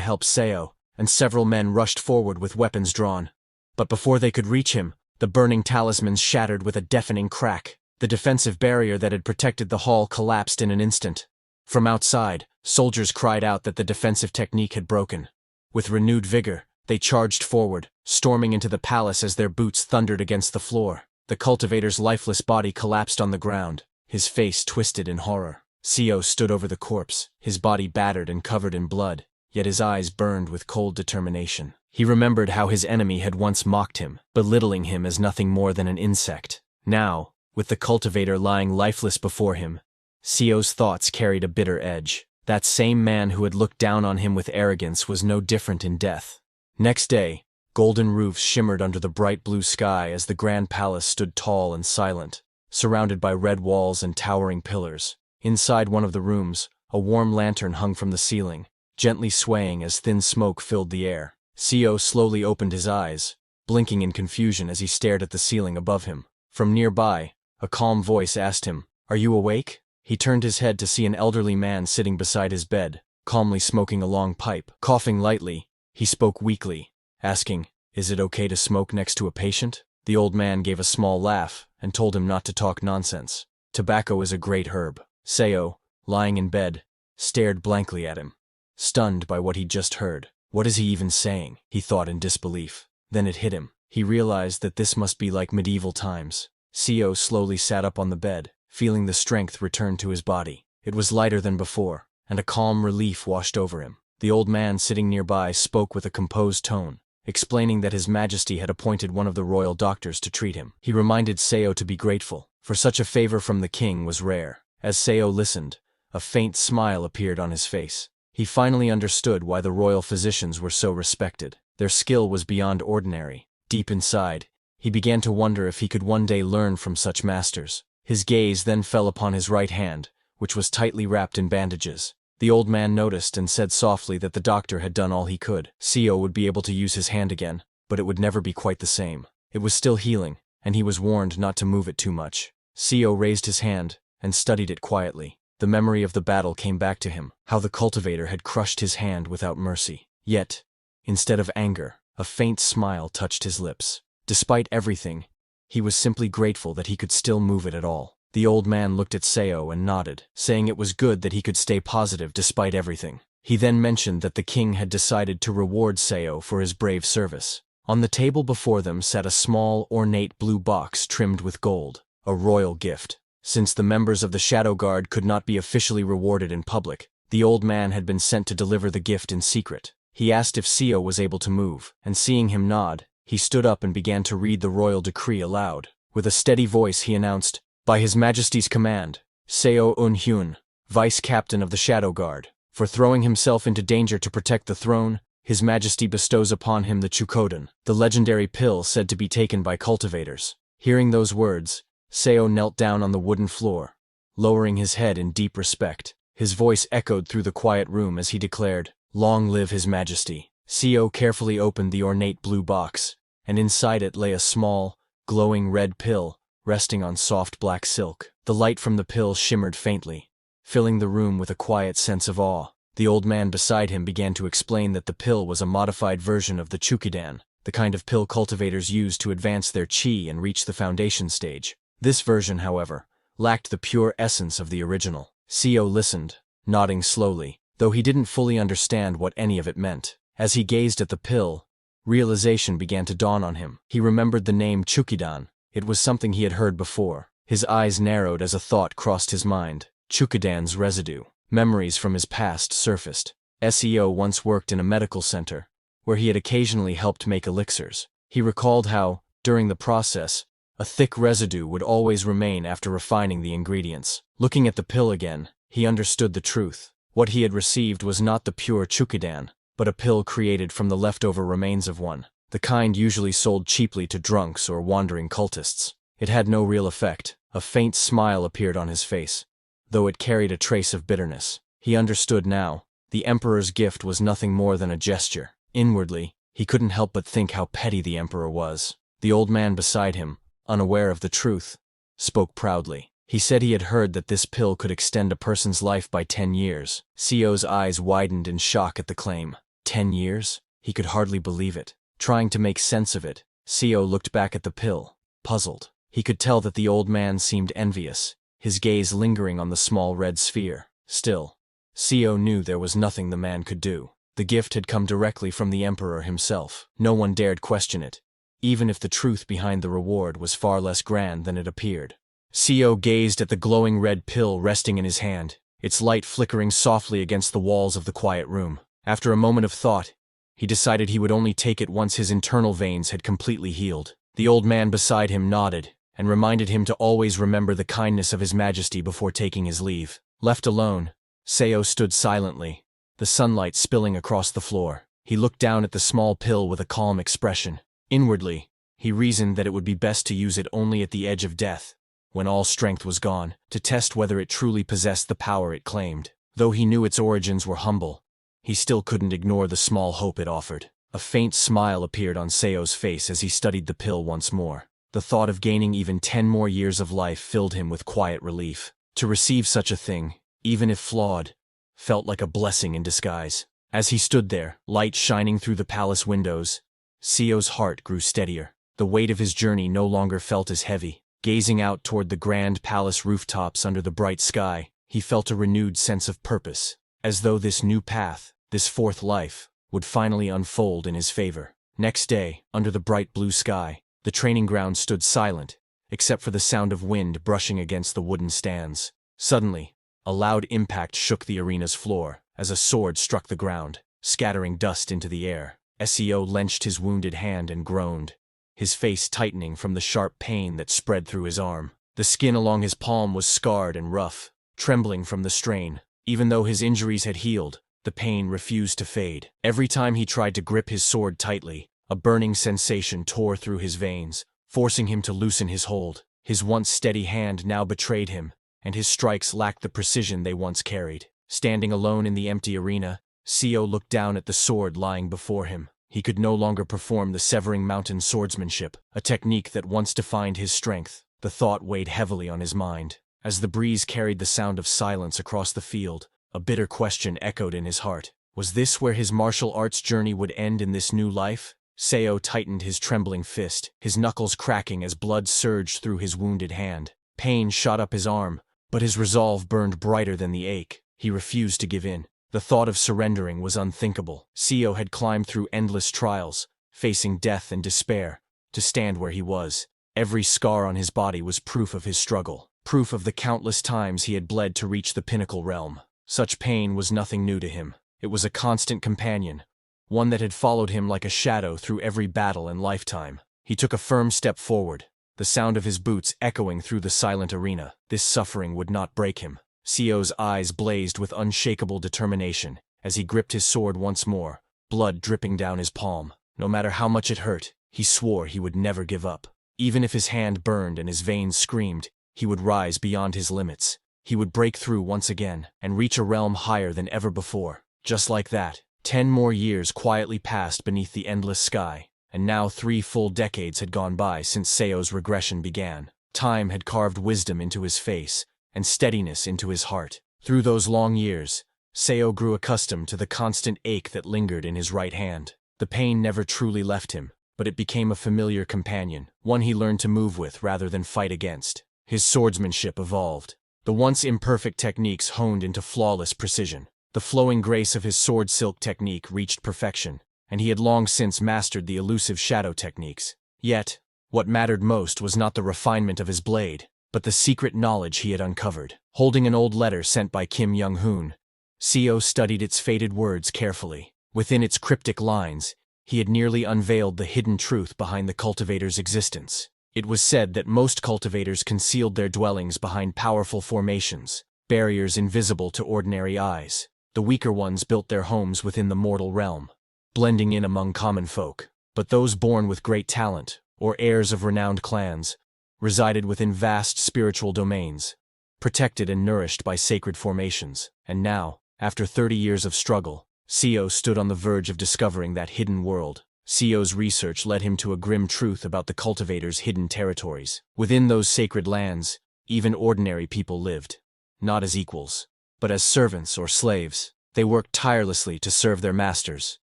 help Seo, and several men rushed forward with weapons drawn. But before they could reach him, the burning talismans shattered with a deafening crack. The defensive barrier that had protected the hall collapsed in an instant. From outside, soldiers cried out that the defensive technique had broken. With renewed vigor, they charged forward, storming into the palace as their boots thundered against the floor. The cultivator's lifeless body collapsed on the ground, his face twisted in horror. Co stood over the corpse, his body battered and covered in blood, yet his eyes burned with cold determination. He remembered how his enemy had once mocked him, belittling him as nothing more than an insect. Now, with the cultivator lying lifeless before him, Co's thoughts carried a bitter edge. That same man who had looked down on him with arrogance was no different in death. Next day, golden roofs shimmered under the bright blue sky as the grand palace stood tall and silent, surrounded by red walls and towering pillars. Inside one of the rooms, a warm lantern hung from the ceiling, gently swaying as thin smoke filled the air. Co slowly opened his eyes, blinking in confusion as he stared at the ceiling above him. From nearby, a calm voice asked him, "Are you awake?" He turned his head to see an elderly man sitting beside his bed, calmly smoking a long pipe. Coughing lightly, he spoke weakly, asking, "Is it okay to smoke next to a patient?" The old man gave a small laugh and told him not to talk nonsense. Tobacco is a great herb. Co, lying in bed, stared blankly at him, stunned by what he'd just heard. What is he even saying? He thought in disbelief. Then it hit him. He realized that this must be like medieval times. Co slowly sat up on the bed, feeling the strength return to his body. It was lighter than before, and a calm relief washed over him. The old man sitting nearby spoke with a composed tone, explaining that His Majesty had appointed one of the royal doctors to treat him. He reminded Co to be grateful, for such a favor from the king was rare. As Co listened, a faint smile appeared on his face. He finally understood why the royal physicians were so respected. Their skill was beyond ordinary. Deep inside, he began to wonder if he could one day learn from such masters. His gaze then fell upon his right hand, which was tightly wrapped in bandages. The old man noticed and said softly that the doctor had done all he could. Co would be able to use his hand again, but it would never be quite the same. It was still healing, and he was warned not to move it too much. Co raised his hand and studied it quietly. The memory of the battle came back to him, how the cultivator had crushed his hand without mercy. Yet, instead of anger, a faint smile touched his lips. Despite everything, he was simply grateful that he could still move it at all. The old man looked at Co and nodded, saying it was good that he could stay positive despite everything. He then mentioned that the king had decided to reward Co for his brave service. On the table before them sat a small, ornate blue box trimmed with gold, a royal gift. Since the members of the Shadow Guard could not be officially rewarded in public, the old man had been sent to deliver the gift in secret. He asked if Co was able to move, and seeing him nod, he stood up and began to read the royal decree aloud. With a steady voice he announced, "By His Majesty's command, Seo Un-hyun, Vice Captain of the Shadow Guard, for throwing himself into danger to protect the throne, His Majesty bestows upon him the Chukoden, the legendary pill said to be taken by cultivators." Hearing those words, Seo knelt down on the wooden floor, lowering his head in deep respect. His voice echoed through the quiet room as he declared, "Long live His Majesty." Co carefully opened the ornate blue box, and inside it lay a small, glowing red pill, resting on soft black silk. The light from the pill shimmered faintly, filling the room with a quiet sense of awe. The old man beside him began to explain that the pill was a modified version of the Chukidan, the kind of pill cultivators use to advance their chi and reach the foundation stage. This version, however, lacked the pure essence of the original. Co listened, nodding slowly, though he didn't fully understand what any of it meant. As he gazed at the pill, realization began to dawn on him. He remembered the name Chukidan. It was something he had heard before. His eyes narrowed as a thought crossed his mind. Chukidan's residue. Memories from his past surfaced. Seo once worked in a medical center, where he had occasionally helped make elixirs. He recalled how, during the process, a thick residue would always remain after refining the ingredients. Looking at the pill again, he understood the truth. What he had received was not the pure Chukidan, but a pill created from the leftover remains of one, the kind usually sold cheaply to drunks or wandering cultists. It had no real effect. A faint smile appeared on his face, though it carried a trace of bitterness. He understood now. The Emperor's gift was nothing more than a gesture. Inwardly, he couldn't help but think how petty the Emperor was. The old man beside him, unaware of the truth, spoke proudly. He said he had heard that this pill could extend a person's life by 10 years. Co's eyes widened in shock at the claim. 10 years? He could hardly believe it. Trying to make sense of it, Seo looked back at the pill, puzzled. He could tell that the old man seemed envious, his gaze lingering on the small red sphere. Still, Seo knew there was nothing the man could do. The gift had come directly from the emperor himself. No one dared question it, even if the truth behind the reward was far less grand than it appeared. Seo gazed at the glowing red pill resting in his hand, its light flickering softly against the walls of the quiet room. After a moment of thought, he decided he would only take it once his internal veins had completely healed. The old man beside him nodded and reminded him to always remember the kindness of His Majesty before taking his leave. Left alone, Seo stood silently, the sunlight spilling across the floor. He looked down at the small pill with a calm expression. Inwardly, he reasoned that it would be best to use it only at the edge of death, when all strength was gone, to test whether it truly possessed the power it claimed. Though he knew its origins were humble, he still couldn't ignore the small hope it offered. A faint smile appeared on Seo's face as he studied the pill once more. The thought of gaining even 10 more years of life filled him with quiet relief. To receive such a thing, even if flawed, felt like a blessing in disguise. As he stood there, light shining through the palace windows, Seo's heart grew steadier. The weight of his journey no longer felt as heavy. Gazing out toward the grand palace rooftops under the bright sky, he felt a renewed sense of purpose, as though this new path, this fourth life, would finally unfold in his favor. Next day, under the bright blue sky, the training ground stood silent, except for the sound of wind brushing against the wooden stands. Suddenly, a loud impact shook the arena's floor, as a sword struck the ground, scattering dust into the air. Seo clenched his wounded hand and groaned, his face tightening from the sharp pain that spread through his arm. The skin along his palm was scarred and rough, trembling from the strain. Even though his injuries had healed, the pain refused to fade. Every time he tried to grip his sword tightly, a burning sensation tore through his veins, forcing him to loosen his hold. His once steady hand now betrayed him, and his strikes lacked the precision they once carried. Standing alone in the empty arena, Seo looked down at the sword lying before him. He could no longer perform the severing mountain swordsmanship, a technique that once defined his strength. The thought weighed heavily on his mind. As the breeze carried the sound of silence across the field, a bitter question echoed in his heart. Was this where his martial arts journey would end in this new life? Seo tightened his trembling fist, his knuckles cracking as blood surged through his wounded hand. Pain shot up his arm, but his resolve burned brighter than the ache. He refused to give in. The thought of surrendering was unthinkable. Seo had climbed through endless trials, facing death and despair, to stand where he was. Every scar on his body was proof of his struggle, proof of the countless times he had bled to reach the pinnacle realm. Such pain was nothing new to him. It was a constant companion, one that had followed him like a shadow through every battle and lifetime. He took a firm step forward, the sound of his boots echoing through the silent arena. This suffering would not break him. Seo's eyes blazed with unshakable determination as he gripped his sword once more, blood dripping down his palm. No matter how much it hurt, he swore he would never give up. Even if his hand burned and his veins screamed, he would rise beyond his limits. He would break through once again and reach a realm higher than ever before. Just like that, 10 more years quietly passed beneath the endless sky, and now 3 full decades had gone by since Seo's regression began. Time had carved wisdom into his face and steadiness into his heart. Through those long years, Seo grew accustomed to the constant ache that lingered in his right hand. The pain never truly left him, but it became a familiar companion, one he learned to move with rather than fight against. His swordsmanship evolved. The once imperfect techniques honed into flawless precision. The flowing grace of his sword silk technique reached perfection, and he had long since mastered the elusive shadow techniques. Yet, what mattered most was not the refinement of his blade, but the secret knowledge he had uncovered. Holding an old letter sent by Kim Young-hoon, Seo studied its faded words carefully. Within its cryptic lines, he had nearly unveiled the hidden truth behind the cultivator's existence. It was said that most cultivators concealed their dwellings behind powerful formations, barriers invisible to ordinary eyes. The weaker ones built their homes within the mortal realm, blending in among common folk. But those born with great talent, or heirs of renowned clans, resided within vast spiritual domains, protected and nourished by sacred formations. And now, after 30 years of struggle, Seo stood on the verge of discovering that hidden world. Seo's research led him to a grim truth about the cultivator's hidden territories. Within those sacred lands, even ordinary people lived, not as equals, but as servants or slaves. They worked tirelessly to serve their masters,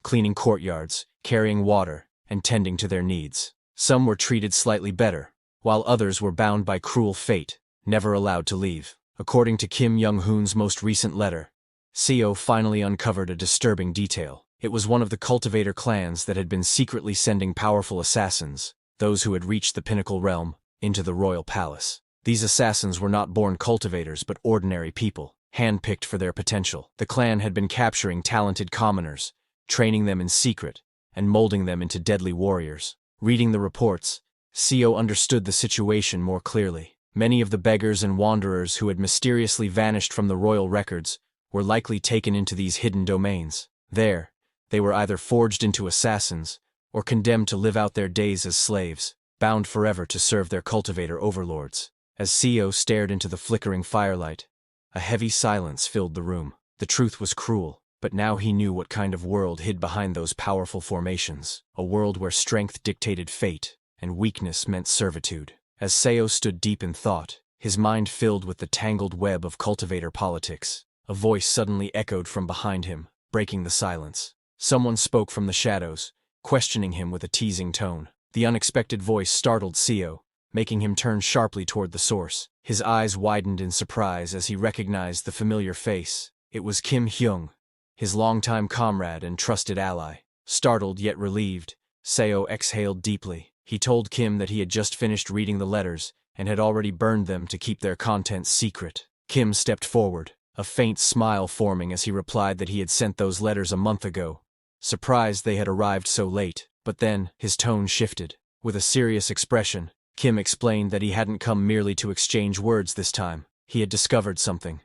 cleaning courtyards, carrying water, and tending to their needs. Some were treated slightly better, while others were bound by cruel fate, never allowed to leave. According to Kim Young-hoon's most recent letter, Seo finally uncovered a disturbing detail. It was one of the cultivator clans that had been secretly sending powerful assassins, those who had reached the pinnacle realm, into the royal palace. These assassins were not born cultivators but ordinary people, handpicked for their potential. The clan had been capturing talented commoners, training them in secret, and molding them into deadly warriors. Reading the reports, Seo understood the situation more clearly. Many of the beggars and wanderers who had mysteriously vanished from the royal records were likely taken into these hidden domains. There, they were either forged into assassins or condemned to live out their days as slaves, bound forever to serve their cultivator overlords. As Seo stared into the flickering firelight, a heavy silence filled the room. The truth was cruel, but now he knew what kind of world hid behind those powerful formations, a world where strength dictated fate and weakness meant servitude. As Seo stood deep in thought, his mind filled with the tangled web of cultivator politics, a voice suddenly echoed from behind him, breaking the silence. Someone spoke from the shadows, questioning him with a teasing tone. The unexpected voice startled Seo, making him turn sharply toward the source. His eyes widened in surprise as he recognized the familiar face. It was Kim Hyung, his longtime comrade and trusted ally. Startled yet relieved, Seo exhaled deeply. He told Kim that he had just finished reading the letters and had already burned them to keep their contents secret. Kim stepped forward, a faint smile forming as he replied that he had sent those letters a month ago, surprised they had arrived so late. But then, his tone shifted. With a serious expression, Kim explained that he hadn't come merely to exchange words this time. He had discovered something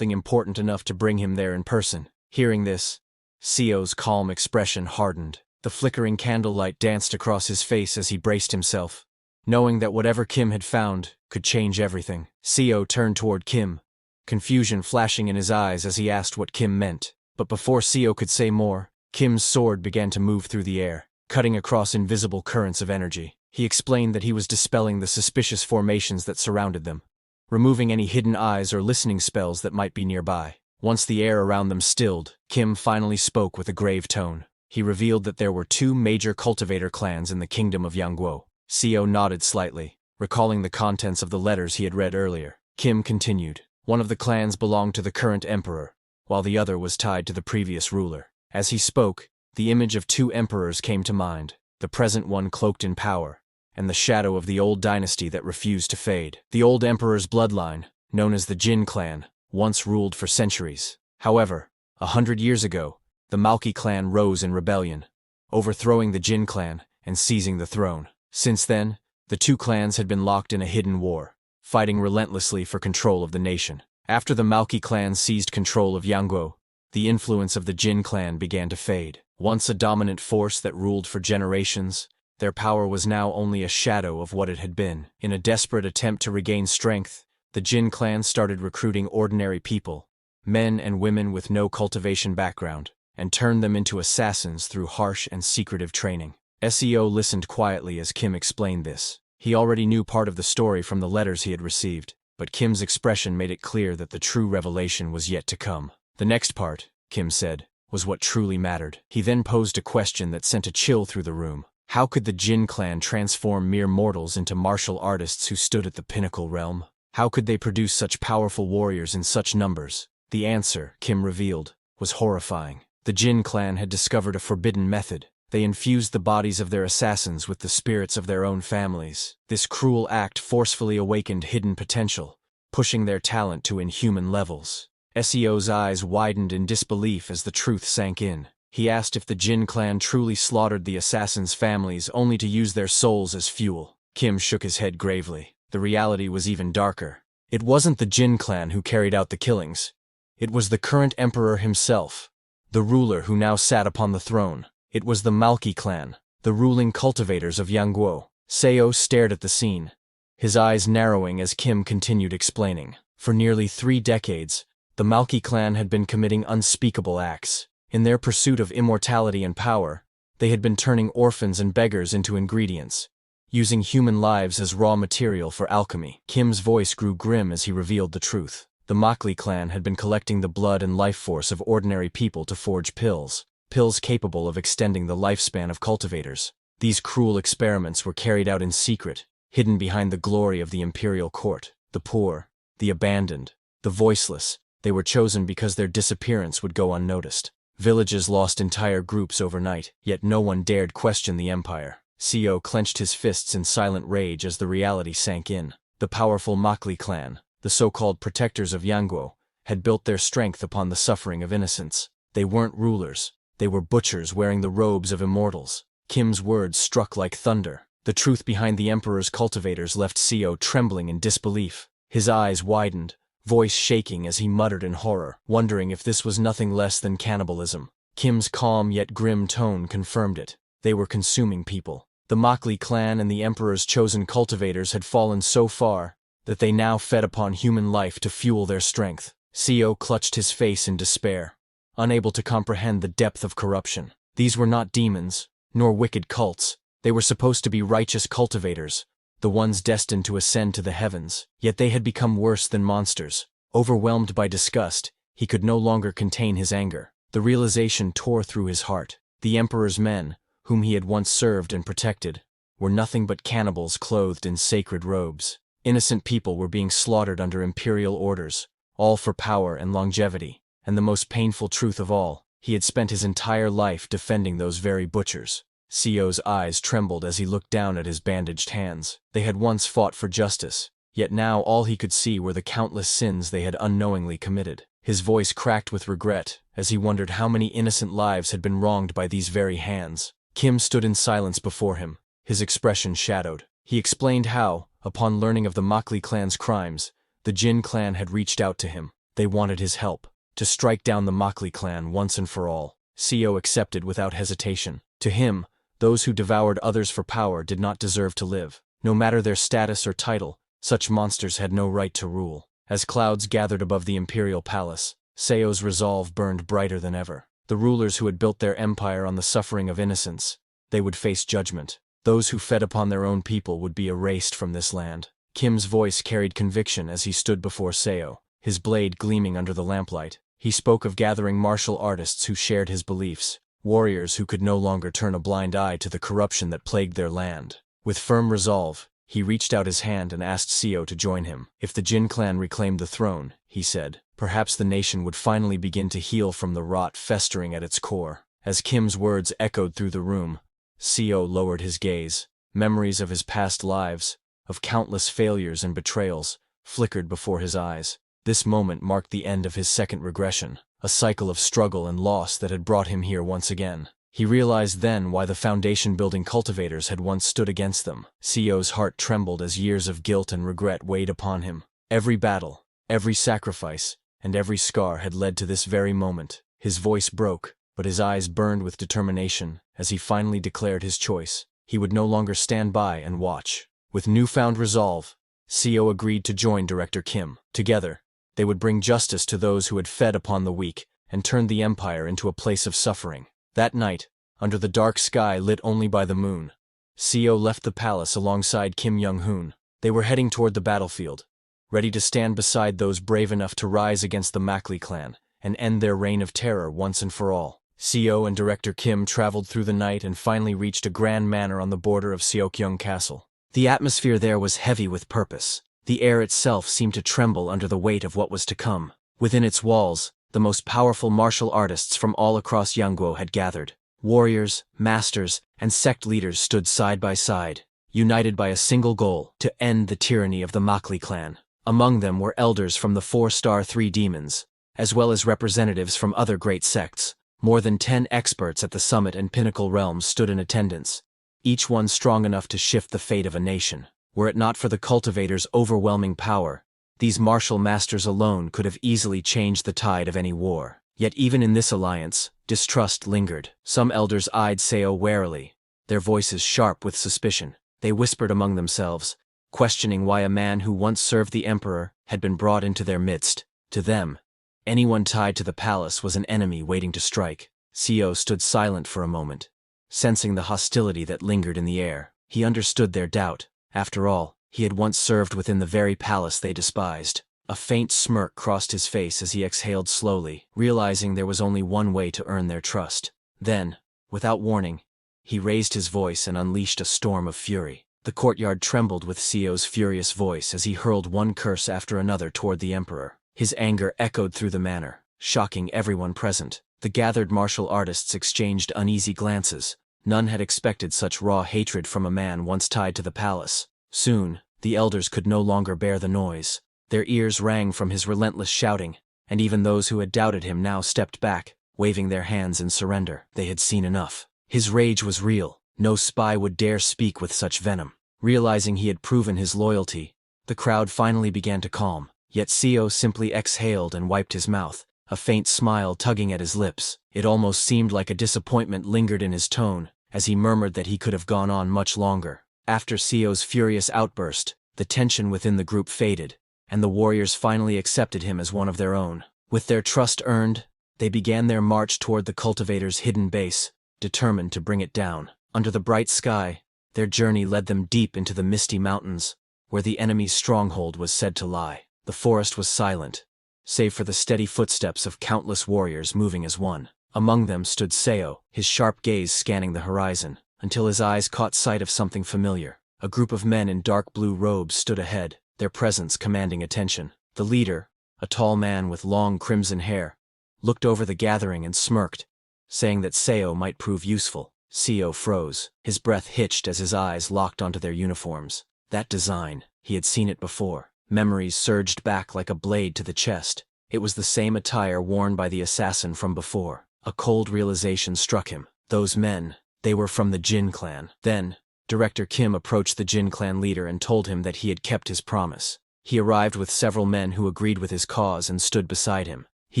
important enough to bring him there in person. Hearing this, Seo's calm expression hardened. The flickering candlelight danced across his face as he braced himself, knowing that whatever Kim had found could change everything. Seo turned toward Kim, confusion flashing in his eyes as he asked what Kim meant. But before Seo could say more, Kim's sword began to move through the air, cutting across invisible currents of energy. He explained that he was dispelling the suspicious formations that surrounded them, removing any hidden eyes or listening spells that might be nearby. Once the air around them stilled, Kim finally spoke with a grave tone. He revealed that there were 2 major cultivator clans in the kingdom of Yangguo. Seo nodded slightly, recalling the contents of the letters he had read earlier. Kim continued. One of the clans belonged to the current emperor, while the other was tied to the previous ruler. As he spoke, the image of 2 emperors came to mind, the present one cloaked in power, and the shadow of the old dynasty that refused to fade. The old emperor's bloodline, known as the Jin clan, once ruled for centuries. However, 100 years ago, the Malki clan rose in rebellion, overthrowing the Jin clan and seizing the throne. Since then, the 2 clans had been locked in a hidden war, fighting relentlessly for control of the nation. After the Malki clan seized control of Yangguo, the influence of the Jin clan began to fade. Once a dominant force that ruled for generations, their power was now only a shadow of what it had been. In a desperate attempt to regain strength, the Jin clan started recruiting ordinary people, men and women with no cultivation background, and turned them into assassins through harsh and secretive training. Seo listened quietly as Kim explained this. He already knew part of the story from the letters he had received, but Kim's expression made it clear that the true revelation was yet to come. The next part, Kim said, was what truly mattered. He then posed a question that sent a chill through the room. How could the Jin clan transform mere mortals into martial artists who stood at the pinnacle realm? How could they produce such powerful warriors in such numbers? The answer, Kim revealed, was horrifying. The Jin clan had discovered a forbidden method. They infused the bodies of their assassins with the spirits of their own families. This cruel act forcefully awakened hidden potential, pushing their talent to inhuman levels. Seo's eyes widened in disbelief as the truth sank in. He asked if the Jin clan truly slaughtered the assassins' families only to use their souls as fuel. Kim shook his head gravely. The reality was even darker. It wasn't the Jin clan who carried out the killings. It was the current emperor himself, the ruler who now sat upon the throne. It was the Malki clan, the ruling cultivators of Yangguo. Seo stared at the scene, his eyes narrowing as Kim continued explaining. For nearly 3 decades, the Malki clan had been committing unspeakable acts. In their pursuit of immortality and power, they had been turning orphans and beggars into ingredients, using human lives as raw material for alchemy. Kim's voice grew grim as he revealed the truth. The Malki clan had been collecting the blood and life force of ordinary people to forge pills. pills capable of extending the lifespan of cultivators. These cruel experiments were carried out in secret, hidden behind the glory of the imperial court. The poor, the abandoned, the voiceless, they were chosen because their disappearance would go unnoticed. Villages lost entire groups overnight, yet no one dared question the empire. Co clenched his fists in silent rage as the reality sank in. The powerful Makli clan, the so-called protectors of Yangguo, had built their strength upon the suffering of innocents. They weren't rulers, they were butchers wearing the robes of immortals. Kim's words struck like thunder. The truth behind the emperor's cultivators left Co trembling in disbelief. His eyes widened, voice shaking as he muttered in horror, wondering if this was nothing less than cannibalism. Kim's calm yet grim tone confirmed it. They were consuming people. The Makli clan and the emperor's chosen cultivators had fallen so far that they now fed upon human life to fuel their strength. Co clutched his face in despair, unable to comprehend the depth of corruption. These were not demons, nor wicked cults. They were supposed to be righteous cultivators, the ones destined to ascend to the heavens. Yet they had become worse than monsters. Overwhelmed by disgust, he could no longer contain his anger. The realization tore through his heart. The emperor's men, whom he had once served and protected, were nothing but cannibals clothed in sacred robes. Innocent people were being slaughtered under imperial orders, all for power and longevity. And the most painful truth of all, he had spent his entire life defending those very butchers. Co's eyes trembled as he looked down at his bandaged hands. They had once fought for justice, yet now all he could see were the countless sins they had unknowingly committed. His voice cracked with regret as he wondered how many innocent lives had been wronged by these very hands. Kim stood in silence before him, his expression shadowed. He explained how, upon learning of the Makli clan's crimes, the Jin clan had reached out to him. They wanted his help, to strike down the Makli clan once and for all. Co accepted without hesitation. To him, those who devoured others for power did not deserve to live. No matter their status or title, such monsters had no right to rule. As clouds gathered above the imperial palace, Co's resolve burned brighter than ever. The rulers who had built their empire on the suffering of innocents, they would face judgment. Those who fed upon their own people would be erased from this land. Kim's voice carried conviction as he stood before Co, his blade gleaming under the lamplight. He spoke of gathering martial artists who shared his beliefs, warriors who could no longer turn a blind eye to the corruption that plagued their land. With firm resolve, he reached out his hand and asked Co to join him. If the Jin clan reclaimed the throne, he said, perhaps the nation would finally begin to heal from the rot festering at its core. As Kim's words echoed through the room, Co lowered his gaze. Memories of his past lives, of countless failures and betrayals, flickered before his eyes. This moment marked the end of his second regression, a cycle of struggle and loss that had brought him here once again. He realized then why the foundation-building cultivators had once stood against them. Co's heart trembled as years of guilt and regret weighed upon him. Every battle, every sacrifice, and every scar had led to this very moment. His voice broke, but his eyes burned with determination as he finally declared his choice. He would no longer stand by and watch. With newfound resolve, Co agreed to join Director Kim. Together, they would bring justice to those who had fed upon the weak and turned the empire into a place of suffering. That night, under the dark sky lit only by the moon, Co left the palace alongside Kim Young-hoon. They were heading toward the battlefield, ready to stand beside those brave enough to rise against the Makli clan and end their reign of terror once and for all. Co and Director Kim traveled through the night and finally reached a grand manor on the border of Seokyeong Castle. The atmosphere there was heavy with purpose. The air itself seemed to tremble under the weight of what was to come. Within its walls, the most powerful martial artists from all across Yangguo had gathered. Warriors, masters, and sect leaders stood side by side, united by a single goal: to end the tyranny of the Makli clan. Among them were elders from the 4-star 3 demons, as well as representatives from other great sects. More than 10 experts at the summit and pinnacle realms stood in attendance, each one strong enough to shift the fate of a nation. Were it not for the cultivators' overwhelming power, these martial masters alone could have easily changed the tide of any war. Yet even in this alliance, distrust lingered. Some elders eyed Co warily, their voices sharp with suspicion. They whispered among themselves, questioning why a man who once served the emperor had been brought into their midst. To them, anyone tied to the palace was an enemy waiting to strike. Co stood silent for a moment, sensing the hostility that lingered in the air. He understood their doubt. After all, he had once served within the very palace they despised. A faint smirk crossed his face as he exhaled slowly, realizing there was only one way to earn their trust. Then, without warning, he raised his voice and unleashed a storm of fury. The courtyard trembled with Seo's furious voice as he hurled one curse after another toward the emperor. His anger echoed through the manor, shocking everyone present. The gathered martial artists exchanged uneasy glances. None had expected such raw hatred from a man once tied to the palace. Soon, the elders could no longer bear the noise. Their ears rang from his relentless shouting, and even those who had doubted him now stepped back, waving their hands in surrender. They had seen enough. His rage was real. No spy would dare speak with such venom. Realizing he had proven his loyalty, the crowd finally began to calm. Yet Seo simply exhaled and wiped his mouth, a faint smile tugging at his lips. It almost seemed like a disappointment lingered in his tone, as he murmured that he could have gone on much longer. After Seo's furious outburst, the tension within the group faded, and the warriors finally accepted him as one of their own. With their trust earned, they began their march toward the cultivator's hidden base, determined to bring it down. Under the bright sky, their journey led them deep into the misty mountains, where the enemy's stronghold was said to lie. The forest was silent, save for the steady footsteps of countless warriors moving as one. Among them stood Seo, his sharp gaze scanning the horizon, until his eyes caught sight of something familiar. A group of men in dark blue robes stood ahead, their presence commanding attention. The leader, a tall man with long crimson hair, looked over the gathering and smirked, saying that Seo might prove useful. Seo froze, his breath hitched as his eyes locked onto their uniforms. That design, he had seen it before. Memories surged back like a blade to the chest. It was the same attire worn by the assassin from before. A cold realization struck him. Those men, they were from the Jin clan. Then, Director Kim approached the Jin clan leader and told him that he had kept his promise. He arrived with several men who agreed with his cause and stood beside him. He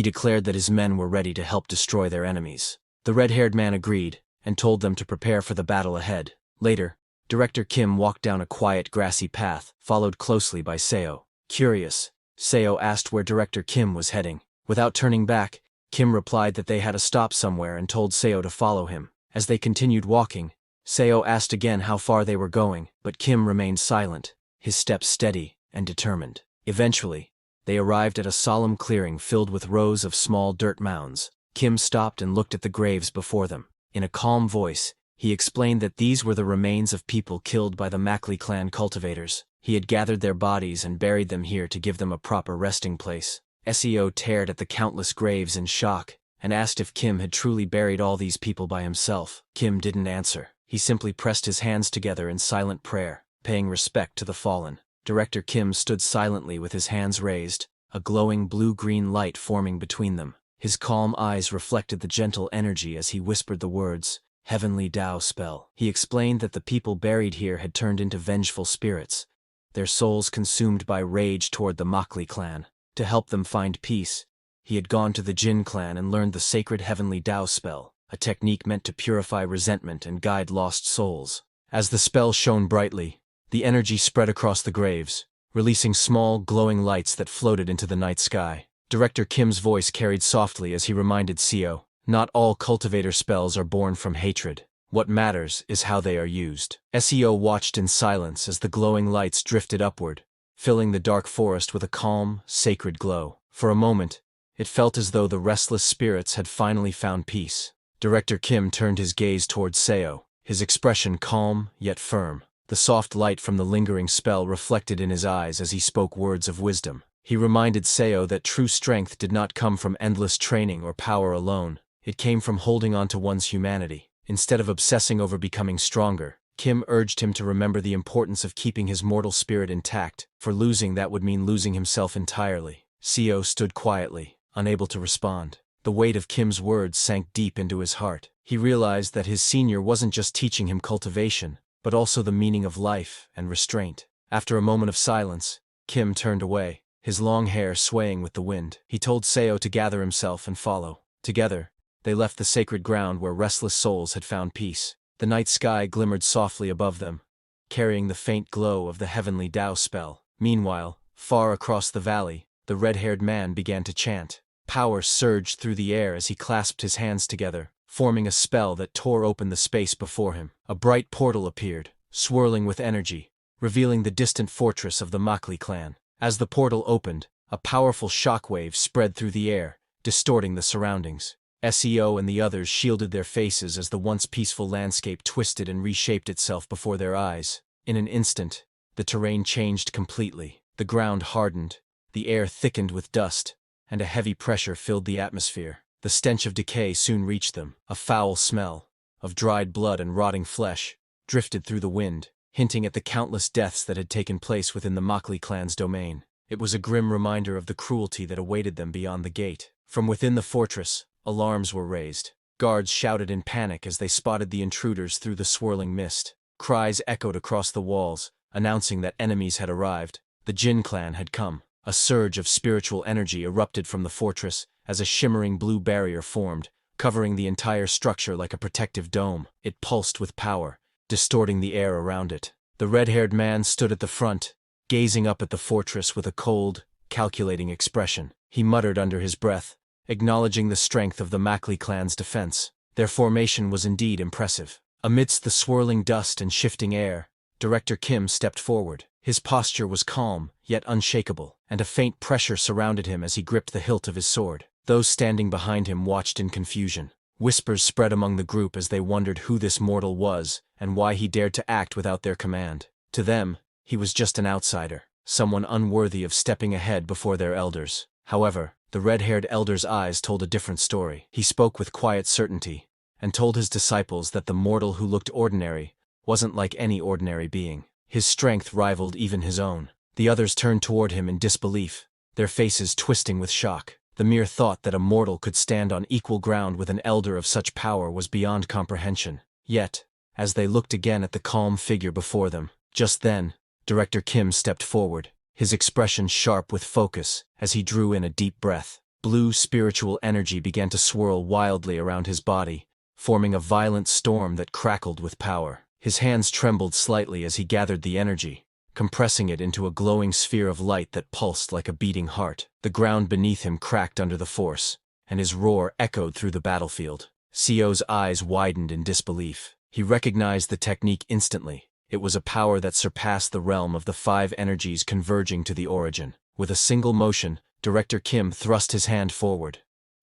declared that his men were ready to help destroy their enemies. The red-haired man agreed, and told them to prepare for the battle ahead. Later, Director Kim walked down a quiet grassy path, followed closely by Seo. Curious, Seo asked where Director Kim was heading. Without turning back, Kim replied that they had to stop somewhere and told Seo to follow him. As they continued walking, Seo asked again how far they were going, but Kim remained silent, his steps steady and determined. Eventually, they arrived at a solemn clearing filled with rows of small dirt mounds. Kim stopped and looked at the graves before them. In a calm voice, he explained that these were the remains of people killed by the Mackley clan cultivators. He had gathered their bodies and buried them here to give them a proper resting place. Seo stared at the countless graves in shock, and asked if Kim had truly buried all these people by himself. Kim didn't answer. He simply pressed his hands together in silent prayer, paying respect to the fallen. Director Kim stood silently with his hands raised, a glowing blue-green light forming between them. His calm eyes reflected the gentle energy as he whispered the words, "Heavenly Tao spell." He explained that the people buried here had turned into vengeful spirits, their souls consumed by rage toward the Mackley clan. To help them find peace, he had gone to the Jin clan and learned the sacred Heavenly Tao spell, a technique meant to purify resentment and guide lost souls. As the spell shone brightly, the energy spread across the graves, releasing small, glowing lights that floated into the night sky. Director Kim's voice carried softly as he reminded Seo, "Not all cultivator spells are born from hatred. What matters is how they are used." Seo watched in silence as the glowing lights drifted upward, filling the dark forest with a calm, sacred glow. For a moment, it felt as though the restless spirits had finally found peace. Director Kim turned his gaze towards Seo, his expression calm yet firm. The soft light from the lingering spell reflected in his eyes as he spoke words of wisdom. He reminded Seo that true strength did not come from endless training or power alone. It came from holding on to one's humanity. Instead of obsessing over becoming stronger, Kim urged him to remember the importance of keeping his mortal spirit intact, for losing that would mean losing himself entirely. Seo stood quietly, unable to respond. The weight of Kim's words sank deep into his heart. He realized that his senior wasn't just teaching him cultivation, but also the meaning of life and restraint. After a moment of silence, Kim turned away, his long hair swaying with the wind. He told Seo to gather himself and follow. Together, they left the sacred ground where restless souls had found peace. The night sky glimmered softly above them, carrying the faint glow of the Heavenly Tao spell. Meanwhile, far across the valley, the red-haired man began to chant. Power surged through the air as he clasped his hands together, forming a spell that tore open the space before him. A bright portal appeared, swirling with energy, revealing the distant fortress of the Mackley clan. As the portal opened, a powerful shockwave spread through the air, distorting the surroundings. SEO and the others shielded their faces as the once peaceful landscape twisted and reshaped itself before their eyes. In an instant, the terrain changed completely. The ground hardened, the air thickened with dust, and a heavy pressure filled the atmosphere. The stench of decay soon reached them. A foul smell, of dried blood and rotting flesh, drifted through the wind, hinting at the countless deaths that had taken place within the Mokli clan's domain. It was a grim reminder of the cruelty that awaited them beyond the gate. From within the fortress, alarms were raised. Guards shouted in panic as they spotted the intruders through the swirling mist. Cries echoed across the walls, announcing that enemies had arrived. The Jin clan had come. A surge of spiritual energy erupted from the fortress as a shimmering blue barrier formed, covering the entire structure like a protective dome. It pulsed with power, distorting the air around it. The red-haired man stood at the front, gazing up at the fortress with a cold, calculating expression. He muttered under his breath, acknowledging the strength of the Mokli clan's defense. Their formation was indeed impressive. Amidst the swirling dust and shifting air, Director Kim stepped forward. His posture was calm, yet unshakable, and a faint pressure surrounded him as he gripped the hilt of his sword. Those standing behind him watched in confusion. Whispers spread among the group as they wondered who this mortal was and why he dared to act without their command. To them, he was just an outsider, someone unworthy of stepping ahead before their elders. However, the red-haired elder's eyes told a different story. He spoke with quiet certainty, and told his disciples that the mortal who looked ordinary wasn't like any ordinary being. His strength rivaled even his own. The others turned toward him in disbelief, their faces twisting with shock. The mere thought that a mortal could stand on equal ground with an elder of such power was beyond comprehension. Yet, as they looked again at the calm figure before them, just then, Director Kim stepped forward, his expression sharp with focus as he drew in a deep breath. Blue spiritual energy began to swirl wildly around his body, forming a violent storm that crackled with power. His hands trembled slightly as he gathered the energy, compressing it into a glowing sphere of light that pulsed like a beating heart. The ground beneath him cracked under the force, and his roar echoed through the battlefield. Seo's eyes widened in disbelief. He recognized the technique instantly. It was a power that surpassed the realm of the five energies converging to the origin. With a single motion, Director Kim thrust his hand forward.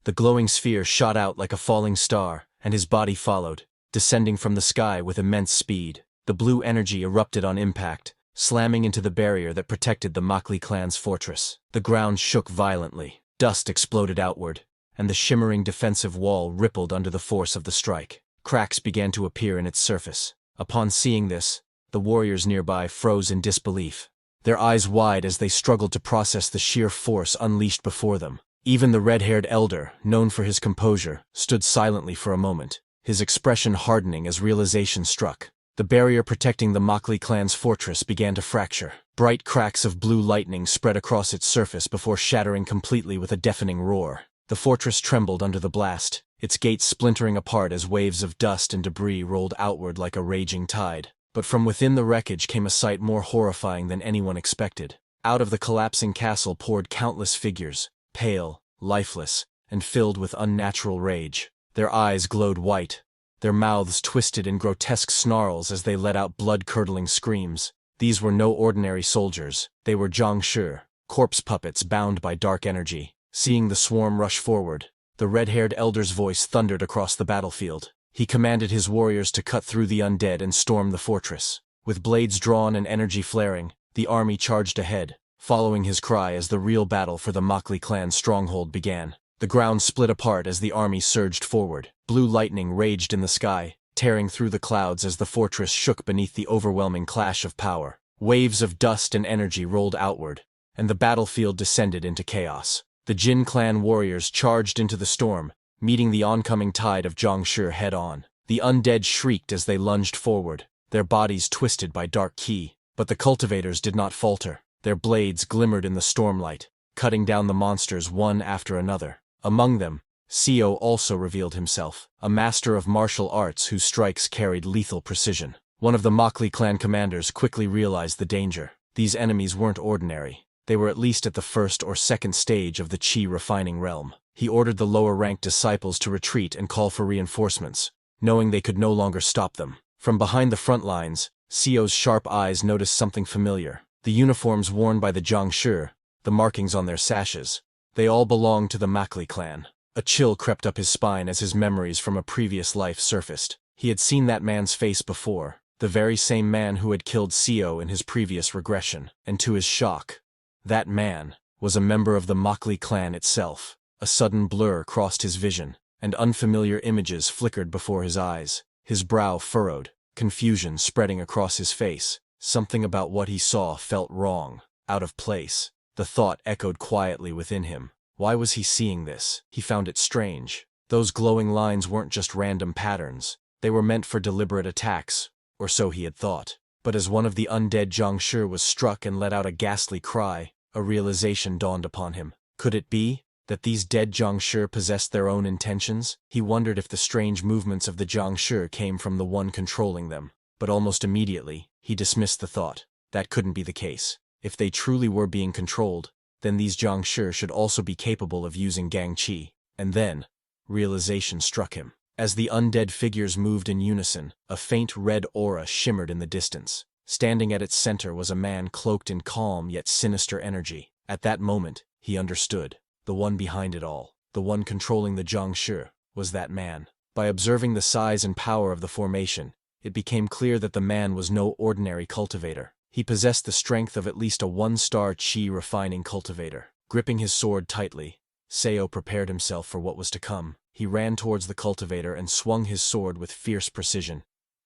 The glowing sphere shot out like a falling star, and his body followed, descending from the sky with immense speed. The blue energy erupted on impact, slamming into the barrier that protected the Mokli clan's fortress. The ground shook violently, dust exploded outward, and the shimmering defensive wall rippled under the force of the strike. Cracks began to appear in its surface. Upon seeing this, the warriors nearby froze in disbelief, their eyes wide as they struggled to process the sheer force unleashed before them. Even the red-haired elder, known for his composure, stood silently for a moment, his expression hardening as realization struck. The barrier protecting the Mokli clan's fortress began to fracture. Bright cracks of blue lightning spread across its surface before shattering completely with a deafening roar. The fortress trembled under the blast, its gates splintering apart as waves of dust and debris rolled outward like a raging tide. But from within the wreckage came a sight more horrifying than anyone expected. Out of the collapsing castle poured countless figures, pale, lifeless, and filled with unnatural rage. Their eyes glowed white, their mouths twisted in grotesque snarls as they let out blood-curdling screams. These were no ordinary soldiers. They were Zhangshi, corpse puppets bound by dark energy. Seeing the swarm rush forward, the red-haired elder's voice thundered across the battlefield. He commanded his warriors to cut through the undead and storm the fortress. With blades drawn and energy flaring, the army charged ahead, following his cry as the real battle for the Mokli clan's stronghold began. The ground split apart as the army surged forward. Blue lightning raged in the sky, tearing through the clouds as the fortress shook beneath the overwhelming clash of power. Waves of dust and energy rolled outward, and the battlefield descended into chaos. The Jin clan warriors charged into the storm, meeting the oncoming tide of Zhangshi head-on. The undead shrieked as they lunged forward, their bodies twisted by dark ki. But the cultivators did not falter. Their blades glimmered in the stormlight, cutting down the monsters one after another. Among them, Seo also revealed himself, a master of martial arts whose strikes carried lethal precision. One of the Mokli clan commanders quickly realized the danger. These enemies weren't ordinary. They were at least at the first or second stage of the chi refining realm. He ordered the lower-ranked disciples to retreat and call for reinforcements, knowing they could no longer stop them. From behind the front lines, Seo's sharp eyes noticed something familiar. The uniforms worn by the Zhangshi, the markings on their sashes. They all belonged to the Mokli clan. A chill crept up his spine as his memories from a previous life surfaced. He had seen that man's face before, the very same man who had killed Seo in his previous regression, and to his shock, that man was a member of the Mokli clan itself. A sudden blur crossed his vision, and unfamiliar images flickered before his eyes. His brow furrowed, confusion spreading across his face. Something about what he saw felt wrong, out of place. The thought echoed quietly within him. Why was he seeing this? He found it strange. Those glowing lines weren't just random patterns. They were meant for deliberate attacks, or so he had thought. But as one of the undead Zhangshi was struck and let out a ghastly cry, a realization dawned upon him. Could it be that these dead Zhangshi possessed their own intentions? He wondered if the strange movements of the Zhangshi came from the one controlling them. But almost immediately, he dismissed the thought. That couldn't be the case. If they truly were being controlled, then these Zhangshi should also be capable of using Gangqi. And then, realization struck him. As the undead figures moved in unison, a faint red aura shimmered in the distance. Standing at its center was a man cloaked in calm yet sinister energy. At that moment, he understood. The one behind it all, the one controlling the Zhangshi, was that man. By observing the size and power of the formation, it became clear that the man was no ordinary cultivator. He possessed the strength of at least a one-star Qi refining cultivator. Gripping his sword tightly, Seo prepared himself for what was to come. He ran towards the cultivator and swung his sword with fierce precision,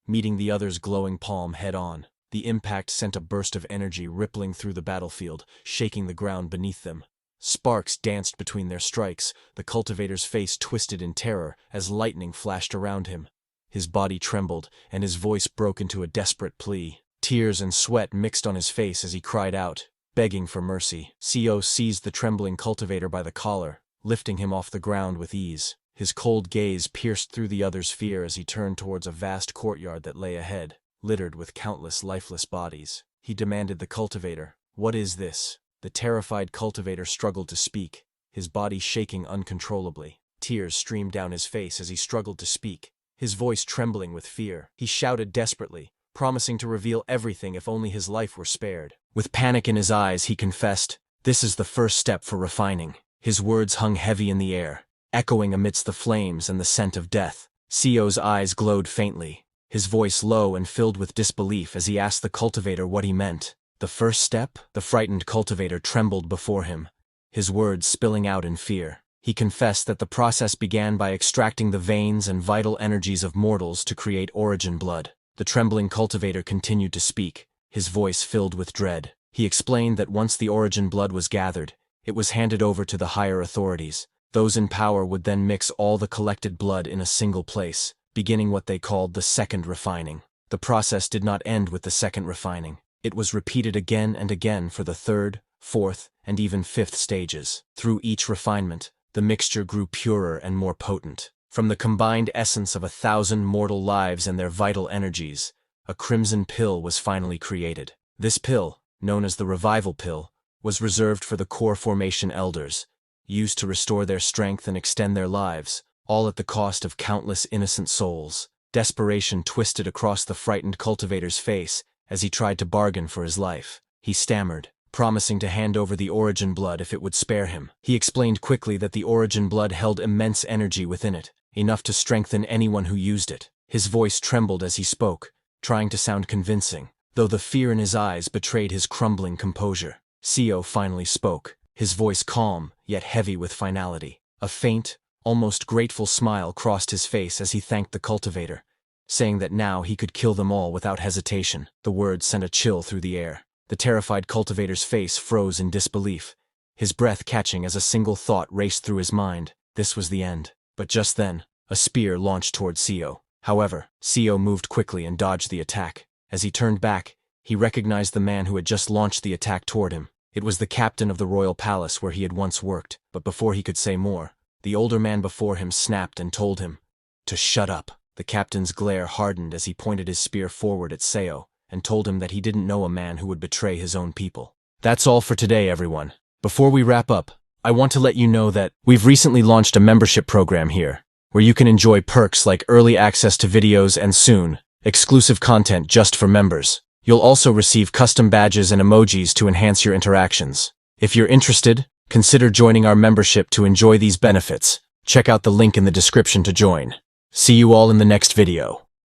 meeting the other's glowing palm head-on. The impact sent a burst of energy rippling through the battlefield, shaking the ground beneath them. Sparks danced between their strikes. The cultivator's face twisted in terror as lightning flashed around him. His body trembled, and his voice broke into a desperate plea. Tears and sweat mixed on his face as he cried out, begging for mercy. Seo seized the trembling cultivator by the collar, lifting him off the ground with ease. His cold gaze pierced through the other's fear as he turned towards a vast courtyard that lay ahead, littered with countless lifeless bodies. He demanded the cultivator, "What is this?" The terrified cultivator struggled to speak, his body shaking uncontrollably. Tears streamed down his face as he struggled to speak, his voice trembling with fear. He shouted desperately, promising to reveal everything if only his life were spared. With panic in his eyes, he confessed, "This is the first step for refining." His words hung heavy in the air, echoing amidst the flames and the scent of death. Seo's eyes glowed faintly, his voice low and filled with disbelief as he asked the cultivator what he meant. The first step? The frightened cultivator trembled before him, his words spilling out in fear. He confessed that the process began by extracting the veins and vital energies of mortals to create origin blood. The trembling cultivator continued to speak, his voice filled with dread. He explained that once the origin blood was gathered, it was handed over to the higher authorities. Those in power would then mix all the collected blood in a single place, beginning what they called the second refining. The process did not end with the second refining. It was repeated again and again for the third, fourth, and even fifth stages. Through each refinement, the mixture grew purer and more potent. From the combined essence of 1,000 mortal lives and their vital energies, a crimson pill was finally created. This pill, known as the revival pill, was reserved for the core formation elders, used to restore their strength and extend their lives, all at the cost of countless innocent souls. Desperation twisted across the frightened cultivator's face as he tried to bargain for his life. He stammered, promising to hand over the origin blood if it would spare him. He explained quickly that the origin blood held immense energy within it, enough to strengthen anyone who used it. His voice trembled as he spoke, trying to sound convincing, though the fear in his eyes betrayed his crumbling composure. Seo finally spoke, his voice calm, yet heavy with finality. A faint, almost grateful smile crossed his face as he thanked the cultivator, saying that now he could kill them all without hesitation. The words sent a chill through the air. The terrified cultivator's face froze in disbelief, his breath catching as a single thought raced through his mind. This was the end. But just then, a spear launched toward Seo. However, Seo moved quickly and dodged the attack. As he turned back, he recognized the man who had just launched the attack toward him. It was the captain of the royal palace where he had once worked, but before he could say more, the older man before him snapped and told him to shut up. The captain's glare hardened as he pointed his spear forward at Seo and told him that he didn't know a man who would betray his own people. That's all for today, everyone. Before we wrap up, I want to let you know that we've recently launched a membership program here, where you can enjoy perks like early access to videos and soon, exclusive content just for members. You'll also receive custom badges and emojis to enhance your interactions. If you're interested, consider joining our membership to enjoy these benefits. Check out the link in the description to join. See you all in the next video.